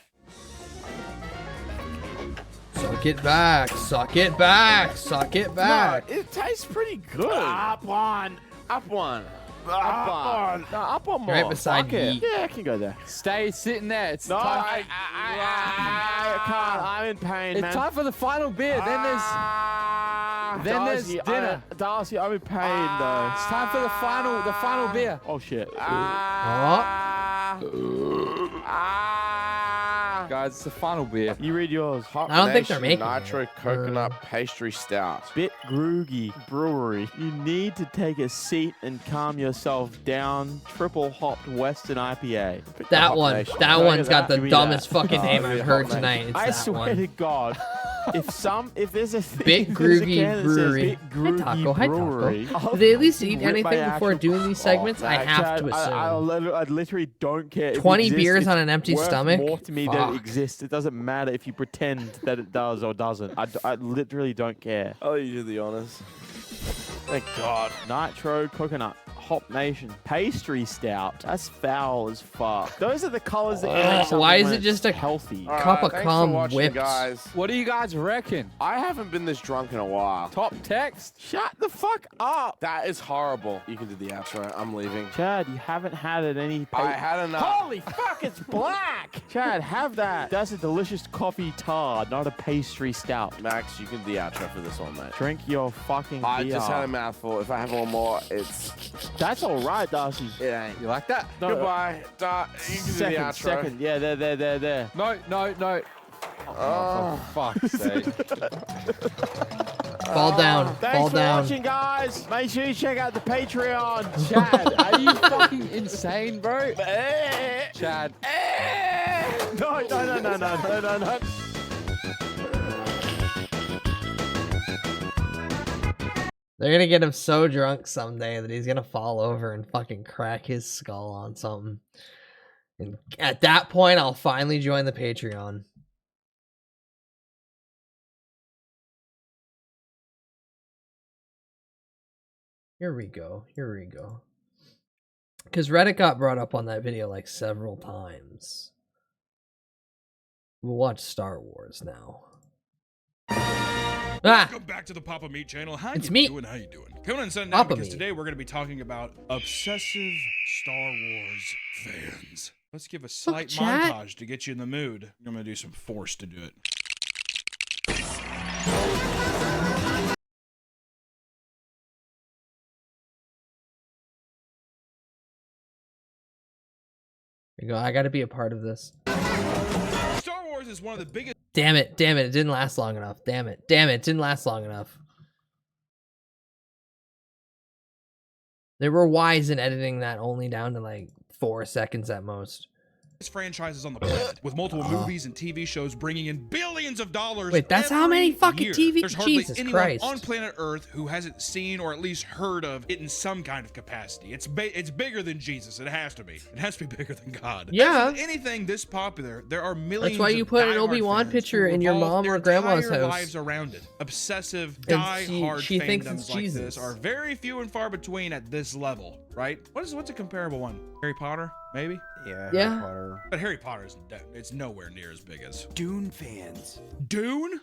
Suck it back. Suck it back. Suck it back. No, it tastes pretty good. Up one. Up one. Up one. No, up one more. Right beside Fuck it. Yeet. Yeah, I can go there. Stay sitting there. It's No, time. I can't. I'm in pain, It's man. time for the final beer. Then there's Darcy, dinner. Darcy, I'm in pain though. It's time for the final beer. Oh shit. Guys, it's the final beer. You read yours. Hot I don't think they're Nation making Nitro it. Coconut Pastry Stout. Bit Groogy Brewery. You need to take a seat and calm yourself down. Triple hopped Western IPA. That Hop one. Nation. That Give me one's got that. the Give me dumbest that. fucking Oh, name give me I've a heard Hop tonight. Nation. It's I that swear one. to God. If there's a Bit if there's a Groogy can that says Brewery. Bit Hi, Groogy Taco. Hi, Taco. Brewery, Do they at least eat Rip my anything before actual- doing these segments? I have Chad, to assume. I literally don't care. If it 20 exists. beers It's on an empty worth stomach? More to me that Fuck. it exists. It doesn't matter if you pretend that it does or doesn't. I literally don't care. I'll let you do the honors. Thank God. Nitro coconut Hop Nation. Pastry stout. That's foul as fuck. Those are the colors that make something why is when it it's just a healthy? cup of Thanks cum for watching, whipped? guys. What do you guys reckon? I haven't been this drunk in a while. Top text? Shut the fuck up. That is horrible. You can do the outro. I'm leaving. Chad, you haven't had it any. I had enough. Holy fuck, it's black. Chad, have that. That's a delicious coffee tard, not a pastry stout. Max, you can do the outro for this one, mate. Drink your fucking beer. I just had a mouthful. If I have one more, it's... That's all right, Darcy. It ain't. You like that? No, Goodbye. You can do the outro. Second. Yeah, there. No. Oh, for fuck's sake. Fall down. Thanks Fall for down. watching, guys. Make sure you check out the Patreon. Chad, are you fucking insane, bro? Chad. No. They're gonna get him so drunk someday that he's gonna fall over and fucking crack his skull on something. And at that point, I'll finally join the Patreon. Here we go. Because Reddit got brought up on that video like several times. We'll watch Star Wars now. Welcome back to the Papa Meat channel. How It's you me. doing? How you doing? Coming on Sunday Papa because Meat. today we're going to be talking about obsessive Star Wars fans. Let's give a slight chat. montage to get you in the mood. I'm going to do some force to do it. Here you go. I gotta be a part of this. Star Wars is one of the biggest. Damn it. It didn't last long enough. Damn it. It didn't last long enough. They were wise in editing that only down to like 4 seconds at most. Franchises on the planet, with multiple movies and TV shows bringing in billions of dollars. Wait, that's how many every fucking year. TV There's hardly Jesus anyone Christ. on planet Earth who hasn't seen or at least heard of it in some kind of capacity. It's bigger than Jesus. It has to be. It has to be bigger than God. Yeah. As with anything this popular, there are millions. That's why you of put an diehard Obi-Wan fans picture who in your revolve mom their or grandma's entire house. lives around it. Obsessive, And diehard she thinks fandoms it's like Jesus. this are very few and far between at this level, right? What's a comparable one? Harry Potter, maybe? Yeah. Yeah. Harry Potter. But Harry Potter it's nowhere near as big as Dune fans. Dune?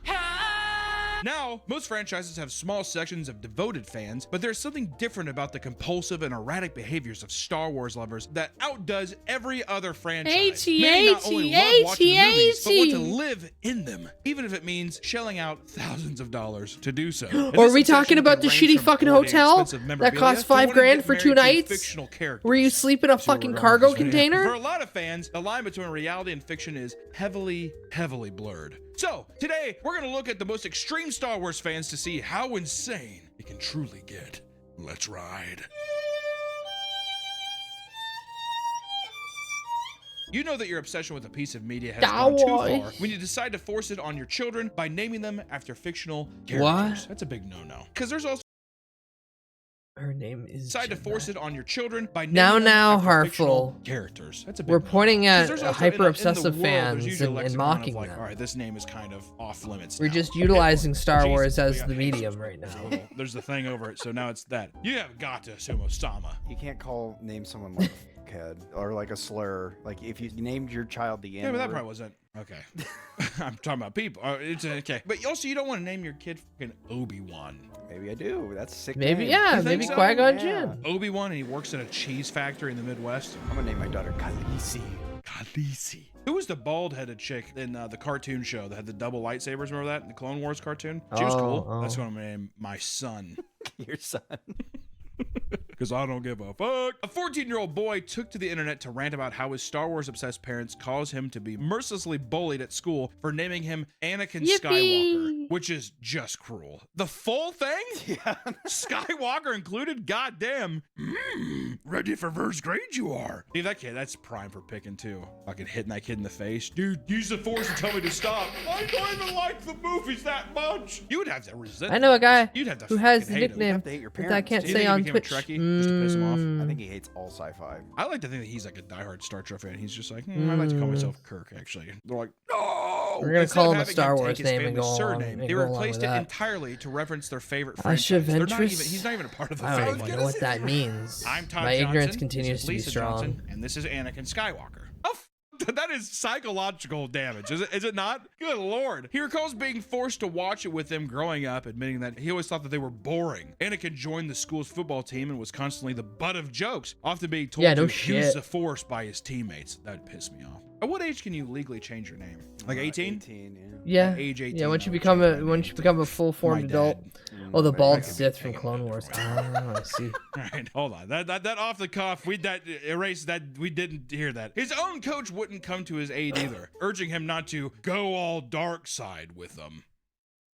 Now, most franchises have small sections of devoted fans, but there's something different about the compulsive and erratic behaviors of Star Wars lovers that outdoes every other franchise. Many not only love watching the movies, but want to live in them, even if it means shelling out thousands of dollars to do so. And Or are this we talking obsession about the can range shitty from fucking hoarding hotel expensive that memorabilia cost to wanting $5 to grand get for married 2 to nights? fictional characters. Where you sleep in a fucking cargo container? For a lot of fans, the line between reality and fiction is heavily blurred. So, today, we're going to look at the most extreme Star Wars fans to see how insane it can truly get. Let's ride. You know that your obsession with a piece of media has gone too far when you decide to force it on your children by naming them after fictional characters. What? That's a big no-no. Because there's also Her name is decide to force it on your children by naming Now, them after Harful. fictional characters. That's a big We're no-no. pointing 'Cause at there's also hyper in the obsessive world, there's fans usually a and lexicon mocking of like, them. all right, this name is kind of off limits. We're now. just utilizing Star Jesus, Wars we as got the haters. medium right now. There's the thing over it, so now it's that. You have got to assume Osama. You can't name someone like a fuckhead or like a slur. Like if you named your child the N-word. Yeah, but that probably wasn't. Okay. I'm talking about people. It's okay. But also, you don't want to name your kid fucking Obi-Wan. Maybe I do. That's a sick. Maybe, name. yeah, You think maybe so? Qui-Gon Yeah. Jinn. Obi-Wan, and he works in a cheese factory in the Midwest. I'm gonna name my daughter Khaleesi. Khaleesi. Who was the bald-headed chick in the cartoon show that had the double lightsabers? Remember that? The Clone Wars cartoon? She was cool. Oh. That's what I'm going to name my son. Your son. Because I don't give a fuck. A 14-year-old boy took to the internet to rant about how his Star Wars-obsessed parents caused him to be mercilessly bullied at school for naming him Anakin Skywalker, which is just cruel. The full thing? Yeah. Skywalker included? Goddamn. Ready for first grade you are. Dude, that kid, that's prime for picking too. Fucking hitting that kid in the face. Dude, use the force to tell me to stop. I don't even like the movies that much. You would have to resent I know a guy You'd have to who has the fucking hate him. You nickname have to hate your that I parents. can't Do you say think he on became a Twitch. Trekkie just to piss him off? I think he hates all sci-fi. I like to think that he's like a diehard Star Trek fan. He's just like, I like to call myself Kirk, actually. They're like, no! No, We're gonna instead call of him a having Star him Wars take his name and family's go along. surname, And they go along replaced with it that. entirely to reference their favorite Asha franchise. They're not even, Ventress? he's not even a part of the I don't family. even know what that means. I'm Todd My Johnson, ignorance this continues is to be Lisa strong. Johnson, and this is Anakin Skywalker. Oh, that is psychological damage, is it not? Good lord. He recalls being forced to watch it with them growing up, admitting that he always thought that they were boring. Anakin joined the school's football team and was constantly the butt of jokes, often being told Yeah, no to shit. use the force by his teammates. That pissed me off. At what age can you legally change your name? Like 18? 18, Yeah. At age 18. Yeah, once I you would become change a my name to full formed my adult. dad. Oh, the I bald could be Sith from Clone Wars. Ah, I see. All right, hold on. That off the cuff, we didn't hear that. His own coach wouldn't come to his aid either, urging him not to go all dark side with them.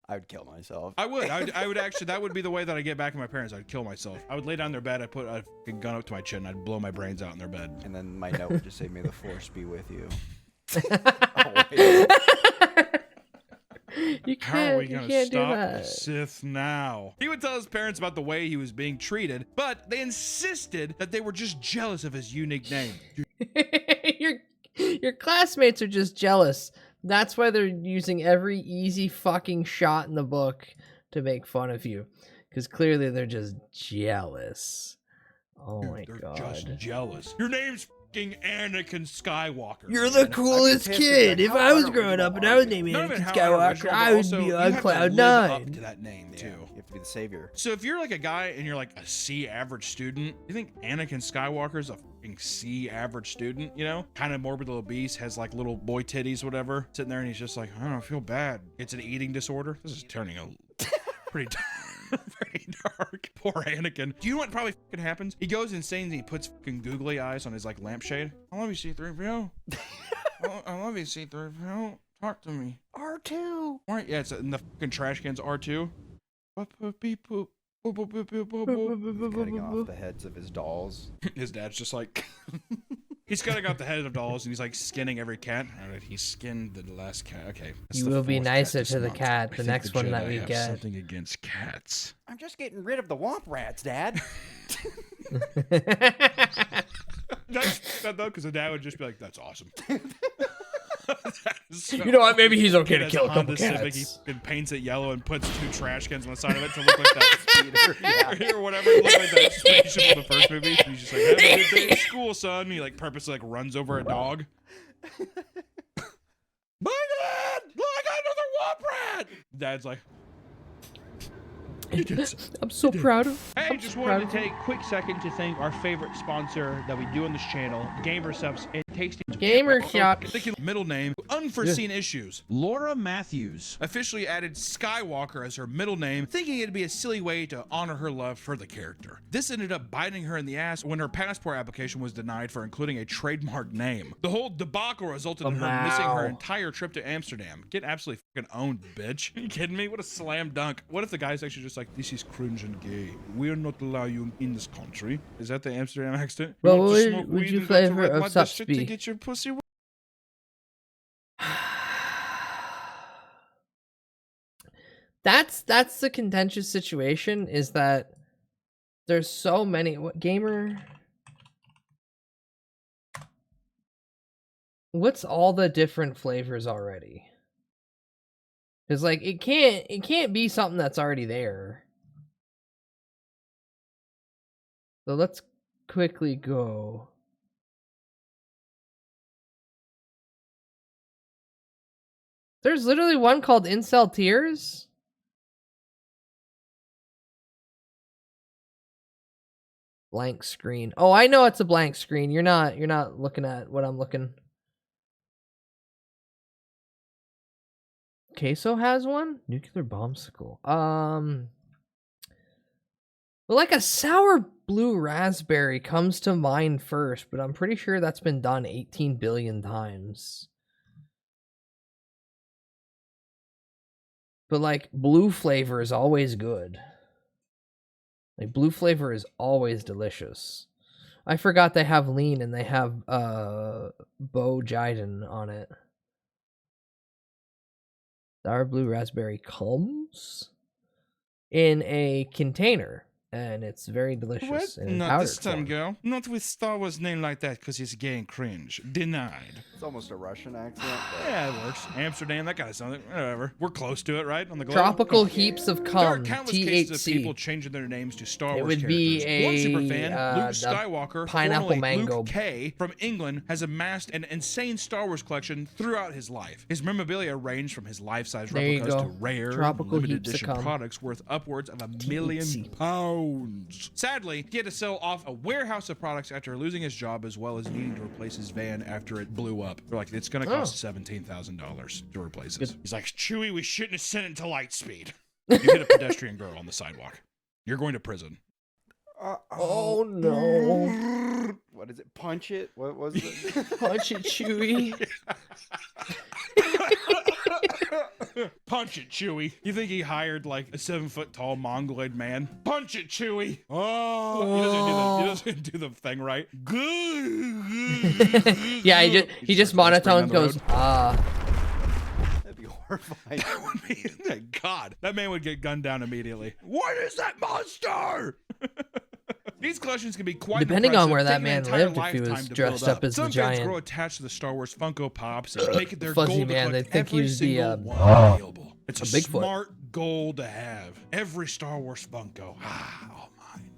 I would kill myself. I would actually, that would be the way that I get back at my parents. I'd kill myself. I would lay down in their bed, I'd put a fucking gun up to my chin, I'd blow my brains out in their bed. And then my note would just say, "May the force be with you." You can't, How are we you gonna can't do stop the that. Sith now? He would tell his parents about the way he was being treated, but they insisted that they were just jealous of his unique name. Your classmates are just jealous. That's why they're using every easy fucking shot in the book to make fun of you. Because clearly they're just jealous. Oh my They're god. just jealous. Your name's fucking Anakin Skywalker. You're the coolest kid. If I was growing up and I was named Not even Anakin how Skywalker, original, I but would also be you on have to Cloud live up 9. to that name too. You have to be the savior. So if you're like a guy and you're like a C average student, you think Anakin Skywalker's a fucking C average student, you know? Kind of morbidly obese, has like little boy titties, whatever. Sitting there and he's just like, I don't know, I feel bad. It's an eating disorder. This is turning a pretty very dark. Poor Anakin. Do you know what probably fucking happens? He goes insane and he puts fucking googly eyes on his like lampshade. I love you, C-3PO. I love you, C-3PO. Talk to me. R2. Right, yeah, it's in the fucking trash cans, R2. Cutting off the heads of his dolls. His dad's just like, he's cutting off the heads of dolls and he's like skinning every cat. All right, he skinned the last cat. Okay. You will be nicer to the cat the next one that we have get. something against cats. I'm just getting rid of the womp rats, Dad. That's that though, because the dad would just be like, "That's awesome." So, You know what? Maybe he's okay kid to has kill a a couple Honda Civic, cats. He paints it yellow and puts 2 trash cans on the side of it to look like that speeder or whatever. Look like that spaceship from the first movie. He's just like, "Have a good day at school, son." And he like purposely like runs over a dog. My dad! Look, I got another womp rat! Dad's like, I'm so proud of. hey, I'm just so wanted proud to of take a quick second to thank our favorite sponsor that we do on this channel, Gamer Subs and Tasty. Gamer Shop. Middle name, unforeseen issues. Laura Matthews officially added Skywalker as her middle name, thinking it'd be a silly way to honor her love for the character. This ended up biting her in the ass when her passport application was denied for including a trademark name. The whole debacle resulted in her missing her entire trip to Amsterdam. Get absolutely fucking owned, bitch. Are you kidding me? What a slam dunk. What if the guy's actually just like, this is cringe and gay. We'll not allow you in this country. Is that the Amsterdam accent? Well, want to what smoke would weed you and go to flavor Red of Light Sups District to be? get your pussy wet? That's the contentious situation, is that there's so many. What gamer? What's all the different flavors already? Because like it can't be something that's already there. So let's quickly go. There's literally one called Incel Tears. Blank screen. Oh, I know it's a blank screen. You're not looking at what I'm looking. Queso has one? Nuclear bombsicle. Well, like a sour blue raspberry comes to mind first, but I'm pretty sure that's been done 18 billion times. But like blue flavor is always good. Like blue flavor is always delicious. I forgot they have lean and they have Bo Jiden on it. Sour blue raspberry comes in a container. and it's very delicious. What? And in Not powdered this time, form. girl. Not with Star Wars name like that because he's gay and cringe. Denied. It's almost a Russian accent. Yeah, it works. Amsterdam, that kind of something. Whatever. We're close to it, right? On the globe. Tropical heaps of There are cum. countless cases of THC. people changing their names to Star It Wars would be characters. One a, superfan, Luke the Skywalker, pineapple formerly mango. Luke K, from England, has amassed an insane Star Wars collection throughout his life. His memorabilia ranged from his life-size There you replicas to go. rare, Tropical limited heaps of edition cum. products worth upwards of £1 million. Sadly, he had to sell off a warehouse of products after losing his job, as well as needing to replace his van after it blew up. They're like, it's going to cost $17,000 to replace it. He's like, Chewie, we shouldn't have sent it to light speed. You hit a pedestrian girl on the sidewalk. You're going to prison. Oh no. What is it? Punch it? What was it? Punch it, Chewie. Punch it, Chewie. You think he hired like a 7-foot-tall mongoloid man? Punch it, Chewie. Oh, he doesn't do the thing right. Yeah, he just monotones goes, That'd be horrifying. That would be, God, that man would get gunned down immediately. What is that monster? These collections can be quite Depending on impressive, where that taking an man entire lived, if he was lifetime to dressed build up as the Some fans giant grow attached to the Star Wars Funko Pops and make it their fuzzy goal to man, collect they think every he's the, single one available. It's a Bigfoot. smart goal to have. Every Star Wars Funko.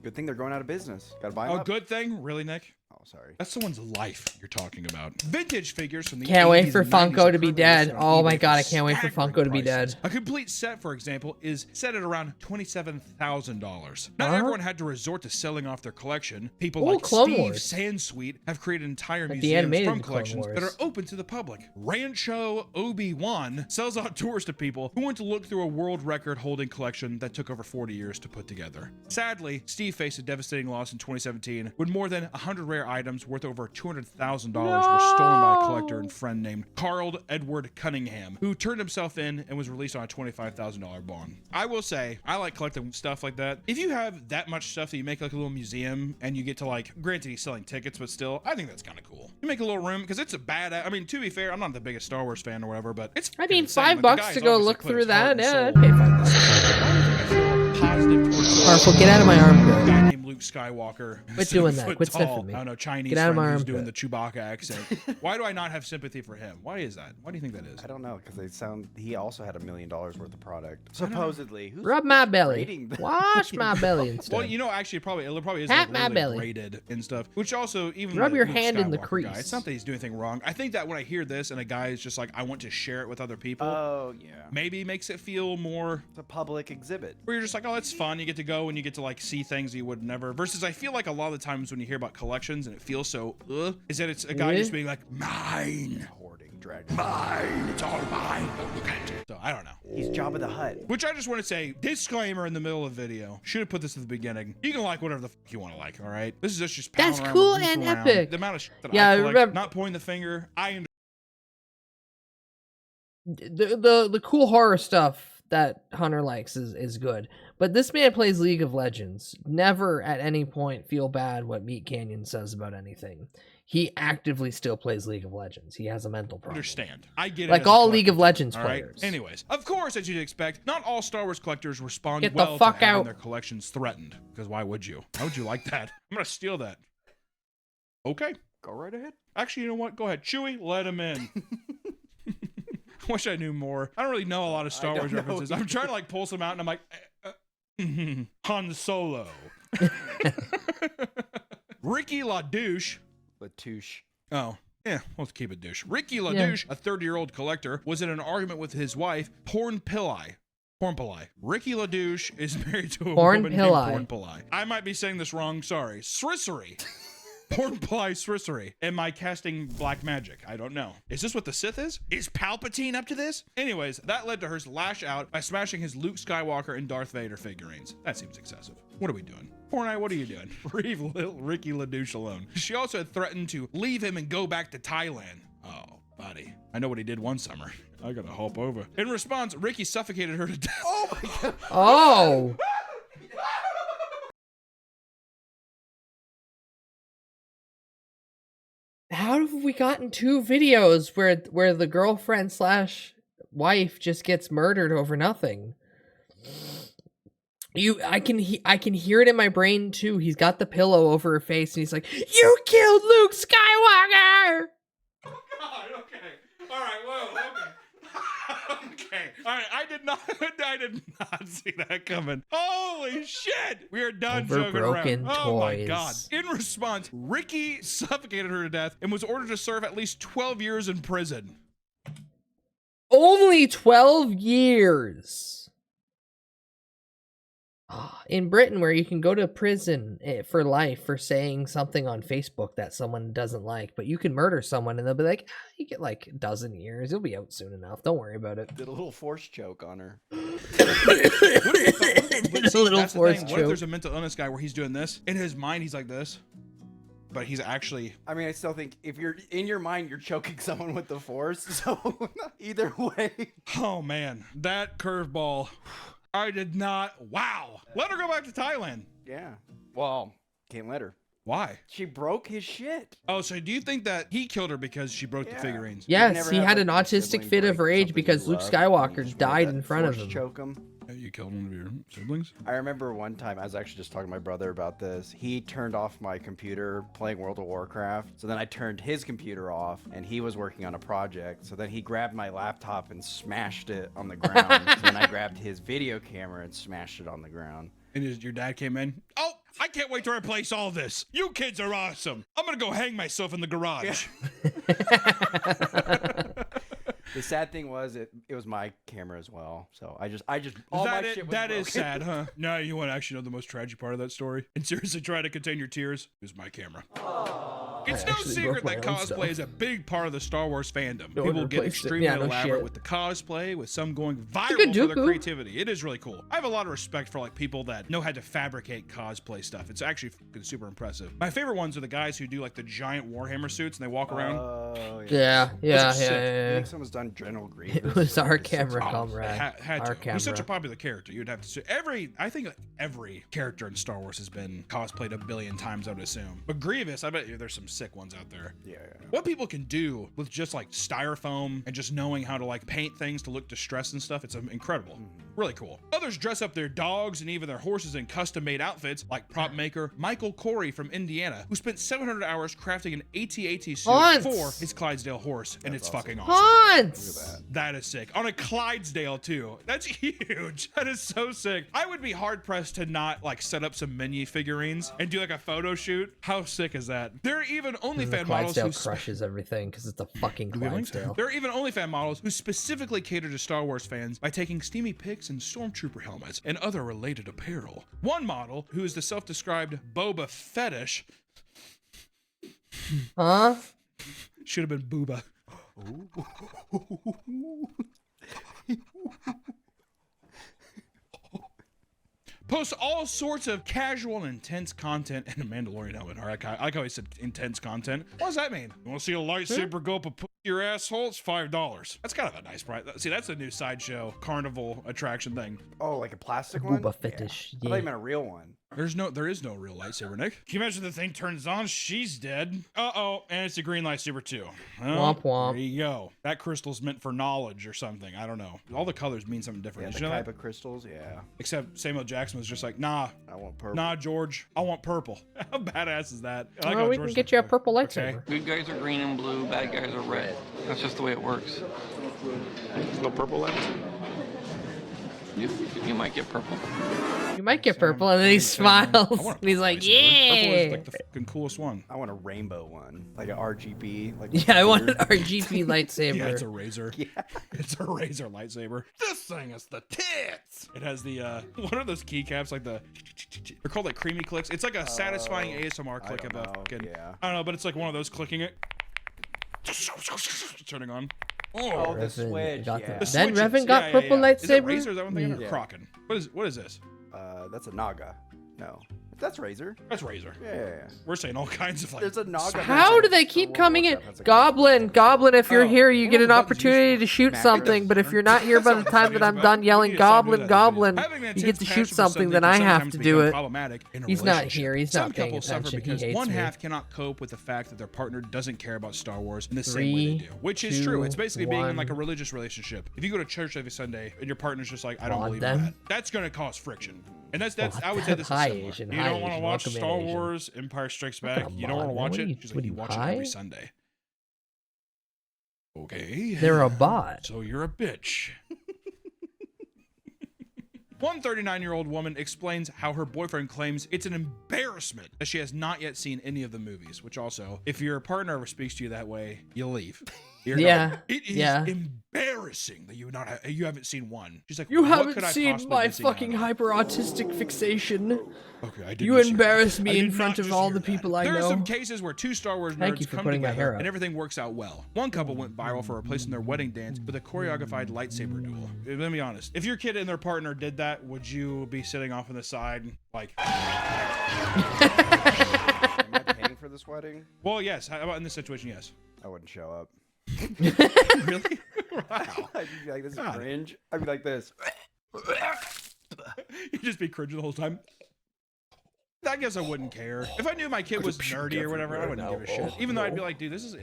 Good thing they're going out of business. Gotta buy Oh, them up. good thing? Really, Nick? Oh, sorry. That's someone's life you're talking about. Vintage figures from the Can't wait 80s for and 90s Funko are to be currently dead. listed on Oh my eBay god, I for can't wait for staggering Funko to be prices. dead. A complete set, for example, is set at around $27,000. Not everyone had to resort to selling off their collection. People Ooh, like Clone Steve Wars. Sansweet have created entire Like the museums animated from Clone collections that are Wars. open to the public. Rancho Obi-Wan sells out tours to people who want to look through a world record holding collection that took over 40 years to put together. Sadly, Steve faced a devastating loss in 2017 when more than 100 rare items worth over $200,000 were stolen by a collector and friend named Carl Edward Cunningham, who turned himself in and was released on a $25,000 bond. I will say, I like collecting stuff like that. If you have that much stuff that you make like a little museum and you get to like, granted he's selling tickets, but still, I think that's kind of cool. You make a little room, because it's a bad, I mean, to be fair, I'm not the biggest Star Wars fan or whatever, but it's I mean, insane. $5 Like, the guy's to go obviously look put through his heart that. and Yeah, I'd soul pay $5. positive towards Harmful, get out of my arm, a girl. guy named Luke Skywalker. Quit doing that. 7 Quit foot tall. sniffing me. I don't know, Chinese Get out of friend my who's armpit. doing the Chewbacca accent. Why do I not have sympathy for him? Why is that? Why do you think that is? I don't know, because they sound. He also had $1 million worth of product. Supposedly. Who's Rub my belly. rating that? Wash my belly instead. Well, you know, actually, it probably is Pat like my really belly. graded and stuff. Which also, even Rub the your Luke hand in the Skywalker crease. guy, it's not that he's doing anything wrong. I think that when I hear this and a guy is just like, I want to share it with other people. Oh, yeah. Maybe makes it feel more. It's a public exhibit. Where you're just like, oh, that's fun. You get to go and you get to like see things you would never. Versus, I feel like a lot of the times when you hear about collections and it feels so, is that it's a guy just being like, mine, Hoarding, dragon. mine, it's all mine. Don't look at it. So I don't know. He's Jabba the Hutt. Which I just want to say, disclaimer in the middle of the video. Should have put this at the beginning. You can like whatever the fuck you want to like, all right? This is just pounding That's around, cool goofing and around. epic. The amount of shit that Yeah, I collect, remember- not pointing the finger. I The cool horror stuff that Hunter likes is good. But this man plays League of Legends. Never at any point feel bad what Meat Canyon says about anything. He actively still plays League of Legends. He has a mental problem. understand. I get it. Like as a all collector, League of Legends all right? players. Anyways, of course, as you'd expect, not all Star Wars collectors respond Get the well fuck to having out. their collections threatened. Because why would you? How would you like that? I'm gonna steal that. Okay. Go right ahead. Actually, you know what? Go ahead. Chewie, let him in. I wish I knew more. I don't really know a lot of Star Wars references. I'm trying to like pull some out, and I'm like, Han Solo. Ricky LaDouche. Latouche. Oh, yeah, let's keep it douche. Ricky LaDouche, a 30-year-old collector, was in an argument with his wife, Porn Pillai. Ricky LaDouche is married to a Porn woman Pillai. named Porn Pillai. I might be saying this wrong, sorry. Srissery. Porn Pillai Srissery. Am I casting black magic? I don't know. Is this what the Sith is? Is Palpatine up to this? Anyways, that led to her lash out by smashing his Luke Skywalker and Darth Vader figurines. That seems excessive. What are we doing? Fortnite, what are you doing? Leave little Ricky LaDouche alone. She also had threatened to leave him and go back to Thailand. Oh, buddy. I know what he did one summer. I gotta hop over. In response, Ricky suffocated her to death. Oh my god. Oh. How have we gotten two videos where the girlfriend / wife just gets murdered over nothing? I can hear it in my brain too. He's got the pillow over her face and he's like, "You killed Luke Skywalker." God, okay. All right, whoa, okay. Okay. All right, I did not see that coming. Holy shit! We are done joking around. Oh my God. In response, Ricky suffocated her to death and was ordered to serve at least 12 years in prison. Only 12 years. In Britain, where you can go to prison for life for saying something on Facebook that someone doesn't like, but you can murder someone and they'll be like, you get like a dozen years. You'll be out soon enough. Don't worry about it. Did a little force choke on her. What if there's a mental illness guy where he's doing this? In his mind, he's like this. But he's actually... I mean, I still think if you're in your mind, you're choking someone with the force. So either way. Oh, man. That curveball... I did not. Wow. Let her go back to Thailand. Yeah. Well, can't let her. Why? She broke his shit. Oh, so do you think that he killed her because she broke the figurines? Yes, he had an autistic fit of rage because Luke Skywalker died in front of him. Choke him. You killed one of your siblings? I remember one time, I was actually just talking to my brother about this. He turned off my computer playing World of Warcraft. So then I turned his computer off and he was working on a project. So then he grabbed my laptop and smashed it on the ground. So then I grabbed his video camera and smashed it on the ground. And your dad came in? Oh, I can't wait to replace all this. You kids are awesome. I'm going to go hang myself in the garage. The sad thing was it was my camera as well. So I just that is sad, huh? No, you want to actually know the most tragic part of that story? And seriously try to contain your tears? It was my camera. It's no secret that cosplay is a big part of the Star Wars fandom. People get extremely elaborate with the cosplay, with some going viral for their creativity. It is really cool. I have a lot of respect for like people that know how to fabricate cosplay stuff. It's actually fucking super impressive. My favorite ones are the guys who do like the giant Warhammer suits and they walk around. Yeah. I think someone's done General Grievous. It was our camera, comrade. Our camera. He's such a popular character. You'd have to I think every character in Star Wars has been cosplayed a billion times, I would assume. But Grievous, I bet you there's some sick ones out there. Yeah. What people can do with just like styrofoam and just knowing how to like paint things to look distressed and stuff, it's incredible. Really cool. Others dress up their dogs and even their horses in custom-made outfits, like prop maker Michael Corey from Indiana, who spent 700 hours crafting an AT-AT suit for his Clydesdale horse, and it's fucking awesome. That is sick. On a Clydesdale too. That's huge. That is so sick. I would be hard pressed to not like set up some mini figurines and do like a photo shoot. How sick is that? There are even OnlyFans models who crushes everything because it's a fucking Clydesdale. There are even OnlyFans models who specifically cater to Star Wars fans by taking steamy pics in stormtrooper helmets and other related apparel. One model, who is the self-described Boba Fetish, should have been Booba. Posts all sorts of casual and intense content in a Mandalorian helmet. All right, I like how he said intense content. What does that mean? You want to see a lightsaber go up your asshole? It's $5. That's kind of a nice price. See, that's a new sideshow carnival attraction thing. Oh, like a plastic one? Booba Fetish. I thought you meant a real one. There is no real lightsaber, Nick. Can you imagine the thing turns on? She's dead. Uh-oh, and it's a green lightsaber too. Well, womp womp. There you go. That crystal's meant for knowledge or something. I don't know. All the colors mean something different. Yeah, the Kyber crystals, yeah. Except Samuel Jackson was just like, nah. I want purple. Nah, George. I want purple. How badass is that? I like well, we can get you a purple lightsaber. Good guys are green and blue, bad guys are red. That's just the way it works. There's no purple left? You might get purple. You might get purple, and then he smiles. And he's like, yeah. Purple is like the fucking coolest one. I want a rainbow one. Like an RGB. Like yeah, I want an RGB lightsaber. Yeah, it's a razor. Yeah. It's a razor lightsaber. This thing is the tits. It has the, what are those keycaps? Like the, they're called like creamy clicks. It's like a satisfying ASMR click of a fucking, I don't know, but it's like one of those clicking it. Turning on. Oh, the Switch. Then Revan got purple lightsaber. Is it Razor? Is that one thing? Or Kraken? What is this? That's a Naga. No. That's Razor. That's Razor. Yeah. We're saying all kinds of like. There's a Naga. How do they keep coming in? Goblin, if you're here, you get an opportunity to shoot something. But if you're not here by the time that I'm done yelling Goblin, you get to shoot something, then I have to do it. He's not here. He's not paying attention. Because one half cannot cope with the fact that their partner doesn't care about Star Wars in the same way they do, which is true. It's basically being in like a religious relationship. If you go to church every Sunday and your partner's just like, I don't believe in that, that's going to cause friction. And that's I would say this is similar. You don't want to watch Star Wars Empire Strikes Back. You don't want to watch it. She's like, you watch it every Sunday. Okay. They're a bot. So you're a bitch. One 39-year-old woman explains how her boyfriend claims it's an embarrassment that she has not yet seen any of the movies, which also, if your partner ever speaks to you that way, you leave. Yeah. It is embarrassing that you haven't seen one. She's like, you what haven't could I seen possibly my be seeing fucking hyper autistic fixation. Okay, I did. You embarrass me in front of all the people I know. There are some cases where two Star Wars Thank nerds you for come putting my together hair up. and everything works out well. One couple went viral for replacing their wedding dance with a choreographed lightsaber duel. Let me be honest. If your kid and their partner did that, would you be sitting off on the side like? Am I paying for this wedding? Well, yes. How about in this situation? Yes. I wouldn't show up. Really? Wow. I'd be like, this is cringe. I'd be like this. You'd just be cringing the whole time. I guess I wouldn't care. If I knew my kid was nerdy or whatever, I wouldn't give a shit. Even though I'd be like, dude, this is,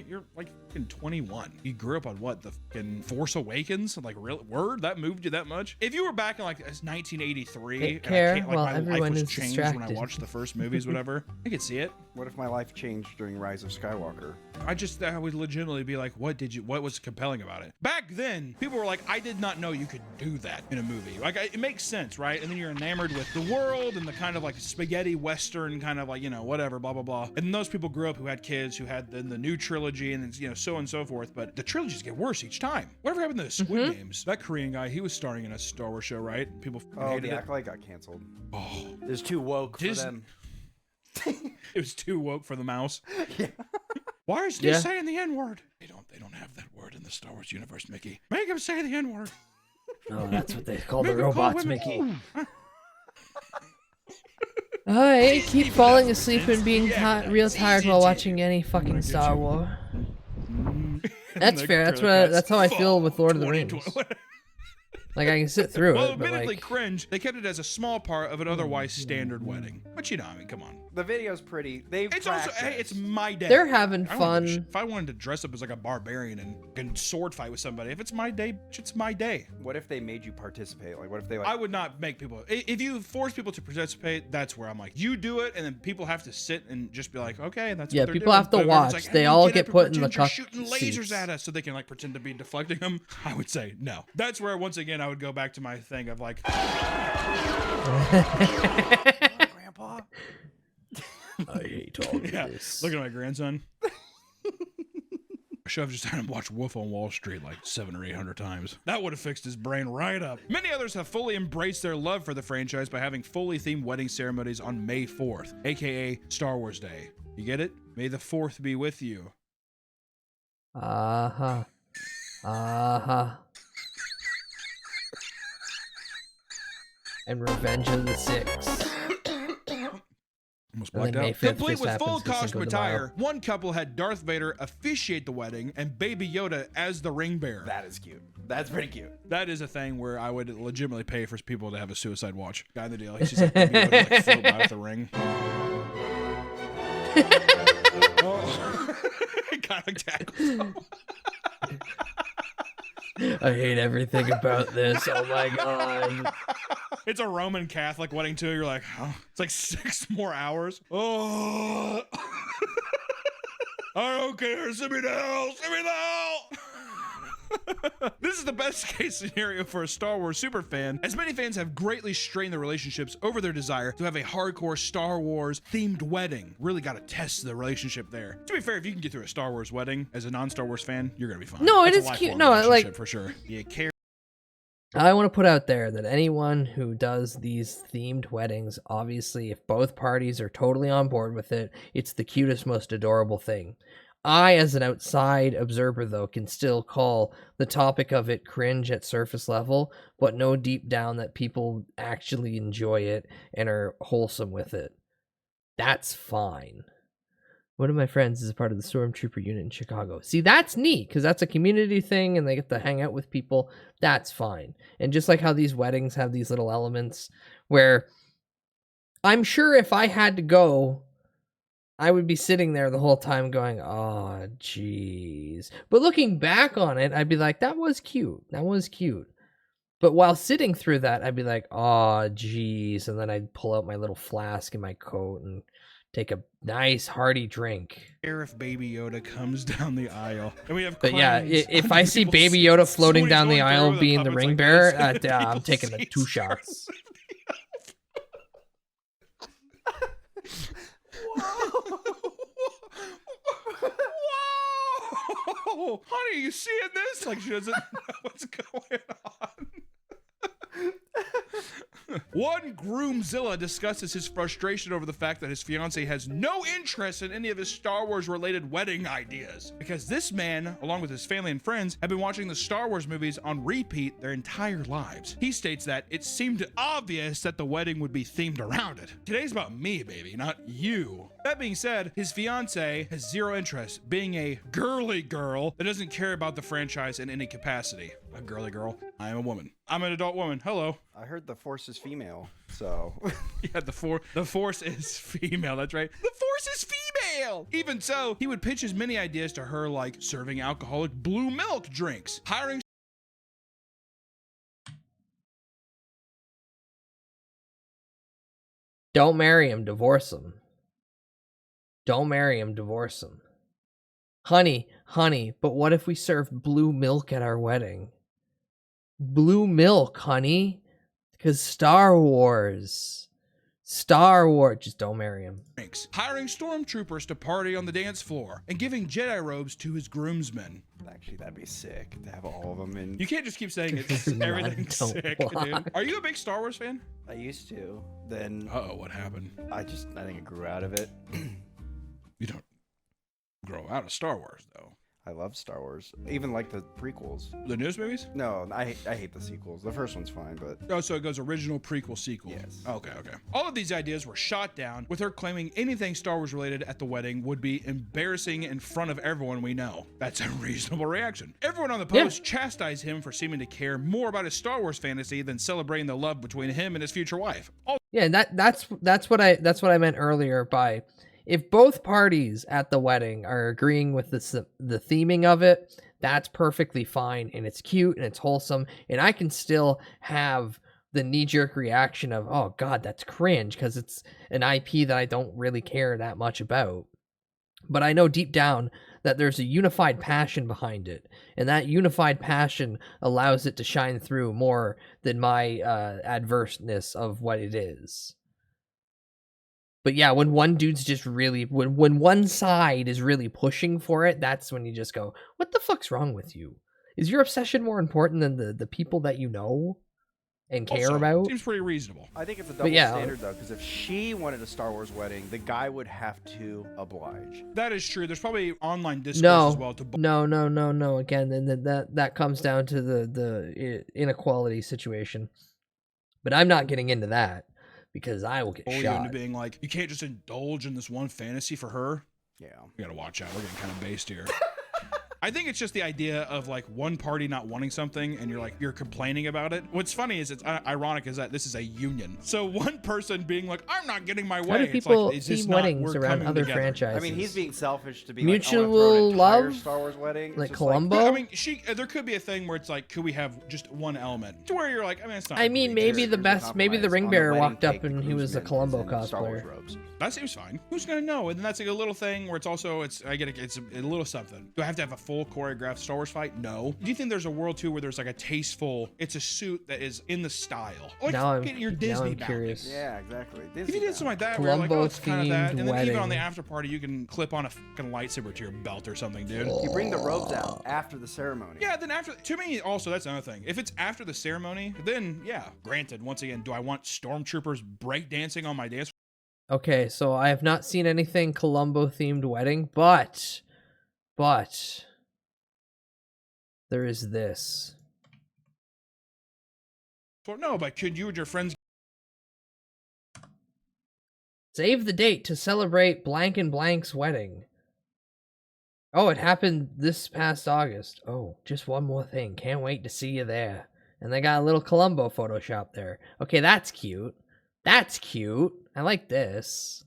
you're like fucking 21. You grew up on what, the fucking Force Awakens? Like, real word? That moved you that much? If you were back in like 1983, Take care and while my life everyone was is changed when I distracted. watched the first movies, whatever, I could see it. What if my life changed during Rise of Skywalker? I would legitimately be like, what was compelling about it? Back then, people were like, I did not know you could do that in a movie. Like, it makes sense, right? And then you're enamored with the world and the kind of like spaghetti Western kind of like, whatever, blah, blah, blah. And then those people grew up who had kids who had the new trilogy and so on and so forth. But the trilogies get worse each time. Whatever happened to the Squid Games? That Korean guy, he was starring in a Star Wars show, right? People hated the it. Acolyte got canceled. Oh. It's too woke for them. It was too woke for the mouse. Yeah. Why is he saying the N-word? They don't have that word in the Star Wars universe, Mickey. Make him say the N-word. Oh, that's what they call the robots, Mickey. I keep falling asleep and being real tired while watching any fucking Star Wars. That's fair. That's how I feel with Lord of the Rings. Like, I can sit through well, it, but admittedly like... cringe, they kept it as a small part of an otherwise standard wedding. But I mean, come on. The video's pretty. It's also, hey, it's my day. They're having fun. If I wanted to dress up as like a barbarian and sword fight with somebody, if it's my day, it's my day. What if they made you participate? Like, what if they like... I would not make people... If you force people to participate, that's where I'm like, you do it, and then people have to sit and just be like, okay, that's what they're doing. People have to watch. Like, they all get put in the cup shooting lasers at us so they can like pretend to be deflecting them. I would say no. That's where, once again, I would go back to my thing of like... Grandpa? I hate all of this. Look at my grandson. I should have just had him watch Wolf on Wall Street like 700 or 800 times. That would have fixed his brain right up. Many others have fully embraced their love for the franchise by having fully themed wedding ceremonies on May 4th, aka Star Wars Day. You get it? May the 4th be with you. Uh-huh. And Revenge of the Six. Almost blacked out. Complete with full costume attire, one couple had Darth Vader officiate the wedding and Baby Yoda as the ring bearer. That is cute. That's pretty cute. That is a thing where I would legitimately pay for people to have a suicide watch. Guy in the deal. He's just like, Baby Yoda, like float by with the ring. Kind of tackles. I hate everything about this. Oh my god. It's a Roman Catholic wedding too. You're like, oh, it's like 6 more hours. Oh, I don't care. Send me to hell. Send me to hell. This is the best case scenario for a Star Wars superfan, as many fans have greatly strained their relationships over their desire to have a hardcore Star Wars themed wedding. Really got to test the relationship there. To be fair, if you can get through a Star Wars wedding as a non-Star Wars fan, you're gonna be fine. No, That's it a is cute. lifelong No, like relationship for sure. You care. I want to put out there that anyone who does these themed weddings, obviously, if both parties are totally on board with it, it's the cutest, most adorable thing. I, as an outside observer, though, can still call the topic of it cringe at surface level, but know deep down that people actually enjoy it and are wholesome with it. That's fine. One of my friends is a part of the Stormtrooper unit in Chicago. See, that's neat, because that's a community thing, and they get to hang out with people. That's fine. And just like how these weddings have these little elements where I'm sure if I had to go, I would be sitting there the whole time going, oh, jeez. But looking back on it, I'd be like, that was cute. That was cute. But while sitting through that, I'd be like, oh, geez. And then I'd pull out my little flask in my coat and take a nice hearty drink. If Baby Yoda comes down the aisle, and we have. But yeah, clowns if on I see people's Baby Yoda floating swings down the going through aisle with being the puppets ring like bearer, this, I'm people taking the see 2 shots. Whoa, honey, you seeing this? Like she doesn't know what's going on. One Groomzilla discusses his frustration over the fact that his fiance has no interest in any of his Star Wars related wedding ideas. Because this man, along with his family and friends, have been watching the Star Wars movies on repeat their entire lives. He states that it seemed obvious that the wedding would be themed around it. Today's about me, baby, not you. That being said, his fiance has zero interest, being a girly girl that doesn't care about the franchise in any capacity. A girly girl. I am a woman. I'm an adult woman. Hello. I heard the Force is female, so. Yeah, the Force is female. That's right. The Force is female. Even so, he would pitch his many ideas to her, like serving alcoholic blue milk drinks, hiring. Don't marry him, divorce him. Don't marry him, divorce him. Honey, but what if we serve blue milk at our wedding? Blue milk, honey. Because Star Wars. Just don't marry him. Hiring stormtroopers to party on the dance floor and giving Jedi robes to his groomsmen. Actually, that'd be sick to have all of them in. You can't just keep saying it's everything's sick, dude. Are you a big Star Wars fan? I used to. Then. Uh-oh, what happened? I think I grew out of it. You don't grow out of Star Wars, though. I love Star Wars. Even like the prequels. The newest movies? No, I hate the sequels. The first one's fine, but... Oh, so it goes original, prequel, sequel. Yes. Okay. All of these ideas were shot down, with her claiming anything Star Wars related at the wedding would be embarrassing in front of everyone we know. That's a reasonable reaction. Everyone on the post chastised him for seeming to care more about his Star Wars fantasy than celebrating the love between him and his future wife. Yeah, that's what I meant earlier by... If both parties at the wedding are agreeing with the theming of it, that's perfectly fine, and it's cute, and it's wholesome, and I can still have the knee-jerk reaction of, oh god, that's cringe, because it's an IP that I don't really care that much about. But I know deep down that there's a unified passion behind it, and that unified passion allows it to shine through more than my adverseness of what it is. But yeah, when one dude's just really, when one side is really pushing for it, that's when you just go, what the fuck's wrong with you? Is your obsession more important than the people that you know and care about? Seems pretty reasonable. I think it's a double standard, though, because if she wanted a Star Wars wedding, the guy would have to oblige. That is true. There's probably online discourse as well. No. Again, then that comes down to the inequality situation. But I'm not getting into that. Because I will get shot. Into being like, you can't just indulge in this one fantasy for her. Yeah. We gotta watch out. We're getting kind of based here. I think it's just the idea of like one party not wanting something and you're complaining about it. What's funny is it's ironic is that this is a union. So one person being like, I'm not getting my way. How do people theme weddings around other franchises? I mean, he's being selfish to be mutual like, love, Star Wars wedding, like Columbo. I mean, there could be a thing where it's like, could we have just one element to where you're like, I mean, it's not. I mean, maybe the ring bearer walked up and he was a Columbo cosplayer. That seems fine. Who's gonna know? And then that's like a little thing where it's also it's a little something. Do I have to have a full choreographed Star Wars fight? No. Do you think there's a world too where there's like a tasteful? It's a suit that is in the style. Like get your Disney curious. Yeah, exactly. If you did something like that, where you're like, oh, it's kind of that, and then even on the after party, you can clip on a fucking lightsaber to your belt or something, dude. You bring the robes out after the ceremony. Yeah, then after. To me, also that's another thing. If it's after the ceremony, then yeah, granted. Once again, do I want stormtroopers breakdancing on my dance? Okay, so I have not seen anything Columbo themed wedding, but there is this. Well, no, but could you and your friends save the date to celebrate blank and blank's wedding? Oh, it happened this past August. Oh, just one more thing. Can't wait to see you there. And they got a little Columbo Photoshop there. Okay, that's cute. That's cute. I like this.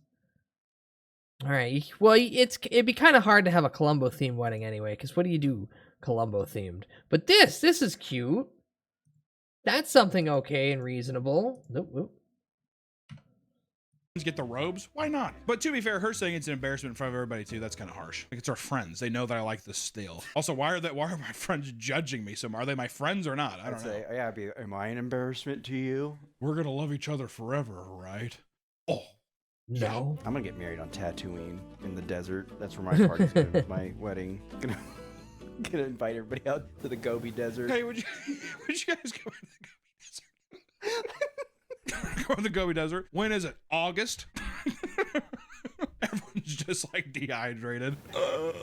All right. Well, it'd be kind of hard to have a Columbo themed wedding anyway, because what do you do Columbo themed? But this is cute. That's something okay and reasonable. Nope. Get the robes? Why not? But to be fair, her saying it's an embarrassment in front of everybody too, that's kind of harsh. Like, it's our friends. They know that I like this still. Also, why are my friends judging me so much? Are they my friends or not? I don't know. Yeah, am I an embarrassment to you? We're gonna love each other forever, right? Oh. No. I'm gonna get married on Tatooine in the desert. That's where my party's going to my wedding. Gonna invite everybody out to the Gobi Desert. Hey, would you guys go to the Gobi Desert? Go to the Gobi Desert. When is it? August? Everyone's just like dehydrated.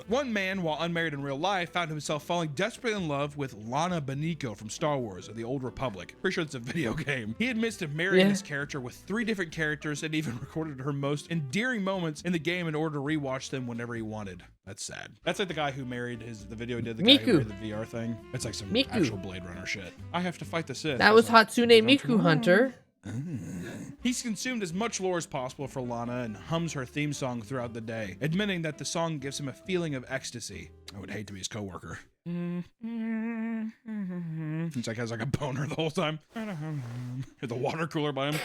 One man, while unmarried in real life, found himself falling desperately in love with Lana Beniko from Star Wars of the Old Republic. Pretty sure it's a video game. He admits to marrying this character with 3 different characters and even recorded her most endearing moments in the game in order to rewatch them whenever he wanted. That's sad. That's like the guy who married the video he did, the guy who married the VR thing. It's like some actual Blade Runner shit. I have to fight the Sith. That was Hatsune Miku Hunter. He's consumed as much lore as possible for Lana and hums her theme song throughout the day, admitting that the song gives him a feeling of ecstasy. I would hate to be his coworker. It's like has like a boner the whole time. At the water cooler by him.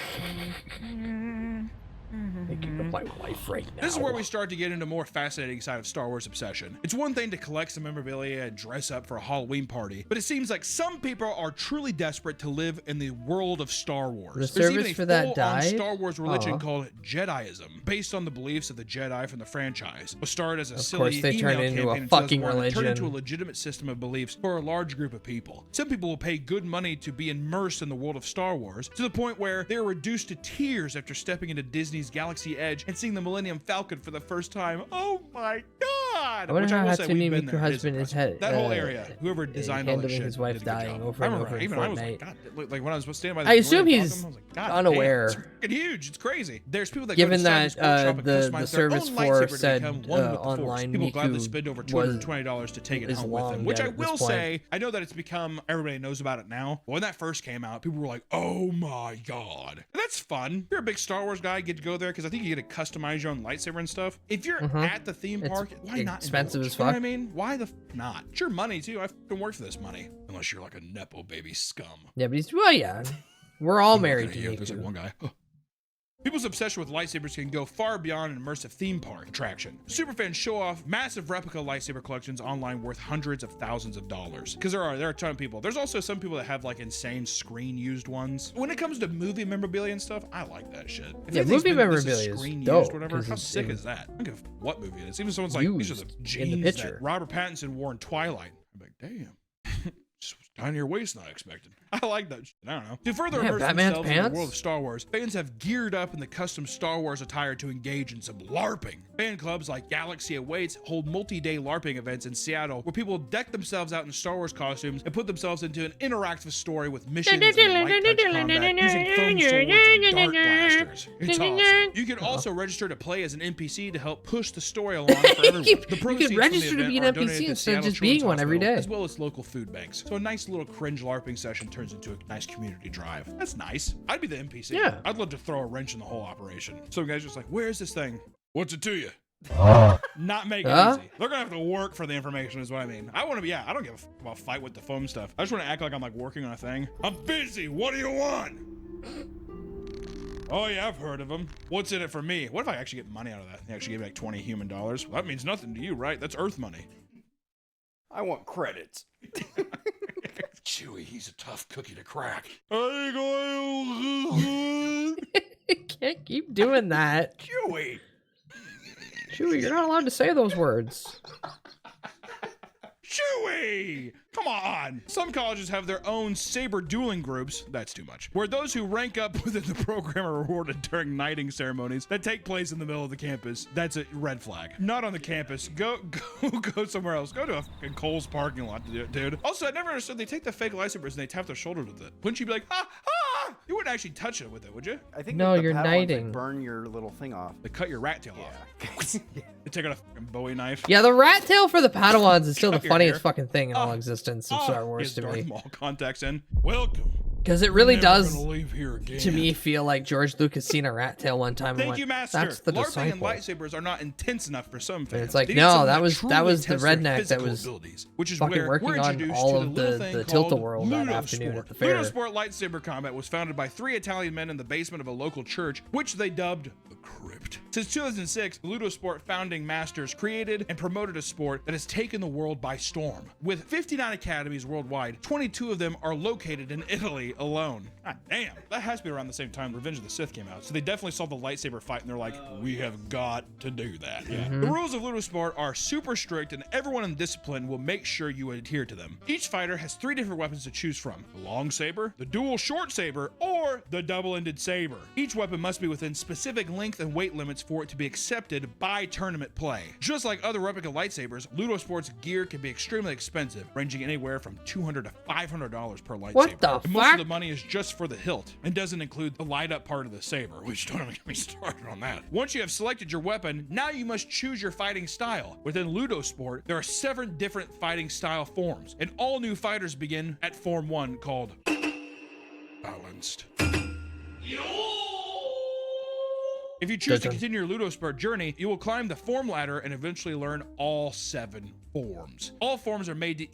Thinking of my wife right now. This is where we start to get into more fascinating side of Star Wars obsession. It's one thing to collect some memorabilia and dress up for a Halloween party, but it seems like some people are truly desperate to live in the world of Star Wars. The service for that died? Star Wars religion called Jediism, based on the beliefs of the Jedi from the franchise. Was started as a silly email campaign fucking religion. Turned into a legitimate system of beliefs for a large group of people. Some people will pay good money to be immersed in the world of Star Wars, to the point where they are reduced to tears after stepping into Disney's Galaxy Edge and seeing the Millennium Falcon for the first time. Oh my god! I wonder how Hatsune Miku husband is head. That whole area, whoever designed all that shit, his wife dying over and over in Fortnite. I was like, god, like when I was standing by the I assume he's Falcon, I was like, god, unaware. Damn, it's freaking huge. It's crazy. There's people that given go that the service for said online Miku people gladly spend over $220 to take it home with them. Which I will say, I know that it's become everybody knows about it now. But when that first came out, people were like, oh my god. And that's fun. If you're a big Star Wars guy, you get to go there because I think you get to customize your own lightsaber and stuff. If you're at the theme park, why not? Expensive as fuck. You know what I mean? Why the not? It's your money too. I fucking work for this money. Unless you're like a nepo baby scum. Yeah, but he's we're all married to you. There's like one guy. People's obsession with lightsabers can go far beyond an immersive theme park attraction. Superfans show off massive replica lightsaber collections online worth hundreds of thousands of dollars. Because there are a ton of people. There's also some people that have like insane screen used ones. When it comes to movie memorabilia and stuff, I like that shit. Yeah, movie memorabilia is dope. Whatever, how sick is that? I don't give a what movie it is. Even someone's like, these are the jeans that Robert Pattinson wore in Twilight. I'm like, damn. Just down to your waist, not expected. I like that shit. I don't know. To further immerse themselves in the world of Star Wars, fans have geared up in the custom Star Wars attire to engage in some LARPing. Fan clubs like Galaxy Awaits hold multi-day LARPing events in Seattle where people deck themselves out in Star Wars costumes and put themselves into an interactive story with missions and light touch combat using foam swords and dart blasters. It's awesome. You can also register to play as an NPC to help push the story along for everyone. You can register to be an NPC instead of just being one every day. As well as local food banks. So a nice little cringe LARPing session turns into a nice community drive. That's nice. I'd be the NPC. Yeah. I'd love to throw a wrench in the whole operation. Some guys just like, where's this thing? What's it to you? Not make it easy. They're gonna have to work for the information is what I mean. I want to be, I don't give a fuck about fight with the foam stuff. I just want to act like I'm like working on a thing. I'm busy. What do you want? Oh yeah, I've heard of them. What's in it for me? What if I actually get money out of that? They actually give me like 20 human dollars. Well, that means nothing to you, right? That's Earth money. I want credits. Chewie, he's a tough cookie to crack. Can't keep doing that. Chewie, you're not allowed to say those words. Chewie! Come on! Some colleges have their own saber dueling groups, that's too much, where those who rank up within the program are rewarded during knighting ceremonies that take place in the middle of the campus. That's a red flag. Not on the campus. Go somewhere else. Go to a fucking Kohl's parking lot to do it, dude. Also, I never understood, they take the fake lightsabers and they tap their shoulders with it. Wouldn't you be like, you wouldn't actually touch it with it, would you? I think no, the you're Padawans, knighting. Like, burn your little thing off. They cut your rat tail off. They take out a fucking Bowie knife. Yeah, the rat tail for the Padawans is still the funniest fucking thing in all existence of Star Wars to me. Darth Maul contacts in. Welcome Because it really Never does, gonna leave here again. to me, feel like George Lucas seen a rat tail one time and Thank went, you, Master. that's the LARPing and disciple. lightsabers are not intense enough for some fans. It's like, They need no, something that was truly the tests their redneck that physical was abilities, which is fucking where working we're on introduced all to of little the thing Tilt-A called World that afternoon at the fair. Ludosport Lightsaber Combat was founded by 3 Italian men in the basement of a local church, which they dubbed the Crypt. Since 2006, the Ludosport founding masters created and promoted a sport that has taken the world by storm. With 59 academies worldwide, 22 of them are located in Italy alone. God damn, that has to be around the same time Revenge of the Sith came out. So they definitely saw the lightsaber fight and they're like, we have got to do that. The rules of Ludosport are super strict and everyone in the discipline will make sure you adhere to them. Each fighter has 3 different weapons to choose from: the long saber, the dual short saber, or the double-ended saber. Each weapon must be within specific length and weight limits for it to be accepted by tournament play. Just like other replica lightsabers, Ludosport's gear can be extremely expensive, ranging anywhere from $200 to $500 per lightsaber. What the And most fuck? of the money is just for the hilt and doesn't include the light up part of the saber, which don't even get me started on that. Once you have selected your weapon, now you must choose your fighting style. Within Ludosport, there are 7 different fighting style forms, and all new fighters begin at Form 1 called Balanced. If you choose to continue your Ludosport journey, you will climb the form ladder and eventually learn all 7 forms. All forms are made to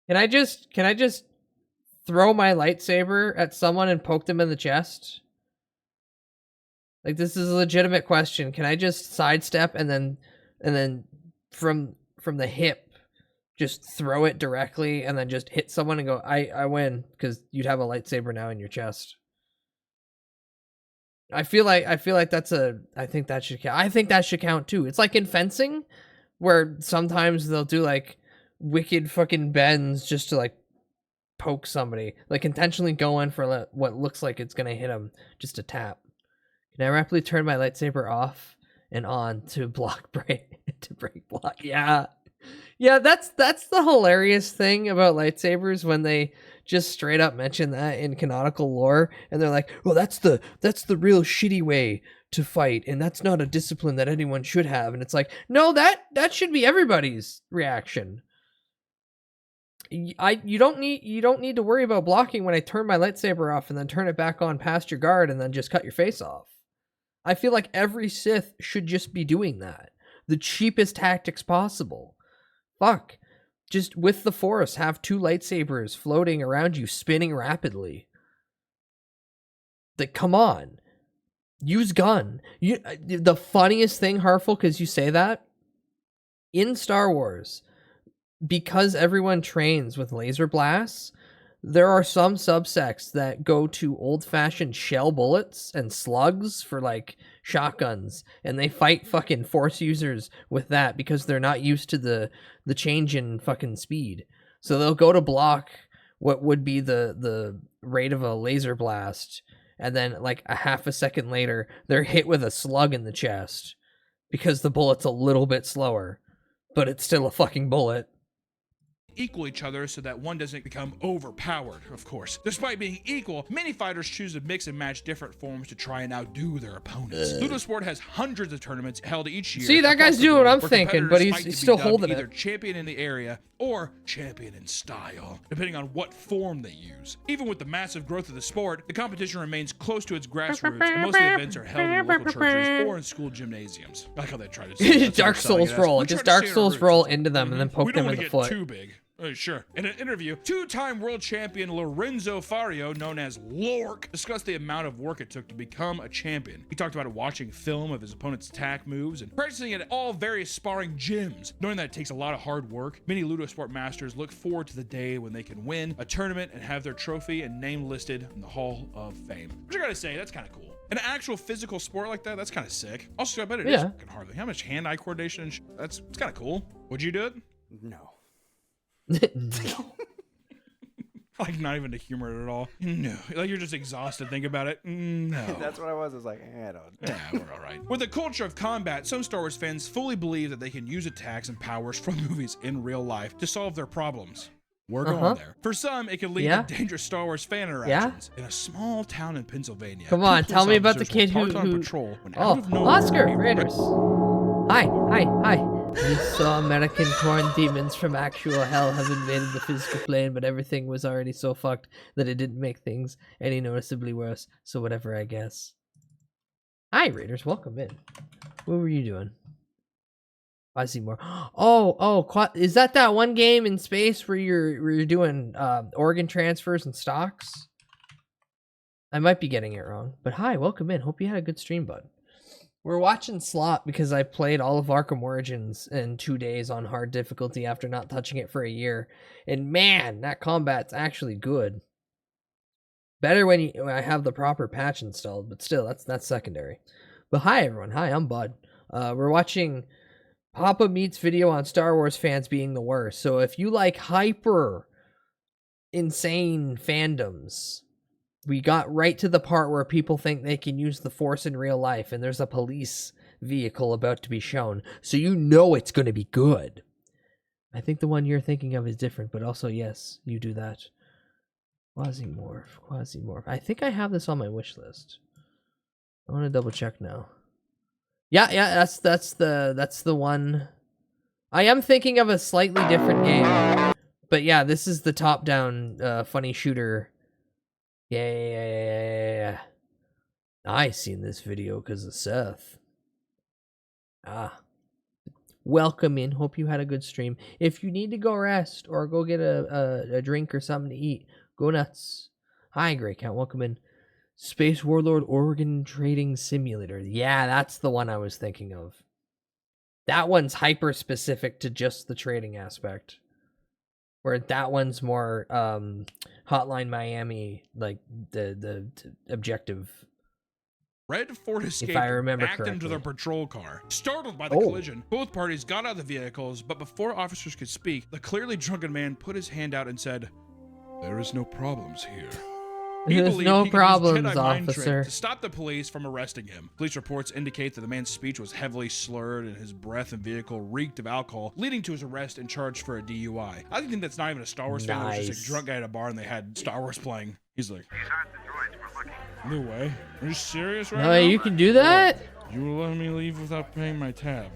Can I just throw my lightsaber at someone and poke them in the chest? Like, this is a legitimate question. Can I just sidestep and then from the hip just throw it directly and then just hit someone and go, I win, because you'd have a lightsaber now in your chest. I feel like I think that should count. I think that should count too. It's like in fencing, where sometimes they'll do like wicked fucking bends just to like poke somebody, like intentionally go in for what looks like it's gonna hit them, just a tap. Can I rapidly turn my lightsaber off and on to block break to break block? Yeah, that's the hilarious thing about lightsabers, when they just straight up mention that in canonical lore, and they're like, well, that's the real shitty way to fight, and that's not a discipline that anyone should have. And it's like, no, that should be everybody's reaction. You don't need to worry about blocking when I turn my lightsaber off and then turn it back on past your guard and then just cut your face off. I feel like every Sith should just be doing that. The cheapest tactics possible. Fuck. Just with the Force, have 2 lightsabers floating around you, spinning rapidly. Like, come on. Use gun. The funniest thing, Harful, because you say that, in Star Wars, because everyone trains with laser blasts, there are some subsects that go to old-fashioned shell bullets and slugs for, like, shotguns, and they fight fucking Force users with that because they're not used to the change in fucking speed. So they'll go to block what would be the rate of a laser blast, and then, like, a half a second later, they're hit with a slug in the chest because the bullet's a little bit slower, but it's still a fucking bullet. equal each other so that one doesn't become overpowered, of course. Despite being equal, many fighters choose to mix and match different forms to try and outdo their opponents. Ludosport has hundreds of tournaments held each year. See, that guy's doing what I'm thinking, but he's still holding either it. champion in the area or champion in style, depending on what form they use. Even with the massive growth of the sport, the competition remains close to its grassroots, and most of the events are held in local churches or in school gymnasiums. I like how they try to say that. Dark Souls roll. Just Dark Souls roll into them and then poke them in the foot. Too big. Sure. In an interview, two-time world champion Lorenzo Fario, known as Lork, discussed the amount of work it took to become a champion. He talked about watching film of his opponent's attack moves and practicing at all various sparring gyms. Knowing that it takes a lot of hard work, many Ludosport masters look forward to the day when they can win a tournament and have their trophy and name listed in the Hall of Fame. Which I gotta say, that's kind of cool. An actual physical sport like that, that's kind of sick. Also, I bet it is fucking hard. Like, how much hand-eye coordination and it's kind of cool. Would you do it? No. No. Like, not even to humor it at all. No. Like, you're just exhausted. Think about it. No. That's what I was. I was like, I don't. Yeah, we're all right. With the culture of combat, some Star Wars fans fully believe that they can use attacks and powers from movies in real life to solve their problems. We're going there. For some, it can lead to dangerous Star Wars fan interactions. In a small town in Pennsylvania. Come on, tell me about the kid who patrol when out of nowhere, Oscar Raiders. Hi. We saw American corn demons from actual hell have invaded the physical plane, but everything was already so fucked that it didn't make things any noticeably worse. So whatever, I guess. Hi, Raiders. Welcome in. What were you doing? I see more. Is that one game in space where you're doing organ transfers and stocks? I might be getting it wrong, but hi, welcome in. Hope you had a good stream, bud. We're watching Slot because I played all of Arkham Origins in 2 days on hard difficulty after not touching it for a year, and man, that combat's actually good. Better when I have the proper patch installed, but still, that's secondary. But hi, everyone. Hi, I'm Bud. We're watching Papa Meat's video on Star Wars fans being the worst. So if you like hyper insane fandoms, we got right to the part where people think they can use the Force in real life, and there's a police vehicle about to be shown, so you know it's going to be good. I think the one you're thinking of is different, but also, yes, you do that. Quasimorph. I think I have this on my wish list. I want to double check now. Yeah, that's the one. I am thinking of a slightly different game, but yeah, this is the top-down funny shooter. Yeah. I seen this video because of Seth. Welcome in. Hope you had a good stream. If you need to go rest or go get a drink or something to eat, go nuts. Hi, Grey Cat. Welcome in. Space Warlord Organ Trading Simulator. Yeah, that's the one I was thinking of. That one's hyper specific to just the trading aspect. Where that one's more Hotline Miami, like the objective. Red Ford escaped, if I remember backed correctly. into their patrol car. Startled by the collision, both parties got out of the vehicles, but before officers could speak, the clearly drunken man put his hand out and said, "There is no problems here." There's no problems, officer. To stop the police from arresting him. Police reports indicate that the man's speech was heavily slurred and his breath and vehicle reeked of alcohol, leading to his arrest and charged for a DUI. I think that's not even a Star Wars fan. It was just a drunk guy at a bar and they had Star Wars playing. He's like, "No way. Are you serious right now? No, you can do that? You will let me leave without paying my tab."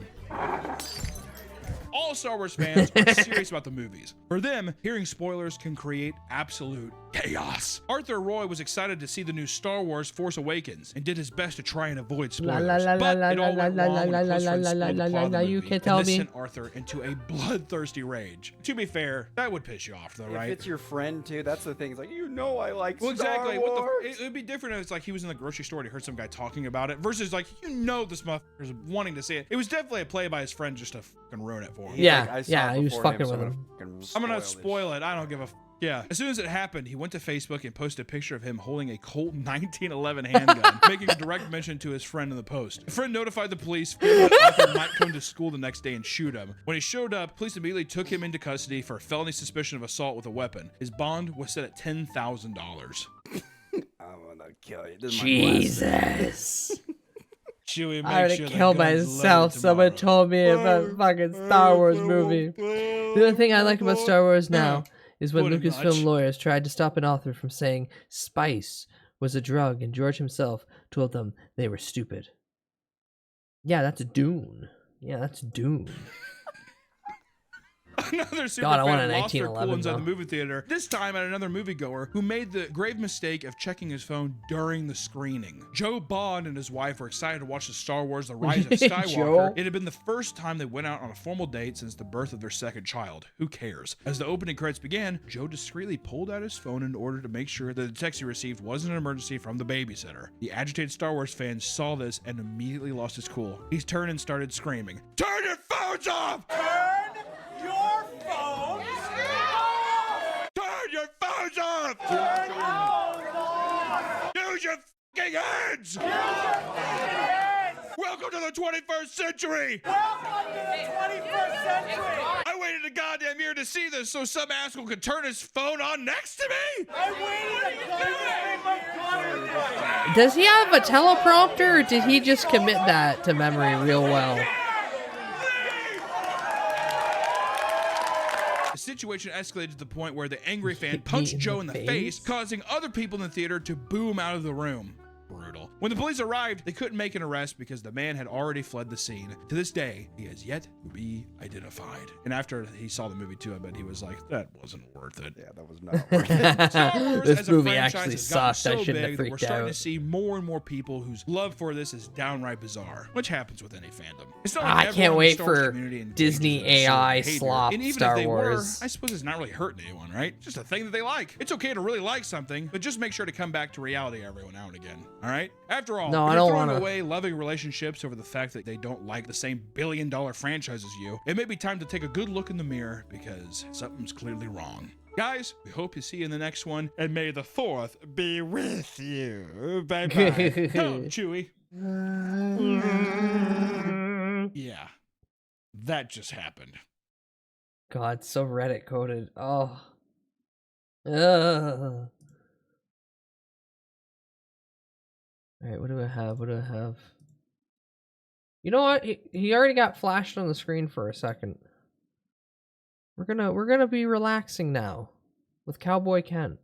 All Star Wars fans are serious about the movies. For them, hearing spoilers can create absolute chaos. Arthur Roy was excited to see the new Star Wars Force Awakens and did his best to try and avoid spoilers. But it all went wrong when a close friend spoiled the plot of the you movie, can't tell and this me. sent Arthur into a bloodthirsty rage. To be fair, that would piss you off though, right? If it's your friend too, that's the thing. It's like, you know, I like Well, Star exactly. Wars. It would be different if it's like he was in the grocery store and he heard some guy talking about it versus like, you know, this motherfucker's wanting to see it. It was definitely a play by his friend just to fucking ruin it for him. Yeah, he was fucking with him. I'm gonna spoil it. I don't give a. Yeah. As soon as it happened, he went to Facebook and posted a picture of him holding a Colt 1911 handgun, making a direct mention to his friend in the post. The friend notified the police, fearing that Arthur might come to school the next day and shoot him. When he showed up, police immediately took him into custody for felony suspicion of assault with a weapon. His bond was set at $10,000. I'm gonna kill you. This is my Jesus. Chewie, I would have killed myself. Someone told me about a fucking Star Wars movie. The only thing I like about Star Wars now is when Lucasfilm lawyers tried to stop an author from saying spice was a drug, and George himself told them they were stupid. Yeah, that's Dune. Yeah, that's Dune. Another super God, I want fan a lost their cool 1911 inside the though. movie theater, this time at another moviegoer who made the grave mistake of checking his phone during the screening. Joe Bond and his wife were excited to watch the Star Wars The Rise of Skywalker. Joe? It had been the first time they went out on a formal date since the birth of their second child. Who cares? As the opening credits began, Joe discreetly pulled out his phone in order to make sure that the text he received wasn't an emergency from the babysitter. The agitated Star Wars fan saw this and immediately lost his cool. He turned and started screaming, "Turn your phones off! Your phones Turn your phones off! Turn your phones off! Use your fucking hands! Welcome to the 21st century! Welcome to the 21st century! I waited a goddamn year to see this so some asshole could turn his phone on next to me? I waited a goddamn year! Does he have a teleprompter, or did he just commit that to memory real well? The situation escalated to the point where the angry fan punched Joe in the face, causing other people in the theater to boo him out of the room. Brutal. When the police arrived, they couldn't make an arrest because the man had already fled the scene. To this day, he has yet to be identified. And after he saw the movie too, I bet he was like, that wasn't worth it. Yeah, that was not worth it. Star Wars This as a movie franchise actually has gotten sucked. I so shouldn't have big that we're freaked starting out. to see more and more people whose love for this is downright bizarre, which happens with any fandom. It's not like I everyone can't in the wait Star Wars for community engages Disney in this sort of AI behavior. slop And even Star if they Wars. were, I suppose it's not really hurting anyone, right? Just a thing that they like. It's okay to really like something, but just make sure to come back to reality every now and again. All right? After all, No, if I you're don't throwing wanna. away loving relationships over the fact that they don't like the same billion-dollar franchise as you, it may be time to take a good look in the mirror because something's clearly wrong. Guys, we hope to see you in the next one, and may the 4th be with you. Bye-bye. Oh, Chewie. Yeah. That just happened. God, so Reddit coded. Oh. Ugh. Alright, what do I have? What do I have? You know what? He already got flashed on the screen for a second. We're gonna be relaxing now with Cowboy Ken.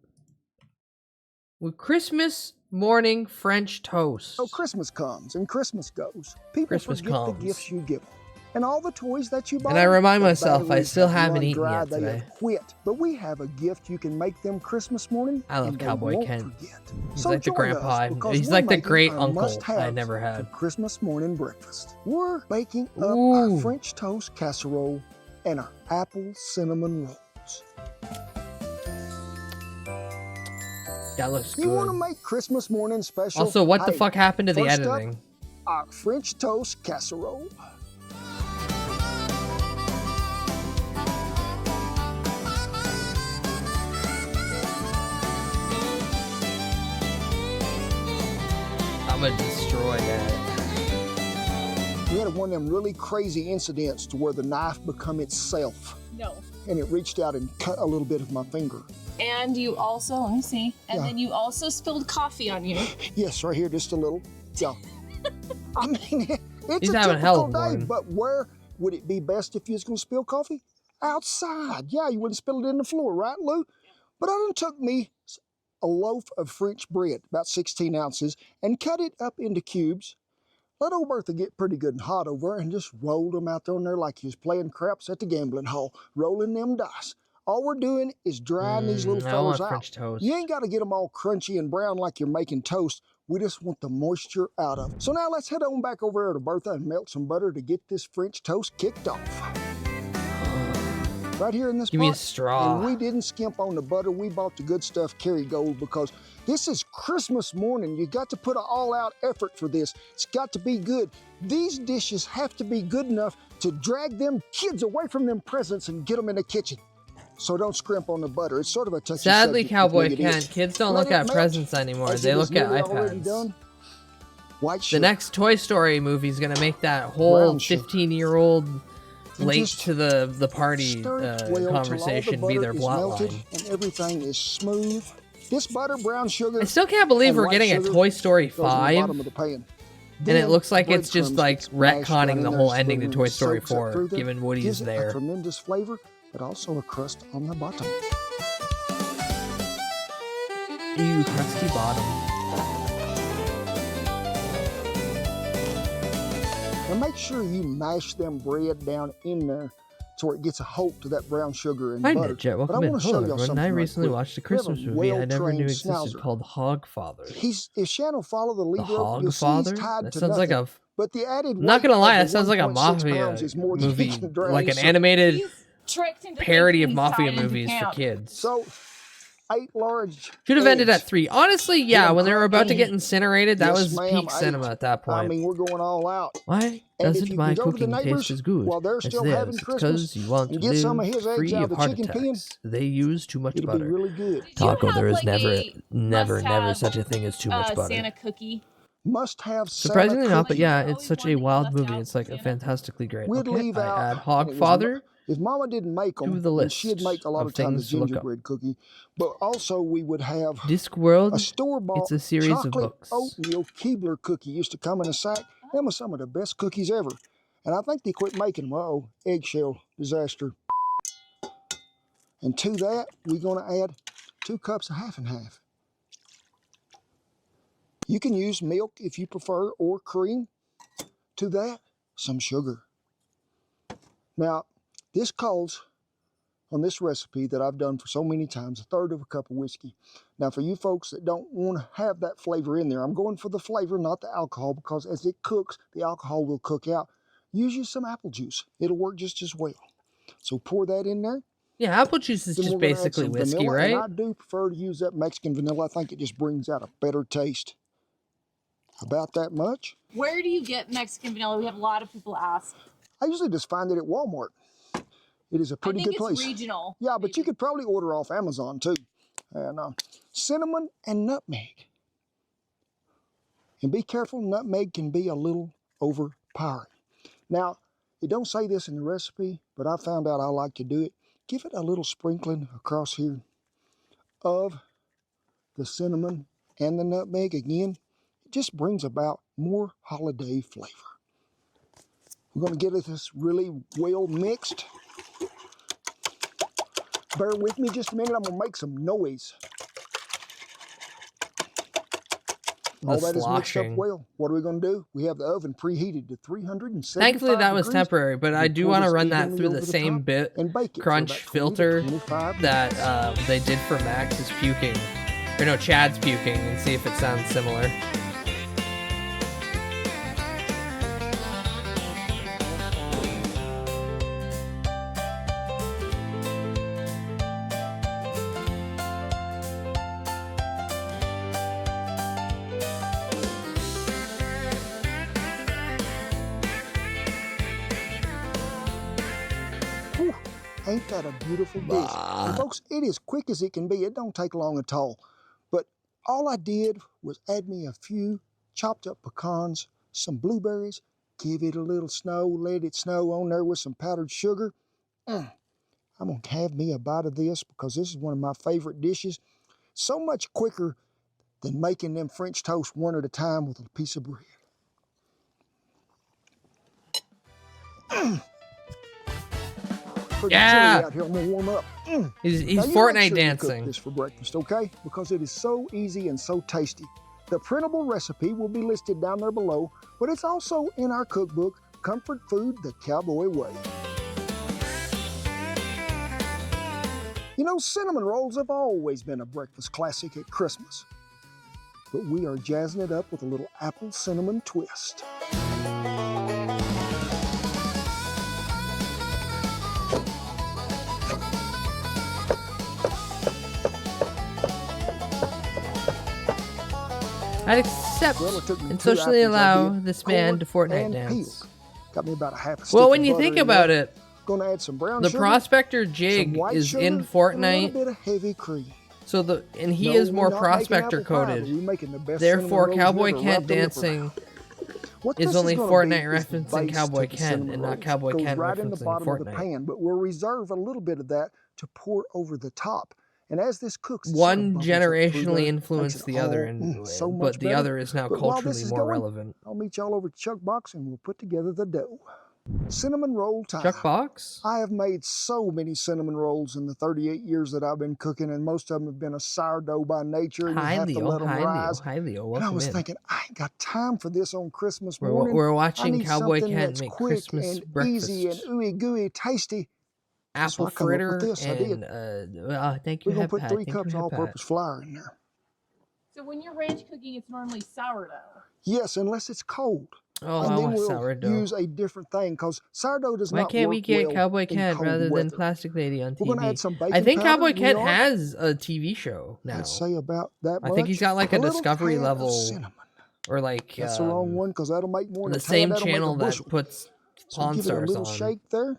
With Christmas morning French toast. So Christmas comes and Christmas goes. People Christmas forget comes. the gifts you give them. And all the toys that you buy. And I remind the myself I batteries still have haven't run eaten dry, yet they today. have quit. But we have a gift you can make them Christmas morning. I love and they Cowboy won't Ken. forget. He's So like the join grandpa. us, because He's we're like the making great our uncle I must-haves never for had. Christmas morning breakfast. We're baking up Ooh. our French toast casserole and our apple cinnamon rolls. That looks You want to good. make Christmas morning special? Also, what the Hey, fuck happened to the first up, editing? our French toast casserole. I'm gonna destroy that. We had one of them really crazy incidents to where the knife become itself, No. and it reached out and cut a little bit of my finger. And you also, let me see, and Yeah. then you also spilled coffee on you. Yes, right here, just a little. Yeah. I mean, it's He's a having hell typical of a day, morning. but where would it be best if you was going to spill coffee? Outside. Yeah, you wouldn't spill it in the floor, right, Lou? But I done took me a loaf of French bread, about 16 ounces, and cut it up into cubes. Let old Bertha get pretty good and hot over and just rolled them out there on there like he was playing craps at the gambling hall, rolling them dice. All we're doing is drying these little I fellas want out. French toast. You ain't got to get them all crunchy and brown like you're making toast. We just want the moisture out of them. So now let's head on back over there to Bertha and melt some butter to get this French toast kicked off. Right here in this Give me a pot, straw. and we didn't skimp on the butter. We bought the good stuff, Kerrygold, because this is Christmas morning. You got to put an all-out effort for this. It's got to be good. These dishes have to be good enough to drag them kids away from them presents and get them in the kitchen. So don't scrimp on the butter. It's sort of a touchy Sadly, subject Cowboy with me, it Ken, is. kids don't Let look it at melt presents anymore. as They it is look at nearly already iPads. done. White The sugar. next Toy Story movie is gonna make that whole Brown sugar. 15-year-old And late just to the party Stir it well till all the conversation be butter their is plot melted line. and everything is smooth. This butter, brown sugar. I still can't believe and we're white getting a sugar Toy Story goes in the 5, bottom of the pan. and Then it looks like it's just breadcrumbs like gets mashed right retconning in the there whole so ending to when Toy it Story soaks up 4, through there, given Woody's gives it a there. tremendous flavor, but also a crust on the bottom. Ew, crusty bottom. Now make sure you mash them bread down in there to where it gets a hold to that brown sugar and Hi, butter. Jet. But I Welcome in. want to Hello, show y'all everyone. something I right recently quick. watched a We have Christmas movie I never knew well-trained existed schnauzer. called Hogfather. If Shannon follow the lead The rope, you'll see he's Hogfather? tied That to sounds like nothing. a. But the added I'm not weight gonna lie, of that the sounds like a 1.6 mafia pounds is more than he movie, can drag, like an so- animated Tricked into parody of thinking he's mafia tied into movies for camp. kids. So, 8 large Should have ended eggs. at 3. Honestly, yeah, Them when they were about to cracked get incinerated, that Yes, was ma'am, peak cinema 8. at that I point. mean, we're going all out. Why And if doesn't you my can go to the cooking taste neighbors as good while they're as still theirs? having It's Christmas because you want to and get some of live his eggs free out of of the heart chicken pen, attacks. They use too much it'll butter. be really good. Taco, there is like never, a never must-have, such a thing as too much butter. Santa cookie. Must have Surprisingly Santa not, but cookie. yeah, it's such a wild movie. It's like a fantastically great. We'd Okay, leave I out. add and it was Hogfather If Mama didn't make to them, the then she'd list make a lot of of time the things to look up. gingerbread cookie. But also we would have Discworld, a store-bought it's a series of chocolate books. oatmeal Keebler cookie used to come in a sack. Them are some of the best cookies ever. And I think they quit making them. Uh-oh, eggshell disaster. And to that, we're going to add 2 cups of half and half. You can use milk if you prefer, or cream. To that, some sugar. Now, this calls on this recipe that I've done for so many times, 1/3 of a cup of whiskey. Now, for you folks that don't want to have that flavor in there, I'm going for the flavor, not the alcohol, because as it cooks, the alcohol will cook out. Use you some apple juice. It'll work just as well. So pour that in there. Yeah, apple juice is Then just we're gonna add basically some whiskey, vanilla, right? And I do prefer to use that Mexican vanilla. I think it just brings out a better taste. About that much. Where do you get Mexican vanilla? We have a lot of people ask. I usually just find it at Walmart. It is a pretty good place. I think it's regional. Yeah, but you could probably order off Amazon too. And cinnamon and nutmeg. And be careful, nutmeg can be a little overpowering. Now, it don't say this in the recipe, but I found out I like to do it. Give it a little sprinkling across here of the cinnamon and the nutmeg. Again, it just brings about more holiday flavor. We're going to get this really well mixed. Bear with me just a minute. I'm going to make some noise. All that is mixed up well. What are we going to do? We have the oven preheated to 375 Thankfully, that was degrees. temporary, but I do pour want to this run that evenly through the over same top bit and bake it for crunch about 20 to filter 25 that they did for Max's puking, or no, Chad's puking, and see if it sounds similar. Whew, ain't that a beautiful dish? And folks, it is quick as it can be. It don't take long at all. But all I did was add me a few chopped up pecans, some blueberries, give it a little snow, let it snow on there with some powdered sugar. I'm going to have me a bite of this because this is one of my favorite dishes. So much quicker than making them French toast one at a time with a piece of bread. Pretty Yeah. chilly out here. I'm gonna warm up. He's Now, you make Fortnite sure you dancing. cook this for breakfast, okay? Because it is so easy and so tasty. The printable recipe will be listed down there below, but it's also in our cookbook, Comfort Food the Cowboy Way. You know, cinnamon rolls have always been a breakfast classic at Christmas, but we are jazzing it up with a little apple cinnamon twist. I'd accept Well, it took me and 2 socially apples, I allow did, this man corn to Fortnite and dance. peel. Got me about a half a stick Well, of when you butter think in about there. it, Gonna add some brown the sugar, Prospector some Jig white is sugar, in and a little Fortnite, bit of heavy cream. so he No, is we're more not making Prospector apple pie, coded. we're making the best Therefore, cinnamon rolls Cowboy you ever Kent rubbed the lip dancing around. What is this only gonna Fortnite be is the referencing base Cowboy to the Kent cinnamon and not rolls. Cowboy Goes Kent right in the referencing bottom of the Fortnite. pan, but we'll reserve a little bit of that to pour over the top. And as this cooks, it sort of One bubbles up through generationally there, influenced makes it the other, all, so much but the better. other is now But while this culturally is more going, relevant. I'll meet y'all over at Chuck Box and we'll put together the dough. Cinnamon roll time. Chuck Box? I have made so many cinnamon rolls in the 38 years that I've been cooking, and most of them have been a sourdough by nature, and Hi, you have to Leo. let them Hi, Leo. rise. Hi, Leo. And I Welcome was in. thinking, I ain't got time for this on Christmas We're- morning. we're I watching need Cowboy something Kent that's make quick Christmas and breakfast. easy and ooey gooey tasty. Apple I come up with fritter this. I did. and thank you, We're gonna Hep put Pat. 3 Thank you, cups Hep all-purpose Pat. flour in there. So when you're ranch cooking, it's normally sourdough. Yes, unless it's cold. Oh, and I then want we'll sourdough. use a different thing because sourdough does Why not can't work we get well Cowboy in Kent cold rather weather. than Plastic Lady on We're TV? gonna add some I baking think powder. Cowboy We Kent are- has a TV show now. I'd say about that much. I think he's got like a little Discovery tad of level, cinnamon. or like That's the wrong one because that'll make more on than the a tad. same That'll make a channel that bushel. puts So Pawn give it a Stars little on. shake there.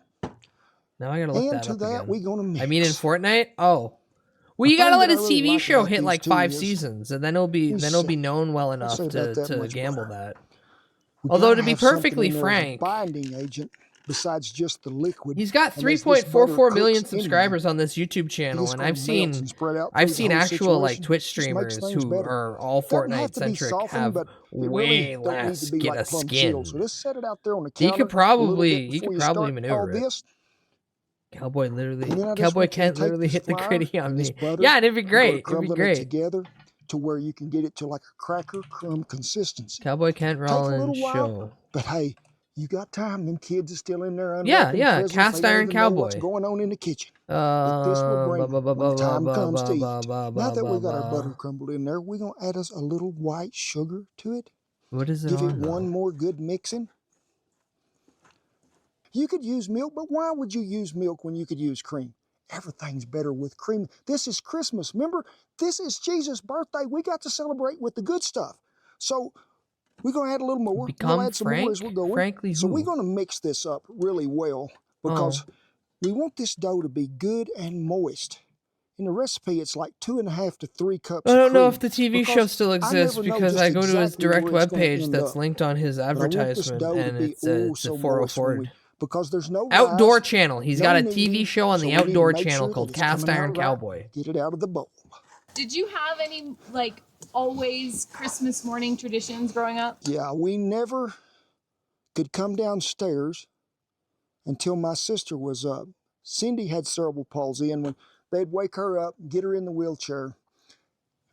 Now I gotta look And that to up that again. we gonna mix. I mean, in Fortnite. Oh, well, The you gotta thing let that his I really TV like show about hit these like two 5 is seasons, and then it'll be known well enough say about that to much gamble butter. that. We Although gotta to be have something perfectly in there as a frank, binding agent besides just the liquid. he's got And as this butter 3.44 million cooks in there, subscribers on this YouTube channel, it's and gonna I've melt seen and spread out I've through seen the whole actual like situation. Twitch Just makes streamers things who better. are all Doesn't have Fortnite to be centric softened, have but it way really don't need less to be get like a plum skin. chilled. So just set it out there on the You counter. could probably a little bit before maneuver start all it. this. Cowboy And then I literally, just Cowboy want you to Kent take literally this hit the flour gritty on and this me. butter, Yeah, it'd be and go to great. It'd be crumbling it great. together to where you can get it to like a cracker crumb consistency. Cowboy Kent Take a little Rollins while, show. but hey, you got time. Them kids are still in there Yeah, unwrapping yeah, presents. Cast They don't Iron even know what's Cowboy. going on in the kitchen. But this will bring them when the time comes to eat. Now that we got our butter crumbled in there, we're going to add us a little white sugar to it. What is it Give it on, though? one more good mixing. You could use milk, but why would you use milk when you could use cream? Everything's better with cream. This is Christmas. Remember, this is Jesus' birthday. We got to celebrate with the good stuff. So we're going to add a little more. Become We'll add some more as we're going. Frankly So who? we're going to mix this up really well because we want this dough to be good and moist. In the recipe, it's like 2.5 to 3 cups. I don't know of if the cream TV show because still I exists never know because just I go to his exactly direct where it's gonna webpage end that's up. linked on his But I want this advertisement, dough to and be it's a so moist 404. when we- because there's no Outdoor rise, channel. He's no got a kneading, TV show on so the we need to Outdoor make channel sure called that it's Cast coming out Iron right. Cowboy. Get it out of the bowl. Did you have any like always Christmas morning traditions growing up? Yeah, we never could come downstairs until my sister was up. Cindy had cerebral palsy, and when they'd wake her up, get her in the wheelchair,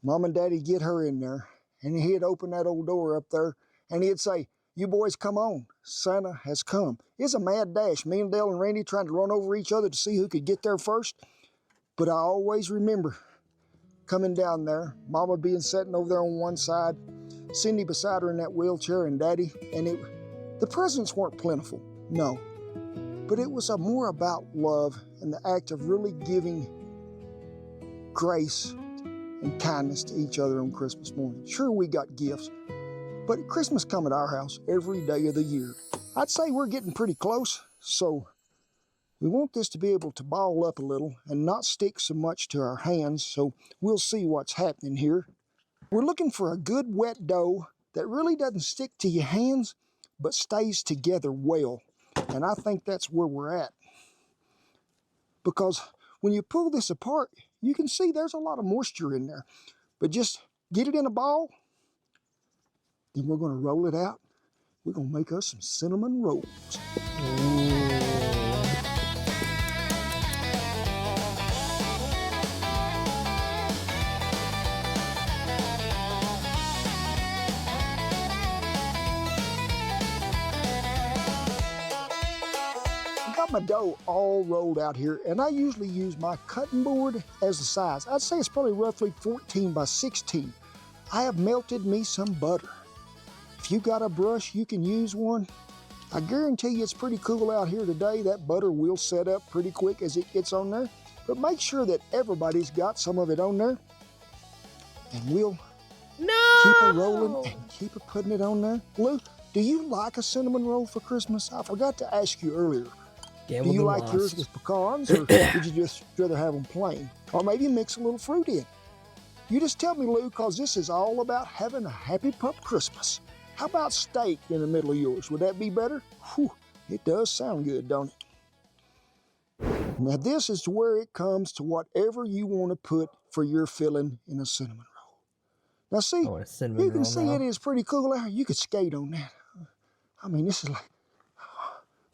Mom and Daddy get her in there, and he'd open that old door up there, and he'd say, "You boys come on, Santa has come." It's a mad dash. Me and Dale and Randy trying to run over each other to see who could get there first. But I always remember coming down there, Mama being sitting over there on one side, Cindy beside her in that wheelchair, and Daddy, and the presents weren't plentiful, no. But it was more about love and the act of really giving grace and kindness to each other on Christmas morning. Sure, we got gifts, but Christmas come at our house every day of the year. I'd say we're getting pretty close, so we want this to be able to ball up a little and not stick so much to our hands, so we'll see what's happening here. We're looking for a good wet dough that really doesn't stick to your hands, but stays together well, and I think that's where we're at. Because when you pull this apart, you can see there's a lot of moisture in there. But just get it in a ball, then we're going to roll it out. We're going to make us some cinnamon rolls. Got my dough all rolled out here, and I usually use my cutting board as the size. I'd say it's probably roughly 14 by 16. I have melted me some butter. If you got a brush, you can use one. I guarantee you it's pretty cool out here today. That butter will set up pretty quick as it gets on there. But make sure that everybody's got some of it on there. And we'll keep it rolling and keep it putting it on there. Lou, do you like a cinnamon roll for Christmas? I forgot to ask you earlier. Do you like yours with pecans, or would you just rather have them plain? Or maybe mix a little fruit in? You just tell me, Lou, because this is all about having a happy pup Christmas. How about steak in the middle of yours? Would that be better? Whew, it does sound good, don't it? Now this is where it comes to whatever you want to put for your filling in a cinnamon roll. Now see, you can see it is pretty cool out here. You could skate on that. I mean, this is like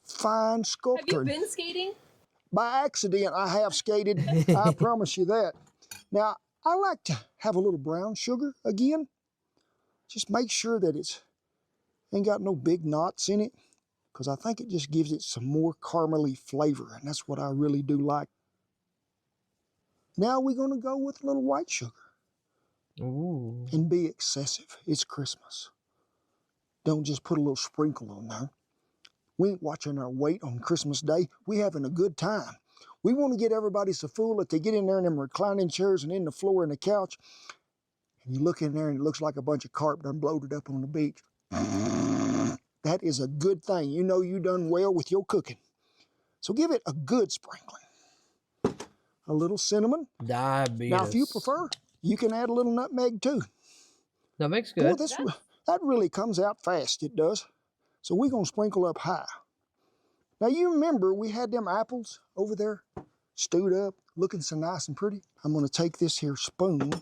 fine sculpture. Have you been skating? By accident, I have skated. I promise you that. Now, I like to have a little brown sugar again. Just make sure that it's ain't got no big knots in it, because I think it just gives it some more caramely flavor, and that's what I really do like. Now we're going to go with a little white sugar. Ooh. And be excessive. It's Christmas. Don't just put a little sprinkle on there. We ain't watching our weight on Christmas Day. We having a good time. We want to get everybody so full that they get in there in them reclining chairs and in the floor and the couch, and you look in there and it looks like a bunch of carp done bloated up on the beach. That is a good thing. You know you done well with your cooking. So give it a good sprinkling. A little cinnamon. Diabetes. Now, if you prefer, you can add a little nutmeg too. Nutmeg's good. Boy, that really comes out fast, it does. So we're going to sprinkle up high. Now, you remember we had them apples over there, stewed up, looking so nice and pretty? I'm going to take this here spoon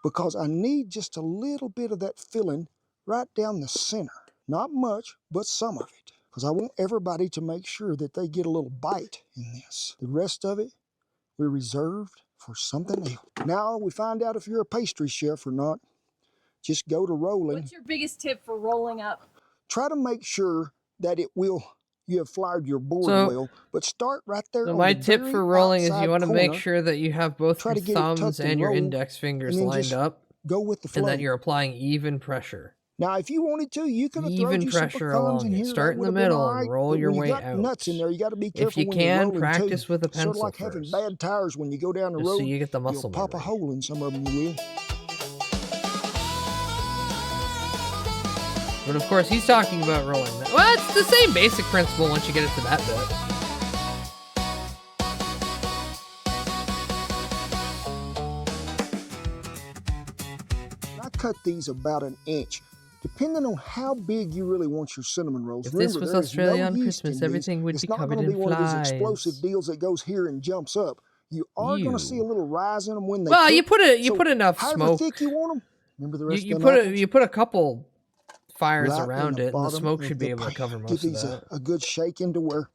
because I need just a little bit of that filling right down the center. Not much, but some of it, because I want everybody to make sure that they get a little bite in this. The rest of it, we reserved for something else. Now we find out if you're a pastry chef or not. Just go to rolling. What's your biggest tip for rolling up? Try to make sure that you have floured your board So- well, but start right there. So on my the tip very for rolling is outside you want to make corner. sure that you have both Try your to get it thumbs tucked and your rolled, index fingers and then lined just up, Go with the flow. and that you're applying even pressure. Now, if you wanted to, you could have thrown Even you some pressure pecans along in it. here. Start That in would the have been middle all and right, roll but your when way you got out. nuts in there, you got to be careful If you when you're can, rolling practice too. with a Sort of pencil like having first, bad tires when you go down the just road. so you get the muscle You'll pop a hole in some of them, you will. But of course, he's talking about rolling that. Well, it's the same basic principle once you get it to that bit. I cut these about an inch, depending on how big you really want your cinnamon rolls. If this Remember, was there is Australia no on yeast Christmas, in these. everything would It's be not covered gonna be in one of these flies. explosive deals that goes here and jumps up. You are going to see a little rise in them when they Well, cook. you So put enough however smoke. thick you want them. Remember the rest You of put them a you put a couple fires right in around it, and the bottom smoke of should be the able to pan. cover Give most of these that. a good shake into where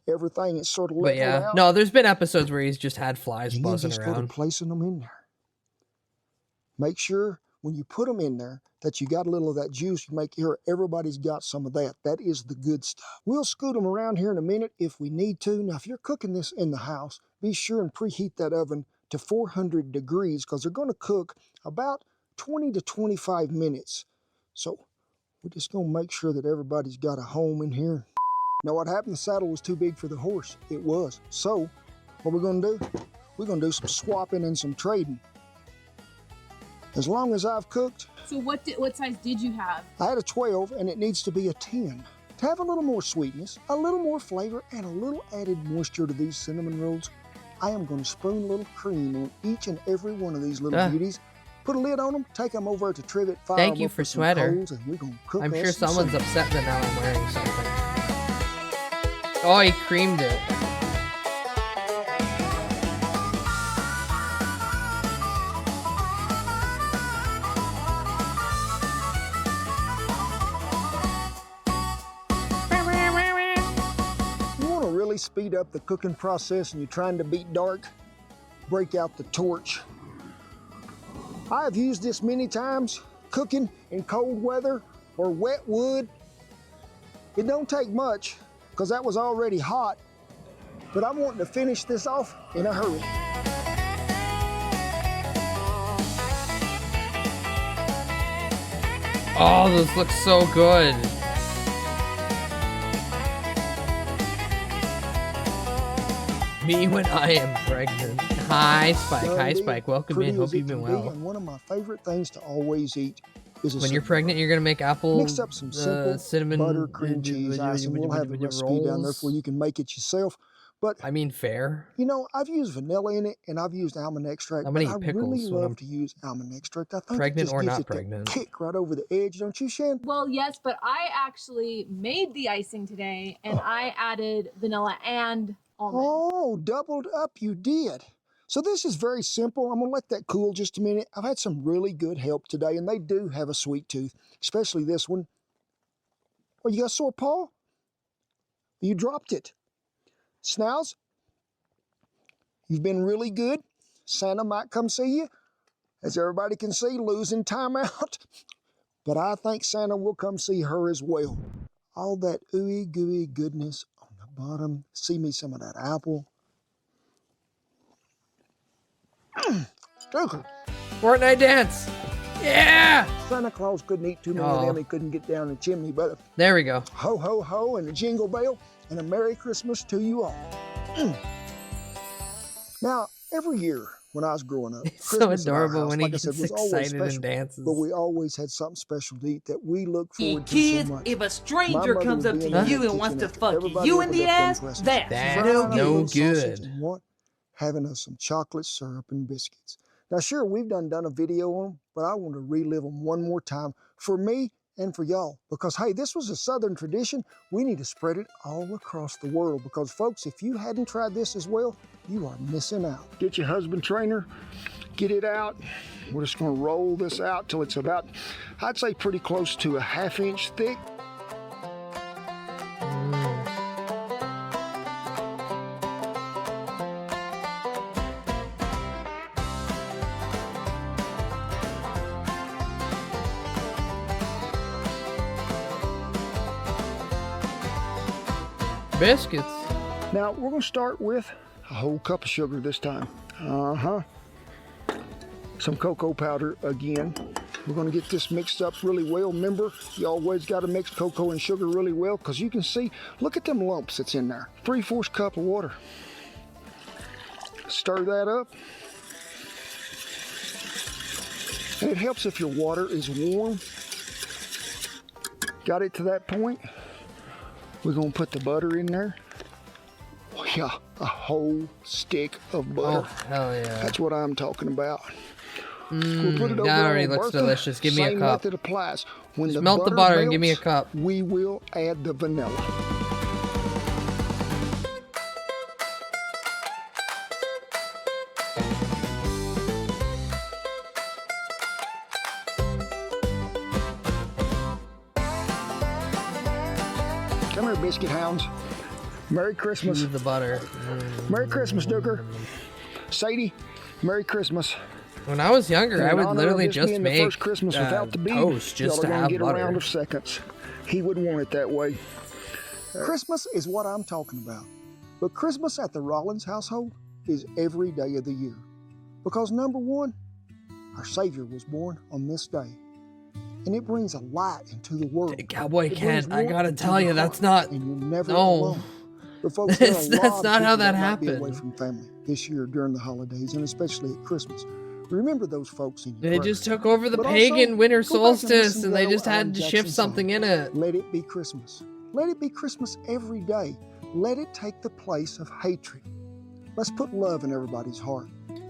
everything is sort of But level yeah, out. no, there's been episodes where he's just had flies And then buzzing just go to around. placing them in there. Make sure when you put them in there that you got a little of that juice. You make sure everybody's got some of that. That is the good stuff. We'll scoot them around here in a minute if we need to. Now, if you're cooking this in the house, be sure and preheat that oven to 400 degrees because they're going to cook about 20 to 25 minutes. So we're just going to make sure that everybody's got a home in here. Now, what happened? The saddle was too big for the horse. It was. So what we're going to do, we're going to do some swapping and some trading. As long as I've cooked, So what size did you have? I had a 12 and it needs to be a 10. To have a little more sweetness, a little more flavor, and a little added moisture to these cinnamon rolls, I am going to spoon a little cream on each and every one of these little beauties. Put a lid on them, take them over to Trivet, fire Thank them you up for with some sweater. coals, and we're going to cook I'm us sure some someone's cinnamon. upset that now I'm wearing something. Oh, he creamed it. You want to really speed up the cooking process and you're trying to beat dark, break out the torch. I have used this many times cooking in cold weather or wet wood. It don't take much because that was already hot, but I'm wanting to finish this off in a hurry. Oh, those look so good. Me when I am pregnant. Hi, Spike. Done Hi, deal. Spike. Welcome Pretty in. Hope as it you've been can be, well. And one of my favorite things to always eat is a When you're cinnamon pregnant, you're gonna make apple Mix up some simple cinnamon butter, cream cheese, ice, and we'll have the recipe down there for you can make it yourself. But I mean, fair. You know, I've used vanilla in it, and I've used almond extract. I'm gonna but eat pickles I really when love I'm to use almond extract. I think pregnant it just or gives not it pregnant. the kick right over the edge, don't you, Shan? Well, yes, but I actually made the icing today, and I added vanilla and almond. Oh, doubled up you did. So this is very simple. I'm going to let that cool just a minute. I've had some really good help today, and they do have a sweet tooth, especially this one. Oh, you got a sore paw? You dropped it. Snows, you've been really good. Santa might come see you. As everybody can see, losing time out. But I think Santa will come see her as well. All that ooey gooey goodness on the bottom. See me some of that apple. Fortnite dance. Yeah. Santa Claus couldn't eat too many of them. He couldn't get down the chimney, but there we go. Ho, ho, ho, and a jingle bell, and a Merry Christmas to you all. Now, every year when I was growing up, It's so Christmas at our adorable house, when he like I said, gets was always excited and special, dances. but we always had something special to eat that we look forward to Kids, so much. if a My stranger mother comes would up be to in you the and wants to kitchen fuck everybody you in opened the up them ass, presents. that's That's no Fried good. no little sausage good. And what? Having us some chocolate syrup and biscuits. Now, sure, we've done a video on them, but I want to relive them one more time for me and for y'all. Because, hey, this was a Southern tradition. We need to spread it all across the world. Because, folks, if you hadn't tried this as well, you are missing out. Get your husband trainer, get it out. We're just going to roll this out till it's about, I'd say, pretty close to a 1/2 inch thick. biscuits. Now, we're going to start with a whole cup of sugar this time. Some cocoa powder again. We're going to get this mixed up really well. Remember, you always got to mix cocoa and sugar really well because you can see, look at them lumps that's in there. 3/4 cup of water. Stir that up. And it helps if your water is warm. Got it to that point. We're going to put the butter in there. Oh, yeah, a whole stick of butter. Oh, hell yeah. That's what I'm talking about. We'll put it over that already on looks Bertha. delicious. Give me a Same cup. method applies. When Just the melt the butter and give me a melts, cup. We will add the vanilla. Come here, biscuit hounds. Merry Christmas. The butter. Merry Christmas, Dooker. Sadie, Merry Christmas. When I was younger, In I would honor of literally this just being the make first Christmas without the bead, toast just y'all to are gonna have get a butter. round of seconds. He would want it that way. Christmas is what I'm talking about. But Christmas at the Rollins household is every day of the year. Because number one, our Savior was born on this day. And it brings a light into the world. Cowboy It Kent, brings I warmth gotta into tell your you, that's heart, not. and you're never No. alone. But folks, there are a lot That's of not how people that might be away happened. from family this year during the holidays, and especially at Christmas. Remember those folks in your They prayers. just took over the But pagan also, winter go back and solstice listen and to they that just old had Alan to Jackson shift something song. in it. Let it be Christmas. Let it be Christmas every day. Let it take the place of hatred. Let's put love in everybody's heart.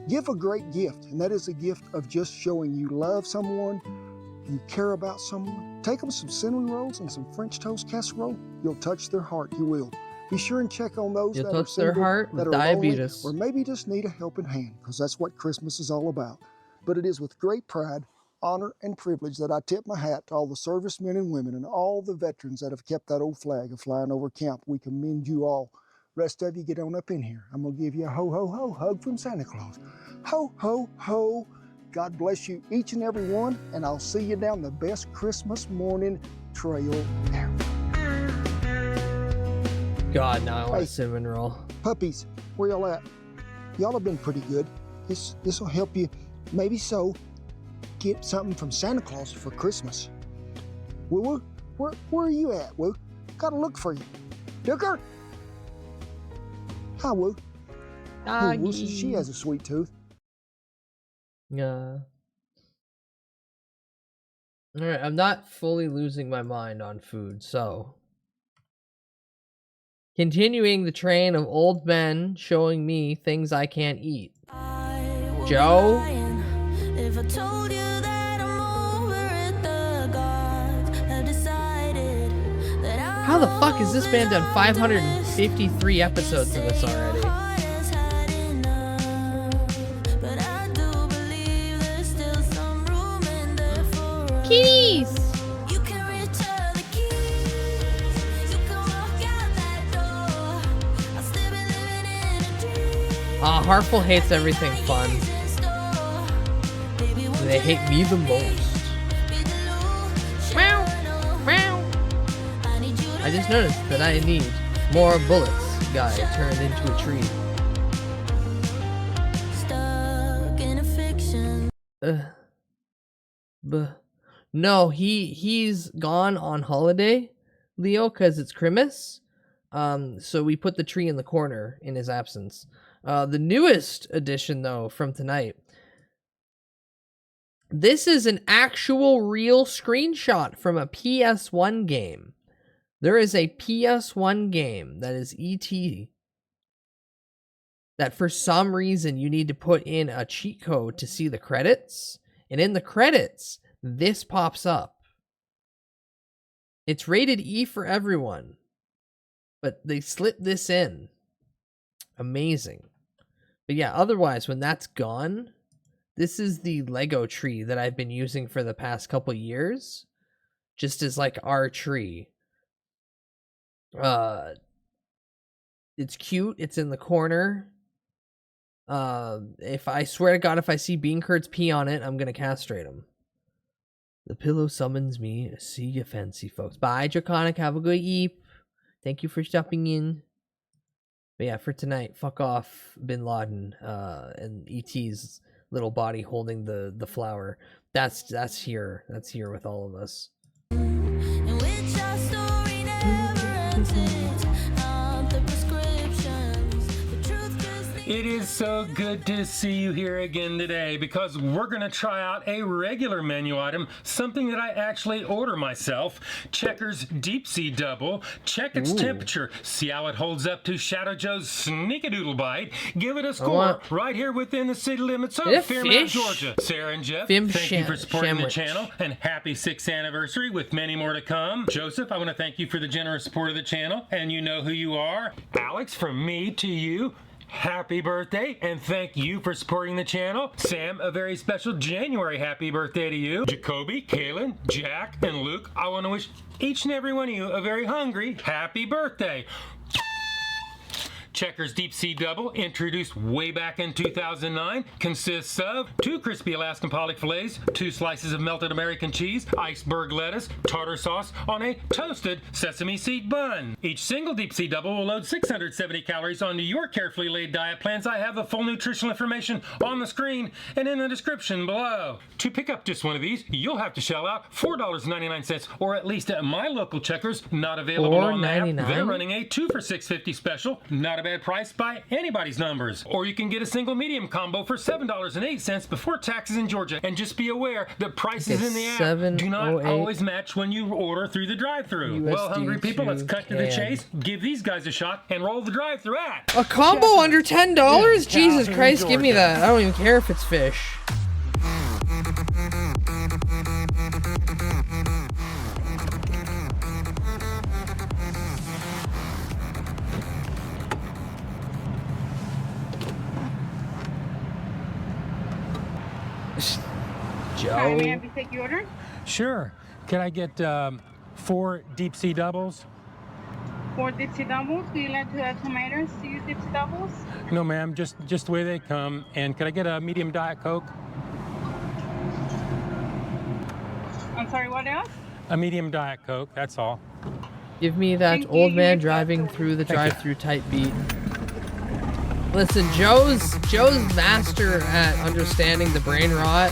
Give a great gift, and that is a gift of just showing you love someone, you care about someone. Take them some cinnamon rolls and some French toast casserole. You'll touch their heart, you will. Be sure and check on those You'll that are touch their single, heart that with are lonely, diabetes. or maybe just need a helping hand, because that's what Christmas is all about. But it is with great pride, honor, and privilege that I tip my hat to all the servicemen and women and all the veterans that have kept that old flag of flying over camp. We commend you all. Rest of you, get on up in here. I'm going to give you a ho, ho, ho hug from Santa Claus. Ho, ho, ho. God bless you, each and every one, and I'll see you down the best Christmas morning trail ever. God, now I want Hey. a cinnamon roll. Puppies, where y'all at? Y'all have been pretty good. This will help you, maybe so, get something from Santa Claus for Christmas. Woo woo, where are you at, Woo? Gotta look for you. Dooker? Hi, Woo. Oh, Woo, she has a sweet tooth. Yeah. Alright, I'm not fully losing my mind on food, so. Continuing the train of old men showing me things I can't eat. Joe? If I told you that I'm over it, the gods have decided that I How the fuck has this man done 553 episodes of this already? but I do believe there's still some room in there for us. Keys! You can return the keys. You can walk out that door. I'll still be living in a dream. Hartful hates everything fun. They hate me the most. Meow, meow. I just noticed that I need more bullets. Guy turned into a tree. Stuck in a fiction. No, he's gone on holiday, Leo, because it's Christmas. So we put the tree in the corner in his absence. The newest edition, though, from tonight. This is an actual real screenshot from a PS1 game. There is a PS1 game that is E.T. that for some reason you need to put in a cheat code to see the credits. And in the credits, this pops up. It's rated E for everyone. But they slipped this in. Amazing. But yeah, otherwise, when that's gone, this is the Lego tree that I've been using for the past couple years. Just as like our tree. It's cute. It's in the corner. If I swear to God, if I see Bean Kurt's pee on it, I'm gonna castrate him. The pillow summons me. See you fancy folks. Bye, Draconic. Have a good eep. Thank you for stopping in. But yeah, for tonight, fuck off Bin Laden and ET's little body holding the flower. That's here. That's here with all of us. In which our story never ends. The prescriptions, the truth just It is so good to see you here again today because we're going to try out a regular menu item, something that I actually order myself. Checkers Deep Sea Double. Check its temperature. See how it holds up to Shadow Joe's Sneakadoodle Bite. Give it a score right here within the city limits of Fairmount, Georgia. Sarah and Jeff, thank you for supporting the channel and happy 6th anniversary with many more to come. Joseph, I want to thank you for the generous support of the channel, and you know who you are. Alex, from me to you, happy birthday, and thank you for supporting the channel. Sam, a very special January happy birthday to you. Jacoby, Kaylin, Jack, and Luke, I want to wish each and every one of you a very hungry happy birthday. Checkers Deep Sea Double, introduced way back in 2009, consists of 2 crispy Alaskan pollock fillets, 2 slices of melted American cheese, iceberg lettuce, tartar sauce on a toasted sesame seed bun. Each single Deep Sea Double will load 670 calories onto your carefully laid diet plans. I have the full nutritional information on the screen and in the description below. To pick up just one of these, you'll have to shell out $4.99, or at least at my local Checkers, not available on the app. They're running a 2 for $6.50 special, not a bad price by anybody's numbers. Or you can get a single medium combo for $7.08 before taxes in Georgia. And just be aware that prices in the app do not always match when you order through the drive-thru. Well, hungry people, let's cut to the chase, give these guys a shot, and roll the drive-thru at. A combo under $10? Jesus Christ, give me that. I don't even care if it's fish. Sorry, may I have you take your order? Sure. Can I get 4 Deep Sea Doubles? 4 Deep Sea Doubles. Do you like to add tomatoes to use Deep Sea Doubles? No, ma'am. Just the way they come. And could I get a medium Diet Coke? I'm sorry, what else? A medium Diet Coke. That's all. Give me that old man driving through the drive-thru type beat. Listen, Joe's master at understanding the brain rot,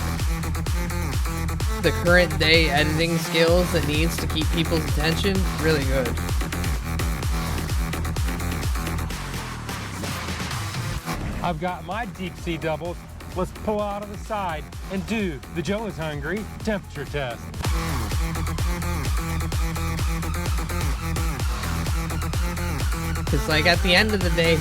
the current day editing skills that needs to keep people's attention, really good. I've got my Deep Sea Doubles. Let's pull out of the side and do the Joe is Hungry temperature test. Because, like, at the end of the day,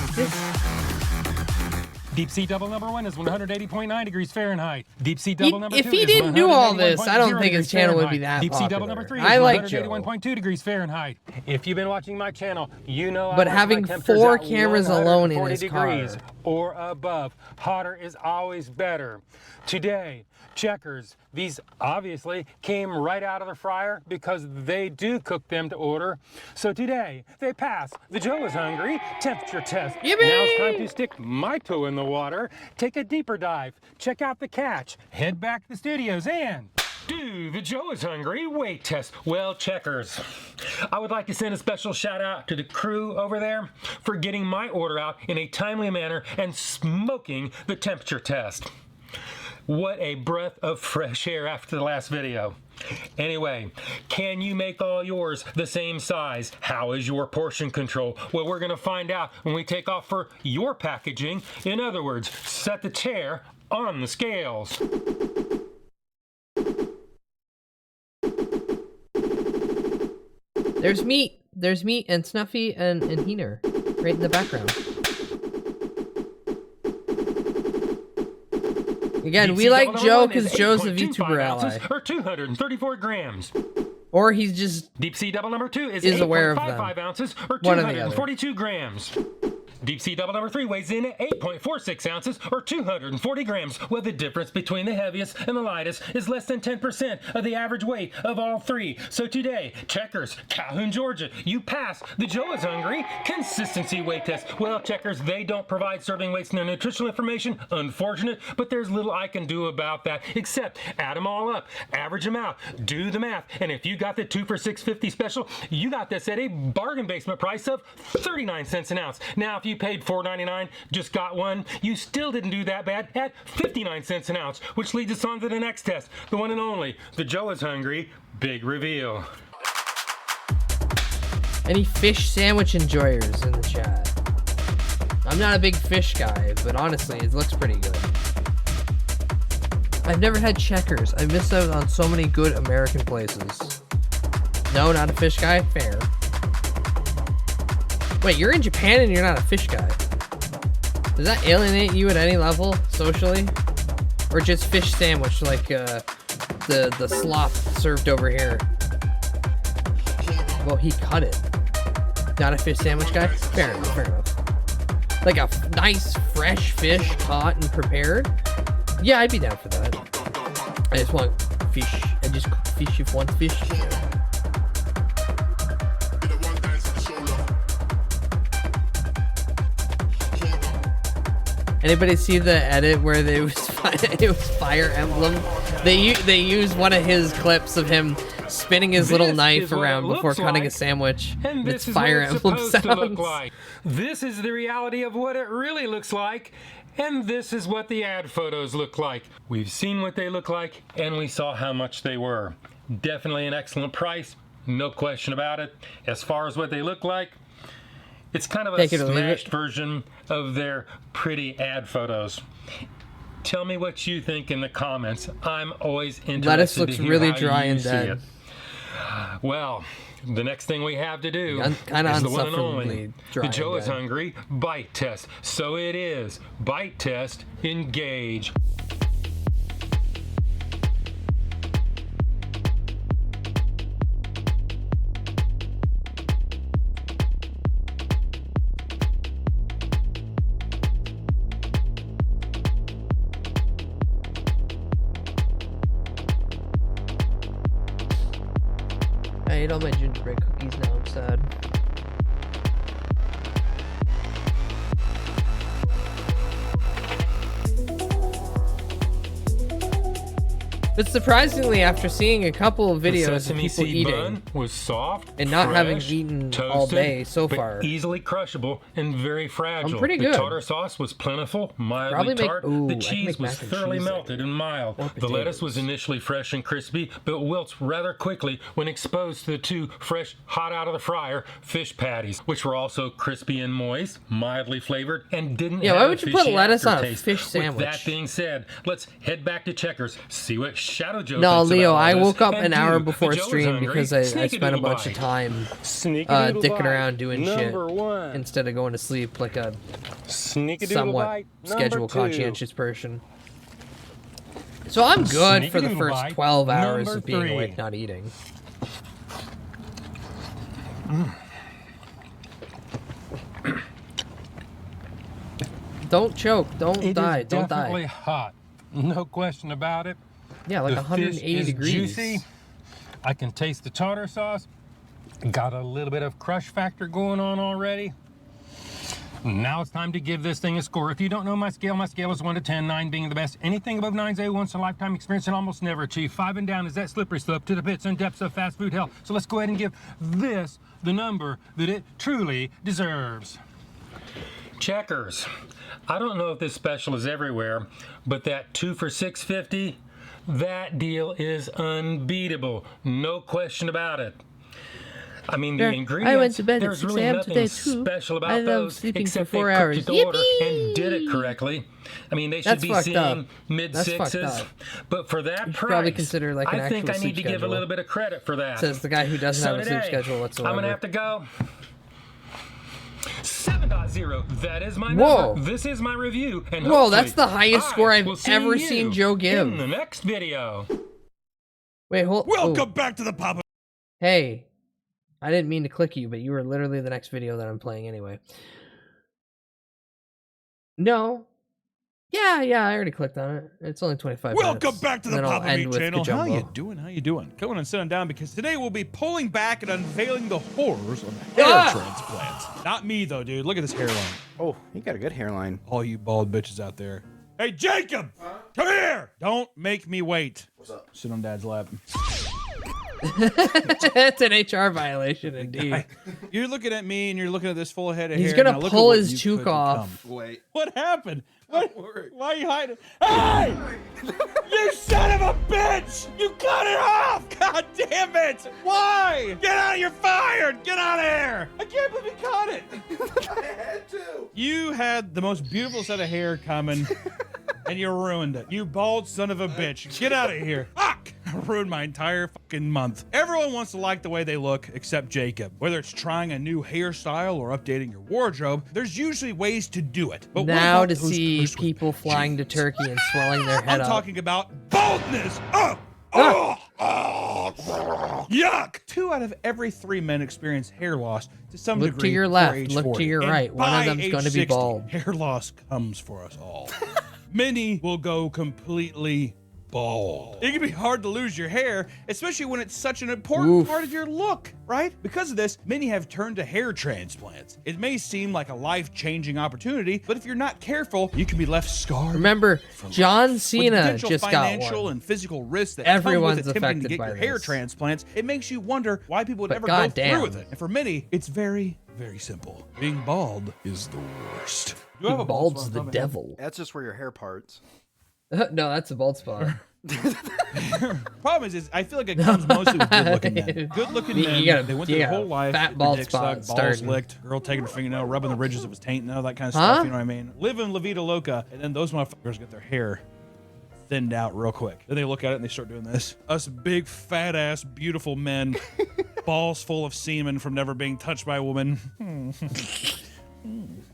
Deep Sea Double number 1 is 180.9 degrees Fahrenheit. Deep Sea Double number 2 if he didn't do all this, I don't think his channel would be that Deep Sea popular. Double number 3 is I like Joe. 181.2 degrees Fahrenheit. If you've been watching my channel, you know But I like having my temperatures 4 at cameras alone in 140 his degrees car. or above. Hotter is always better. Today, Checkers, these obviously came right out of the fryer because they do cook them to order. So today, they pass the Joe is Hungry temperature test. Now it's time to stick my toe in the water, take a deeper dive, check out the catch, head back to the studios, and do the Joe is Hungry weight test. Well, Checkers, I would like to send a special shout out to the crew over there for getting my order out in a timely manner and smoking the temperature test. What a breath of fresh air after the last video. Anyway, can you make all yours the same size? How is your portion control? Well, we're going to find out when we take off for your packaging. In other words, set the chair on the scales. There's meat. There's meat and Snuffy and Heener right in the background. Again, we like Joe because Joe's a VTuber ally. Or 234 grams. Or he's just Deep Sea Double number 2 is aware of them. 8.55 ounces or One or the other. 242 grams. Deep Sea Double Number 3 weighs in at 8.46 ounces or 240 grams, while the difference between the heaviest and the lightest is less than 10% of the average weight of all three. So today, Checkers, Calhoun, Georgia, you pass the Joe is Hungry consistency weight test. Well, Checkers, they don't provide serving weights and nutritional information. Unfortunate, but there's little I can do about that except add them all up, average them out, do the math, and if you got the 2 for $6.50 special, you got this at a bargain basement price of 39 cents an ounce. Now, if you paid $4.99, just got one, you still didn't do that bad at 59 cents an ounce, which leads us on to the next test, the one and only, the Joe is Hungry Big Reveal. Any fish sandwich enjoyers in the chat? I'm not a big fish guy, but honestly, it looks pretty good. I've never had Checkers. I missed out on so many good American places. No, not a fish guy? Fair. Wait, you're in Japan and you're not a fish guy. Does that alienate you at any level, socially? Or just fish sandwich, like the slop served over here? Well, he cut it. Not a fish sandwich guy? Fair enough, fair enough. Like a nice, fresh fish caught and prepared? Yeah, I'd be down for that. I just want fish. I just cook fish if one fish. Anybody see the edit where it was Fire Emblem? They use one of his clips of him spinning his little knife around before cutting a sandwich. And It's this is Fire what it's Emblem supposed to look sounds. like. This is the reality of what it really looks like, and this is what the ad photos look like. We've seen what they look like, and we saw how much they were. Definitely an excellent price, no question about it. As far as what they look like, it's kind of a Take it or leave it. smashed version of their pretty ad photos. Tell me what you think in the comments. I'm always interested Lettuce to looks hear really how dry you and see dead. it. Well, the next thing we have to do Kinda is the one and unsufferably only, dry the and Joe is dead. Hungry bite test. So it is. Bite test, engage. I ate all my gingerbread cookies, now I'm sad. But surprisingly, after seeing a couple of The videos of sesame people seed eating bun was soft and not having fresh, eaten toasted, all day so but far, easily crushable and very fragile. pretty The good. tartar sauce was plentiful, mildly Probably make- tart. ooh, I The can cheese make was mac and thoroughly cheese melted and mild. The lettuce was initially fresh and crispy, but wilts rather quickly when exposed to the two fresh, hot out of the fryer fish patties, which were also crispy and moist, mildly flavored, and didn't Yeah, have why a would you put fishy lettuce on a aftertaste. fish With sandwich? that being said, let's head back to Checkers, see what Shadow Joe No, thinks Leo, about all I this, woke up and an hour do before the Joe is stream Hungry because I spent a sneak-a-doodle bunch of bite. time Sneak-a-doodle dicking bite. around doing shit Number one. instead of going to sleep like a Sneak-a-doodle somewhat bite. Number schedule two. conscientious person. So I'm good for the Sneak-a-doodle first bite. 12 hours Number of being three. awake, not eating. Don't choke. Don't It die. is Don't definitely die. hot. No question about it. Yeah, like The 180 fish is degrees. Juicy. I can taste the tartar sauce. Got a little bit of crush factor going on already. Now it's time to give this thing a score. If you don't know my scale is 1 to 10, 9 being the best. Anything above 9 is a once in a lifetime experience and almost never achieved. 5 and down is that slippery slope to the pits and depths of fast food hell. So let's go ahead and give this the number that it truly deserves. Checkers. I don't know if this special is everywhere, but that 2 for $6.50, that deal is unbeatable. No question about it. I mean, the Yeah, ingredients, I went to bed at there's 6 really a.m. nothing today, too. special about I love those sleeping for except 4 they hours. cooked it to order and did it correctly. I mean, they should That's be fucked seeing up. mid That's fucked sixes, up. but for that You should price, probably consider, like, an I think I actual need to sleep give a schedule. little bit of credit for that. Says the guy who doesn't So have a sleep today, schedule whatsoever. I'm gonna have to go 7.0. That is my Whoa. number. This is my review. And Whoa, that's hopefully the highest score I've will see ever you seen Joe give. in the next video. Wait, hold. Welcome back to the Papa. Hey, I didn't mean to click you, but you were literally the next video that I'm playing anyway. No. Yeah, I already clicked on it. It's only 25 Welcome minutes. back to And the then I'll Papa end Meat with channel. How Kajumbo. you doing? How you doing? Come on and sit on down because today we'll be pulling back and unveiling the horrors of hair transplants. Not me though, dude. Look at this hairline. Oh, you got a good hairline. All you bald bitches out there. Hey, Jacob! Come here! Don't make me wait. What's up? Sit on Dad's lap. It's an HR violation, indeed. You're looking at me and you're looking at this full head of He's hair. gonna Now look at pull what his you toque could off. become. Wait. What happened? What? Why are you hiding? Hey! You son of a bitch! You cut it off! God damn it! Why? Get out! You're fired! Get out of here! I can't believe you cut it! I had to. You had the most beautiful set of hair coming, and you ruined it. You bald son of a bitch! Get out of here! Fuck! I ruined my entire fucking month. Everyone wants to like the way they look, except Jacob. Whether it's trying a new hairstyle or updating your wardrobe, there's usually ways to do it. But what Now about to those see people flying to Turkey and swelling their head I'm up. talking about baldness. Yuck! 2 out of every 3 men experience hair loss to some Look degree. to your before left, age look to 40. your And right. One of by them's age gonna be 60, bald. Hair loss comes for us all. Many will go completely bald. It can be hard to lose your hair, especially when it's such an important part of your look, right? Because of this, many have turned to hair transplants. It may seem like a life-changing opportunity, but if you're not careful, you can be left scarred. Remember, John With Cena potential just got financial one. and physical risks that Everyone's come with attempting to affected get your by hair this. transplants, it makes you wonder why people would But ever go goddamn. through with it. And for many, it's very, very simple. Being bald is the worst. You have a bald Bald's spot the on top of your head? devil. That's just where your hair parts. No, that's a bald spot. Problem is I feel like it comes mostly with good-looking men. Good-looking You men, gotta- they went you through their got a whole life, fat getting bald dick spot sucked, balls starting. licked, girl taking her fingernail, rubbing the ridges of his taint, and all that kind of Huh? stuff, you know what I mean? Living La Vida Loca, and then those motherfuckers get their hair thinned out real quick. Then they look at it and they start doing this. Us big, fat-ass, beautiful men, balls full of semen from never being touched by a woman.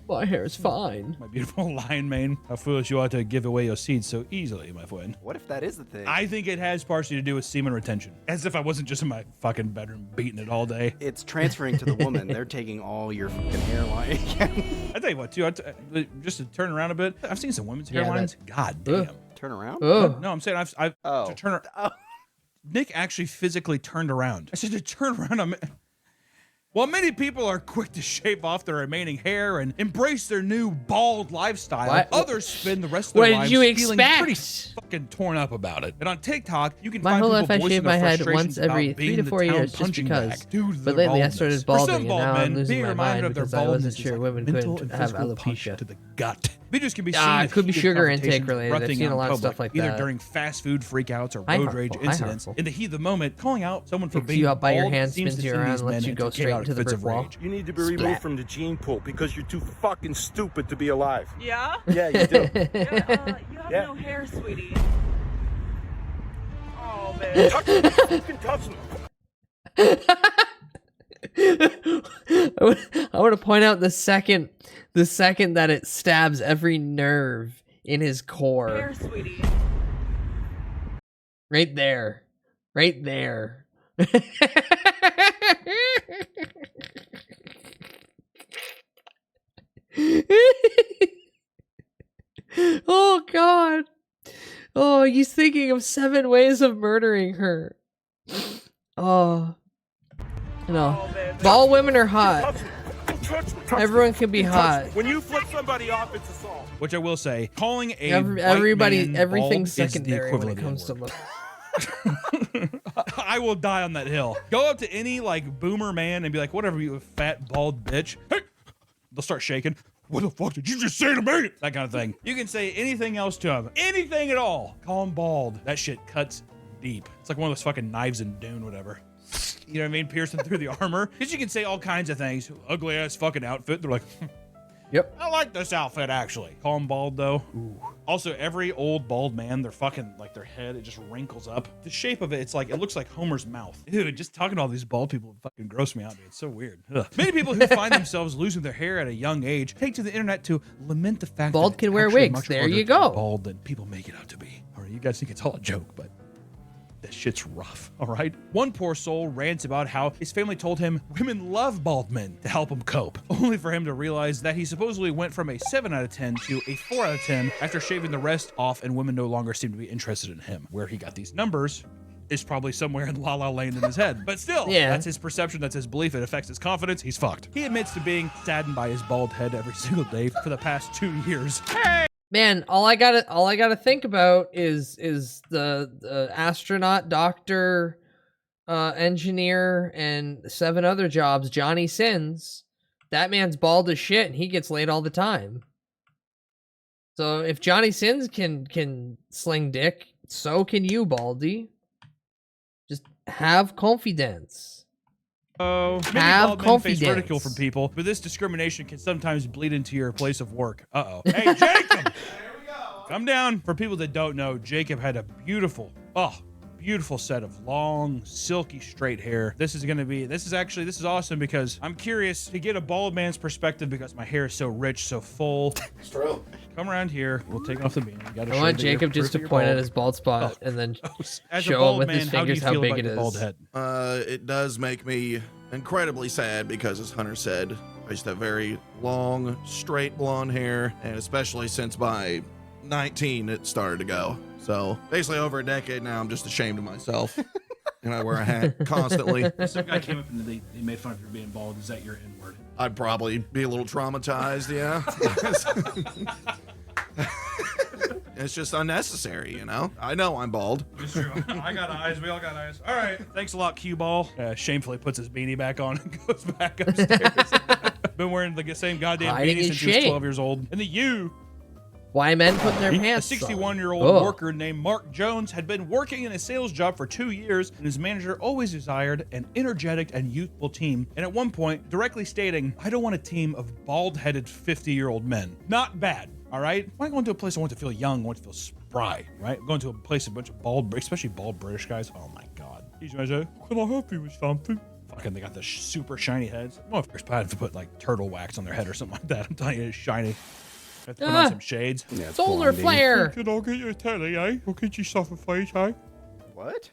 My hair's fine. My beautiful lion mane. How foolish you are to give away your seeds so easily, my friend. What if that is the thing? I think it has partially to do with semen retention. As if I wasn't just in my fucking bedroom beating it all day. It's transferring to the woman. They're taking all your fucking hairline again. I tell you what, too, just to turn around a bit, I've seen some women's Yeah, hairlines. that- God damn. Turn around? No, I'm saying I've Oh. to turn around. Nick actually physically turned around. I said to turn around. While many people are quick to shave off their remaining hair and embrace their new bald lifestyle, What? others spend the rest of What their did lives you feeling expect? pretty fucking torn up about it. And on TikTok, you can My find whole people life I voicing shave my their head frustrations once every about 3 being to the 4 town years just punching because. bag due to But their lately I baldness. started For balding some and bald now men, I'm losing being my reminded mind of their because I baldness wasn't is sure like a women mental couldn't and have physical punch alopecia. to the gut. Videos can be seen Ah, it of could be heated sugar intake confrontations related. I've erupting seen a out lot in of stuff public, like either that. during fast food freakouts or High road harmful, rage high incidents. harmful. In the heat of the moment, calling out someone for Picks being you up by your bald hand, seems spins to you send around, these lets men you go into straight chaotic into the fits brick of wall. rage. You need to be Splat. removed from the gene pool because you're too fucking stupid to be alive. Yeah? Yeah, you do. You have Yeah. no hair, sweetie. Oh, Touch man. me, fucking touch me. I want to point out the second that it stabs every nerve in his core. Hair, sweetie. Right there. Right there. Oh God. Oh, he's thinking of 7 ways of murdering her. Oh. No. Bald women are hot. Touch me. Everyone can be Touch hot. me. When you flip somebody off, it's assault. Which I will say, calling a Everybody, white man everything's bald is the secondary when it equivalent comes to of the look. N-word. I will die on that hill. Go up to any like boomer man and be like, whatever, you fat bald bitch. Hey, they'll start shaking. What the fuck did you just say to me? That kind of thing. You can say anything else to him. Anything at all. Call him bald. That shit cuts deep. It's like one of those fucking knives in Dune, whatever. You know what I mean? Piercing through the armor. Because you can say all kinds of things. Ugly ass fucking outfit. They're like, yep. I like this outfit actually. Call him bald though. Ooh. Also, every old bald man, they're fucking like their head, it just wrinkles up. The shape of it, it's like, it looks like Homer's mouth. Dude, just talking to all these bald people fucking gross me out, dude. It's so weird. Ugh. Many people who find themselves losing their hair at a young age take to the internet to lament the fact Bald that can it's wear actually wigs. much There harder you to be go. bald than people make it out to be. All right, you guys think it's all a joke, but That shit's rough, all right? One poor soul rants about how his family told him women love bald men to help him cope, only for him to realize that he supposedly went from a 7 out of 10 to a 4 out of 10 after shaving the rest off, and women no longer seem to be interested in him. Where he got these numbers is probably somewhere in La La Land in his head. But still, that's his perception, that's his belief, it affects his confidence, he's fucked. He admits to being saddened by his bald head every single day for the past 2 years. Man, all I gotta think about is the astronaut, doctor, engineer, and 7 other jobs Johnny Sins. That man's bald as shit, and he gets laid all the time. So if Johnny Sins can sling dick, so can you, Baldy. Just have confidence. Oh, have confidence. Face ridicule from people, but this discrimination can sometimes bleed into your place of work. Uh-oh. Hey, Jacob! There we go. Come down. For people that don't know, Jacob had a beautiful set of long, silky, straight hair. This is awesome because I'm curious to get a bald man's perspective because my hair is so rich, so full. It's true. Come around here. We'll take off the beanie. I want Jacob just to point at his bald spot and then show him with his fingers how big it is. Bald head? It does make me incredibly sad because, as Hunter said, I used to have very long, straight blonde hair, and especially since by 19, it started to go. So basically over a decade now, I'm just ashamed of myself. And I wear a hat constantly. If some guy came up and they made fun of you being bald, is that your N-word? I'd probably be a little traumatized, yeah. It's just unnecessary, you know? I know I'm bald. It's true. I got eyes. We all got eyes. All right. Thanks a lot, Cue Ball. Shamefully puts his beanie back on and goes back upstairs. Been wearing the same goddamn beanie since he was 12 years old. And the U. Why men put their pants on? A 61-year-old worker named Mark Jones had been working in a sales job for 2 years, and his manager always desired an energetic and youthful team, and at one point directly stating, "I don't want a team of bald-headed 50-year-old men." Not bad, all right? When I go into a place I want to feel young, I want to feel spry, right? Going to a place a bunch of bald, especially bald British guys, oh my god. These guys are, "Can I help you with something?" Fucking, they got the super shiny heads. I don't know if they're supposed to put like turtle wax on their head or something like that. I'm telling you, it's shiny. Have to put on some shades. Yeah, solar flare. Can I get you a telly, eh? Or get you stuff a face, eh? What?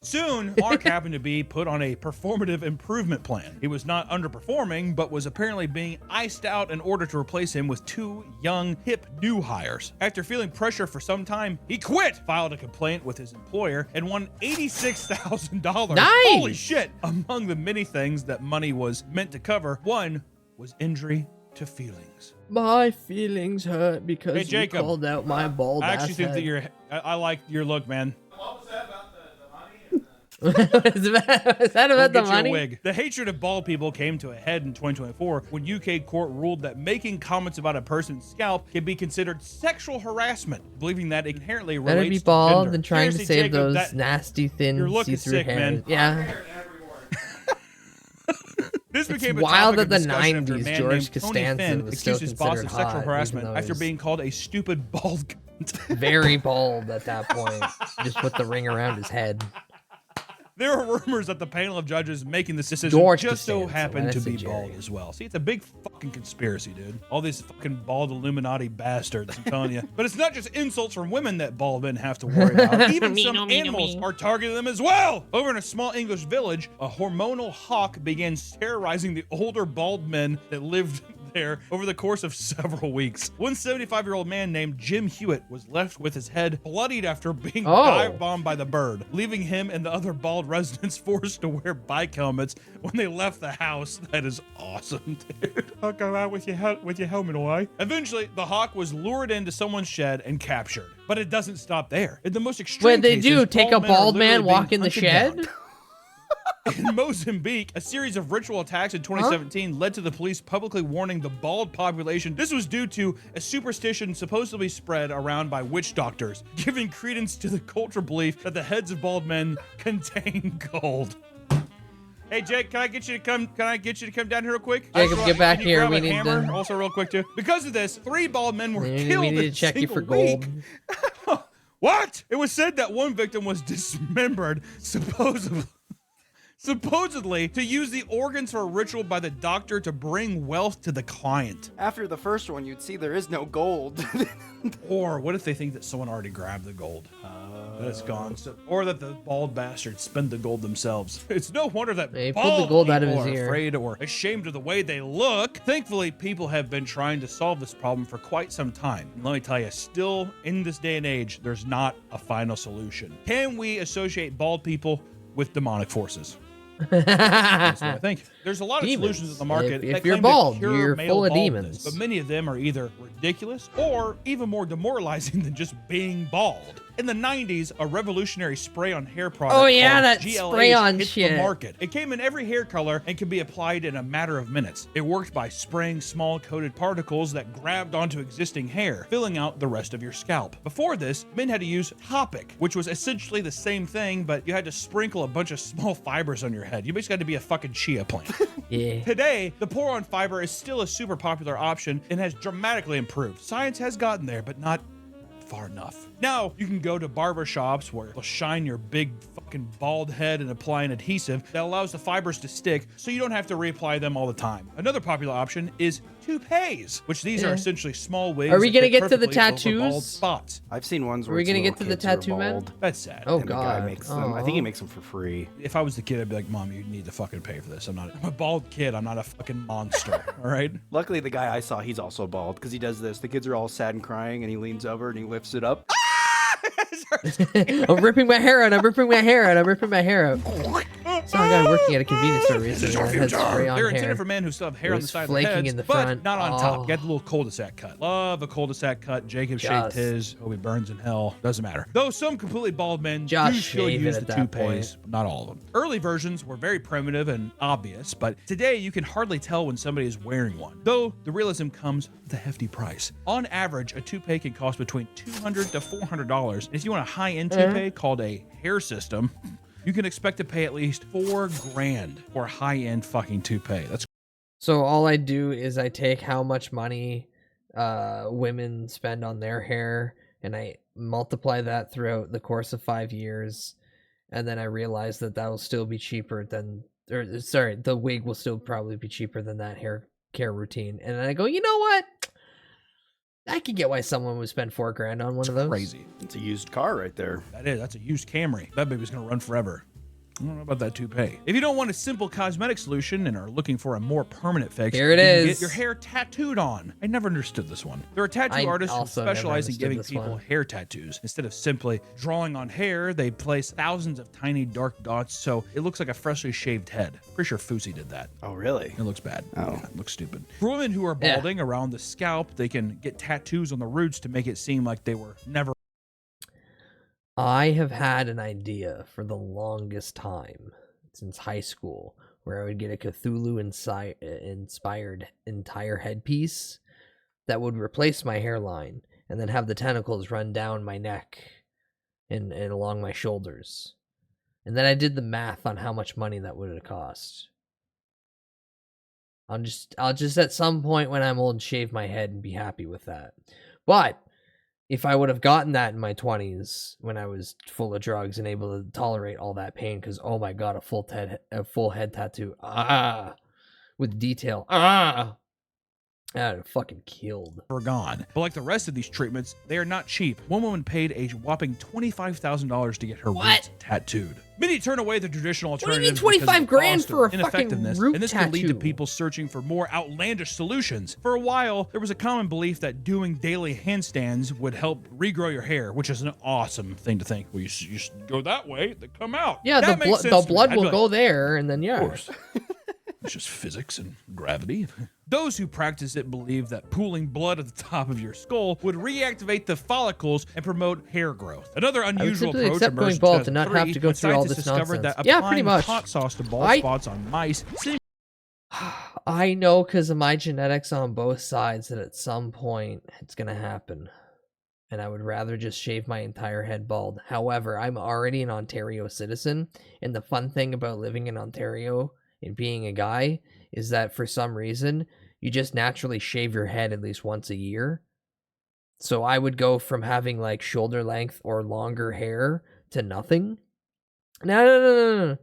Soon, Mark happened to be put on a performative improvement plan. He was not underperforming, but was apparently being iced out in order to replace him with 2 young, hip new hires. After feeling pressure for some time, he quit, filed a complaint with his employer, and won $86,000. Nice! Holy shit! Among the many things that money was meant to cover, one was injury to feelings. My feelings hurt because Hey, Jacob, you called out my bald I actually ass think head. that you're. I like your look, man. What is that about the Go get money? your wig. The hatred of bald people came to a head in 2024 when UK court ruled that making comments about a person's scalp can be considered sexual harassment, believing that it inherently relates Better be to bald gender. than trying to Seriously, save Jacob, those nasty, thin, you're looking see-through sick, hair. man. Yeah. This It's became a wild topic that of the discussion after a 90s man George named Tony Costanza Finn was accused still his boss of considered sexual hot, even harassment though after he's being called a stupid bald cunt. Very bald at that point. Just put the ring around his head. There are rumors that the panel of judges making this decision George just so Costanza, happened why to did I be say bald Jerry? as well. See, it's a big fucking conspiracy, dude. All these fucking bald Illuminati bastards, I'm telling you. But it's not just insults from women that bald men have to worry about. Even some animals are targeting them as well. Over in a small English village, a hormonal hawk began terrorizing the older bald men that lived there over the course of several weeks. One 75-year-old man named Jim Hewitt was left with his head bloodied after being dive bombed by the bird, leaving him and the other bald residents forced to wear bike helmets when they left the house. That is awesome, dude. I'll go out with your helmet away. Eventually, the hawk was lured into someone's shed and captured. But it doesn't stop there. In the most extreme Wait, they cases, do take a bald men are bald man, literally walk being in the hunted shed? down. In Mozambique, a series of ritual attacks in 2017 led to the police publicly warning the bald population. This was due to a superstition supposedly spread around by witch doctors, giving credence to the cultural belief that the heads of bald men contain gold. Hey Jake, can I get you to come down here real quick? Jacob, get back Can you here. grab We a need hammer? to- Also real quick too. Because of this, 3 bald men were We killed need in to check a you for single week. gold. What? It was said that one victim was dismembered, supposedly. supposedly to use the organs for a ritual by the doctor to bring wealth to the client. After the first one, you'd see there is no gold. Or what if they think that someone already grabbed the gold? That it's gone. Or that the bald bastards spent the gold themselves. It's no wonder that He pulled bald the gold out of people his are ear. afraid or ashamed of the way they look. Thankfully, people have been trying to solve this problem for quite some time. And let me tell you, still in this day and age, there's not a final solution. Can we associate bald people with demonic forces? That's what I think. There's a lot of Demons. solutions in the market. If that you're claim to bald, cure you're male full of baldness, demons. But many of them are either ridiculous or even more demoralizing than just being bald. In the 90s, a revolutionary spray-on hair product Oh, yeah, called that GLH spray-on hit shit. the market. It came in every hair color and could be applied in a matter of minutes. It worked by spraying small coated particles that grabbed onto existing hair, filling out the rest of your scalp. Before this, men had to use Topic, which was essentially the same thing, but you had to sprinkle a bunch of small fibers on your head. You basically had to be a fucking chia plant. Yeah. Today, the pour-on fiber is still a super popular option and has dramatically improved. Science has gotten there, but not far enough. Now, you can go to barber shops where they'll shine your big fucking bald head and apply an adhesive that allows the fibers to stick so you don't have to reapply them all the time. Another popular option is toupees, which these are essentially small wigs. Are we that gonna fit get to the perfectly over bald tattoos? spots. I've seen ones Are where we it's gonna little get to the kids who are tattoo man? bald, That's sad. Oh, and the guy God. makes them. I think he makes them for free. If I was the kid, I'd be like, Mom, you need to fucking pay for this. I'm a bald kid. I'm not a fucking monster. All right? Luckily, the guy I saw, he's also bald because he does this. The kids are all sad and crying, and he leans over and he lifts it up. I'm ripping my hair out. I'm ripping my hair out. I'm ripping my hair out. Saw a guy working at a convenience store recently that had spray on They're hair. intended for men who still have hair It on the was side of flaking their heads, in the but front. not on top. Oh. You got the little cul-de-sac cut. Love a cul-de-sac cut. Jacob Just- shaved his. Hope he burns in hell. Doesn't matter. Though some completely bald men Just do still shave it use at the that toupees. Not all of them. Early versions were very primitive and obvious, but today you can hardly tell when somebody is wearing one. Though the realism comes with a hefty price. On average, a toupee can cost between $200 to $400. If you want a high-end toupee called a hair system, you can expect to pay at least $4,000 for a high-end fucking toupee. That's So all I do is I take how much money women spend on their hair and I multiply that throughout the course of 5 years, and then I realize that will still be cheaper than, or sorry, the wig will still probably be cheaper than that hair care routine. And then I go, you know what? I could get why someone would spend $4,000 on one of those. crazy. It's a used car right there. That's a used Camry. That baby's gonna run forever. I don't know about that toupee. If you don't want a simple cosmetic solution and are looking for a more permanent fix, Here it you can is. get your hair tattooed on. I never understood this one. There are tattoo I artists who also never specialize in understood giving this people one. hair tattoos. Instead of simply drawing on hair, they place thousands of tiny dark dots so it looks like a freshly shaved head. Pretty sure Fousey did that. Oh, really? It looks bad. Oh. Yeah, it looks stupid. For women who are Yeah. balding around the scalp, they can get tattoos on the roots to make it seem like they were never. I have had an idea for the longest time since high school where I would get a Cthulhu inspired entire headpiece that would replace my hairline and then have the tentacles run down my neck and along my shoulders. And then I did the math on how much money that would have cost. I'll just at some point when I'm old shave my head and be happy with that. But if I would have gotten that in my 20s when I was full of drugs and able to tolerate all that pain, because oh my god, a full head tattoo, with detail, I'd have fucking killed. Gone. But like the rest of these treatments, they are not cheap. One woman paid a whopping $25,000 to get her roots tattooed. Many turn away the traditional What do you mean alternatives because of 25 grand cost for or a fucking ineffectiveness, root and this can lead to tattoo? people searching for more outlandish solutions. For a while, there was a common belief that doing daily handstands would help regrow your hair, which is an awesome thing to think. Well, you should go that way, they come out. Yeah, That makes sense to me. blood I'd be will like, go there, and then yeah. Of course. It's just physics and gravity. Those who practice it believe that pooling blood at the top of your skull would reactivate the follicles and promote hair growth. Another unusual simply approach accept going emerged in bald to not have 2003 to go when through all scientists this discovered nonsense. that Yeah, applying pretty much. hot sauce to bald spots on mice I know because of my genetics on both sides that at some point it's going to happen. And I would rather just shave my entire head bald. However, I'm already an Ontario citizen. And the fun thing about living in Ontario and being a guy is that for some reason, you just naturally shave your head at least once a year. So I would go from having like shoulder length or longer hair to nothing. No.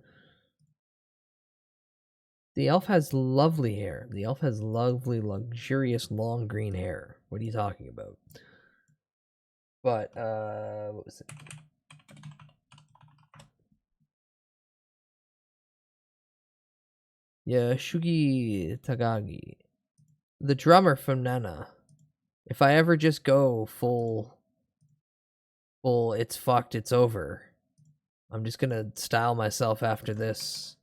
The elf has lovely hair. The elf has lovely, luxurious, long green hair. What are you talking about? But, what was it? Shugi Tagagi. The drummer from Nana. If I ever just go full, it's fucked, it's over. I'm just gonna style myself after this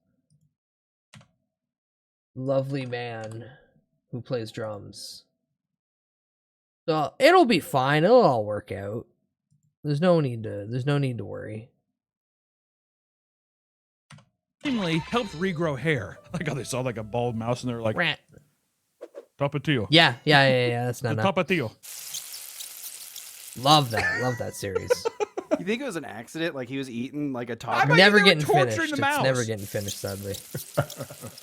lovely man who plays drums. So it'll be fine. It'll all work out. There's no need to worry. Seemingly helped regrow hair. Like how they saw like a bald mouse and they're like, Rat. Tapatio. Yeah. That's not The enough. Tapatio. Love that series. You think it was an accident? Like he was eating like a taco? Never getting torturing finished. the It's mouse. never getting finished, sadly.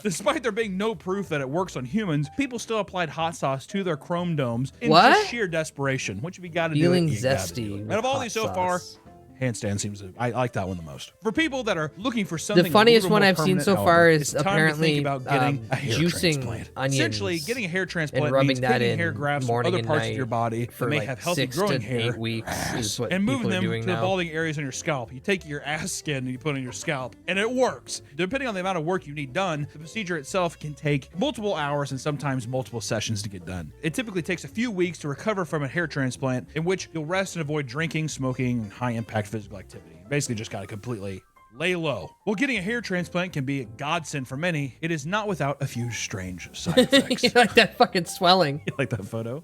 Despite there being no proof that it works on humans, people still applied hot sauce to their chrome domes in What? just sheer desperation. What you got to do? Feeling You gotta zesty do it. with Out of all hot these so far, sauce. handstand seems I like that one the most. For people that are looking for something, The funniest a little one more I've seen permanent, so however, far is it's time to apparently think about getting a hair juicing transplant. onions Essentially, getting a hair transplant and rubbing means that taking in hair grafts from morning other and parts night of your body for that may like have healthy 6 growing to hair 8 weeks is what and moving people are them doing to the now. balding areas on your scalp. You take your ass skin and you put it on your scalp, and it works. Depending on the amount of work you need done, the procedure itself can take multiple hours and sometimes multiple sessions to get done. It typically takes a few weeks to recover from a hair transplant, in which you'll rest and avoid drinking, smoking, and high-impact physical activity. Basically, just got to completely lay low. While getting a hair transplant can be a godsend for many, it is not without a few strange side effects. You like that fucking swelling? You like that photo?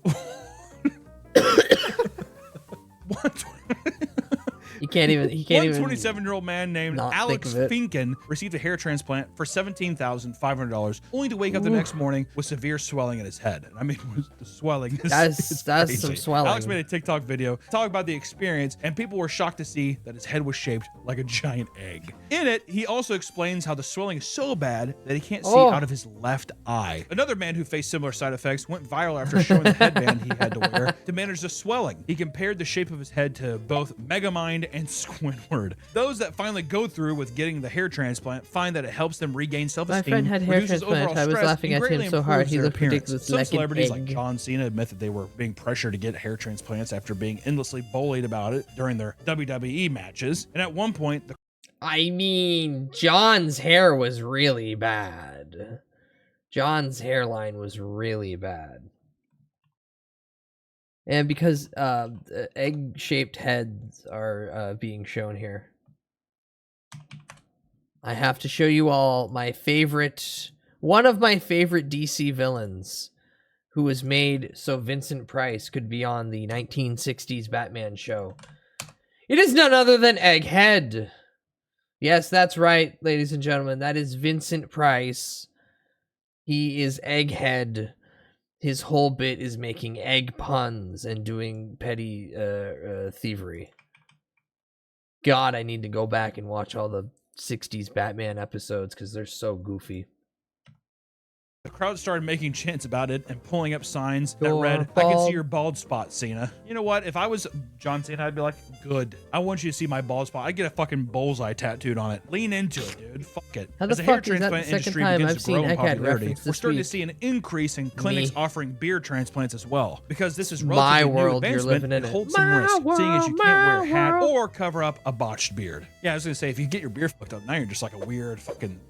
He can't even. One 27-year-old man named not Alex think of it. Finken received a hair transplant for $17,500, only to wake up the Ooh. next morning with severe swelling in his head. And I mean, the swelling is That's crazy. some swelling. Alex made a TikTok video talking about the experience, and people were shocked to see that his head was shaped like a giant egg. In it, he also explains how the swelling is so bad that he can't see Oh. out of his left eye. Another man who faced similar side effects went viral after showing the headband he had to wear to manage the swelling. He compared the shape of his head to both Megamind and Squidward. Those that finally go through with getting the hair transplant find that it helps them regain self-esteem, My friend had hair reduces transplant. overall I was stress, laughing and at him greatly so hard, improves he their looked appearance. ridiculous Some like an celebrities like egg. John Cena admit that they were being pressured to get hair transplants after being endlessly bullied about it during their WWE matches. And at one point, the I mean, John's hair was really bad. John's hairline was really bad. And because egg-shaped heads are being shown here, I have to show you all one of my favorite DC villains, who was made so Vincent Price could be on the 1960s Batman show. It is none other than Egghead. Yes, that's right, ladies and gentlemen. That is Vincent Price. He is Egghead. His whole bit is making egg puns and doing petty thievery. God, I need to go back and watch all the 60s Batman episodes because they're so goofy. The crowd started making chants about it and pulling up signs that You're read, "I can bald." see your bald spot, Cena." You know what? If I was John Cena, I'd be like, "Good. I want you to see my bald spot. I'd get a fucking bullseye tattooed on it. Lean into it, dude. Fuck it." How the As the hair fuck is that the transplant second industry time begins I've to seen grow in Egghead popularity, referenced we're this starting to week? see an increase in clinics Me. offering beard transplants as well. Because this is My relatively new world, you're advancement, living in it it. holds some My risk, seeing as you can't wear a world, hat my or cover up a botched beard. Yeah, I was gonna say, if you get your beard fucked up, now you're just like a weird fucking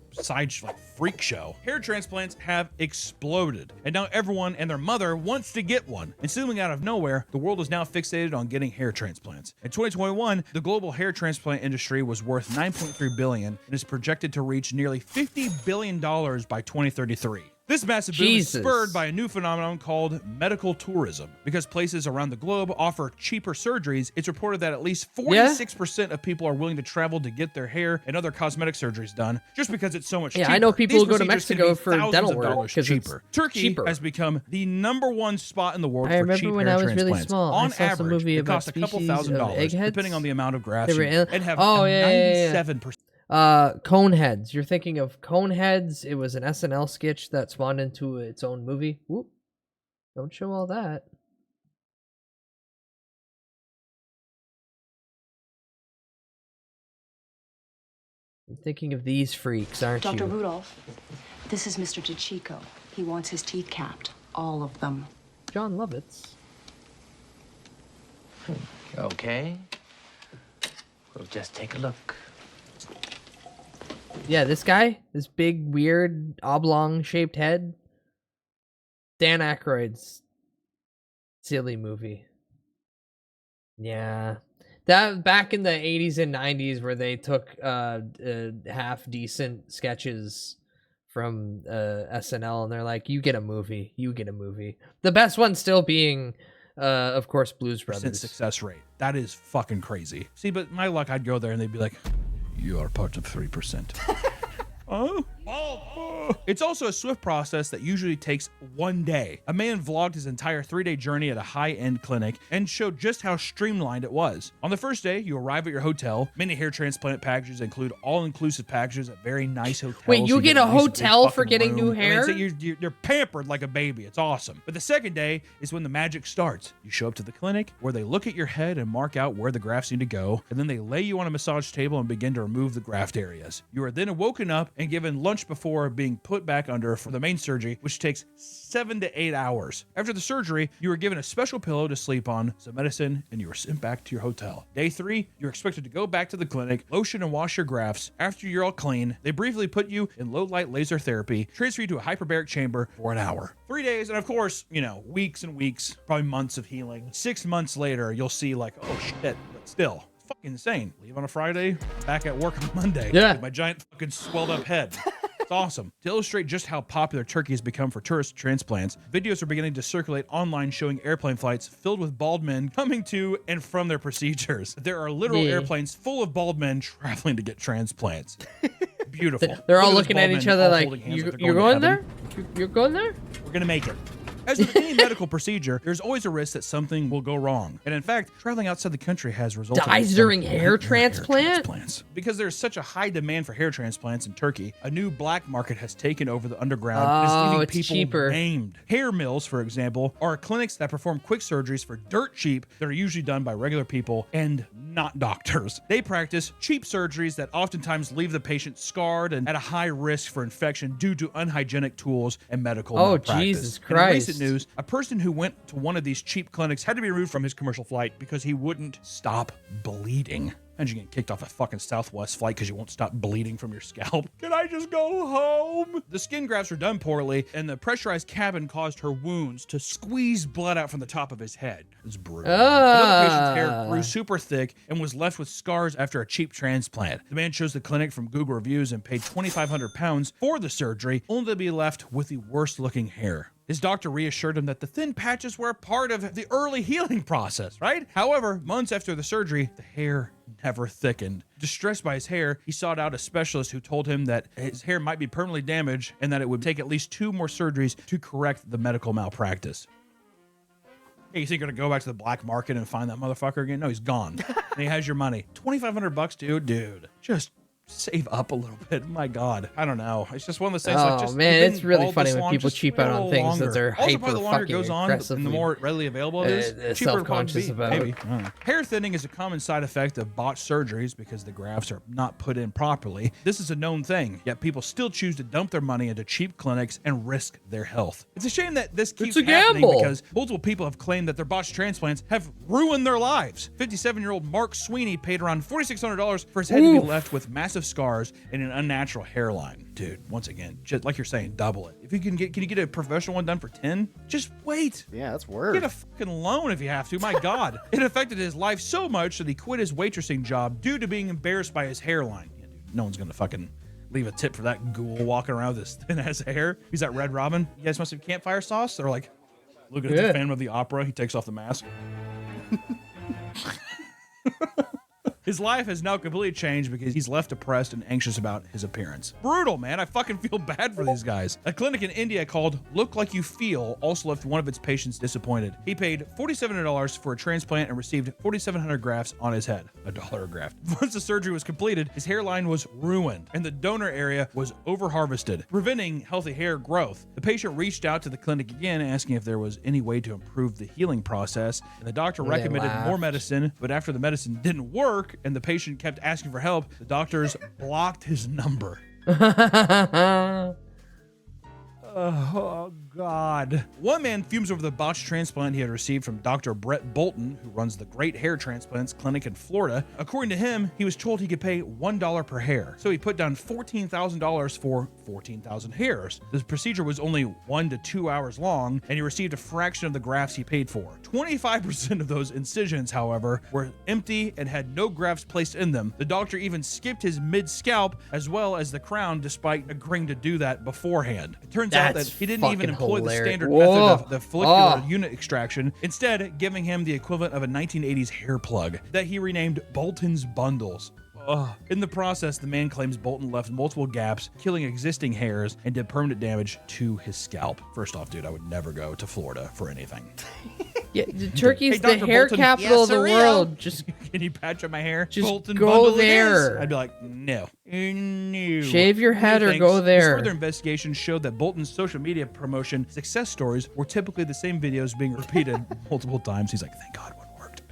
freak show. Hair transplants have exploded, and now everyone and their mother wants to get one. And seemingly out of nowhere, the world is now fixated on getting hair transplants. In 2021, the global hair transplant industry was worth $9.3 billion and is projected to reach nearly $50 billion by 2033. This massive boom is Jesus. spurred by a new phenomenon called medical tourism. Because places around the globe offer cheaper surgeries, it's reported that at least 46% of people are willing to travel to get their hair and other cosmetic surgeries done, just because it's so much cheaper. Yeah, I know people These who go to procedures can Mexico be for thousands dental of work dollars 'cause it's cheaper. Turkey cheaper. has become the #1 spot in the world I for remember cheap when hair I was really transplants. small, I On saw some average, movie it about costs a couple species $1,000, of eggheads. depending on the amount of grafts They were you and have oh, a yeah, yeah, yeah. 97%. Coneheads. You're thinking of Coneheads. It was an SNL sketch that spawned into its own movie. Whoop. Don't show all that. You're thinking of these freaks, aren't Dr. you? Rudolph, This is Mr. DeChico. He wants his teeth capped. All of them. John Lovitz. Okay. We'll just take a look. Yeah, this guy, this big, weird, oblong-shaped head. Dan Aykroyd's silly movie. Yeah. That back in the 80s and 90s where they took half decent sketches from SNL and they're like, you get a movie. The best one still being of course Blues Brothers. Success rate. That is fucking crazy. See, but my luck, I'd go there and they'd be like, you are part of 3%. Oh. It's also a swift process that usually takes one day. A man vlogged his entire 3-day journey at a high-end clinic and showed just how streamlined it was. On the first day, you arrive at your hotel. Many hair transplant packages include all-inclusive packages at very nice hotels. Wait, you get a nice big hotel for fucking getting room. new hair? I mean, so you're pampered like a baby. It's awesome. But the second day is when the magic starts. You show up to the clinic where they look at your head and mark out where the grafts need to go, and then they lay you on a massage table and begin to remove the graft areas. You are then woken up and given lunch before being put back under for the main surgery, which takes 7 to 8 hours. After the surgery, you are given a special pillow to sleep on, some medicine, and you are sent back to your hotel. Day 3, you're expected to go back to the clinic, lotion and wash your grafts. After you're all clean, they briefly put you in low-light laser therapy, transfer you to a hyperbaric chamber for an hour. 3 days, and of course, weeks and weeks, probably months of healing. 6 months later, you'll see like, oh shit, but still. Fucking insane. Leave on a Friday, back at work on Monday. Yeah. With my giant fucking swelled up head. It's awesome. To illustrate just how popular Turkey has become for tourist transplants, videos are beginning to circulate online showing airplane flights filled with bald men coming to and from their procedures. There are literal airplanes full of bald men traveling to get transplants. Beautiful. They're all Look at looking those at bald each men other all like, holding hands like they're you're going to there? heaven. You're going there? We're gonna make it. As with any medical procedure, there's always a risk that something will go wrong. And in fact, traveling outside the country has resulted Dies in during some hair transplant? transplants. Because there's such a high demand for hair transplants in Turkey, a new black market has taken over the underground and is leaving it's people cheaper. maimed. Hair mills, for example, are clinics that perform quick surgeries for dirt cheap that are usually done by regular people and not doctors. They practice cheap surgeries that oftentimes leave the patient scarred and at a high risk for infection due to unhygienic tools and medical Oh, malpractice. Jesus In Christ. recent news, a person who went to one of these cheap clinics had to be removed from his commercial flight because he wouldn't stop bleeding. Imagine getting kicked off a fucking Southwest flight because you won't stop bleeding from your scalp. Can I just go home? The skin grafts were done poorly, and the pressurized cabin caused her wounds to squeeze blood out from the top of his head. It's brutal. Another patient's hair grew super thick and was left with scars after a cheap transplant. The man chose the clinic from Google reviews and paid 2,500 pounds for the surgery, only to be left with the worst looking hair. His doctor reassured him that the thin patches were a part of the early healing process, right? However, months after the surgery, the hair never thickened. Distressed by his hair, he sought out a specialist who told him that his hair might be permanently damaged and that it would take at least 2 more surgeries to correct the medical malpractice. Hey, you think you're gonna go back to the black market and find that motherfucker again? No, he's gone. And he has your money. $2,500, dude. Just save up a little bit. My God, I don't know. It's just one of those things. Like, just man, you've it's been really bald funny this when long, people just cheap wait a out on little things that longer. they're Also, hyper probably the longer it fucking goes on, and the aggressively, more readily available it is, cheaper it'll probably self-conscious be. about. Maybe. I don't know. Hair thinning is a common side effect of botched surgeries because the grafts are not put in properly. This is a known thing, yet people still choose to dump their money into cheap clinics and risk their health. It's a shame that this keeps a happening gamble. because multiple people have claimed that their botched transplants have ruined their lives. 57-year-old Mark Sweeney paid around $4,600 for his head to be left with massive scars and an unnatural hairline. Dude, once again, just like you're saying, double it. If you can you get a professional one done for 10? Just wait. Yeah, that's weird. Get a fucking loan if you have to. My God. It affected his life so much that he quit his waitressing job due to being embarrassed by his hairline. Yeah, dude, no one's gonna fucking leave a tip for that ghoul walking around with his thin ass hair. He's that Red Robin. You guys must have campfire sauce? They're like looking at the Phantom of the Opera. He takes off the mask. His life has now completely changed because he's left depressed and anxious about his appearance. Brutal, man. I fucking feel bad for these guys. A clinic in India called Look Like You Feel also left one of its patients disappointed. He paid $4,700 for a transplant and received 4,700 grafts on his head. $1 a graft. Once the surgery was completed, his hairline was ruined and the donor area was over-harvested, preventing healthy hair growth. The patient reached out to the clinic again, asking if there was any way to improve the healing process, and the doctor recommended more medicine, but after the medicine didn't work and the patient kept asking for help, the doctors blocked his number. Oh, God. One man fumes over the botched transplant he had received from Dr. Brett Bolton, who runs the Great Hair Transplants Clinic in Florida. According to him, he was told he could pay $1 per hair. So he put down $14,000 for 14,000 hairs. This procedure was only 1 to 2 hours long, and he received a fraction of the grafts he paid for. 25% of those incisions, however, were empty and had no grafts placed in them. The doctor even skipped his mid-scalp as well as the crown, despite agreeing to do that beforehand. It turns out that he didn't even employ the standard method of the follicular unit extraction, instead giving him the equivalent of a 1980s hair plug that he renamed Bolton's Bundles. In the process, the man claims Bolton left multiple gaps, killing existing hairs, and did permanent damage to his scalp. First off, dude, I would never go to Florida for anything. Yeah, Turkey's the Dr. hair Bolton, capital of the world. Just can you patch up my hair? Just Bolton go Bundle it there. is. I'd be like, no. No. Shave your head or go This there. further investigation showed that Bolton's social media promotion success stories were typically the same videos being repeated multiple times. He's like, thank God one worked.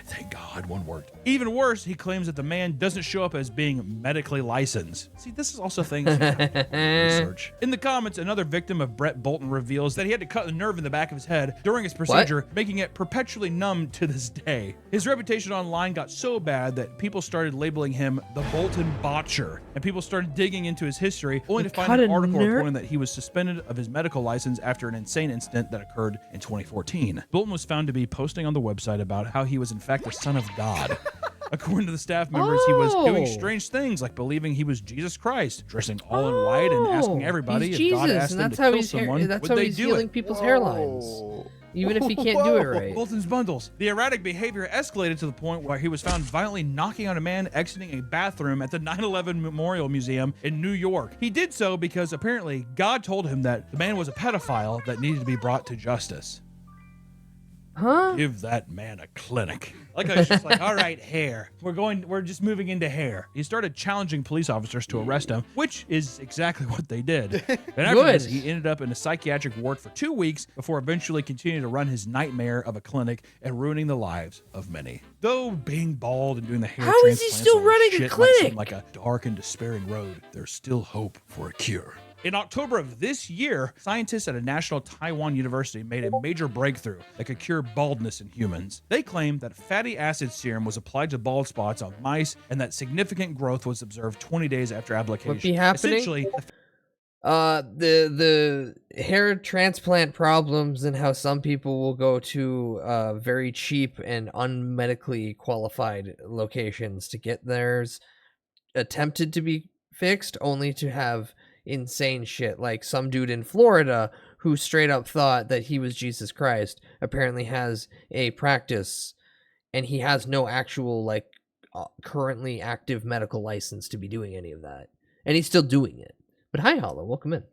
Thank God one worked. Even worse, he claims that the man doesn't show up as being medically licensed. See, this is also things you gotta research. In the comments, another victim of Brett Bolton reveals that he had to cut a nerve in the back of his head during his procedure, making it perpetually numb to this day. His reputation online got so bad that people started labeling him the Bolton Botcher, and people started digging into his history, only to find cut an a article nerve? reporting that he was suspended of his medical license after an insane incident that occurred in 2014. Bolton was found to be posting on the website about how he was in fact the son of God. According to the staff members, he was doing strange things like believing he was Jesus Christ, dressing all in white and asking everybody he's if God Jesus, asked and them that's to how kill he's someone, that's would how they he's do healing it? people's hairlines. Even if he can't do it right. Bolton's Bundles. The erratic behavior escalated to the point where he was found violently knocking out a man exiting a bathroom at the 9/11 Memorial Museum in New York. He did so because apparently God told him that the man was a pedophile that needed to be brought to justice. Huh? Give that man a clinic. Like I was just like, all right, hair. We're just moving into hair. He started challenging police officers to arrest him, which is exactly what they did. And after this, he ended up in a psychiatric ward for 2 weeks before eventually continuing to run his nightmare of a clinic and ruining the lives of many. Though being bald and doing the hair How is he transplants still and running a shit might clinic? seem like a dark and despairing road, there's still hope for a cure. In October of this year, scientists at a national Taiwan university made a major breakthrough that could cure baldness in humans. They claimed that fatty acid serum was applied to bald spots on mice and that significant growth was observed 20 days after application. What be happening? Essentially, the hair transplant problems and how some people will go to very cheap and unmedically qualified locations to get theirs attempted to be fixed, only to have insane shit like some dude in Florida who straight up thought that he was Jesus Christ apparently has a practice and he has no actual like currently active medical license to be doing any of that, and he's still doing it. But hi Hollow, welcome in.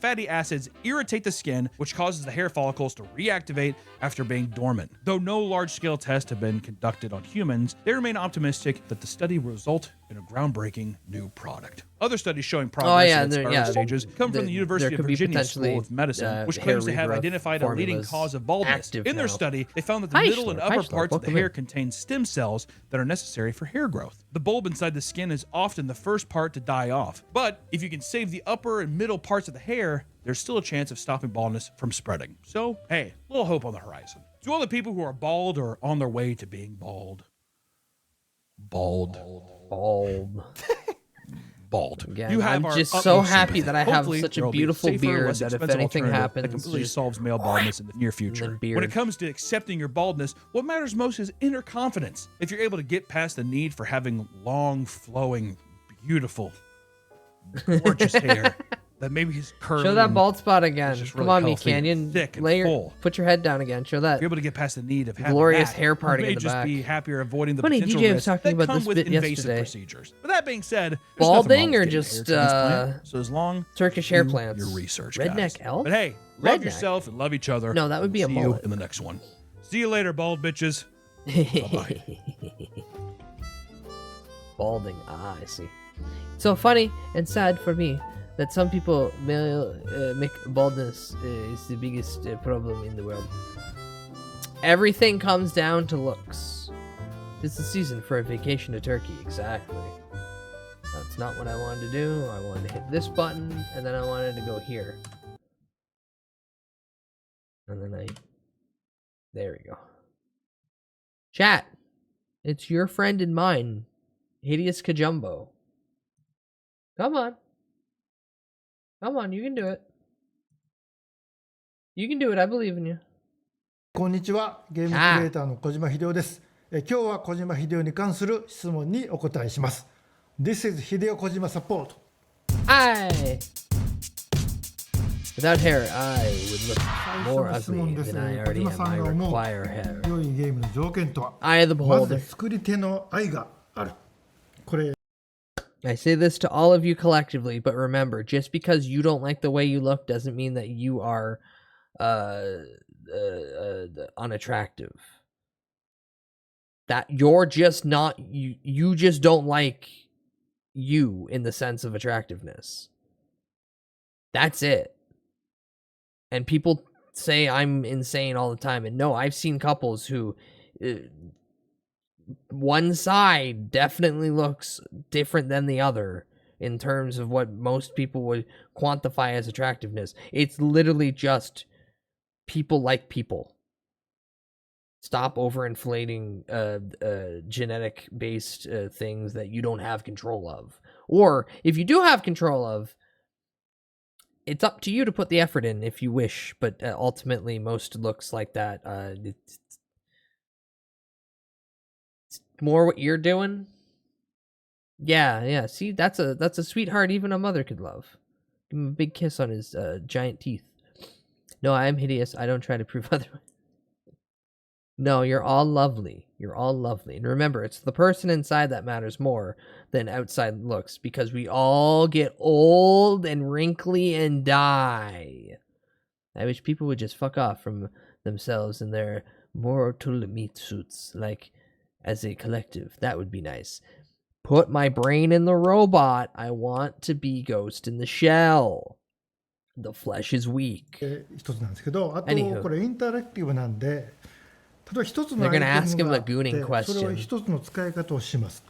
fatty acids irritate the skin, which causes the hair follicles to reactivate after being dormant. Though no large-scale tests have been conducted on humans, they remain optimistic that the study will result in a groundbreaking new product. Other studies showing progress in its early stages come from the University of Virginia School of Medicine, which claims to have identified a leading cause of baldness. In their study, they found that the middle and upper parts of the hair contain stem cells that are necessary for hair growth. The bulb inside the skin is often the first part to die off, but if you can save the upper and middle parts of the hair, there's still a chance of stopping baldness from spreading. So, hey, a little hope on the horizon. To all the people who are bald or on their way to being bald. Bald. Again, You have I'm our just so utmost happy sympathy. that I have Hopefully, such there a will be beautiful safer, beard less that if expensive anything alternative happens, that completely just solves male baldness in the near future. When it comes to accepting your baldness, what matters most is inner confidence. If you're able to get past the need for having long, flowing, beautiful, gorgeous hair that maybe is curly. Show that and bald spot again. just Come really on, me healthy and Canyon. thick and Lay your- full. Put your head down again. Show that. If you're able to get past the need of having glorious that, hair parting you may in the just back. be happier avoiding the Funny, potential DJ was risks talking that about come this with bit invasive yesterday. procedures. But that being said, there's Balding nothing wrong or with getting a just hair transplant. So as long Turkish as hair you do plants? your research, Redneck guys. elf? But hey, love Redneck. yourself and love each other. No, that would be a See you mullet. in the next one. See you later, bald bitches. Bye-bye. Balding. Ah, I see. So funny and sad for me that some people make baldness is the biggest problem in the world. Everything comes down to looks. It's the season for a vacation to Turkey, exactly. That's not what I wanted to do. I wanted to hit this button, and then I wanted to go here. And then there we go. Chat, it's your friend and mine, Hideous Kajumbo. Come on. Come on, you can do it. You can do it, I believe in you. こんにちは、ゲームクリエイターの小島秀夫です。今日は小島秀夫に関する質問にお答えします。This is Hideo Kojima Support. Hi! Without hair, I would look more ugly than I already am. I require hair. 良いゲームの条件とは、 Eye of the ま beholder. ず作り手の愛がある。これ I say this to all of you collectively, but remember, just because you don't like the way you look doesn't mean that you are unattractive. That you're just not, you just don't like you in the sense of attractiveness. That's it. And people say I'm insane all the time, and no, I've seen couples who one side definitely looks different than the other in terms of what most people would quantify as attractiveness. It's literally just people like people. Stop overinflating genetic based things that you don't have control of. Or if you do have control of, it's up to you to put the effort in if you wish, but ultimately most looks like that it's more what you're doing. Yeah. See, that's a sweetheart even a mother could love. Give him a big kiss on his giant teeth. No, I am hideous. I don't try to prove otherwise. No, you're all lovely. You're all lovely. And remember, it's the person inside that matters more than outside looks, because we all get old and wrinkly and die. I wish people would just fuck off from themselves and their mortal meat suits, like, as a collective. That would be nice. Put my brain in the robot. I want to be Ghost in the Shell. The flesh is weak. 一つなんですけど、あと Anywho. これインタラクティブなんで、例えば一つの They're アイ gonna テ ask ム him が a あって gooning それを question. 一つの使い方をします。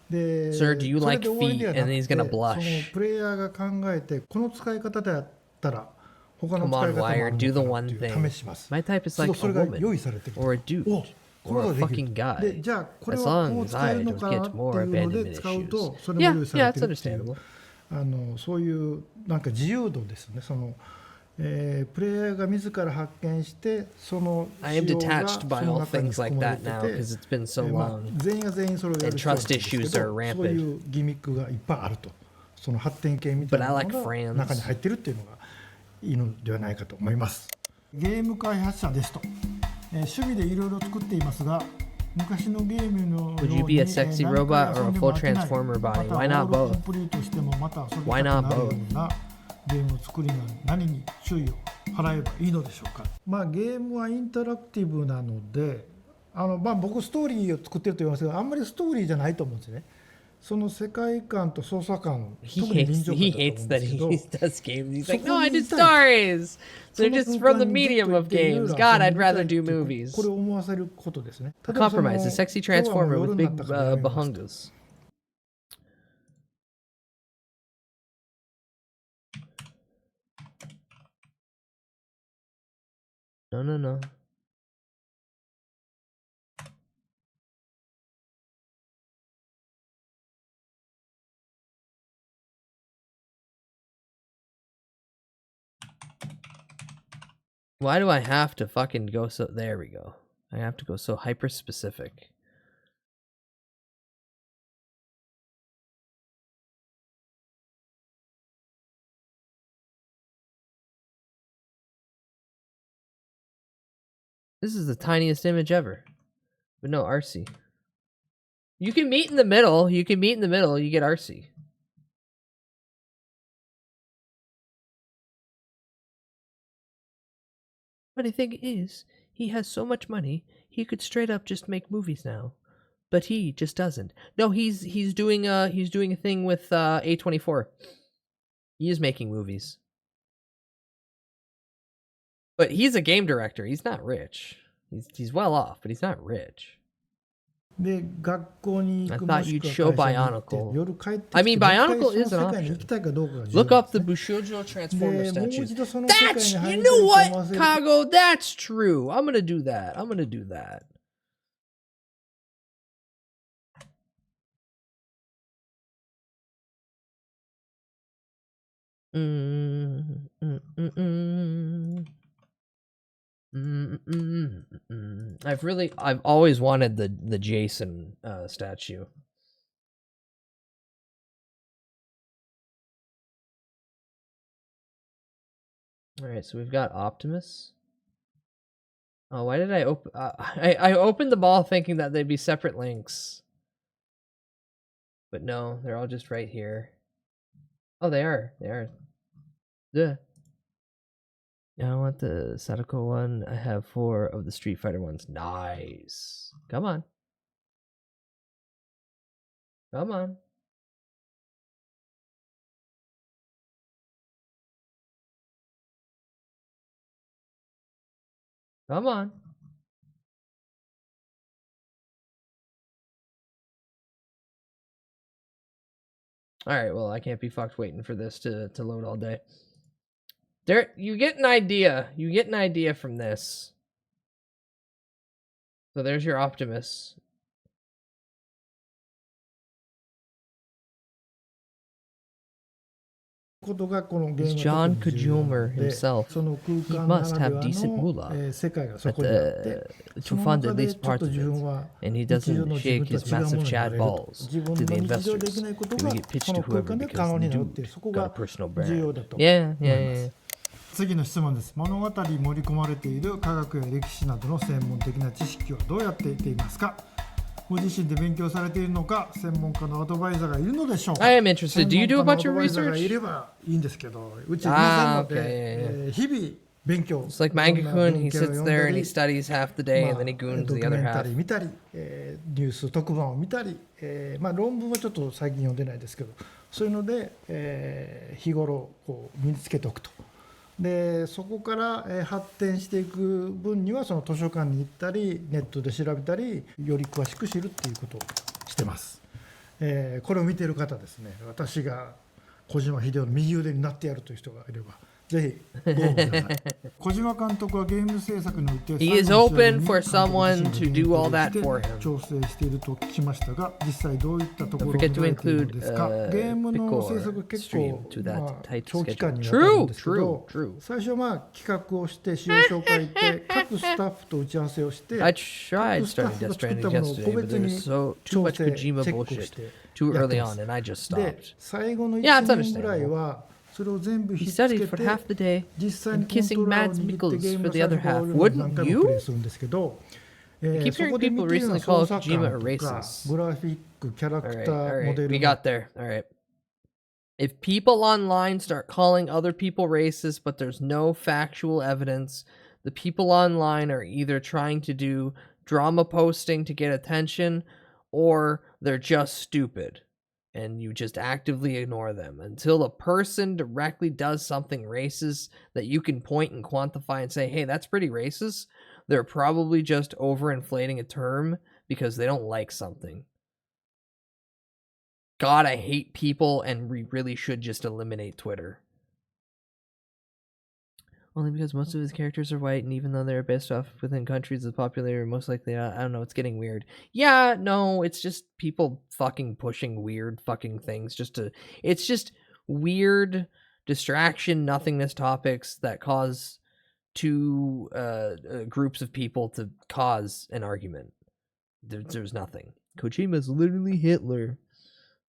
で、 Sir, do you それ like で終わりでは feet? な And く he's て、 gonna そ blush. のプレイヤーが考えて、この使い方だったら他の Come 使い on, 方もあ Wire. る Do the のか one なっていう thing. 試します。 My type is そう like そ a れが woman 用意されてくる。 or a dude お、これ or が a できる。 fucking guy. で、じゃあこれ As は long こう as 使え I るの don't かな get って more いうので abandonment 使うと issues. それも Yeah, 用意さ yeah, れ it's てるっていう understandable. そういうなんか自由度ですね。そのプレイヤーが自ら発見してその I am 仕様が detached by その all 中に things 含 like まれ that て now て because it's been so まあ long. 全員が全員それをや And る人は trust ないですけ issues ど are そうい rampant. うギミックがいっぱいあるとその発展系みたい But な I の like が friends. 中に入ってるっていうのがいいのではないかと思います。ゲーム開発者ですと、趣味でいろいろ作っていますが昔のゲームのように Would you be a sexy 何回 robot or 遊 a んで full も飽きない transformer ま body? た Why オー not ルコン both? プリートしてもまた遊びたく Why な not るよ both? うなゲームを作りには何に注意を払えばいいのでしょうか。まあゲームはインタラクティブなのでまあ僕ストーリーを作ってると言いますがあんまりストーリーじゃないと思うんですね。その世界観と操作感 He 特に臨 hates 場感 he だと思う hates んで that すけど he does games. He's like, そ no, こ I に do いたい stories. そ They're の just 空 from the 間にずっ medium と of いていろい games. ろ God, 遊 I'd んでみたい rather っ do て movies. これを思わせることですね。 A 例えばその compromise, a sexy 今日はも transformer う with 夜にな big ったからやめますと bahungas. No. Why do I have to fucking go so... There we go. I have to go so hyper-specific. This is the tiniest image ever. But no, RC. You can meet in the middle. You can meet in the middle. You get RC. Funny thing is, he has so much money, he could straight up just make movies now. But he just doesn't. No, he's doing a thing with A24. He is making movies. But he's a game director. He's not rich. He's well off, but he's not rich. で学校に行く I も thought し you'd く show は会社に行って Bionicle. 夜帰ってきて I mean, もう一回 Bionicle その is an 世界に行 option. きたいかどうかが重要 Look なん up で the すね。 Bushojo Transformer でもう statues. 一度その世界 That's に入 you りたい know と what, 思わせる Kago. That's true. I'm gonna do that. I'm gonna do that. I've always wanted the Jason statue. All right, so we've got Optimus. Oh, why did I open? I opened the ball thinking that they'd be separate links, but no, they're all just right here. Oh, they are. They are. Yeah. I want the Sadako one. I have 4 of the Street Fighter ones. Nice. Come on. Come on. Come on. Alright, well, I can't be fucked waiting for this to load all day. There, you get an idea. You get an idea from this. So there's your Optimus. It's John Kajumer himself. He must have decent moolah to fund at least part of it. And he doesn't shake his massive Chad balls to the investors. He will get pitched to whoever because the dude got a personal brand. Yeah. 次の質問です。物語に盛り込まれている科学や歴史などの専門的な知識はどうやって得ていますか？ご自身で勉強されているのか、専門家のアドバイザーがいるのでしょうか？ I am interested. Do you do a bunch of 専門家のアドバイザーがい research? ればいいんですけど、うちいませんので、日々勉強。 It's like Manga-kun, he sits there and he studies half the day and then he goons ド the キュ other メンタ half. リー見たり、ニュース特番を見たり、論文はちょっと最近読んでないですけど、そういうので、日頃こう身につけておくと。でそこから、発展していく分にはその図書館に行ったりネットで調べたりより詳しく知るっていうことをしてます。これを見ている方ですね、私が小島秀夫の右腕になってやるという人がいればぜひご応募ください。小島監督はゲーム制作において He is open for someone to do all that for him. 調整していると聞きましたが、実際どういったところを Don't 捉 forget to えているの include ですか？ゲームの制作結 stream 構 to that tight 長期間 schedule. にわたるんですけ True, ど、 true. 最初は企画をして使用書を書いて各スタッフと打ち合わせをして I tried 各スタッ starting フが Death 作っ Stranding たものを yesterday, 個 but 別 there に was too 調 much 整 Kojima チェックを bullshit して too やって early ます。 on, and I just で stopped. 最後の Yeah, 1 it's 年ぐらい understandable. はそれを全部 He ひっつけ studied for て half the day 実際 and にコン kissing トローラーを Mads 握ってゲ Mikkelsen ー for ムの the 最 other 初から half. 何 Wouldn't 回もプレイ you? するんですけど、 I keep そ hearing こで見 people ているのは recently call 操作 Kojima 感 a とか racist. グラフィックキャラク All タ right, all ーモ right, デ we ルの got there. All right. If people online start calling other people racist, but there's no factual evidence, the people online are either trying to do drama posting to get attention, or they're just stupid. And you just actively ignore them until a person directly does something racist that you can point and quantify and say, hey, that's pretty racist. They're probably just overinflating a term because they don't like something. God, I hate people, and we really should just eliminate Twitter. Only because most of his characters are white, and even though they're based off within countries that popular, most likely, I don't know, it's getting weird. Yeah, no, it's just people fucking pushing weird fucking things it's just weird distraction, nothingness topics that cause two groups of people to cause an argument. There's nothing. Kojima's literally Hitler.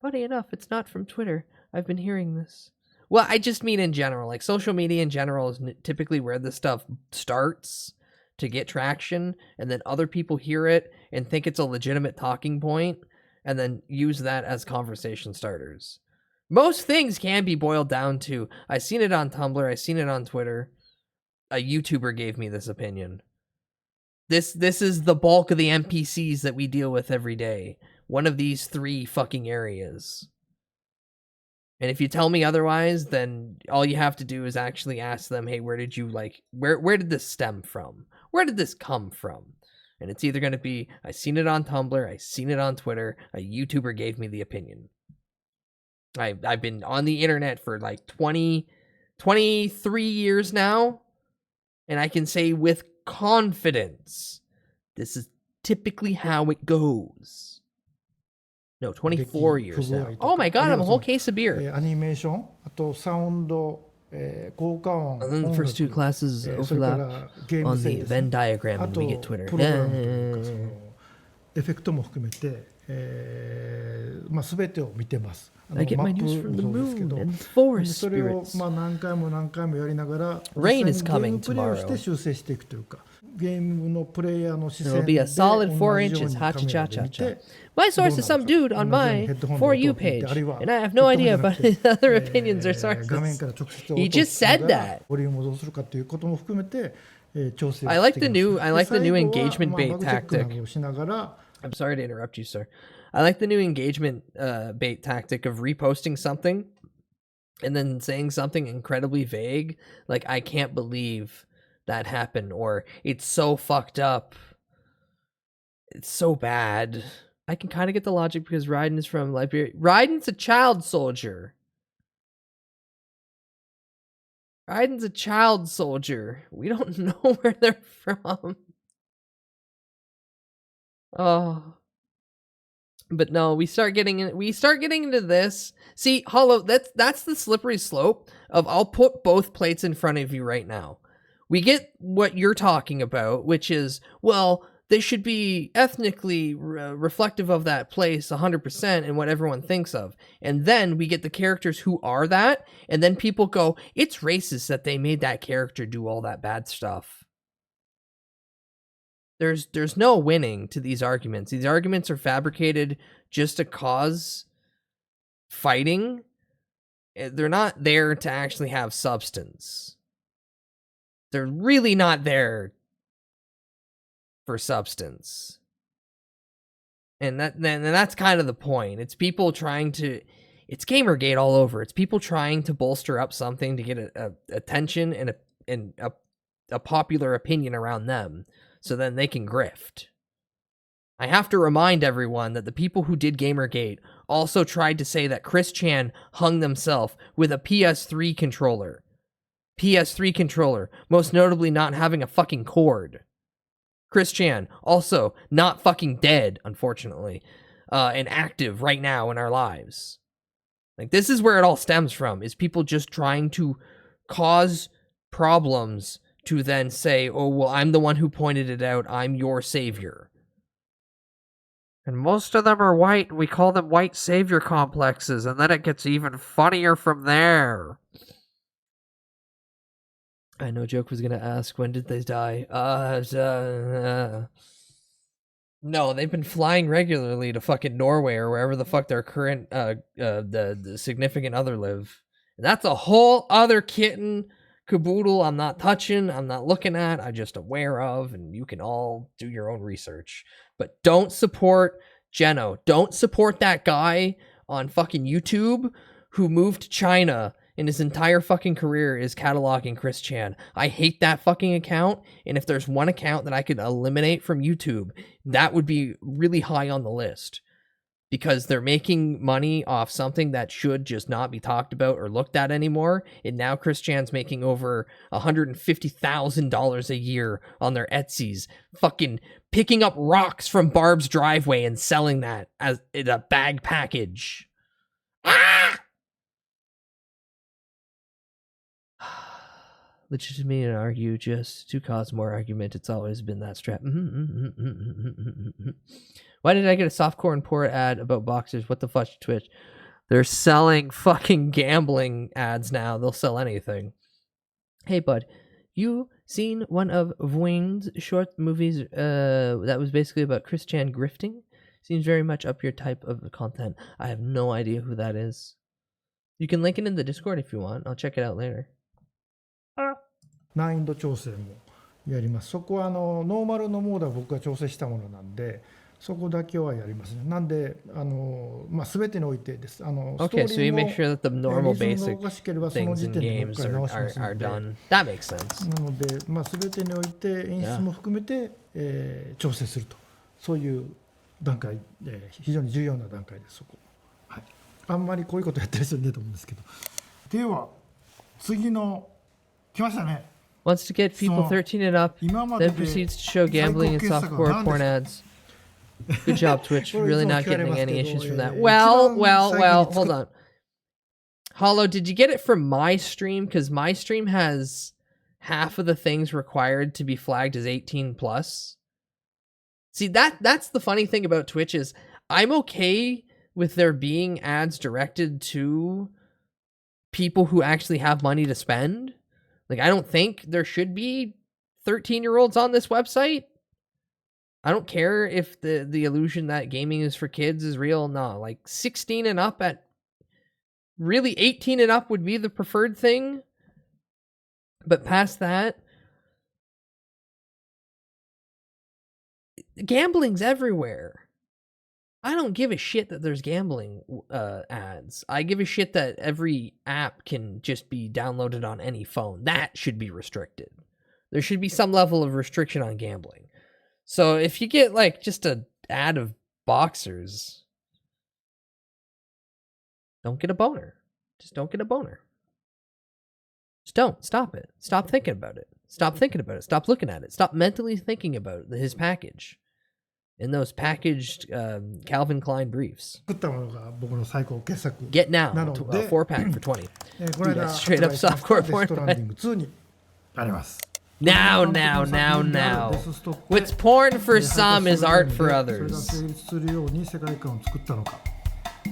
Funny enough, it's not from Twitter. I've been hearing this. Well, I just mean in general, like social media in general is typically where this stuff starts to get traction, and then other people hear it and think it's a legitimate talking point, and then use that as conversation starters. Most things can be boiled down to, I seen it on Tumblr, I seen it on Twitter, a YouTuber gave me this opinion. This is the bulk of the NPCs that we deal with every day. One of these 3 fucking areas. And if you tell me otherwise, then all you have to do is actually ask them, hey, where did you where did this stem from? Where did this come from? And it's either going to be, I seen it on Tumblr, I seen it on Twitter, a YouTuber gave me the opinion. I've been on the internet for like 23 years now, and I can say with confidence, this is typically how it goes. No, 24 years now. Oh my god, I'm a whole case of beer. アニメーション、あとサウンド、効果音、 And then the first two classes overlap on the Venn diagram and we get Twitter. プログラムというかそのエフェクトも含めて、まあ全てを見てます。I get my news from the moon and forest それを spirits. まあ何回もやりながら Rain is 実際に coming ゲームプレイをして tomorrow. 修正していくというか、ゲームのプレイヤーの視 There 線 will で be a solid 4同じよう inches. にカメラで見 Ha-cha-cha-cha-cha. て My source is some dude on my For You page, and I have no idea about his other opinions or 画面 sources. から直接 He 音 just を said 聞きながら that. ボリュームをどうするかということも含めて調整を I like して the います。 new I like the で new 最後は engagement まあ bait バグチェックな tactic. どをしながら I'm sorry to interrupt you, sir. I like the new engagement bait tactic of reposting something and then saying something incredibly vague, like I can't believe that happened, or it's so fucked up, it's so bad. I can kind of get the logic because Raiden is from Liberia. Raiden's a child soldier. Raiden's a child soldier. We don't know where they're from. Oh. But no, we start getting into this. See, Hollow, that's the slippery slope of I'll put both plates in front of you right now. We get what you're talking about, which is, well, they should be ethnically reflective of that place 100% and what everyone thinks of. And then we get the characters who are that, and then people go, it's racist that they made that character do all that bad stuff. There's no winning to these arguments. These arguments are fabricated just to cause fighting. They're not there to actually have substance. They're really not there for substance. And that's kind of the point. It's people trying to, it's Gamergate all over. It's people trying to bolster up something to get a attention and a popular opinion around them, so then they can grift. I have to remind everyone that the people who did Gamergate also tried to say that Chris Chan hung themselves with a PS3 controller. PS3 controller, most notably not having a fucking cord. Chris Chan, also not fucking dead, unfortunately, and active right now in our lives. Like, this is where it all stems from, is people just trying to cause problems to then say, oh, well, I'm the one who pointed it out, I'm your savior. And most of them are white, we call them white savior complexes, and then it gets even funnier from there. I know Joke was gonna ask, when did they die? No, they've been flying regularly to fucking Norway or wherever the fuck their current, the significant other live. And that's a whole other kitten caboodle I'm not touching, I'm not looking at, I'm just aware of, and you can all do your own research. But don't support Geno. Don't support that guy on fucking YouTube who moved to China and his entire fucking career is cataloging Chris Chan. I hate that fucking account, and if there's one account that I could eliminate from YouTube, that would be really high on the list. Because they're making money off something that should just not be talked about or looked at anymore, and now Chris Chan's making over $150,000 a year on their Etsy's, fucking picking up rocks from Barb's driveway and selling that as in a bag package. Ah! Legitimate and argue just to cause more argument. It's always been that strap. Why did I get a softcore and poor ad about boxers? What the fuck, Twitch? They're selling fucking gambling ads now. They'll sell anything. Hey, bud, you seen one of Vuing's short movies that was basically about Chris Chan grifting? Seems very much up your type of content. I have no idea who that is. You can link it in the Discord if you want. I'll check it out later. 難易度調整もやります。そこはノーマルのモードは僕が調整したものなんで、そこだけはやりますね。なんでまあ全てにおいてです。Okay, so you make sure that the normal basic がしければその things 時 in 点で games 僕から直します are ので。 done. That makes sense. なのでまあ全てにおいて演出も含めて調整すると、そういう段階、非常に重要な段階です。そこ、はい、あんまりこういうことやってる人いないと思うんですけど。では次の来ましたね。 Wants to get people 13 and up, then proceeds to show gambling and softcore porn ads. Good job, Twitch. Really not getting any issues from that. Well, hold on. Hollow, did you get it from my stream? Because my stream has half of the things required to be flagged as 18 plus. See, that's the funny thing about Twitch is I'm okay with there being ads directed to people who actually have money to spend. Like, I don't think there should be 13-year-olds on this website. I don't care if the illusion that gaming is for kids is real. No, like 16 and up at... Really, 18 and up would be the preferred thing. But past that... Gambling's everywhere. I don't give a shit that there's gambling ads. I give a shit that every app can just be downloaded on any phone. That should be restricted. There should be some level of restriction on gambling. So if you get like just an ad of boxers, don't get a boner. Just don't get a boner. Just don't. Stop it. Stop thinking about it. Stop thinking about it. Stop looking at it. Stop mentally thinking about his package. In those packaged Calvin Klein briefs. Get now, 4-pack for 20. Yeah, straight up softcore porn. Now. What's porn for some is art for others.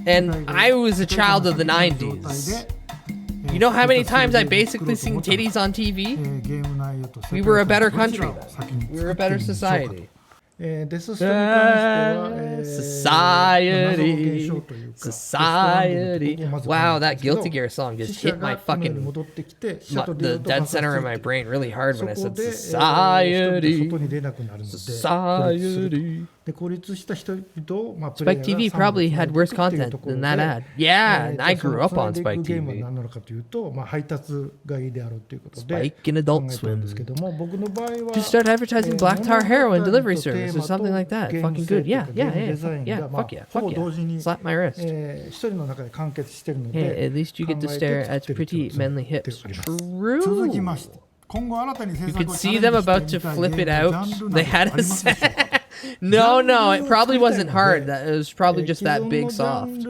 And I was a child of the 90s. You know how many times I basically seen titties on TV? We were a better country then. We were a better society. Society. Wow, that Guilty Gear song just hit my fucking the dead center of my brain really hard when I said society. Spike TV probably had worse content than that ad. Yeah, I grew up on Spike TV. Spike and Adult Swim. Just start advertising Black Tar Heroin delivery service or something like that. Fucking good. Yeah. Fuck yeah. Slap my wrist. Hey, at least you get to stare at pretty manly hips. True. You could see them about to flip it out. They had a set. No, it probably wasn't hard. It was probably just that big soft.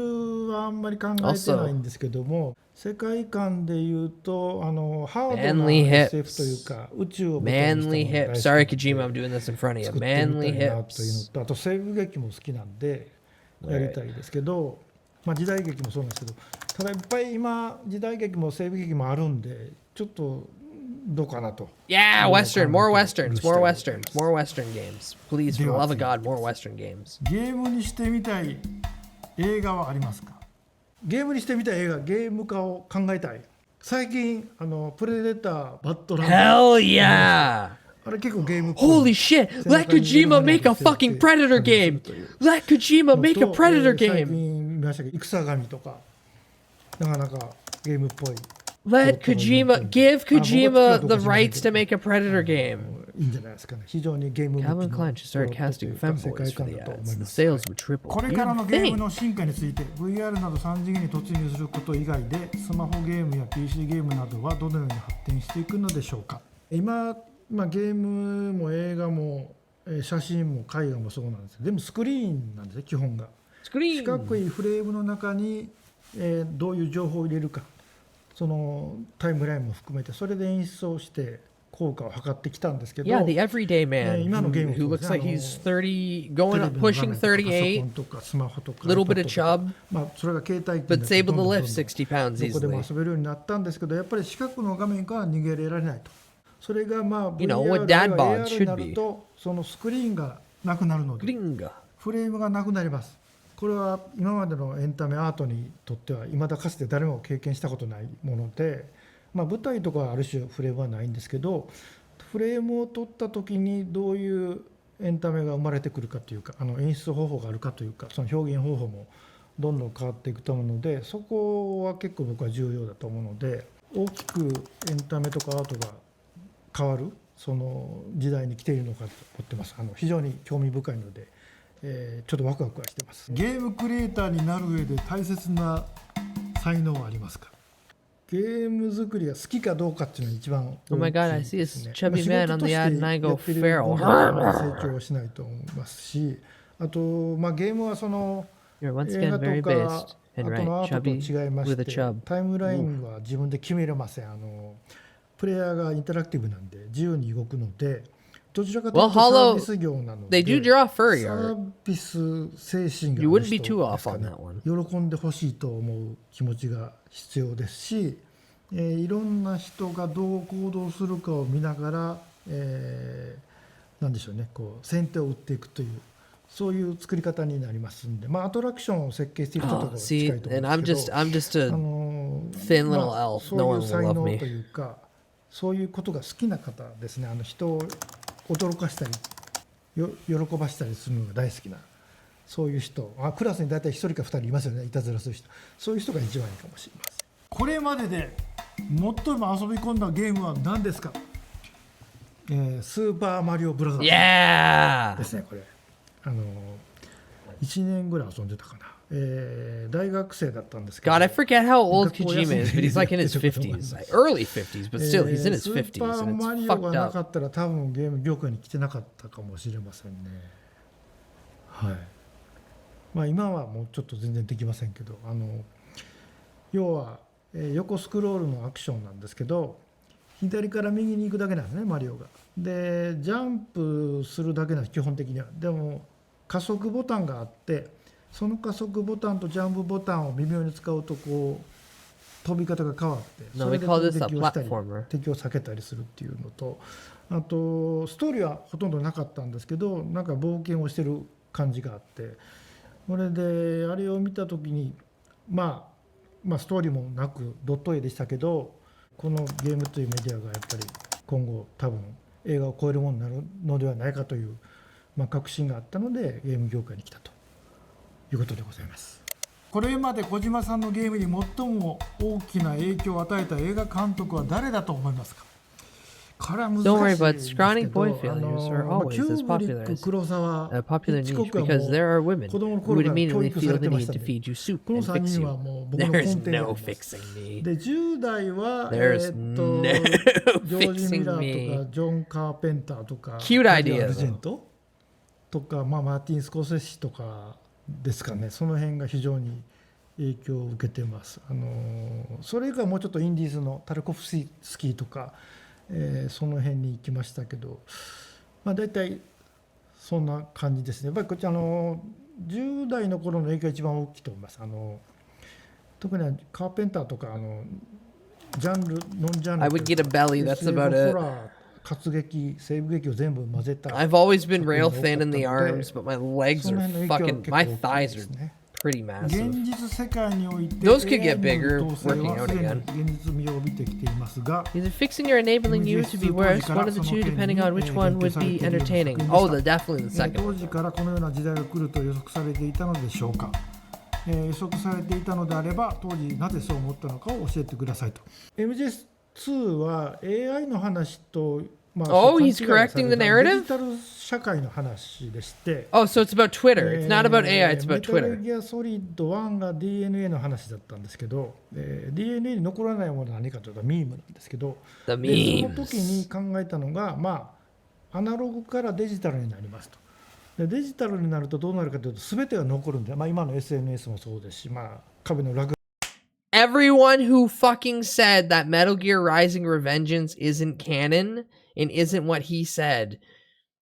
Also, manly hips. Manly hips. Sorry, Kojima, I'm doing this in front of you. Manly hips. やりたいですけど、時代劇もそうなんですけど、ただいっぱい今時代劇も西部劇もあるんで、ちょっとどうかなと。Yeah, Western, more Western games. Please, for the love of God, more Western games. ゲームにしてみたい映画はありますか？ゲームにしてみたい映画、ゲーム化を考えたい。最近プレデター、バッドランド。Hell yeah! Holy shit! Let Kojima make a fucking Predator game! Let Kojima make a Predator game! Let Kojima, give Kojima the rights to make a Predator game. Calvin Klein should start casting femboys for the ads. The sales would triple. これからのゲームの進化について VR など3次元に突入すること以外でスマホゲームや PC ゲームなどはどのように発展していくのでしょうか。今ゲームも映画も写真も絵画もそうなんですけど、でもスクリーンなんですね、基本が。四角いフレームの中に、どういう情報を入れるか、そのタイムラインも含めてそれで演出をして効果を測ってきたんですけど、Yeah, the everyday man who looks like he's 30, going up, pushing 38, little bit of chub, それが携帯 but it's able to lift 60 pounds どこでも easily. 遊べるようになったんですけど、やっぱり四角の画面から逃げられないと。それがYou know, what dad bod VR にな should る be. とそのスクリーンがなくなるのでフレームがなくなります。これは今までのエンタメアートにとっては未だかつて誰も経験したことないもので、舞台とかはある種フレームはないんですけど、フレームを取った時にどういうエンタメが生まれてくるかというか、演出方法があるかというか、その表現方法もどんどん変わっていくと思うので、そこは結構僕は重要だと思うので、大きくエンタメとかアートが変わるその時代に来ているのかと思ってます。非常に興味深いので、ちょっとワクワクはしてます。ゲームクリエイターになる上で大切な才能はありますか？ゲーム作りが好きかどうかっていうのが一番 Oh my god, I 大き see い a ですね。 chubby man on the ad and I go やってる feral. 分には成長しないと思いますし、あと、ゲームはその You're once 映 again 画 very とか based あ and と right. のアートと Chubby 違いま with し a て chub. タイムラインは自分で決めれません。プレイヤーがインタラクティブなんで自由に動くので、どちらかという Well, とサービ Hollow, ス業なので they do draw サ furry ー art. ビス精神が You ある wouldn't be 人 too で off すか on ね that one. 喜んでほしいと思う気持ちが必要ですし、いろんな人がどう行動するかを見ながら、なんでしょうね、こう先手を打っていくというそういう作り方になりますんで、アトラクションを設計している人とか Oh, は近 see, いと思 and うん I'm ですけ just ど、 I'm just a thin little elf. そ No うい one う will 才 love 能 me. というか、そういうことが好きな方ですね。人を驚かしたり喜ばしたりするのが大好きなそういう人、クラスに大体1人か2人いますよね、いたずらする人。そういう人が一番いいかもしれません。これまでで最も遊び込んだゲームは何ですか？スーパーマリオブラザーズ Yeah! ですね。これ1年ぐらい遊んでたかな。大学生だったんですけど。 God, I forget how old Kojima is, but he's like in his 50s, like early 50s, but still he's in his 50s, スーパー and マ it's リオが fucked な up. かったら多分ゲーム業界に来てなかったかもしれませんね。はい。今はもうちょっと全然できませんけど、要は、横スクロールのアクションなんですけど、左から右に行くだけなんですね、マリオが。で、ジャンプするだけなんです、基本的には。でも加速ボタンがあって、その加速ボタンとジャンプボタンを微妙に使うとこう飛び方が変わって、 No, そ we れで call this a 敵をしたり platformer. 敵を避けたりするっていうのと、あとストーリーはほとんどなかったんですけど、なんか冒険をしてる感じがあって、これであれを見た時にストーリーもなくドット絵でしたけど、このゲームというメディアがやっぱり今後多分映画を超えるものになるのではないかという、確信があったのでゲーム業界に来たということでございます。これまで小島さんのゲームに最も大きな影響を与えた映画監督は誰だと思いますか？これは難しい Don't worry, ん but ですけど、 scrawny boy failures are always キュ as ーブリッ popular ク as 黒沢 a popular ヒッチコ niche ックはも because う there are women 子供の who 頃 would から教 immediately 育さ feel れ the てま need したん to で、 feed you soup この and 3 fix 人 you. はもう僕の根 There's 底にあ no ります。 fixing me. で10代は There's ジ no ョージ・ミラ fixing ーとか me. ジョン・カーペンターとか Cute タジ idea, ア・アルジェントとか、マーティン・スコセッシとかですかね。その辺が非常に影響を受けてます。それ以外はもうちょっとインディーズのタルコフスキーとか、その辺に行きましたけど、大体そんな感じですね。やっぱりこっち10代の頃の影響が一番大きいと思います。特にカーペンターとかジャンルノンジャンル I would get a belly, that's SF about it. ホラー、活劇、西部劇を全部混ぜた。 I've always been rail thin in the arms, but my legs are fucking, my thighs are pretty 現 massive. 実世界において Those could get AI によ bigger る搭載 working は out すでに again. 現実味を帯びてきていますが、 Either fixing or enabling you to be worse, one of the two, depending on which one would be entertaining. Oh, definitely the second 当 one. 時からこのような時代が来ると予測されていたのでしょうか。予測されていたのであれば、当時なぜそう思ったのかを教えてくださいと。MGS2 は AI の話と、Oh, he's correcting the narrative? デジタル社会の話でして、 Oh, so it's about Twitter. It's not about AI, it's about メタル Twitter. ギアソリッド1が DNA の話だったんですけど、DNA に残らないものは何かというとミームなんですけど、 The でそ memes. の時に考えたのが、アナログからデジタルになりますと。でデジタルになるとどうなるかというと、全てが残るんで、今の SNS もそうですし、壁の落 Everyone who fucking said that Metal Gear Rising Revengeance isn't canon and isn't what he said,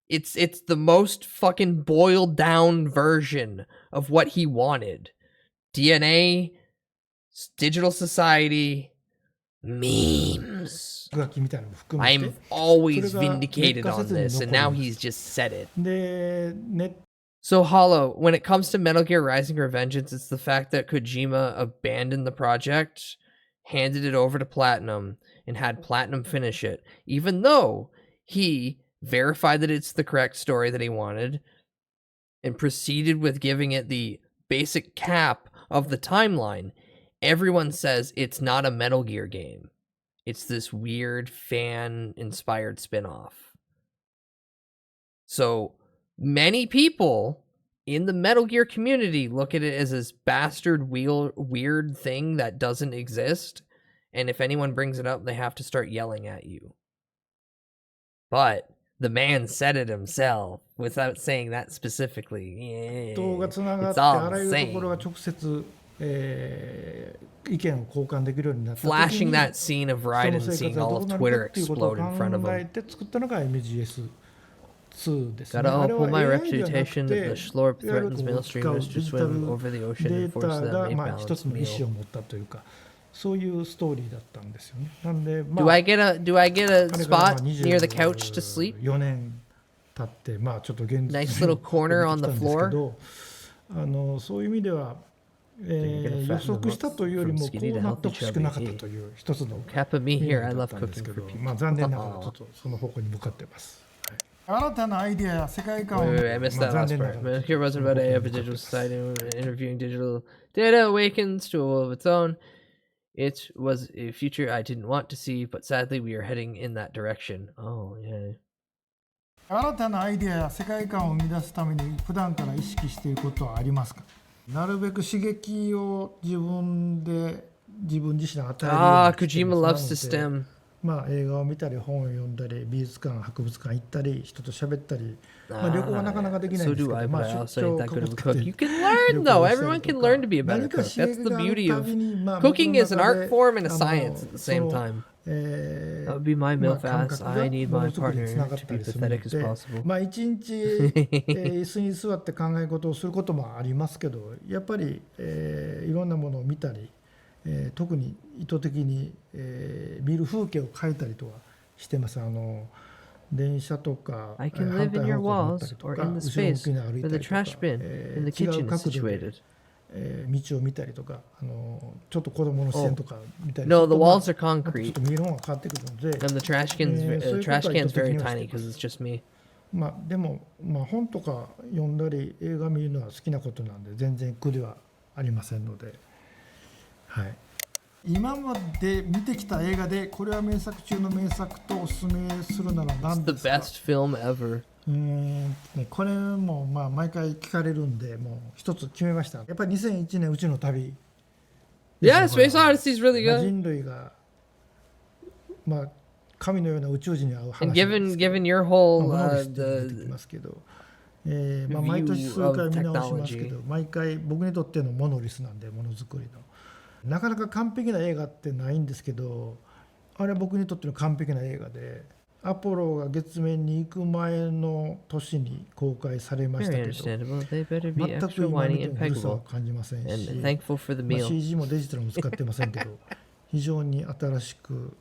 it's the most fucking boiled down version of what he wanted. DNA, digital society, memes. 書きみたいなのも含めて I'm always それが vindicated 劣化せ on ずに this, 残 and る now んで he's す。 just said it. で、 So, Hollow, when it comes to Metal Gear Rising Revengeance, it's the fact that Kojima abandoned the project, handed it over to Platinum, and had Platinum finish it, even though he verified that it's the correct story that he wanted, and proceeded with giving it the basic cap of the timeline. Everyone says it's not a Metal Gear game. It's this weird fan-inspired spin-off. So many people in the Metal Gear community look at it as this bastard weird thing that doesn't exist. And if anyone brings it up, they have to start yelling at you. But the man said it himself without saying that specifically. Yeah, 人がつながっ it's て all あらゆるところ insane. が直接、意見を交換できるようになった時に Flashing that scene of その Raiden 生 seeing 活は all ど of うなるか Twitter っていうことを explode in front of 考 him. えて作ったのが MGS2 ですね。 Gotta あれは uphold my AI じゃなく reputation that て the Schlorp いわゆる threatens こう male 使う streamers デ to ジタル swim over the ocean デ and ー force タ them が a まあ一つ balanced の意思 meal. を持ったというかそういうストーリーだったんですよね。なんで、ま Do あ I get a spot まあ near the couch to sleep? 4年経ってまあちょっと現実 Nice little corner on the 出てきたんですけ floor. どそういう意味では、予測したというよりもこうなってほしくなかったという一つの Kappa me 意味 here. I だっ love たんです cooking け for ど people. まあ残念ながらちょっとその方向に向かってます。新たなアイデアや世界観を Wait, I missed まあ that 残 last 念な part. がら Metal Gear wasn't about AI, but digital society interviewing digital data awakens to a will of its own. It was a future I didn't want to see, but sadly we are heading in that direction. Oh, yeah. 新たなアイデアや世界観を生み出すために普段から意識していることはありますか？なるべく刺激を自分自身に与えるようにしています。 Kojima loves to なので stem. まあ映画を見たり本を読んだり美術館博物館行ったり人と喋ったり、まあ、旅行はなかなかできないん So ですけ do I, ど、 but まあ I 出 also 張 ain't を that か good ぶ of っ a て cook. You can learn though. Everyone can learn to be a better 何か cook. 刺 That's 激 the がある beauty of たびに、まあ、 cooking is an 僕の中 art で form and a science at the そ same の time. え That would be my まあ milf 感 ass. 覚が I need もの my づくりに partner つながっ to た be りするの pathetic as で possible. まあ一日、椅子に座って考え事をすることもありますけどやっぱり、いろんなものを見たり、特に意図的に、見る風景を描いたりとはしてます。電車とか I can 反 live in 対 your 方向に乗った walls りと or か in the 後ろ向 space きに歩い where た the りとか trash bin in the 違 kitchen う is 角度 situated. で道を見たりとかちょっと子供の視線とか見たり No, する the とまあ walls are ちょっ concrete. と見るものが変わってくるので And the trashそういうことは trash can's 意図的 very にはして tiny いま because す it's just me. まあでも、まあ、本とか読んだり映画見るのは好きなことなんで全然苦ではありませんので、はい、今まで見てきた映画でこれは名作中の名作とおすすめするなら何 It's the ですか？ best film ever. ね、これもまあ毎回聞かれるんでもう一つ決めました。やっぱり2001年宇宙の旅。Yeah, Space Odyssey is really まあ good. 人類がまあ神のような宇宙人に会う話 And なんですけど given your whole まあモノリスっていうのが出てき the ますけど、まあ、毎年数回見直しますけど毎回僕にとってのモノリスなんでものづくりのなかなか完璧な映画ってないんですけどあれは僕にとっての完璧な映画でアポロが月面に行く前の年に公開されましたけ very ど understandable. They better be 全く extra 今見 whiny て and も古さは peggable. 感じません And し、 thankful for the まあ meal. CG もデジタルも使ってませんけど非常に新しく、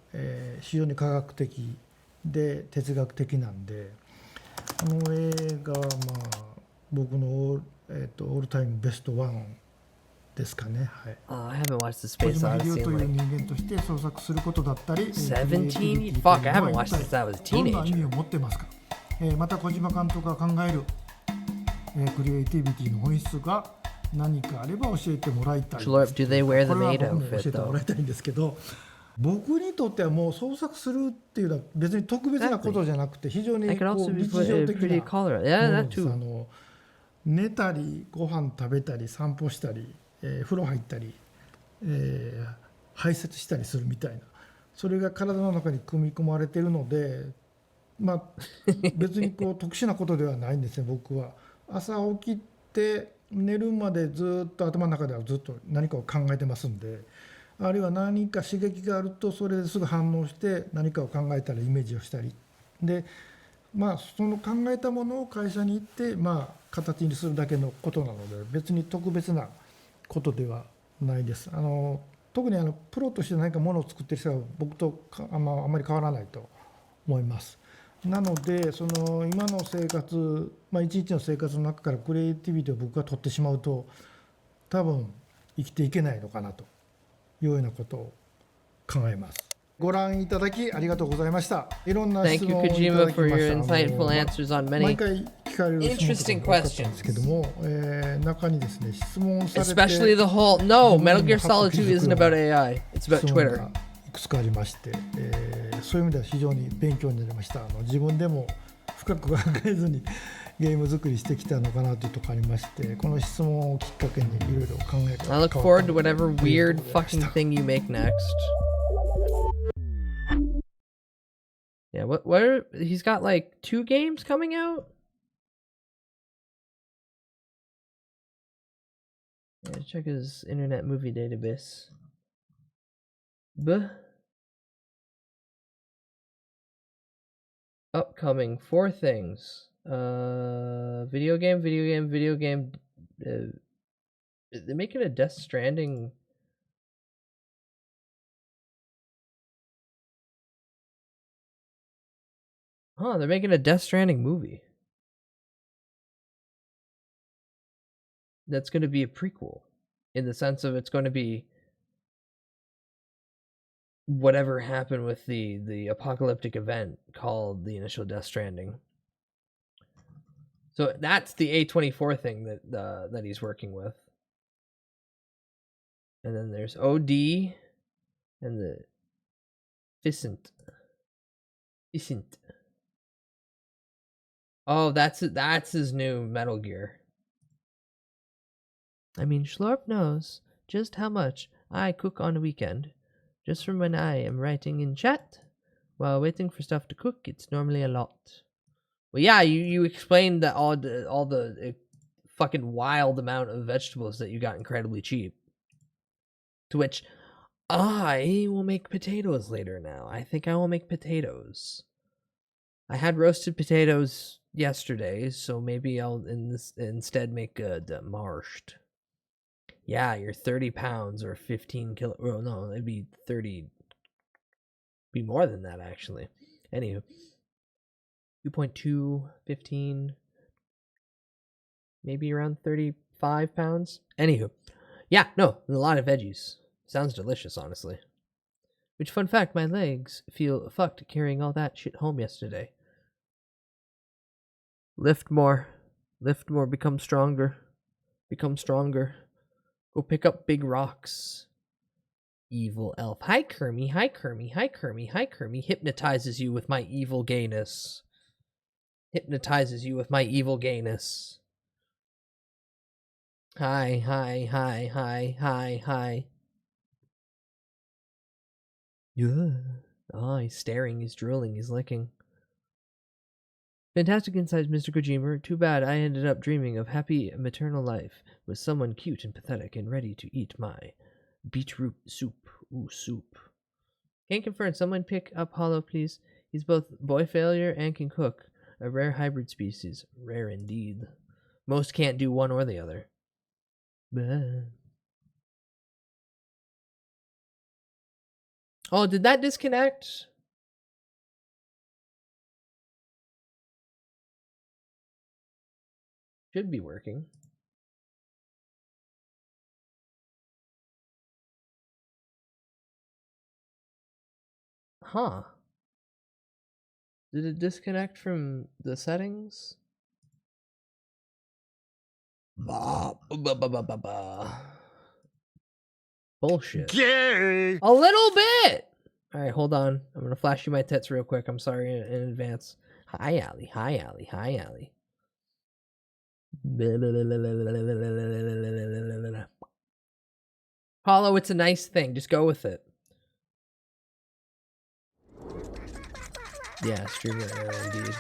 非常に科学的で哲学的なんで映画はまあ僕のオールタイムベストワンですかね。はい。I haven't watched the 小 Space 島秀夫 Odyssey と in いう like 人間として創作することだったり 17? Fuck, I haven't watched since I was a どんな意 teenager. 味を持ってますか？また小島監督が考える、クリエイティビティの本質が何かあれば教えてもらいたい。 Schlorp, do they wear the これは maid 僕も教 outfit えても though? らいたいんですけど僕にとってはもう創作するっていうのは別に特別なことじゃなくて非常に I could こ also う be 日 put 常 a 的 pretty な collar. も Yeah, の that です。 too. 寝たりご飯食べたり散歩したり、風呂入ったり、排泄したりするみたいなそれが体の中に組み込まれているのでまあ別にこう特殊なことではないんですね僕は。朝起きて寝るまでずっと頭の中ではずっと何かを考えてますんであるいは何か刺激があるとそれですぐ反応して何かを考えたりイメージをしたりでまあその考えたものを会社に行ってまあ形にするだけのことなので別に特別なことではないです。特にプロとして何かものを作っている人は僕とあんまり変わらないと思います。なのでその今の生活、一日の生活の中からクリエイティビティを僕が取ってしまうと多分生きていけないのかなというようなことを考えます。ご覧いただきありがとうございました。いろんな Thank 質 you, 問をいただ Kojima, き for ま your した。 insightful answers on 毎 many 回聞かれる質 interesting 問とかも多かったんですけども、中にですね質問されて especially the whole no 自分 Metal に Gear もはっと Solid 気 2 づく isn't ような about AI. It's about 質問 Twitter. がいくつかありまして、そういう意味では非常に勉強になりました。自分でも深く考えずにゲーム作りしてきたのかなというところありまして、この質問をきっかけにいろいろ考えが I look forward to whatever weird fucking thing you make next. Yeah, what are, he's got like 2 games coming out? Yeah, check his internet movie database. Upcoming 4 things. Video game. They're making a Death Stranding. Huh, they're making a Death Stranding movie. That's going to be a prequel. In the sense of it's going to be whatever happened with the apocalyptic event called the initial Death Stranding. So that's the A24 thing that he's working with. And then there's OD and the Vicent. Oh, that's his new Metal Gear. I mean, Schlorp knows just how much I cook on a weekend. Just from when I am writing in chat while waiting for stuff to cook, it's normally a lot. Well, yeah, you explained that all the fucking wild amount of vegetables that you got incredibly cheap. To which I will make potatoes later now. I think I will make potatoes. I had roasted potatoes yesterday, so maybe I'll instead make the marshed. Yeah, you're 30 pounds or 15 kilo. Well, no, it'd be 30. Be more than that, actually. Anywho. 2.2, 15. Maybe around 35 pounds. Anywho. Yeah, no, a lot of veggies. Sounds delicious, honestly. Which, fun fact, my legs feel fucked carrying all that shit home yesterday. Lift more. Lift more. Become stronger. Become stronger. Go pick up big rocks. Evil elf. Hi, Kermie. Hi, Kermie. Hi, Kermie. Hi, Kermie. Hypnotizes you with my evil gayness. Hypnotizes you with my evil gayness. Hi, hi, hi, hi, hi, hi. Yeah. Oh, he's staring, he's drooling, he's licking. Fantastic insights, Mr. Kojima. Too bad I ended up dreaming of happy maternal life with someone cute and pathetic and ready to eat my beetroot soup. Ooh, soup. Can't confirm. Someone pick up Hollow, please. He's both boy failure and can cook. A rare hybrid species. Rare indeed. Most can't do one or the other. Bah. Oh, did that disconnect? Should be working. Huh. Did it disconnect from the settings? Bullshit. Gay! A little bit! Alright, hold on. I'm gonna flash you my tits real quick. I'm sorry in advance. Hi, Allie. Hi, Allie. Hi, Allie. Hollow, it's a nice thing. Just go with it. Yeah, streamer error indeed.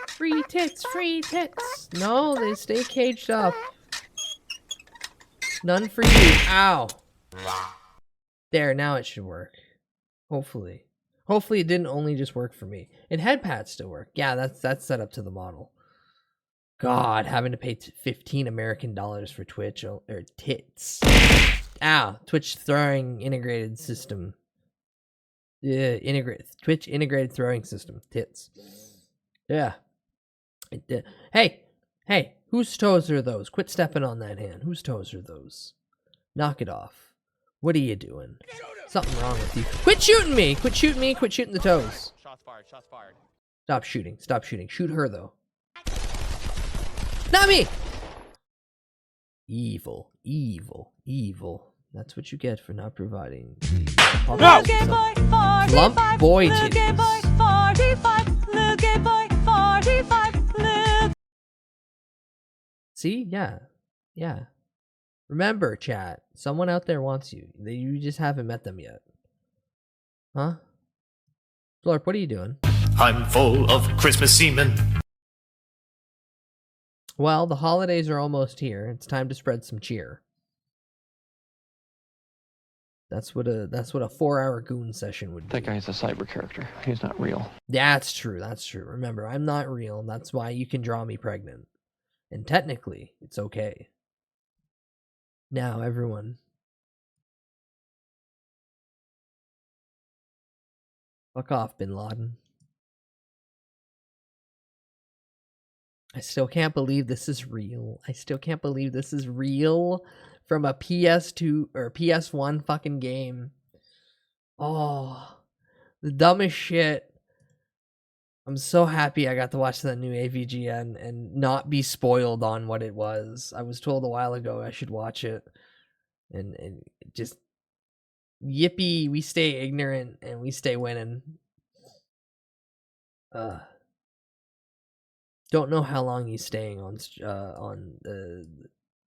Free tits, free tits. No, they stay caged up. None for you. Ow. There, now it should work. Hopefully. Hopefully it didn't only just work for me. And head pads still work. Yeah, that's set up to the model. God, having to pay 15 American dollars for Twitch or tits. Ow, Twitch throwing integrated system. Yeah, Twitch integrated throwing system. Tits. Yeah. Hey, whose toes are those? Quit stepping on that hand. Whose toes are those? Knock it off. What are you doing? Something wrong with you. Quit shooting me! Quit shooting me! Quit shooting the toes. Shots fired, shots fired. Stop shooting. Stop shooting. Shoot her, though. Not me! Evil. Evil. Evil. That's what you get for not providing. Lump boy titties. 45, little gay boy, 45, little. See? Yeah. Yeah. Remember, chat, someone out there wants you. You just haven't met them yet. Huh? Florp, what are you doing? I'm full of Christmas semen. Well, the holidays are almost here. It's time to spread some cheer. That's what a 4-hour goon session would be. That guy's a cyber character. He's not real. That's true. That's true. Remember, I'm not real. That's why you can draw me pregnant. And technically, it's okay. Now, everyone. Fuck off, Bin Laden. I still can't believe this is real. I still can't believe this is real from a PS2 or PS1 fucking game. Oh, the dumbest shit. I'm so happy I got to watch that new AVGN and not be spoiled on what it was. I was told a while ago I should watch it. And just yippee, we stay ignorant and we stay winning. Don't know how long he's staying on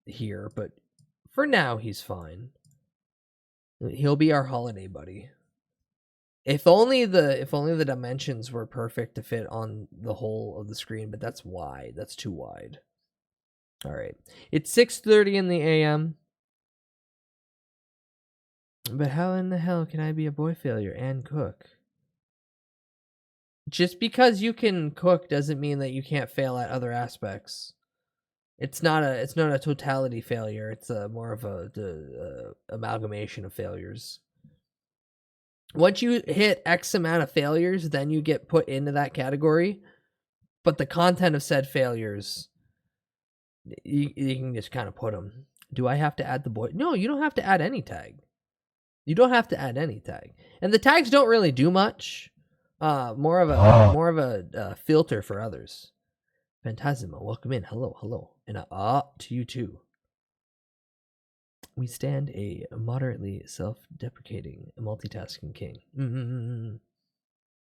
here, but for now he's fine. He'll be our holiday buddy. If only the dimensions were perfect to fit on the whole of the screen, but that's wide. That's too wide. All right. It's 6:30 in the AM. But how in the hell can I be a boy failure and cook? Just because you can cook doesn't mean that you can't fail at other aspects. It's not a totality failure. It's more of a amalgamation of failures. Once you hit X amount of failures, then you get put into that category. But the content of said failures, you can just kind of put them. Do I have to add the boy? No, you don't have to add any tag. You don't have to add any tag. And the tags don't really do much. More of a filter for others. Phantasma, welcome in. Hello. And to you too. We stand a moderately self-deprecating multitasking king.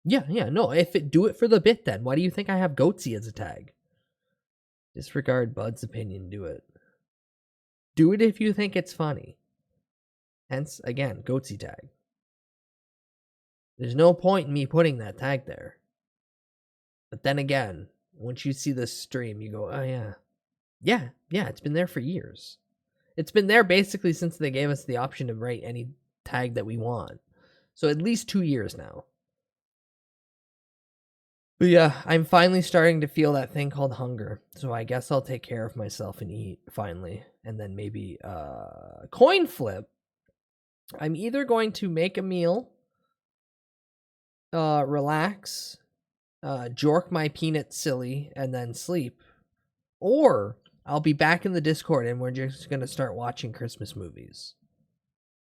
Yeah, no, do it for the bit then. Why do you think I have Goatsy as a tag? Disregard Bud's opinion, do it. Do it if you think it's funny. Hence, again, Goatsy tag. There's no point in me putting that tag there. But then again, once you see this stream, you go, oh yeah. Yeah, it's been there for years. It's been there basically since they gave us the option to write any tag that we want. So at least 2 years now. But yeah, I'm finally starting to feel that thing called hunger. So I guess I'll take care of myself and eat, finally. And then maybe, coin flip. I'm either going to make a meal, relax, jork my peanuts silly, and then sleep. Or I'll be back in the Discord and we're just going to start watching Christmas movies.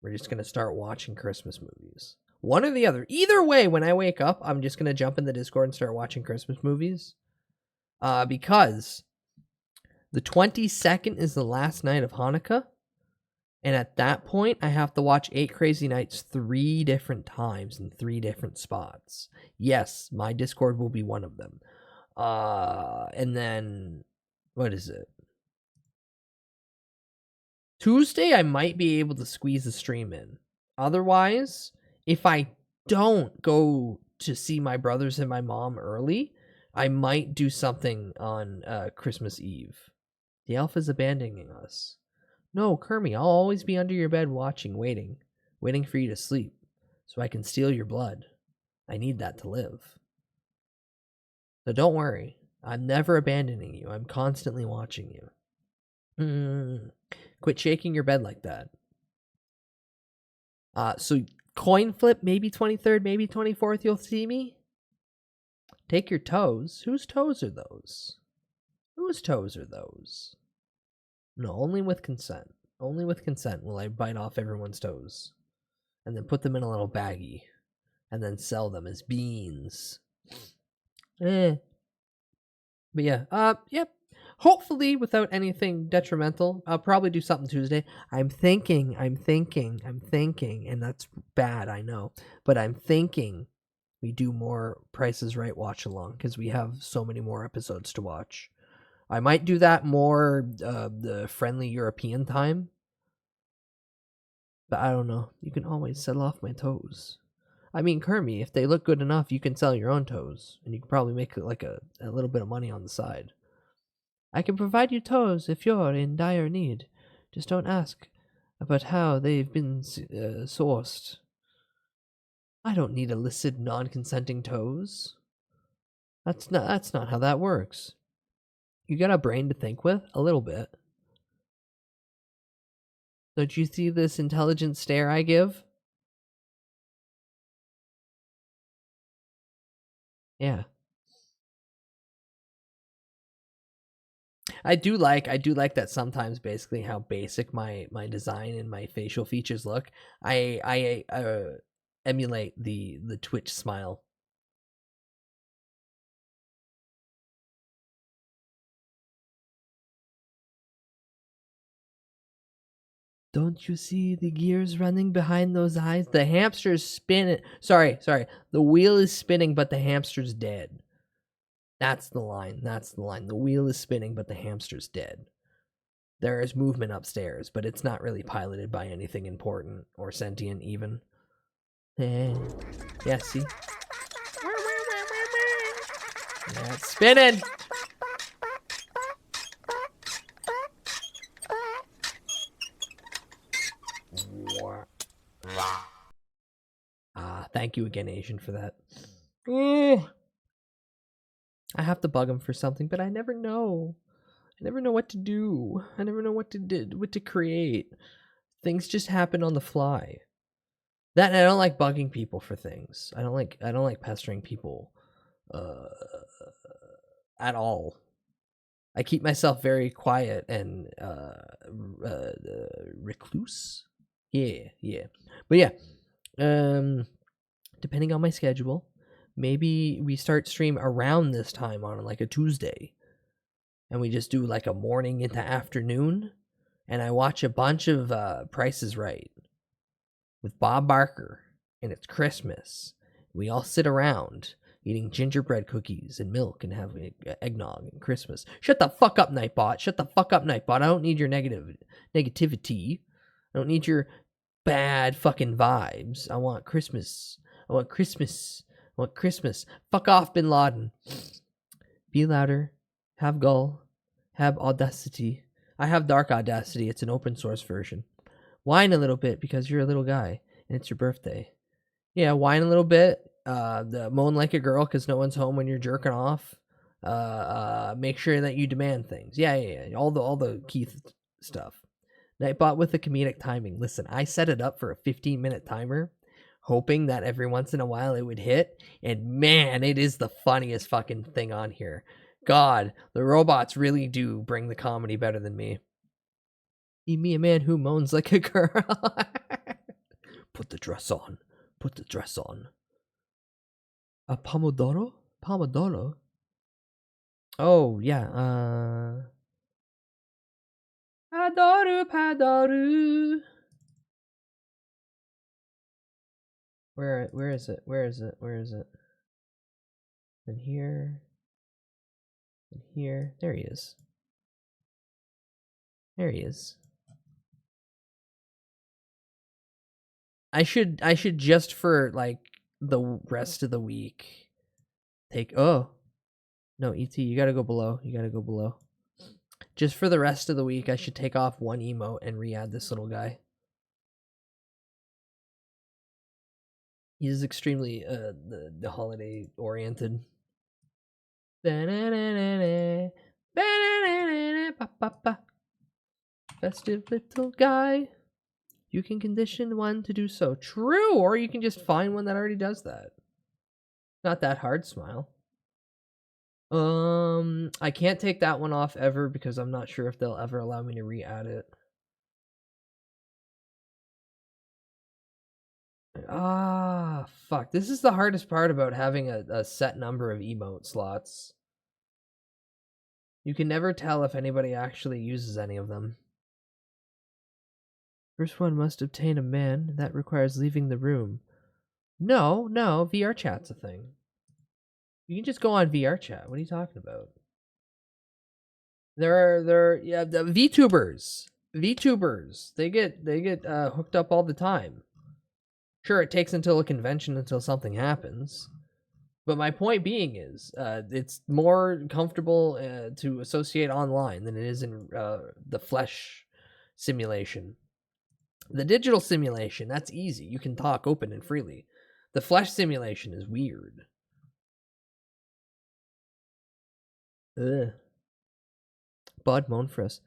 We're just going to start watching Christmas movies. One or the other. Either way, when I wake up, I'm just going to jump in the Discord and start watching Christmas movies. Because the 22nd is the last night of Hanukkah. And at that point, I have to watch 8 Crazy Nights 3 different times in 3 different spots. Yes, my Discord will be one of them. And then, what is it? Tuesday, I might be able to squeeze a stream in. Otherwise, if I don't go to see my brothers and my mom early, I might do something on Christmas Eve. The elf is abandoning us. No, Kermie, I'll always be under your bed watching, waiting for you to sleep, so I can steal your blood. I need that to live. So don't worry, I'm never abandoning you. I'm constantly watching you. Quit shaking your bed like that. So coin flip, maybe 23rd, maybe 24th, you'll see me. Take your toes. Whose toes are those? Whose toes are those? No, only with consent. Only with consent will I bite off everyone's toes. And then put them in a little baggie. And then sell them as beans. But yeah, yep. Hopefully without anything detrimental. I'll probably do something Tuesday. I'm thinking, and that's bad, I know. But I'm thinking we do more Price is Right watch along because we have so many more episodes to watch. I might do that more the friendly European time. But I don't know. You can always sell off my toes. I mean, Kermie, if they look good enough, you can sell your own toes. And you can probably make like a little bit of money on the side. I can provide you toes if you're in dire need. Just don't ask about how they've been sourced. I don't need illicit, non-consenting toes. That's not how that works. You got a brain to think with? A little bit. Don't you see this intelligent stare I give? Yeah. I do like that sometimes basically how basic my design and my facial features look. I emulate the Twitch smile. Don't you see the gears running behind those eyes? The hamster's spinning. Sorry. The wheel is spinning, but the hamster's dead. That's the line. The wheel is spinning, but the hamster's dead. There is movement upstairs, but it's not really piloted by anything important or sentient even. Yeah, see? Yeah, it's spinning! Thank you again, Asian, for that. I have to bug him for something, but I never know. I never know what to do. I never know what to create. Things just happen on the fly. That and I don't like bugging people for things. I don't like pestering people at all. I keep myself very quiet and recluse. Yeah. But yeah. Depending on my schedule, maybe we start stream around this time on like a Tuesday. And we just do like a morning into afternoon. And I watch a bunch of Price is Right with Bob Barker. And it's Christmas. We all sit around eating gingerbread cookies and milk and having eggnog and Christmas. Shut the fuck up, Nightbot. Shut the fuck up, Nightbot. I don't need your negativity. I don't need your bad fucking vibes. I want Christmas. I want Christmas. Fuck off, Bin Laden. Be louder. Have Gull. Have Audacity. I have Dark Audacity. It's an open source version. Whine a little bit because you're a little guy and it's your birthday. Yeah, whine a little bit. Moan like a girl because no one's home when you're jerking off. Make sure that you demand things. Yeah. All the key stuff. Nightbot with the comedic timing. Listen, I set it up for a 15-minute timer, hoping that every once in a while it would hit. And man, it is the funniest fucking thing on here. God, the robots really do bring the comedy better than me. Be me a man who moans like a girl. Put the dress on. A Pomodoro? Oh, yeah, Padoru. Where is it? In here. There he is. I should just for like the rest of the week take no, ET, you gotta go below. Just for the rest of the week, I should take off one emote and re-add this little guy. He's extremely the holiday oriented. Festive little guy. You can condition one to do so. True, or you can just find one that already does that. Not that hard, Smile. I can't take that one off ever because I'm not sure if they'll ever allow me to re-add it. Fuck. This is the hardest part about having a set number of emote slots. You can never tell if anybody actually uses any of them. First one must obtain a man. That requires leaving the room. No, VR chat's a thing. You can just go on VR chat. What are you talking about? There are the VTubers. They get hooked up all the time. Sure, it takes until a convention until something happens. But my point being is, it's more comfortable to associate online than it is in the flesh simulation. The digital simulation, that's easy. You can talk open and freely. The flesh simulation is weird. Ugh. Bud moan for us.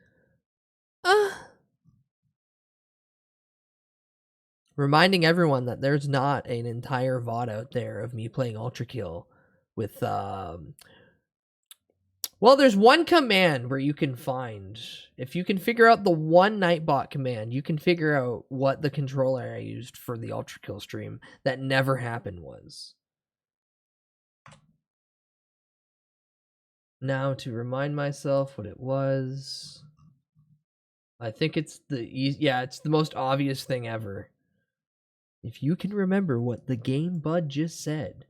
Reminding everyone that there's not an entire VOD out there of me playing Ultra Kill with well, there's one command where you can find, if you can figure out the one Nightbot command, you can figure out what the controller I used for the Ultra Kill stream that never happened was. Now to remind myself what it was, I think it's it's the most obvious thing ever. If you can remember what the game Bud just said,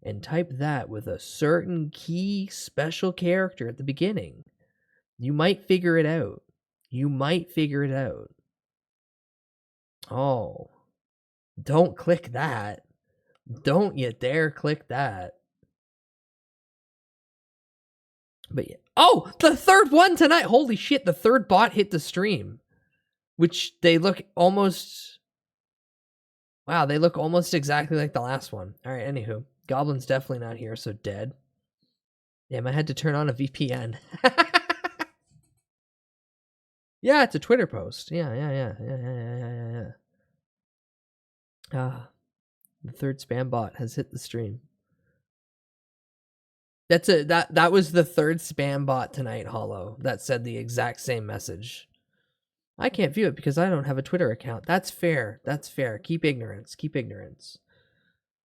and type that with a certain key special character at the beginning, you might figure it out. Oh, don't click that. Don't you dare click that. But yeah. Oh, the third one tonight. Holy shit, the third bot hit the stream. Which they look almost... Wow, they look almost exactly like the last one. Alright, anywho. Goblin's definitely not here, so dead. Damn, I had to turn on a VPN. Yeah, it's a Twitter post. Yeah. Ah, the third spam bot has hit the stream. That was the third spam bot tonight, Hollow, that said the exact same message. I can't view it because I don't have a Twitter account. That's fair. Keep ignorance.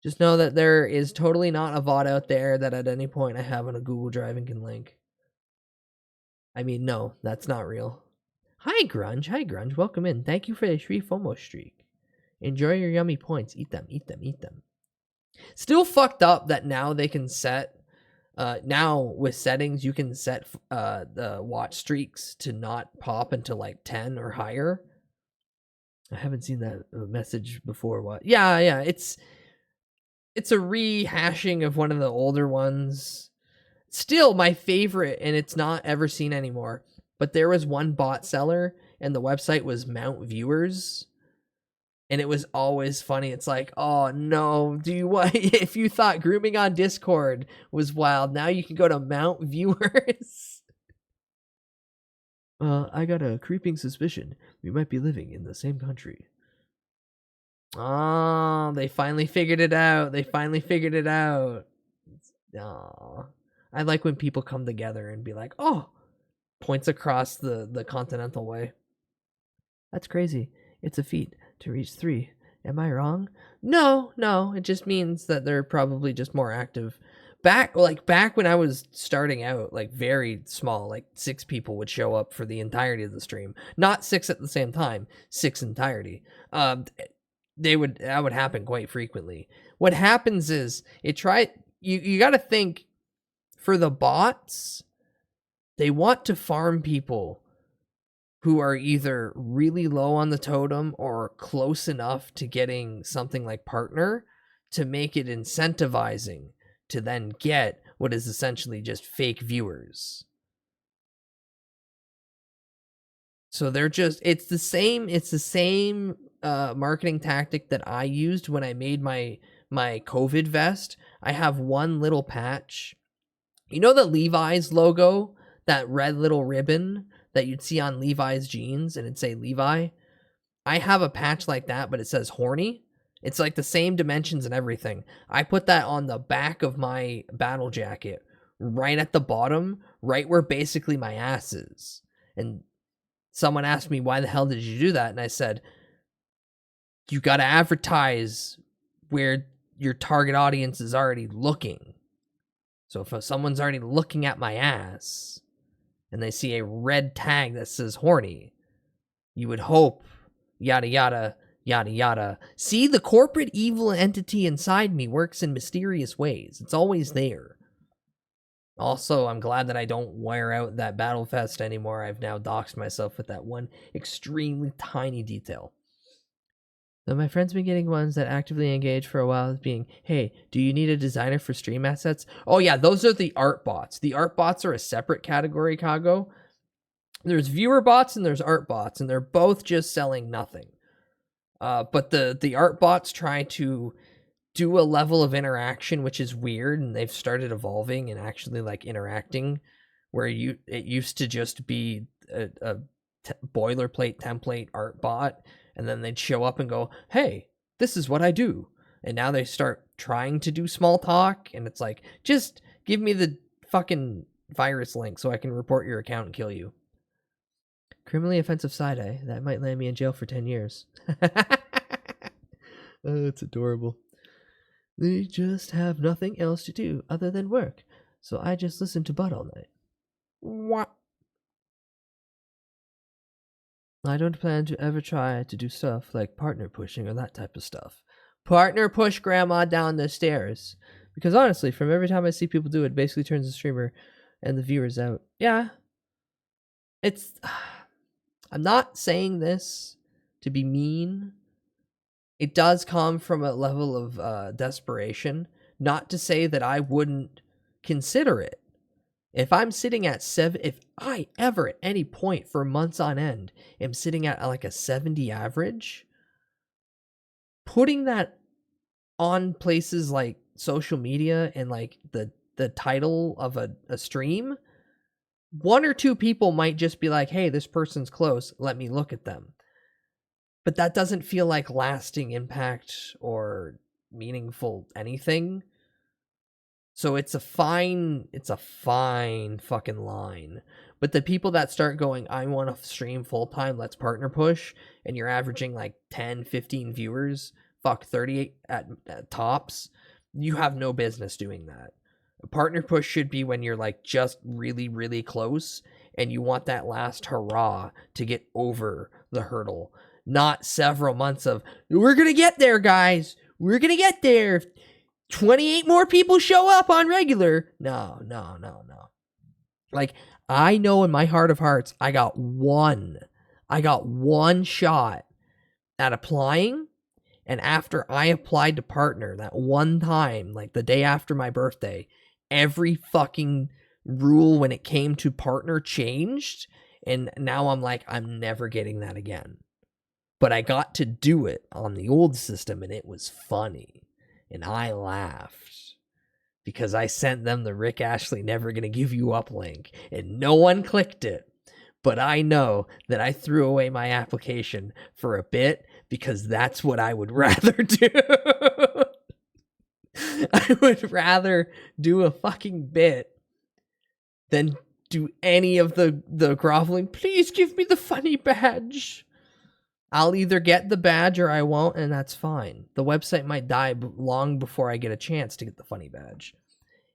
Just know that there is totally not a VOD out there that at any point I have on a Google Drive and can link. I mean, no, that's not real. Hi, Grunge. Welcome in. Thank you for the free FOMO streak. Enjoy your yummy points. Eat them. Still fucked up that now they can set... now with settings, you can set the watch streaks to not pop until like 10 or higher. I haven't seen that message before. What? Yeah. It's a rehashing of one of the older ones. Still my favorite, and it's not ever seen anymore. But there was one bot seller, and the website was Mount Viewers. And it was always funny. It's like, oh no, if you thought grooming on Discord was wild, now you can go to Mount Viewers. I got a creeping suspicion we might be living in the same country. Oh, they finally figured it out. Aw. I like when people come together and be like, oh, points across the continental way. That's crazy. It's a feat to reach 3. Am I wrong? No, it just means that they're probably just more active. Back when I was starting out, like very small, like 6 people would show up for the entirety of the stream. Not 6 at the same time, 6 entirety. That would happen quite frequently. What happens is you got to think, for the bots, they want to farm people who are either really low on the totem or close enough to getting something like partner to make it incentivizing to then get what is essentially just fake viewers. So they're just, it's the same marketing tactic that I used when I made my COVID vest. I have one little patch. You know the Levi's logo, that red little ribbon that you'd see on Levi's jeans and it'd say Levi? I have a patch like that, but it says horny. It's like the same dimensions and everything. I put that on the back of my battle jacket, right at the bottom, right where basically my ass is. And someone asked me, why the hell did you do that? And I said, you got to advertise where your target audience is already looking. So if someone's already looking at my ass and they see a red tag that says horny, you would hope, yada yada, Yada yada. See, the corporate evil entity inside me works in mysterious ways. It's always there. Also, I'm glad that I don't wear out that Battlefest anymore. I've now doxed myself with that one extremely tiny detail. Though my friends been getting ones that actively engage for a while as being, hey, do you need a designer for stream assets? Oh yeah, those are the art bots. The art bots are a separate category, Kago. There's viewer bots and there's art bots, and they're both just selling nothing. But the art bots try to do a level of interaction which is weird, and they've started evolving and actually like interacting, where it used to just be a boilerplate template art bot, and then they'd show up and go, hey, this is what I do. And now they start trying to do small talk, and it's like, just give me the fucking virus link so I can report your account and kill you. Criminally offensive side-eye. That might land me in jail for 10 years. Oh, it's adorable. They just have nothing else to do other than work, so I just listen to Bud all night. What? I don't plan to ever try to do stuff like partner pushing or that type of stuff. Partner push grandma down the stairs. Because honestly, from every time I see people do it, it basically turns the streamer and the viewers out. Yeah. It's... I'm not saying this to be mean. It does come from a level of desperation. Not to say that I wouldn't consider it. If I'm sitting at 7, if I ever at any point for months on end am sitting at like a 70 average, putting that on places like social media and like the title of a stream, one or two people might just be like, hey, this person's close, let me look at them. But that doesn't feel like lasting impact or meaningful anything. So it's a fine fucking line. But the people that start going, I want to stream full time, let's partner push, and you're averaging like 10, 15 viewers, 38 at tops, you have no business doing that. A partner push should be when you're like just really, really close and you want that last hurrah to get over the hurdle. Not several months of, we're going to get there, guys. We're going to get there. 28 more people show up on regular. No. Like, I know in my heart of hearts, I got one shot at applying. And after I applied to partner that one time, like the day after my birthday, every fucking rule when it came to partner changed. And now I'm like, I'm never getting that again. But I got to do it on the old system and it was funny. And I laughed because I sent them the Rick Ashley never gonna give you up link and no one clicked it. But I know that I threw away my application for a bit because that's what I would rather do. I would rather do a fucking bit than do any of the groveling. Please give me the funny badge. I'll either get the badge or I won't, and that's fine. The website might die long before I get a chance to get the funny badge.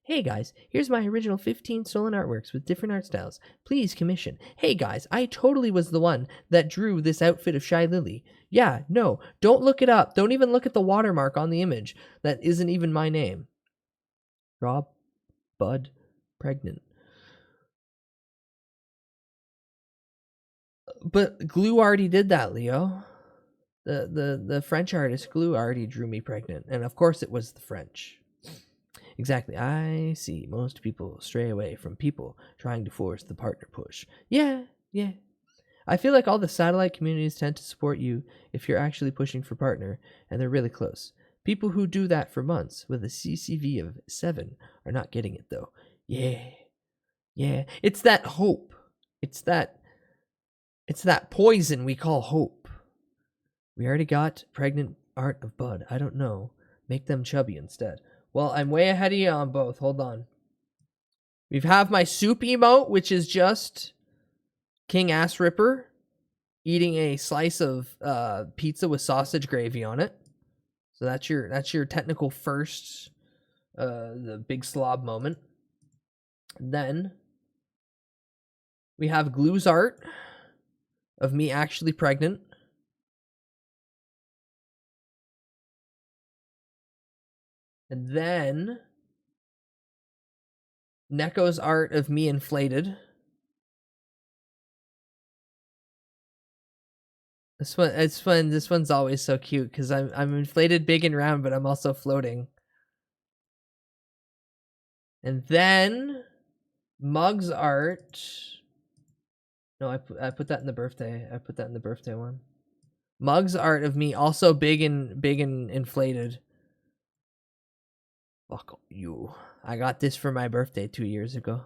Hey guys, here's my original 15 stolen artworks with different art styles. Please commission. Hey guys, I totally was the one that drew this outfit of Shy Lily. Yeah, no, don't look it up. Don't even look at the watermark on the image. That isn't even my name. Rob, Bud, pregnant. But Glue already did that, Leo. The French artist Glue already drew me pregnant. And of course it was the French. Exactly. I see most people stray away from people trying to force the partner push. Yeah. I feel like all the satellite communities tend to support you if you're actually pushing for partner and they're really close. People who do that for months with a CCV of 7 are not getting it though. Yeah. It's that hope. It's that poison we call hope. We already got pregnant art of Bud. I don't know. Make them chubby instead. Well, I'm way ahead of you on both. Hold on. We have my soup emote, which is just King Ass Ripper eating a slice of pizza with sausage gravy on it. So that's your technical first, the big slob moment. Then we have Glue's art of me actually pregnant. And then Neko's art of me inflated. This one, it's fun. This one's always so cute because I'm inflated, big and round, but I'm also floating. And then Mug's art. No, I put that in the birthday. I put that in the birthday one. Mug's art of me also big and inflated. Fuck you. I got this for my birthday 2 years ago.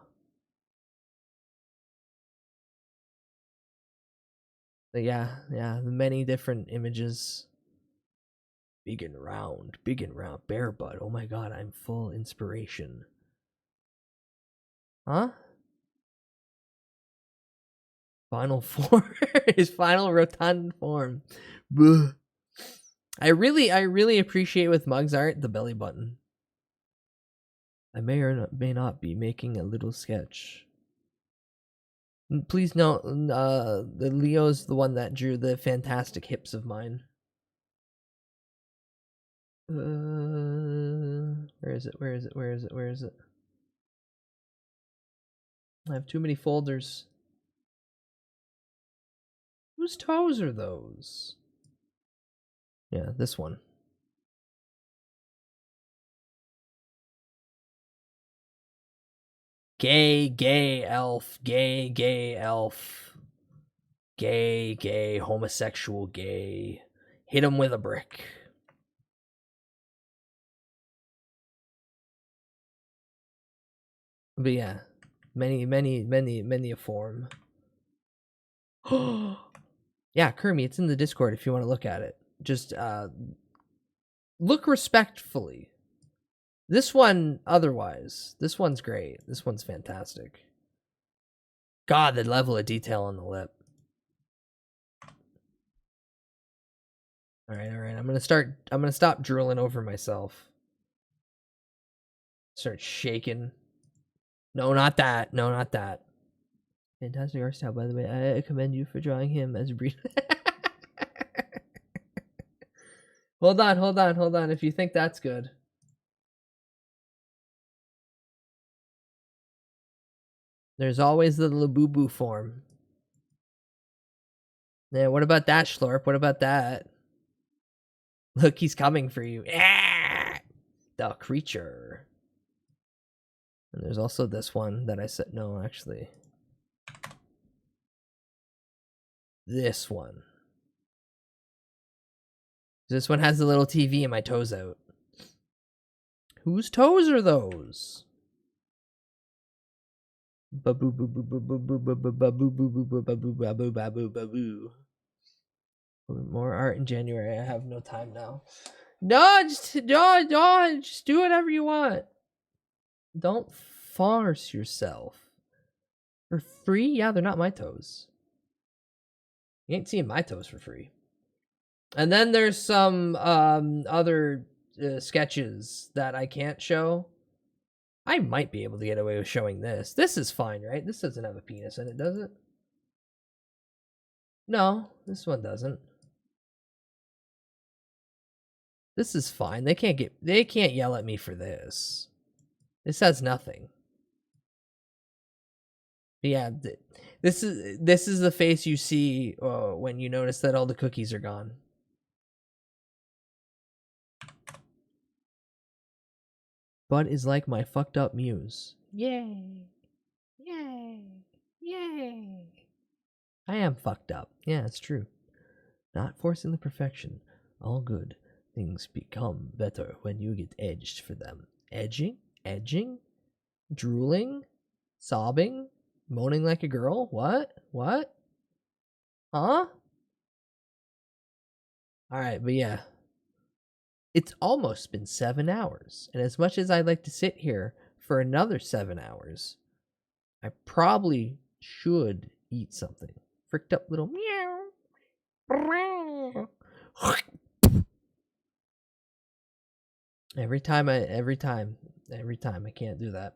But yeah, the many different images. Big and round, bear butt. Oh my god, I'm full inspiration. Huh? Final form. His final rotund form. Buh. I really appreciate with Mug's art the belly button. I may or may not be making a little sketch. Please note, the Leo's the one that drew the fantastic hips of mine. Where is it? I have too many folders. Whose toes are those? Yeah, this one. Gay elf. Gay elf. Gay, homosexual gay. Hit him with a brick. But yeah, many a form. Yeah, Kermie, it's in the Discord if you want to look at it. Just look respectfully. This one, otherwise, this one's great. This one's fantastic. God, the level of detail on the lip. All right. I'm gonna stop drooling over myself. Start shaking. No, not that. Fantastic art style, by the way. I commend you for drawing him as brief. Hold on. If you think that's good. There's always the Labubu form. Yeah, what about that, Schlorp? What about that? Look, he's coming for you. Ah! The creature. And there's also this one that I said, no, actually. This one. This one has the little TV and my toes out. Whose toes are those? Babu babu babu babu babu babu babu babu babu babu. More art in January. I have no time now. No, just do whatever you want. Don't force yourself. For free? Yeah, they're not my toes. You ain't seeing my toes for free. And then there's some other sketches that I can't show. I might be able to get away with showing this. This is fine, right? This doesn't have a penis in it, does it? No, this one doesn't. This is fine. They can't yell at me for this. This has nothing. But yeah, this is the face you see when you notice that all the cookies are gone. Bud is like my fucked up muse. Yay. I am fucked up. Yeah, it's true. Not forcing the perfection. All good things become better when you get edged for them. Edging? Drooling? Sobbing? Moaning like a girl? What? Huh? Alright, but yeah. It's almost been 7 hours, and as much as I'd like to sit here for another 7 hours, I probably should eat something. Fricked up little meow. Every time I can't do that.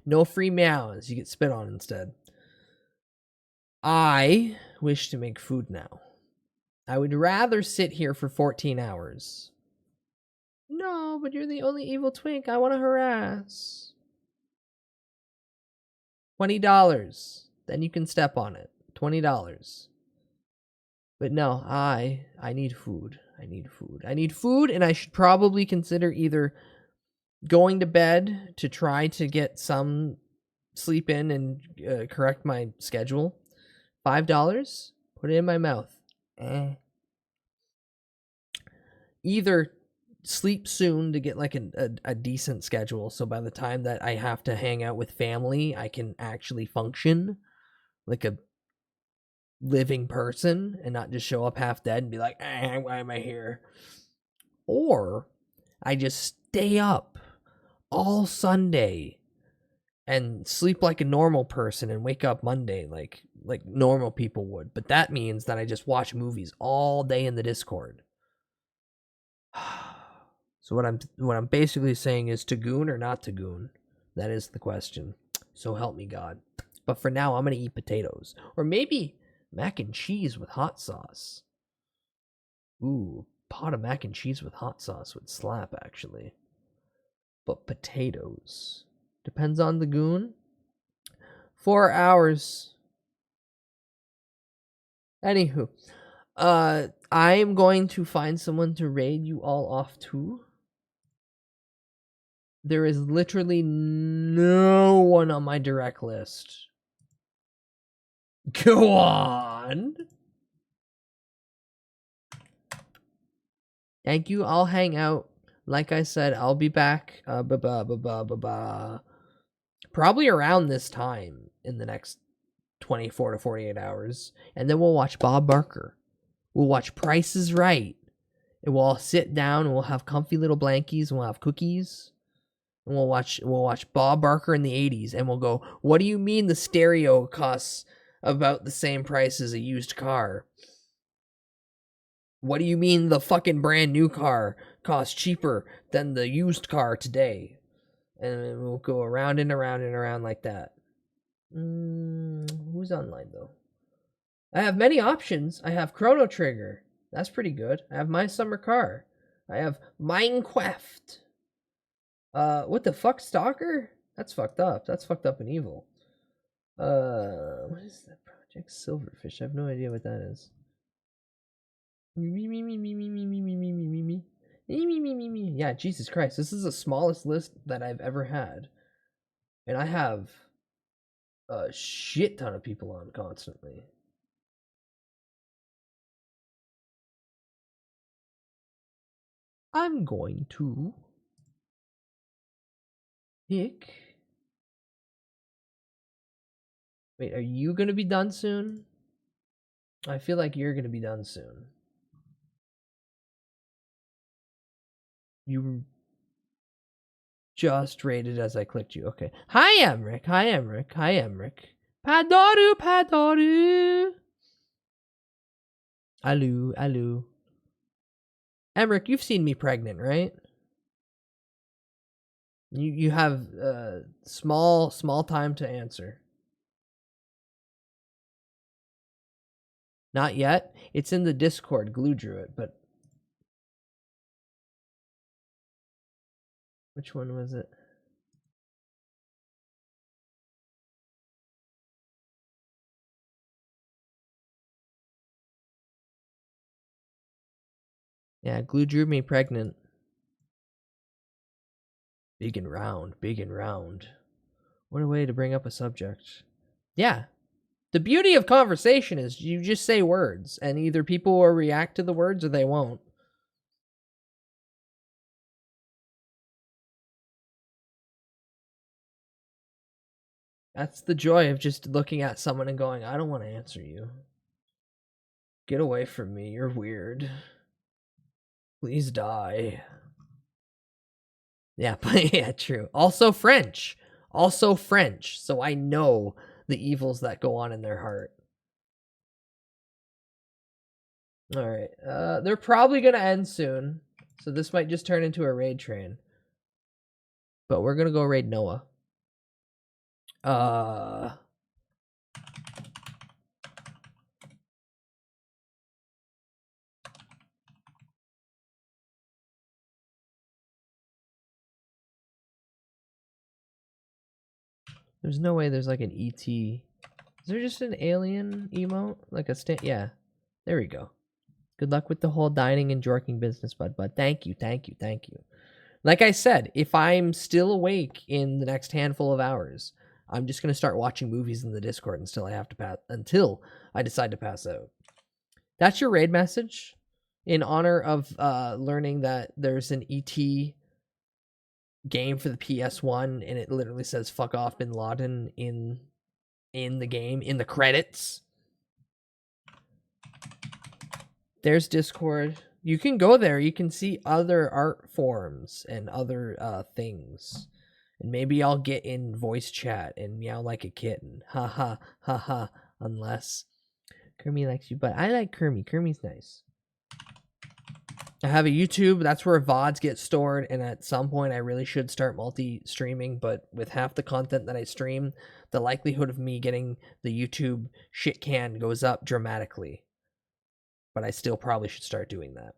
No free meows. You get spit on instead. I wish to make food now. I would rather sit here for 14 hours No, but you're the only evil twink I want to harass. $20. Then you can step on it. $20. But no, I need food. I need food. I need food, and I should probably consider either going to bed to try to get some sleep in and correct my schedule. $5, put it in my mouth. Either sleep soon to get like a decent schedule, so by the time that I have to hang out with family, I can actually function like a living person and not just show up half dead and be like, why am I here? Or I just stay up all Sunday and sleep like a normal person and wake up Monday like normal people would. But that means that I just watch movies all day in the Discord. So what I'm basically saying is to goon or not to goon? That is the question. So help me God. But for now, I'm gonna eat potatoes. Or maybe mac and cheese with hot sauce. Ooh, pot of mac and cheese with hot sauce would slap, actually. But potatoes. Depends on the goon. 4 hours. Anywho. I'm going to find someone to raid you all off to. There is literally no one on my direct list. Go on. Thank you. I'll hang out. Like I said, I'll be back. Probably around this time in the next 24 to 48 hours. And then we'll watch Bob Barker. We'll watch Price is Right. And we'll all sit down and we'll have comfy little blankies and we'll have cookies. And we'll watch Bob Barker in the 80s and we'll go, what do you mean the stereo costs about the same price as a used car? What do you mean the fucking brand new car costs cheaper than the used car today? And we'll go around and around and around like that. Who's online though? I have many options. I have Chrono Trigger. That's pretty good. I have My Summer Car. I have Minecraft. What the fuck, Stalker? That's fucked up. That's fucked up and evil. What is that? Project Silverfish. I have no idea what that is. Yeah, Jesus Christ. This is the smallest list that I've ever had. And I have a shit ton of people on constantly. I'm going to pick. Wait, are you going to be done soon? I feel like you're going to be done soon. You just rated as I clicked you. Okay. Hi, Emric. Hi, Emric. Hi, Emric. Padoru, Padoru. Aloo, aloo. Emric, you've seen me pregnant, right? You have small time to answer. Not yet. It's in the Discord. Glue drew it, but which one was it? Yeah, Glue drew me pregnant. Big and round, big and round. What a way to bring up a subject. Yeah. The beauty of conversation is you just say words, and either people will react to the words or they won't. That's the joy of just looking at someone and going, I don't want to answer you. Get away from me, you're weird. Please die. Yeah, but yeah, true. Also French. Also French. So I know the evils that go on in their heart. Alright. They're probably gonna end soon. So this might just turn into a raid train. But we're gonna go raid Noah. There's no way there's like an ET. Is there just an alien emote? Like a yeah. There we go. Good luck with the whole dining and jorking business, bud. Thank you. Like I said, if I'm still awake in the next handful of hours, I'm just gonna start watching movies in the Discord until I decide to pass out. That's your raid message in honor of learning that there's an ET game for the PS1 and it literally says "fuck off Bin Laden" in the game, in the credits. There's Discord. You can go there. You can see other art forms and other things. And maybe I'll get in voice chat and meow like a kitten. Ha ha ha ha. Unless Kermie likes you, but I like Kermie. Kermie's nice. I have a YouTube. That's where VODs get stored. And at some point, I really should start multi-streaming. But with half the content that I stream, the likelihood of me getting the YouTube shit canned goes up dramatically. But I still probably should start doing that.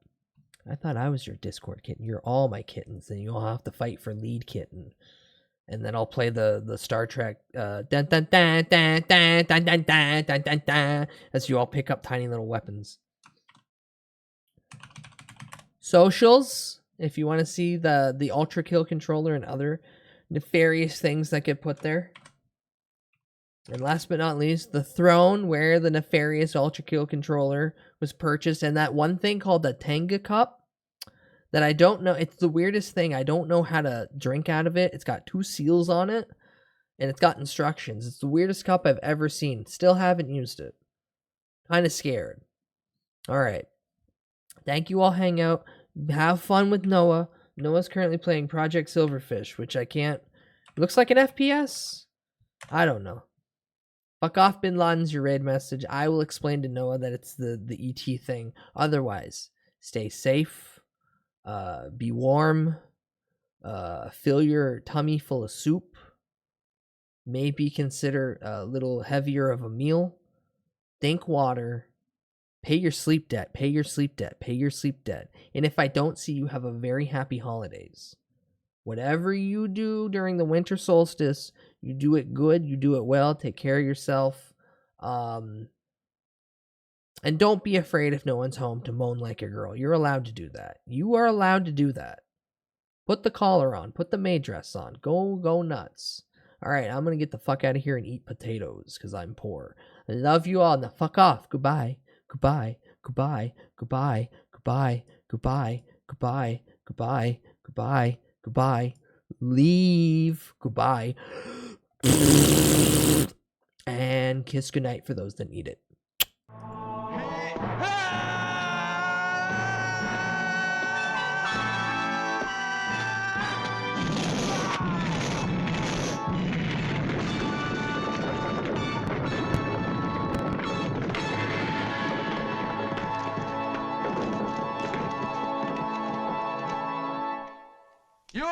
I thought I was your Discord kitten. You're all my kittens. And you'll have to fight for lead kitten. And then I'll play the Star Trek dun dun dun dun dun dun dun dun dun dun dun as you all pick up tiny little weapons. Socials, if you want to see the Ultra Kill controller and other nefarious things that get put there. And last but not least, the throne where the nefarious Ultra Kill controller was purchased, and that one thing called the Tenga cup that I don't know. It's the weirdest thing. I don't know how to drink out of it. It's got 2 seals on it, and it's got instructions. It's the weirdest cup I've ever seen. Still haven't used it. Kind of scared. All right. Thank you all. Hang out. Have fun with Noah. Noah's currently playing Project Silverfish, which I can't... Looks like an FPS? I don't know. Fuck off Bin Laden's your raid message. I will explain to Noah that it's the ET thing. Otherwise, stay safe. Be warm. Fill your tummy full of soup. Maybe consider a little heavier of a meal. Think water. Pay your sleep debt. Pay your sleep debt. Pay your sleep debt. And if I don't see you, have a very happy holidays. Whatever you do during the winter solstice, you do it good, you do it well, take care of yourself. And don't be afraid if no one's home to moan like a girl. You're allowed to do that. You are allowed to do that. Put the collar on. Put the maid dress on. Go nuts. All right, I'm going to get the fuck out of here and eat potatoes because I'm poor. I love you all. Now fuck off. Goodbye. Goodbye. Goodbye. Goodbye. Goodbye. Goodbye. Goodbye. Goodbye. Goodbye. Goodbye. Leave. Goodbye. And kiss goodnight for those that need it. You're